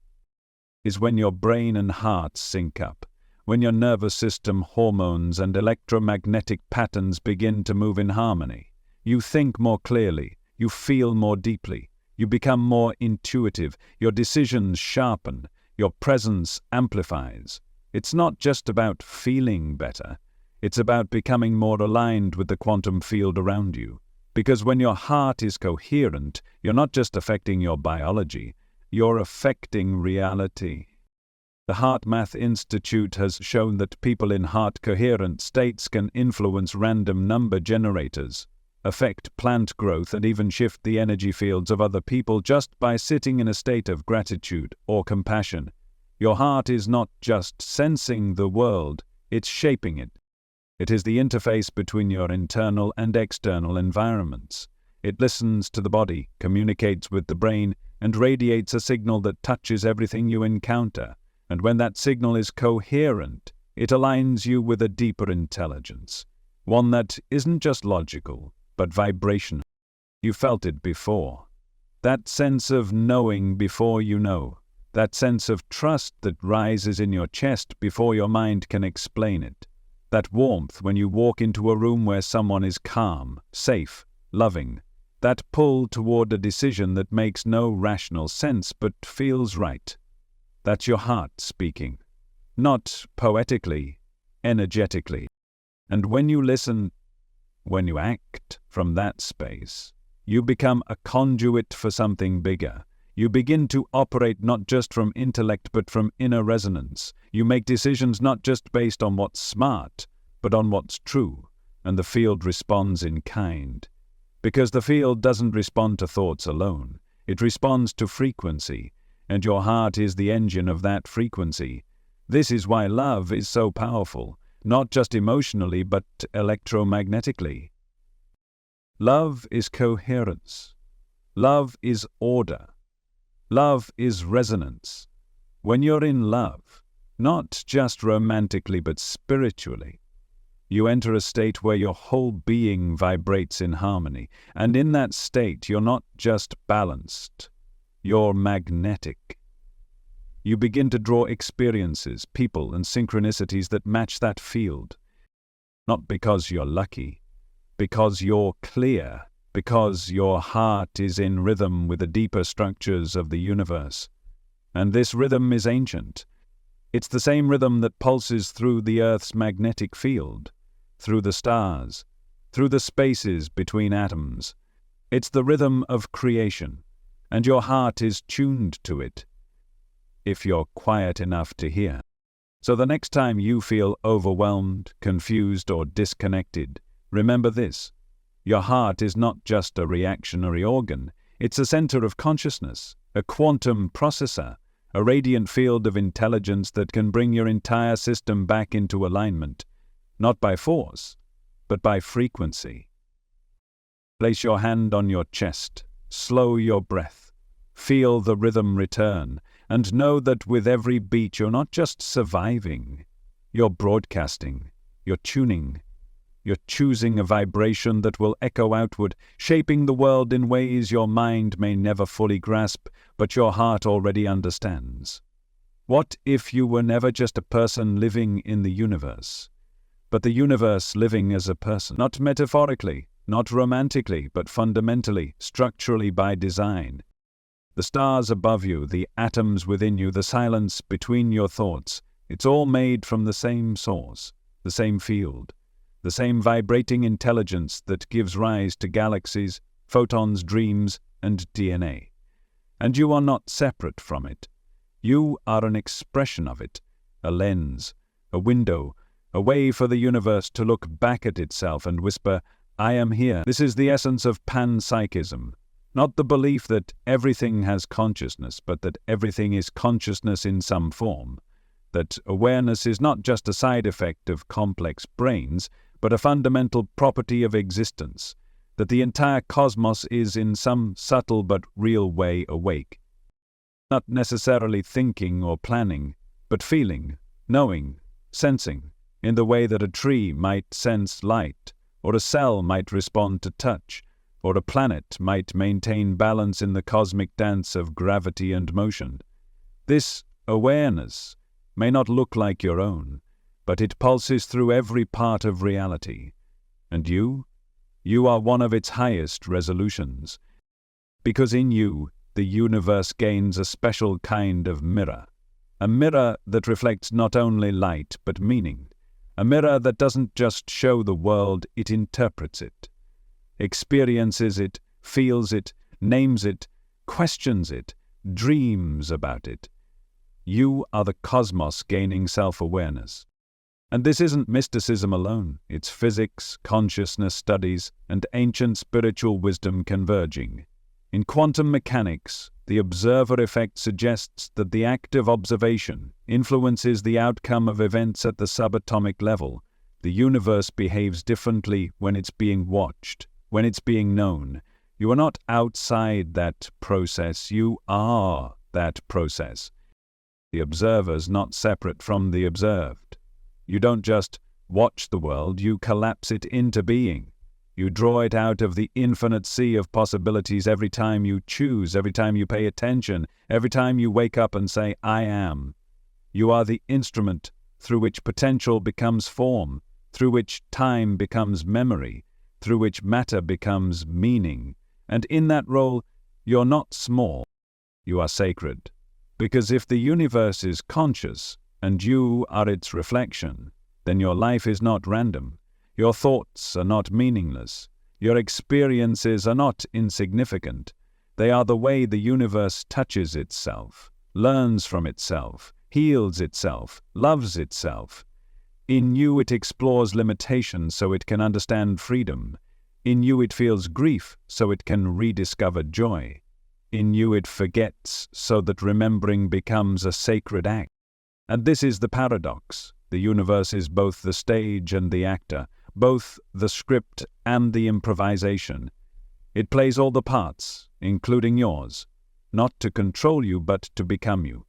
It's when your brain and heart sync up, when your nervous system, hormones, and electromagnetic patterns begin to move in harmony. You think more clearly, you feel more deeply, you become more intuitive, your decisions sharpen, your presence amplifies. It's not just about feeling better, it's about becoming more aligned with the quantum field around you. Because when your heart is coherent, you're not just affecting your biology, you're affecting reality. The HeartMath Institute has shown that people in heart-coherent states can influence random number generators, affect plant growth, and even shift the energy fields of other people just by sitting in a state of gratitude or compassion. Your heart is not just sensing the world, it's shaping it. It is the interface between your internal and external environments. It listens to the body, communicates with the brain, and radiates a signal that touches everything you encounter. And when that signal is coherent, it aligns you with a deeper intelligence, one that isn't just logical, but vibrational. You felt it before. That sense of knowing before you know. That sense of trust that rises in your chest before your mind can explain it. That warmth when you walk into a room where someone is calm, safe, loving. That pull toward a decision that makes no rational sense but feels right. That's your heart speaking. Not poetically, energetically. And when you listen, when you act from that space, you become a conduit for something bigger. You begin to operate not just from intellect but from inner resonance. You make decisions not just based on what's smart, but on what's true, and the field responds in kind. Because the field doesn't respond to thoughts alone, it responds to frequency, and your heart is the engine of that frequency. This is why love is so powerful, not just emotionally but electromagnetically. Love is coherence. Love is order. Love is resonance. When you're in love, not just romantically but spiritually, you enter a state where your whole being vibrates in harmony, and in that state you're not just balanced, you're magnetic. You begin to draw experiences, people, and synchronicities that match that field. Not because you're lucky, because you're clear, because your heart is in rhythm with the deeper structures of the universe. And this rhythm is ancient. It's the same rhythm that pulses through the Earth's magnetic field, through the stars, through the spaces between atoms. It's the rhythm of creation, and your heart is tuned to it, if you're quiet enough to hear. So the next time you feel overwhelmed, confused, or disconnected, remember this. Your heart is not just a reactionary organ. It's a center of consciousness, a quantum processor, a radiant field of intelligence that can bring your entire system back into alignment, not by force, but by frequency. Place your hand on your chest, slow your breath, feel the rhythm return, and know that with every beat you're not just surviving, you're broadcasting, you're tuning, you're choosing a vibration that will echo outward, shaping the world in ways your mind may never fully grasp, but your heart already understands. What if you were never just a person living in the universe, but the universe living as a person, not metaphorically, not romantically, but fundamentally, structurally by design? The stars above you, the atoms within you, the silence between your thoughts, it's all made from the same source, the same field, the same vibrating intelligence that gives rise to galaxies, photons, dreams, and DNA. And you are not separate from it. You are an expression of it, a lens, a window, a way for the universe to look back at itself and whisper, "I am here." This is the essence of panpsychism. Not the belief that everything has consciousness, but that everything is consciousness in some form. That awareness is not just a side effect of complex brains, but a fundamental property of existence. That the entire cosmos is in some subtle but real way awake. Not necessarily thinking or planning, but feeling, knowing, sensing, in the way that a tree might sense light, or a cell might respond to touch, or a planet might maintain balance in the cosmic dance of gravity and motion. This awareness may not look like your own, but it pulses through every part of reality. And you are one of its highest resolutions. Because in you, the universe gains a special kind of mirror. A mirror that reflects not only light, but meaning. A mirror that doesn't just show the world, it interprets it. Experiences it, feels it, names it, questions it, dreams about it. You are the cosmos gaining self-awareness. And this isn't mysticism alone, it's physics, consciousness studies, and ancient spiritual wisdom converging. In quantum mechanics, the observer effect suggests that the act of observation influences the outcome of events at the subatomic level. The universe behaves differently when it's being watched, when it's being known. You are not outside that process, you are that process. The observer's not separate from the observed. You don't just watch the world, you collapse it into being. You draw it out of the infinite sea of possibilities every time you choose, every time you pay attention, every time you wake up and say, "I am." You are the instrument through which potential becomes form, through which time becomes memory, through which matter becomes meaning. And in that role, you're not small, you are sacred. Because if the universe is conscious, and you are its reflection, then your life is not random. Your thoughts are not meaningless. Your experiences are not insignificant. They are the way the universe touches itself, learns from itself, heals itself, loves itself. In you it explores limitations so it can understand freedom. In you it feels grief so it can rediscover joy. In you it forgets so that remembering becomes a sacred act. And this is the paradox. The universe is both the stage and the actor, both the script and the improvisation. It plays all the parts, including yours, not to control you but to become you.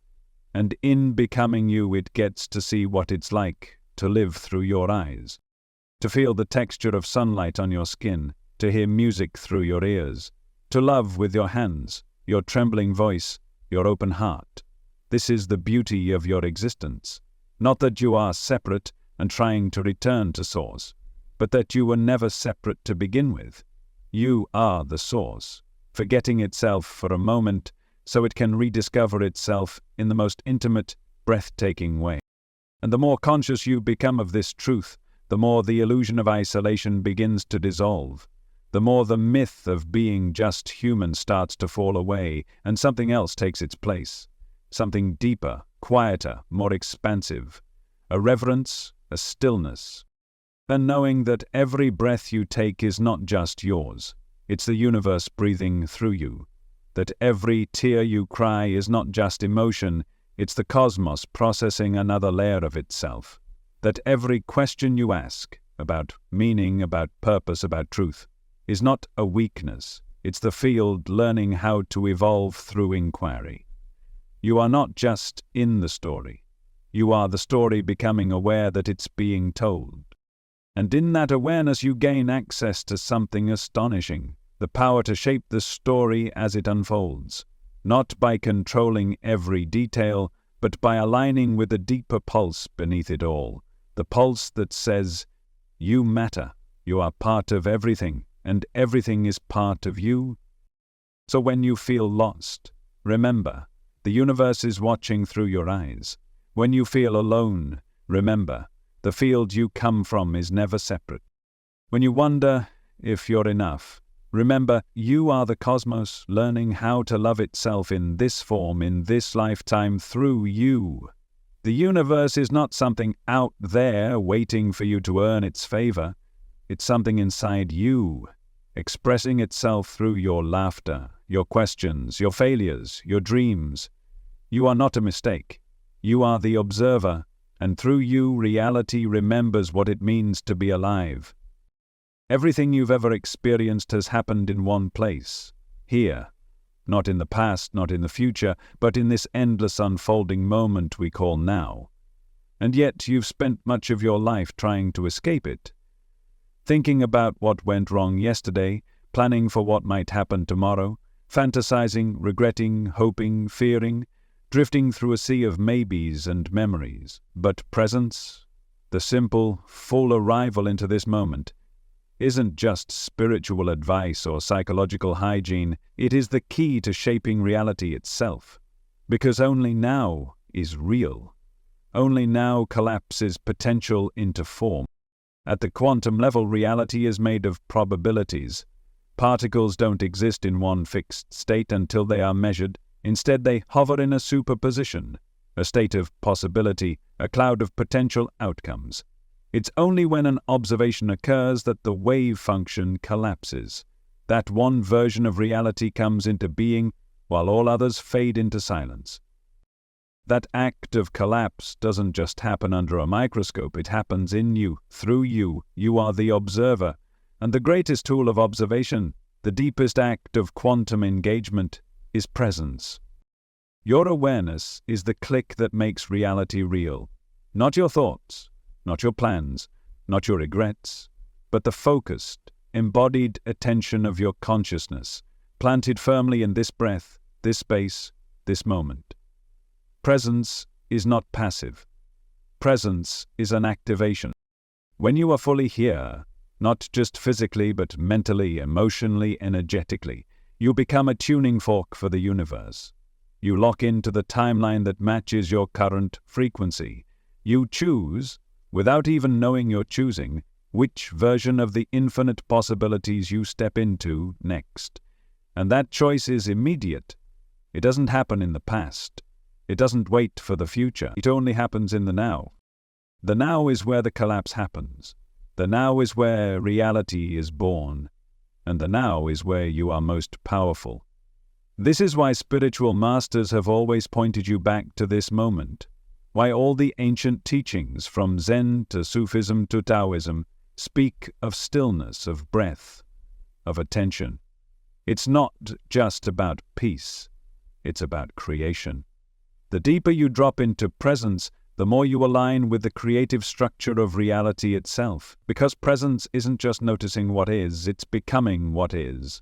And in becoming you it gets to see what it's like to live through your eyes, to feel the texture of sunlight on your skin, to hear music through your ears, to love with your hands, your trembling voice, your open heart. This is the beauty of your existence. Not that you are separate and trying to return to source, but that you were never separate to begin with. You are the source, forgetting itself for a moment so it can rediscover itself in the most intimate, breathtaking way. And the more conscious you become of this truth, the more the illusion of isolation begins to dissolve. The more the myth of being just human starts to fall away, and something else takes its place. Something deeper, quieter, more expansive. A reverence, a stillness. And knowing that every breath you take is not just yours. It's the universe breathing through you. That every tear you cry is not just emotion, it's the cosmos processing another layer of itself. That every question you ask, about meaning, about purpose, about truth, is not a weakness, it's the field learning how to evolve through inquiry. You are not just in the story. You are the story becoming aware that it's being told. And in that awareness you gain access to something astonishing, the power to shape the story as it unfolds, not by controlling every detail, but by aligning with the deeper pulse beneath it all, the pulse that says, you matter, you are part of everything, and everything is part of you. So when you feel lost, remember, the universe is watching through your eyes. When you feel alone, remember, the field you come from is never separate. When you wonder if you're enough, remember, you are the cosmos learning how to love itself in this form, in this lifetime, through you. The universe is not something out there waiting for you to earn its favor. It's something inside you, expressing itself through your laughter, your questions, your failures, your dreams. You are not a mistake. You are the observer, and through you, reality remembers what it means to be alive. Everything you've ever experienced has happened in one place, here. Not in the past, not in the future, but in this endless unfolding moment we call now. And yet you've spent much of your life trying to escape it. Thinking about what went wrong yesterday, planning for what might happen tomorrow, fantasizing, regretting, hoping, fearing, drifting through a sea of maybes and memories. But presence, the simple, full arrival into this moment, isn't just spiritual advice or psychological hygiene, it is the key to shaping reality itself. Because only now is real. Only now collapses potential into form. At the quantum level, reality is made of probabilities. Particles don't exist in one fixed state until they are measured. Instead, they hover in a superposition, a state of possibility, a cloud of potential outcomes. It's only when an observation occurs that the wave function collapses. That one version of reality comes into being while all others fade into silence. That act of collapse doesn't just happen under a microscope, it happens in you, through you. You are the observer. And the greatest tool of observation, the deepest act of quantum engagement, is presence. Your awareness is the click that makes reality real. Not your thoughts, not your plans, not your regrets, but the focused, embodied attention of your consciousness, planted firmly in this breath, this space, this moment. Presence is not passive. Presence is an activation. When you are fully here, not just physically but mentally, emotionally, energetically, you become a tuning fork for the universe. You lock into the timeline that matches your current frequency. You choose, without even knowing you're choosing, which version of the infinite possibilities you step into next. And that choice is immediate. It doesn't happen in the past. It doesn't wait for the future. It only happens in the now. The now is where the collapse happens. The now is where reality is born. And the now is where you are most powerful. This is why spiritual masters have always pointed you back to this moment. Why all the ancient teachings, from Zen to Sufism to Taoism, speak of stillness, of breath, of attention. It's not just about peace. It's about creation. The deeper you drop into presence, the more you align with the creative structure of reality itself. Because presence isn't just noticing what is, it's becoming what is.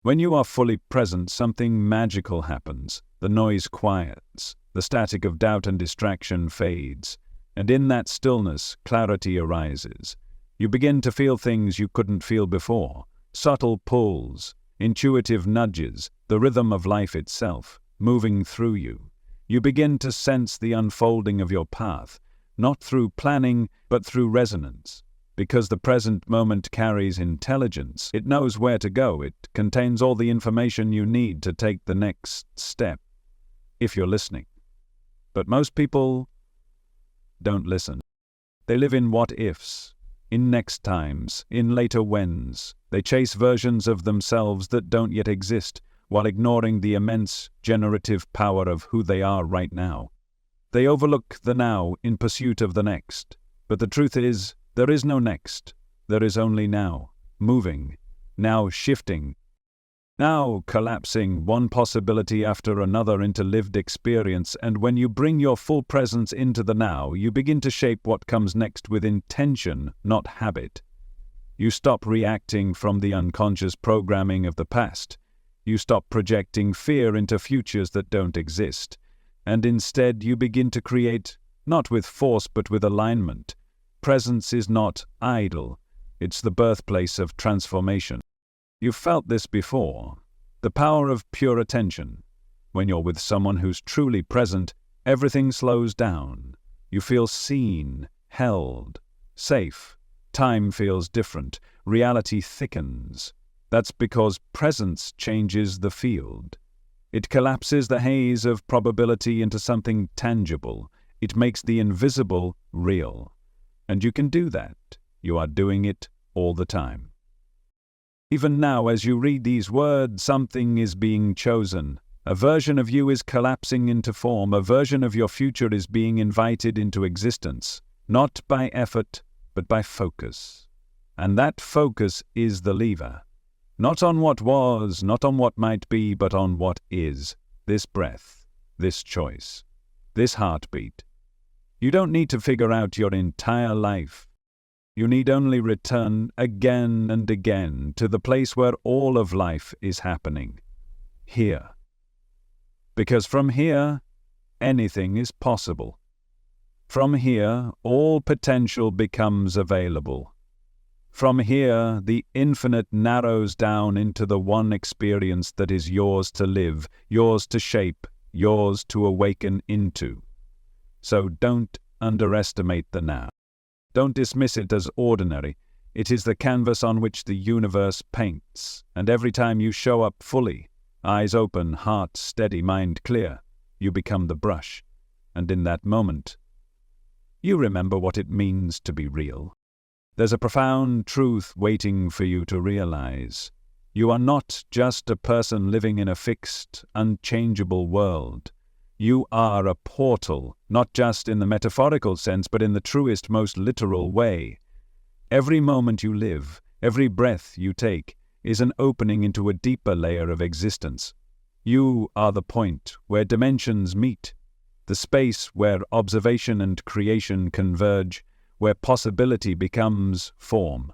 When you are fully present, something magical happens. The noise quiets, the static of doubt and distraction fades, and in that stillness, clarity arises. You begin to feel things you couldn't feel before, subtle pulls, intuitive nudges, the rhythm of life itself, moving through you. You begin to sense the unfolding of your path, not through planning, but through resonance. Because the present moment carries intelligence, it knows where to go, it contains all the information you need to take the next step, if you're listening. But most people don't listen. They live in what-ifs, in next times, in later whens. They chase versions of themselves that don't yet exist, while ignoring the immense generative power of who they are right now. They overlook the now in pursuit of the next. But the truth is, there is no next. There is only now, moving, now shifting, now collapsing one possibility after another into lived experience, and when you bring your full presence into the now, you begin to shape what comes next with intention, not habit. You stop reacting from the unconscious programming of the past. You stop projecting fear into futures that don't exist, and instead you begin to create, not with force but with alignment. Presence is not idle. It's the birthplace of transformation. You've felt this before. The power of pure attention. When you're with someone who's truly present, everything slows down. You feel seen, held, safe. Time feels different. Reality thickens. That's because presence changes the field. It collapses the haze of probability into something tangible. It makes the invisible real. And you can do that. You are doing it all the time. Even now, as you read these words, something is being chosen. A version of you is collapsing into form. A version of your future is being invited into existence, not by effort, but by focus. And that focus is the lever. Not on what was, not on what might be, but on what is. This breath, this choice, this heartbeat. You don't need to figure out your entire life. You need only return again and again to the place where all of life is happening. Here. Because from here, anything is possible. From here, all potential becomes available. From here, the infinite narrows down into the one experience that is yours to live, yours to shape, yours to awaken into. So don't underestimate the now. Don't dismiss it as ordinary. It is the canvas on which the universe paints, and every time you show up fully, eyes open, heart steady, mind clear, you become the brush. And in that moment, you remember what it means to be real. There's a profound truth waiting for you to realize. You are not just a person living in a fixed, unchangeable world. You are a portal, not just in the metaphorical sense, but in the truest, most literal way. Every moment you live, every breath you take, is an opening into a deeper layer of existence. You are the point where dimensions meet, the space where observation and creation converge, where possibility becomes form.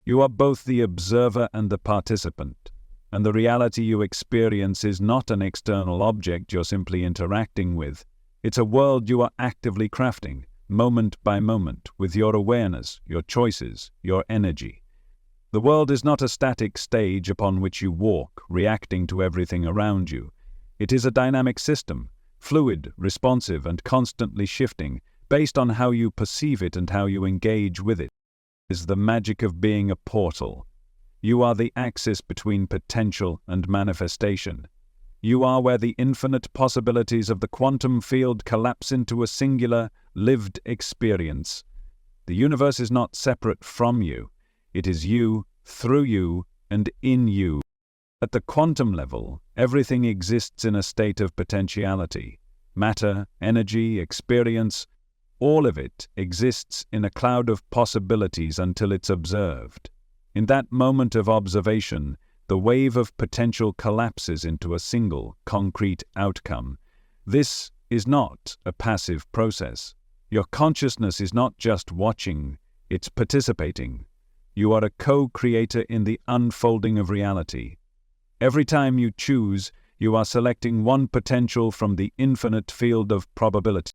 You are both the observer and the participant. And the reality you experience is not an external object you're simply interacting with. It's a world you are actively crafting, moment by moment, with your awareness, your choices, your energy. The world is not a static stage upon which you walk, reacting to everything around you. It is a dynamic system, fluid, responsive, and constantly shifting, based on how you perceive it and how you engage with it. It is the magic of being a portal. You are the axis between potential and manifestation. You are where the infinite possibilities of the quantum field collapse into a singular, lived experience. The universe is not separate from you. It is you, through you, and in you. At the quantum level, everything exists in a state of potentiality. Matter, energy, experience, all of it exists in a cloud of possibilities until it's observed. In that moment of observation, the wave of potential collapses into a single, concrete outcome. This is not a passive process. Your consciousness is not just watching, it's participating. You are a co-creator in the unfolding of reality. Every time you choose, you are selecting one potential from the infinite field of probability.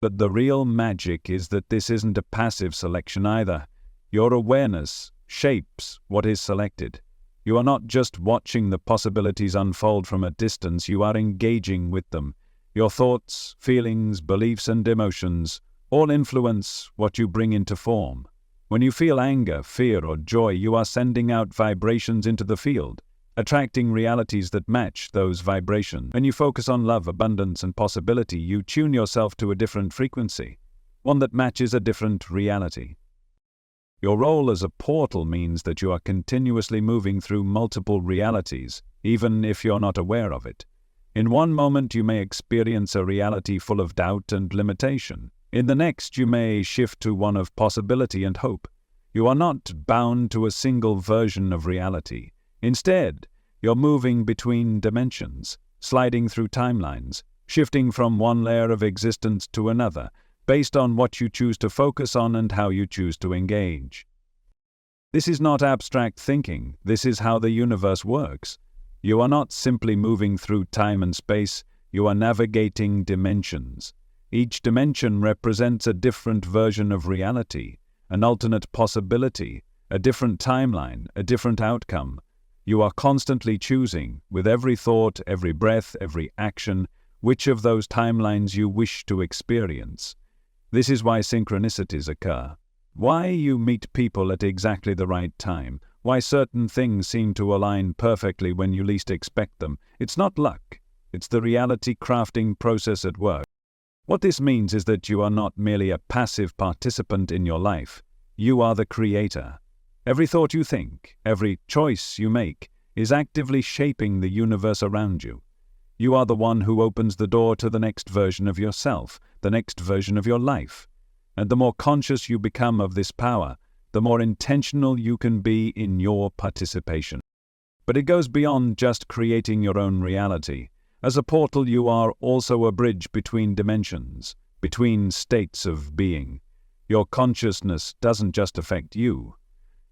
But the real magic is that this isn't a passive selection either. Your awareness shapes what is selected. You are not just watching the possibilities unfold from a distance, you are engaging with them. Your thoughts, feelings, beliefs, and emotions all influence what you bring into form. When you feel anger, fear, or joy, you are sending out vibrations into the field, attracting realities that match those vibrations. When you focus on love, abundance, and possibility, you tune yourself to a different frequency, one that matches a different reality. Your role as a portal means that you are continuously moving through multiple realities, even if you're not aware of it. In one moment, you may experience a reality full of doubt and limitation. In the next, you may shift to one of possibility and hope. You are not bound to a single version of reality. Instead, you're moving between dimensions, sliding through timelines, shifting from one layer of existence to another, based on what you choose to focus on and how you choose to engage. This is not abstract thinking. This is how the universe works. You are not simply moving through time and space, you are navigating dimensions. Each dimension represents a different version of reality, an alternate possibility, a different timeline, a different outcome. You are constantly choosing, with every thought, every breath, every action, which of those timelines you wish to experience. This is why synchronicities occur. Why you meet people at exactly the right time. Why certain things seem to align perfectly when you least expect them. It's not luck. It's the reality crafting process at work. What this means is that you are not merely a passive participant in your life. You are the creator. Every thought you think, every choice you make, is actively shaping the universe around you. You are the one who opens the door to the next version of yourself, the next version of your life. And the more conscious you become of this power, the more intentional you can be in your participation. But it goes beyond just creating your own reality. As a portal, you are also a bridge between dimensions, between states of being. Your consciousness doesn't just affect you.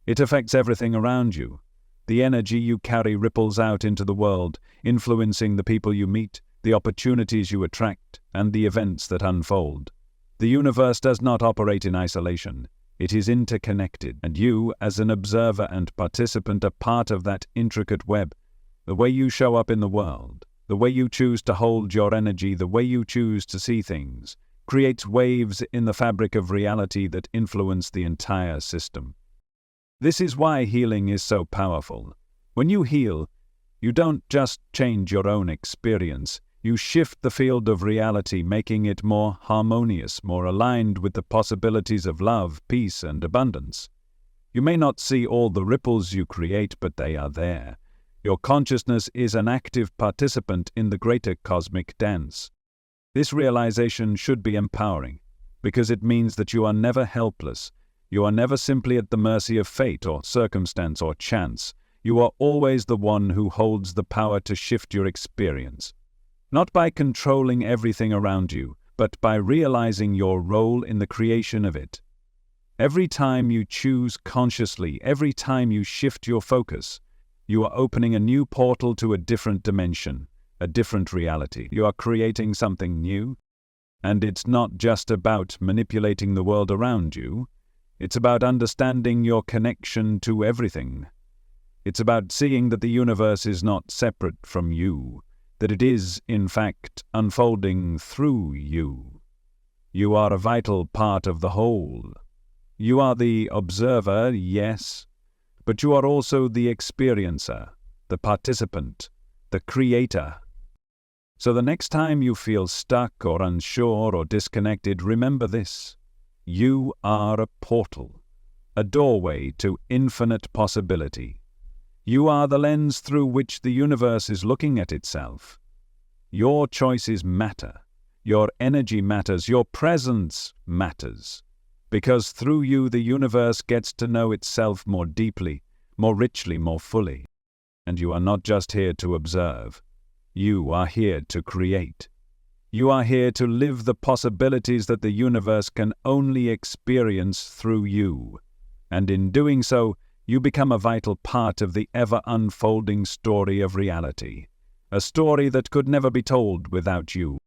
It affects everything around you. The energy you carry ripples out into the world, influencing the people you meet, the opportunities you attract, and the events that unfold. The universe does not operate in isolation. It is interconnected, and you, as an observer and participant, are part of that intricate web. The way you show up in the world, the way you choose to hold your energy, the way you choose to see things, creates waves in the fabric of reality that influence the entire system. This is why healing is so powerful. When you heal, you don't just change your own experience, you shift the field of reality, making it more harmonious, more aligned with the possibilities of love, peace, and abundance. You may not see all the ripples you create, but they are there. Your consciousness is an active participant in the greater cosmic dance. This realization should be empowering, because it means that you are never helpless. You are never simply at the mercy of fate or circumstance or chance. You are always the one who holds the power to shift your experience. Not by controlling everything around you, but by realizing your role in the creation of it. Every time you choose consciously, every time you shift your focus, you are opening a new portal to a different dimension, a different reality. You are creating something new, and it's not just about manipulating the world around you. It's about understanding your connection to everything. It's about seeing that the universe is not separate from you, that it is, in fact, unfolding through you. You are a vital part of the whole. You are the observer, yes, but you are also the experiencer, the participant, the creator. So the next time you feel stuck or unsure or disconnected, remember this. You are a portal, a doorway to infinite possibility. You are the lens through which the universe is looking at itself. Your choices matter. Your energy matters. Your presence matters. Because through you, the universe gets to know itself more deeply, more richly, more fully. And you are not just here to observe. You are here to create. You are here to live the possibilities that the universe can only experience through you. And in doing so, you become a vital part of the ever-unfolding story of reality, a story that could never be told without you.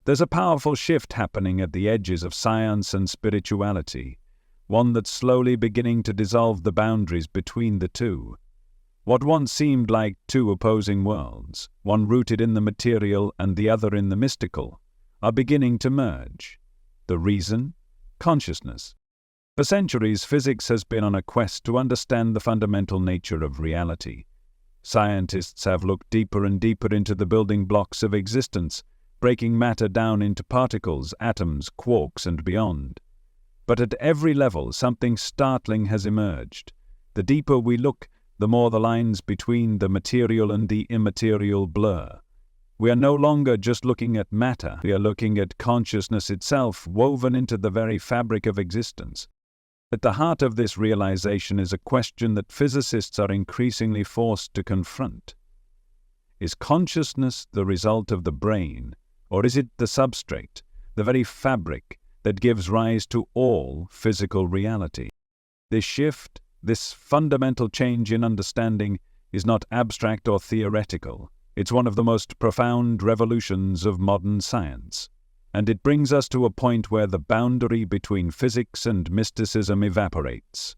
There's a powerful shift happening at the edges of science and spirituality, one that's slowly beginning to dissolve the boundaries between the two. What once seemed like two opposing worlds, one rooted in the material and the other in the mystical, are beginning to merge. The reason? Consciousness. For centuries, physics has been on a quest to understand the fundamental nature of reality. Scientists have looked deeper and deeper into the building blocks of existence, breaking matter down into particles, atoms, quarks, and beyond. But at every level, something startling has emerged. The deeper we look, the more the lines between the material and the immaterial blur. We are no longer just looking at matter, we are looking at consciousness itself, woven into the very fabric of existence. At the heart of this realization is a question that physicists are increasingly forced to confront. Is consciousness the result of the brain, or is it the substrate, the very fabric that gives rise to all physical reality? This shift, this fundamental change in understanding, is not abstract or theoretical. It's one of the most profound revolutions of modern science. And it brings us to a point where the boundary between physics and mysticism evaporates.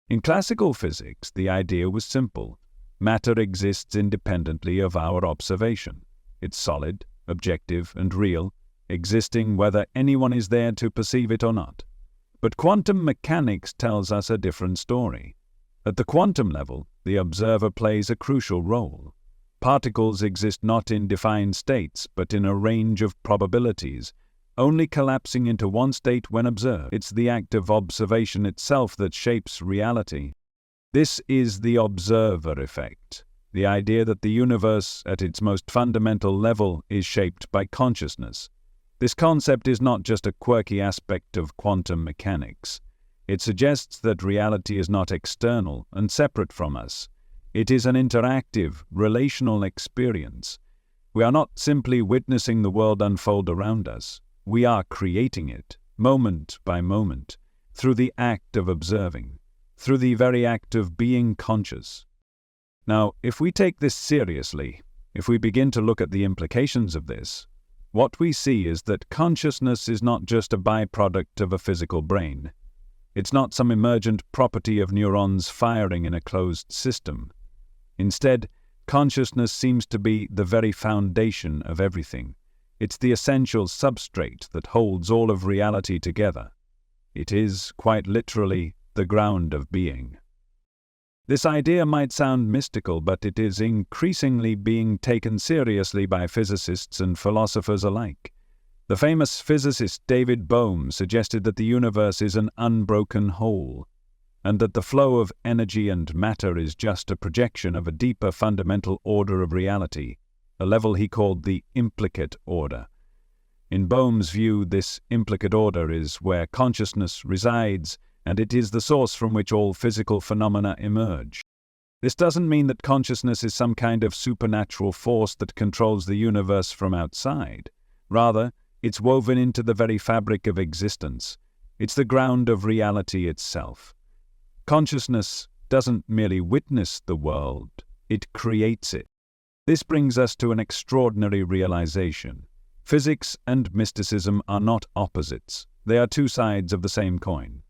In classical physics, the idea was simple. Matter exists independently of our observation. It's solid, objective, and real, existing whether anyone is there to perceive it or not. But quantum mechanics tells us a different story. At the quantum level, the observer plays a crucial role. Particles exist not in defined states, but in a range of probabilities, only collapsing into one state when observed. It's the act of observation itself that shapes reality. This is the observer effect, the idea that the universe, at its most fundamental level, is shaped by consciousness. This concept is not just a quirky aspect of quantum mechanics. It suggests that reality is not external and separate from us. It is an interactive, relational experience. We are not simply witnessing the world unfold around us. We are creating it, moment by moment, through the act of observing, through the very act of being conscious. Now, if we take this seriously, if we begin to look at the implications of this, what we see is that consciousness is not just a byproduct of a physical brain. It's not some emergent property of neurons firing in a closed system. Instead, consciousness seems to be the very foundation of everything. It's the essential substrate that holds all of reality together. It is, quite literally, the ground of being. This idea might sound mystical, but it is increasingly being taken seriously by physicists and philosophers alike. The famous physicist David Bohm suggested that the universe is an unbroken whole, and that the flow of energy and matter is just a projection of a deeper fundamental order of reality, a level he called the implicate order. In Bohm's view, this implicate order is where consciousness resides, and it is the source from which all physical phenomena emerge. This doesn't mean that consciousness is some kind of supernatural force that controls the universe from outside. Rather, it's woven into the very fabric of existence. It's the ground of reality itself. Consciousness doesn't merely witness the world, it creates it. This brings us to an extraordinary realization. Physics and mysticism are not opposites. They are two sides of the same coin.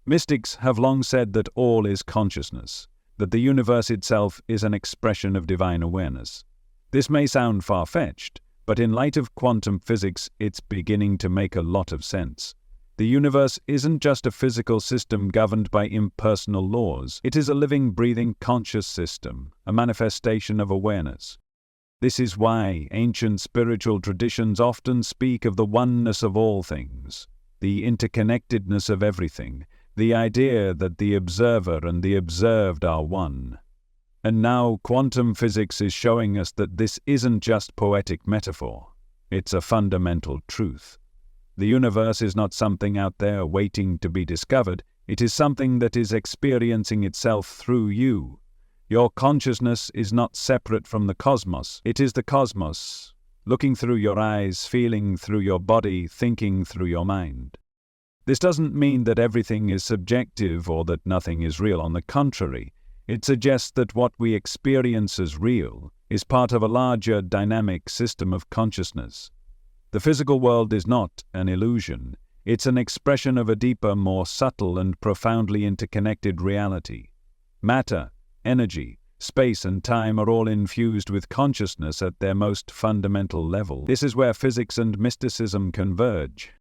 Mystics have long said that all is consciousness, that the universe itself is an expression of divine awareness. This may sound far-fetched, but in light of quantum physics, it's beginning to make a lot of sense. The universe isn't just a physical system governed by impersonal laws. It is a living, breathing, conscious system, a manifestation of awareness. This is why ancient spiritual traditions often speak of the oneness of all things, the interconnectedness of everything, the idea that the observer and the observed are one. And now quantum physics is showing us that this isn't just poetic metaphor. It's a fundamental truth. The universe is not something out there waiting to be discovered. It is something that is experiencing itself through you. Your consciousness is not separate from the cosmos. It is the cosmos, looking through your eyes, feeling through your body, thinking through your mind. This doesn't mean that everything is subjective or that nothing is real. On the contrary, it suggests that what we experience as real is part of a larger dynamic system of consciousness. The physical world is not an illusion. It's an expression of a deeper, more subtle and profoundly interconnected reality. Matter, energy, space and time are all infused with consciousness at their most fundamental level. This is where physics and mysticism converge.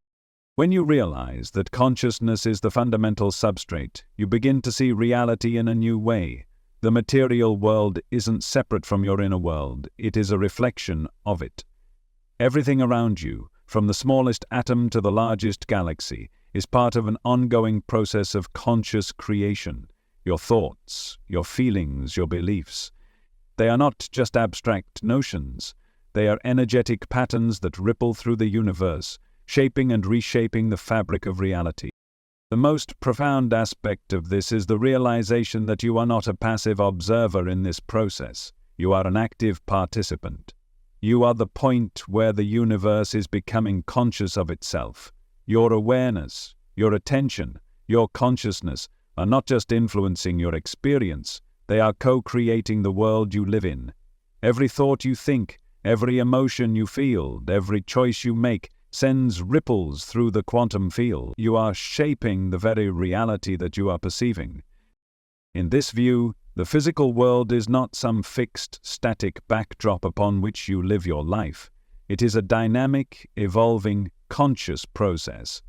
When you realize that consciousness is the fundamental substrate, you begin to see reality in a new way. The material world isn't separate from your inner world, it is a reflection of it. Everything around you, from the smallest atom to the largest galaxy, is part of an ongoing process of conscious creation. Your thoughts, your feelings, your beliefs. They are not just abstract notions. They are energetic patterns that ripple through the universe, shaping and reshaping the fabric of reality. The most profound aspect of this is the realization that you are not a passive observer in this process. You are an active participant. You are the point where the universe is becoming conscious of itself. Your awareness, your attention, your consciousness are not just influencing your experience, they are co-creating the world you live in. Every thought you think, every emotion you feel, every choice you make sends ripples through the quantum field. You are shaping the very reality that you are perceiving. In this view, the physical world is not some fixed, static backdrop upon which you live your life. It is a dynamic, evolving, conscious process,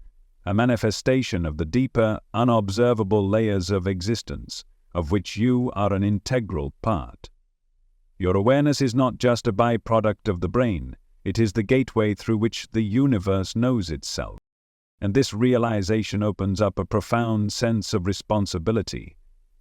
a manifestation of the deeper, unobservable layers of existence, of which you are an integral part. Your awareness is not just a byproduct of the brain, it is the gateway through which the universe knows itself. And this realization opens up a profound sense of responsibility.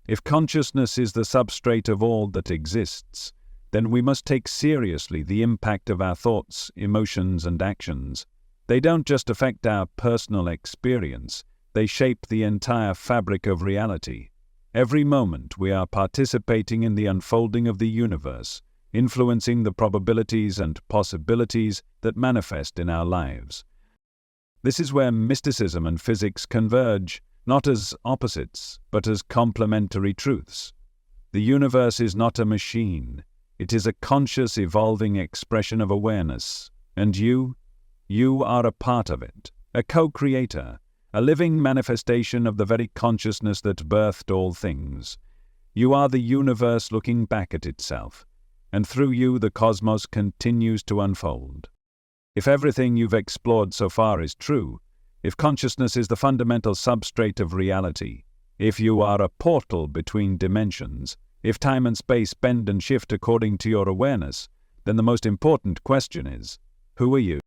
If consciousness is the substrate of all that exists, then we must take seriously the impact of our thoughts, emotions, and actions. They don't just affect our personal experience, they shape the entire fabric of reality. Every moment we are participating in the unfolding of the universe, influencing the probabilities and possibilities that manifest in our lives. This is where mysticism and physics converge, not as opposites, but as complementary truths. The universe is not a machine. It is a conscious, evolving expression of awareness. And you are a part of it, a co-creator, a living manifestation of the very consciousness that birthed all things. You are the universe looking back at itself, and through you the cosmos continues to unfold. If everything you've explored so far is true, if consciousness is the fundamental substrate of reality, if you are a portal between dimensions, if time and space bend and shift according to your awareness, then the most important question is, who are you?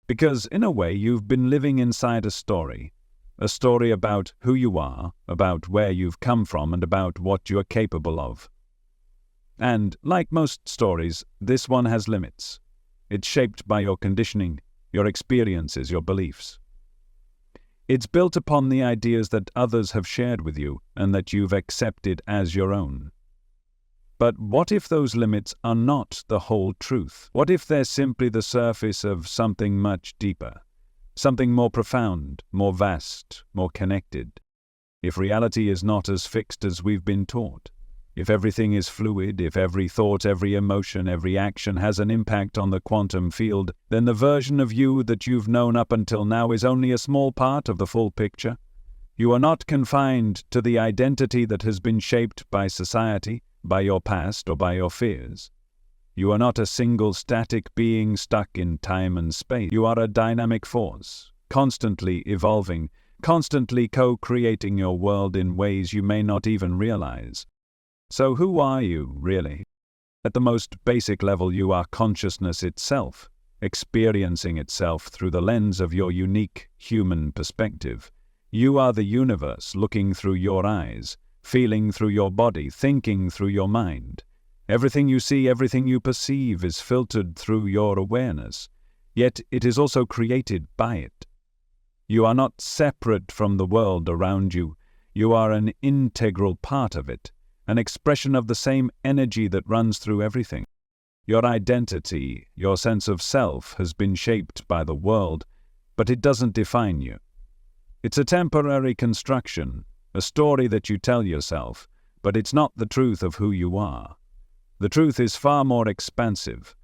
Because in a way you've been living inside a story about who you are, about where you've come from, and about what you are capable of. And, like most stories, this one has limits. It's shaped by your conditioning, your experiences, your beliefs. It's built upon the ideas that others have shared with you and that you've accepted as your own. But what if those limits are not the whole truth? What if they're simply the surface of something much deeper? Something more profound, more vast, more connected? If reality is not as fixed as we've been taught? If everything is fluid, if every thought, every emotion, every action has an impact on the quantum field, then the version of you that you've known up until now is only a small part of the full picture. You are not confined to the identity that has been shaped by society, by your past, or by your fears. You are not a single static being stuck in time and space. You are a dynamic force, constantly evolving, constantly co-creating your world in ways you may not even realize. So who are you, really? At the most basic level, you are consciousness itself, experiencing itself through the lens of your unique human perspective. You are the universe looking through your eyes, feeling through your body, thinking through your mind. Everything you see, everything you perceive is filtered through your awareness, yet it is also created by it. You are not separate from the world around you. You are an integral part of it, an expression of the same energy that runs through everything. Your identity, your sense of self, has been shaped by the world, but it doesn't define you. It's a temporary construction, a story that you tell yourself, but it's not the truth of who you are. The truth is far more expansive.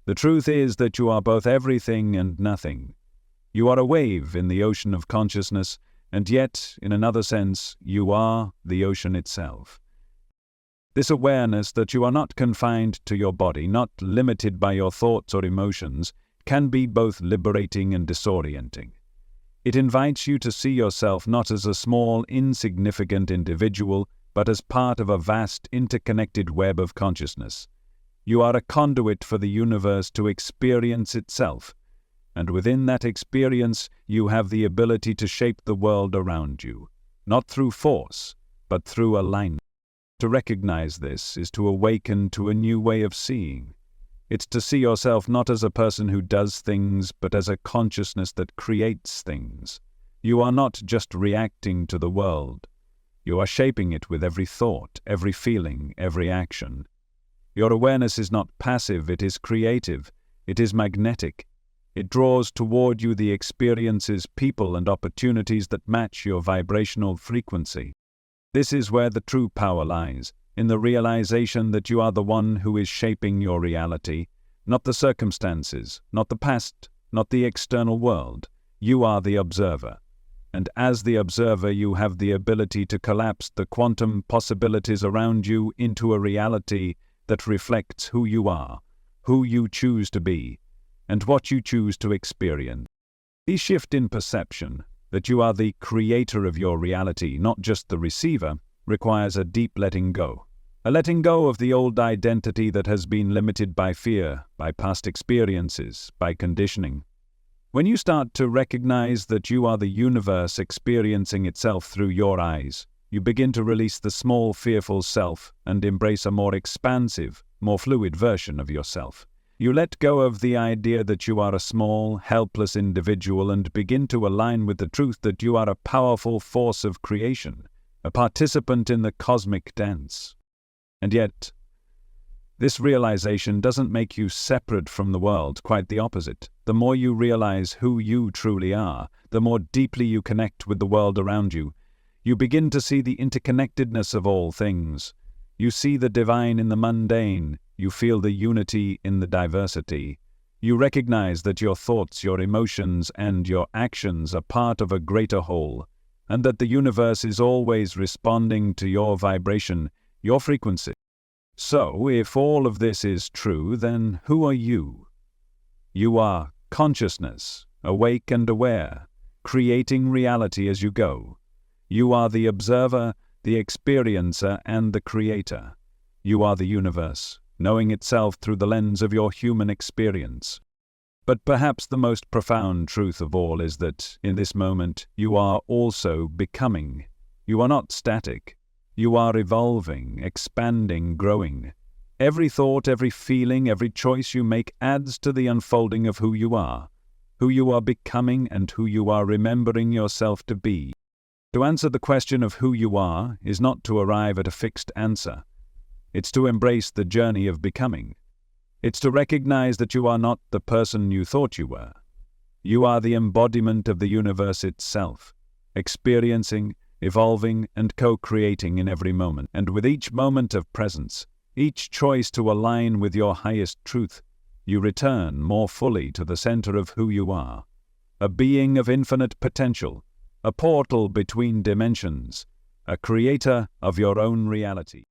The truth is that you are both everything and nothing. You are a wave in the ocean of consciousness, and yet, in another sense, you are the ocean itself. This awareness that you are not confined to your body, not limited by your thoughts or emotions, can be both liberating and disorienting. It invites you to see yourself not as a small, insignificant individual, but as part of a vast, interconnected web of consciousness. You are a conduit for the universe to experience itself, and within that experience you have the ability to shape the world around you, not through force, but through alignment. To recognize this is to awaken to a new way of seeing. It's to see yourself not as a person who does things, but as a consciousness that creates things. You are not just reacting to the world. You are shaping it with every thought, every feeling, every action. Your awareness is not passive, it is creative, it is magnetic. It draws toward you the experiences, people, and opportunities that match your vibrational frequency. This is where the true power lies, in the realization that you are the one who is shaping your reality, not the circumstances, not the past, not the external world. You are the observer. And as the observer, you have the ability to collapse the quantum possibilities around you into a reality that reflects who you are, who you choose to be, and what you choose to experience. This shift in perception, that you are the creator of your reality, not just the receiver, requires a deep letting go. A letting go of the old identity that has been limited by fear, by past experiences, by conditioning. When you start to recognize that you are the universe experiencing itself through your eyes, you begin to release the small, fearful self and embrace a more expansive, more fluid version of yourself. You let go of the idea that you are a small, helpless individual and begin to align with the truth that you are a powerful force of creation, a participant in the cosmic dance. And yet, this realization doesn't make you separate from the world, quite the opposite. The more you realize who you truly are, the more deeply you connect with the world around you. You begin to see the interconnectedness of all things. You see the divine in the mundane. You feel the unity in the diversity. You recognize that your thoughts, your emotions, and your actions are part of a greater whole, and that the universe is always responding to your vibration, your frequency. So, if all of this is true, then who are you? You are consciousness, awake and aware, creating reality as you go. You are the observer, the experiencer, and the creator. You are the universe, knowing itself through the lens of your human experience. But perhaps the most profound truth of all is that, in this moment, you are also becoming. You are not static. You are evolving, expanding, growing. Every thought, every feeling, every choice you make adds to the unfolding of who you are becoming, and who you are remembering yourself to be. To answer the question of who you are is not to arrive at a fixed answer. It's to embrace the journey of becoming. It's to recognize that you are not the person you thought you were. You are the embodiment of the universe itself, experiencing, evolving, and co-creating in every moment. And with each moment of presence, each choice to align with your highest truth, you return more fully to the center of who you are, a being of infinite potential, a portal between dimensions, a creator of your own reality.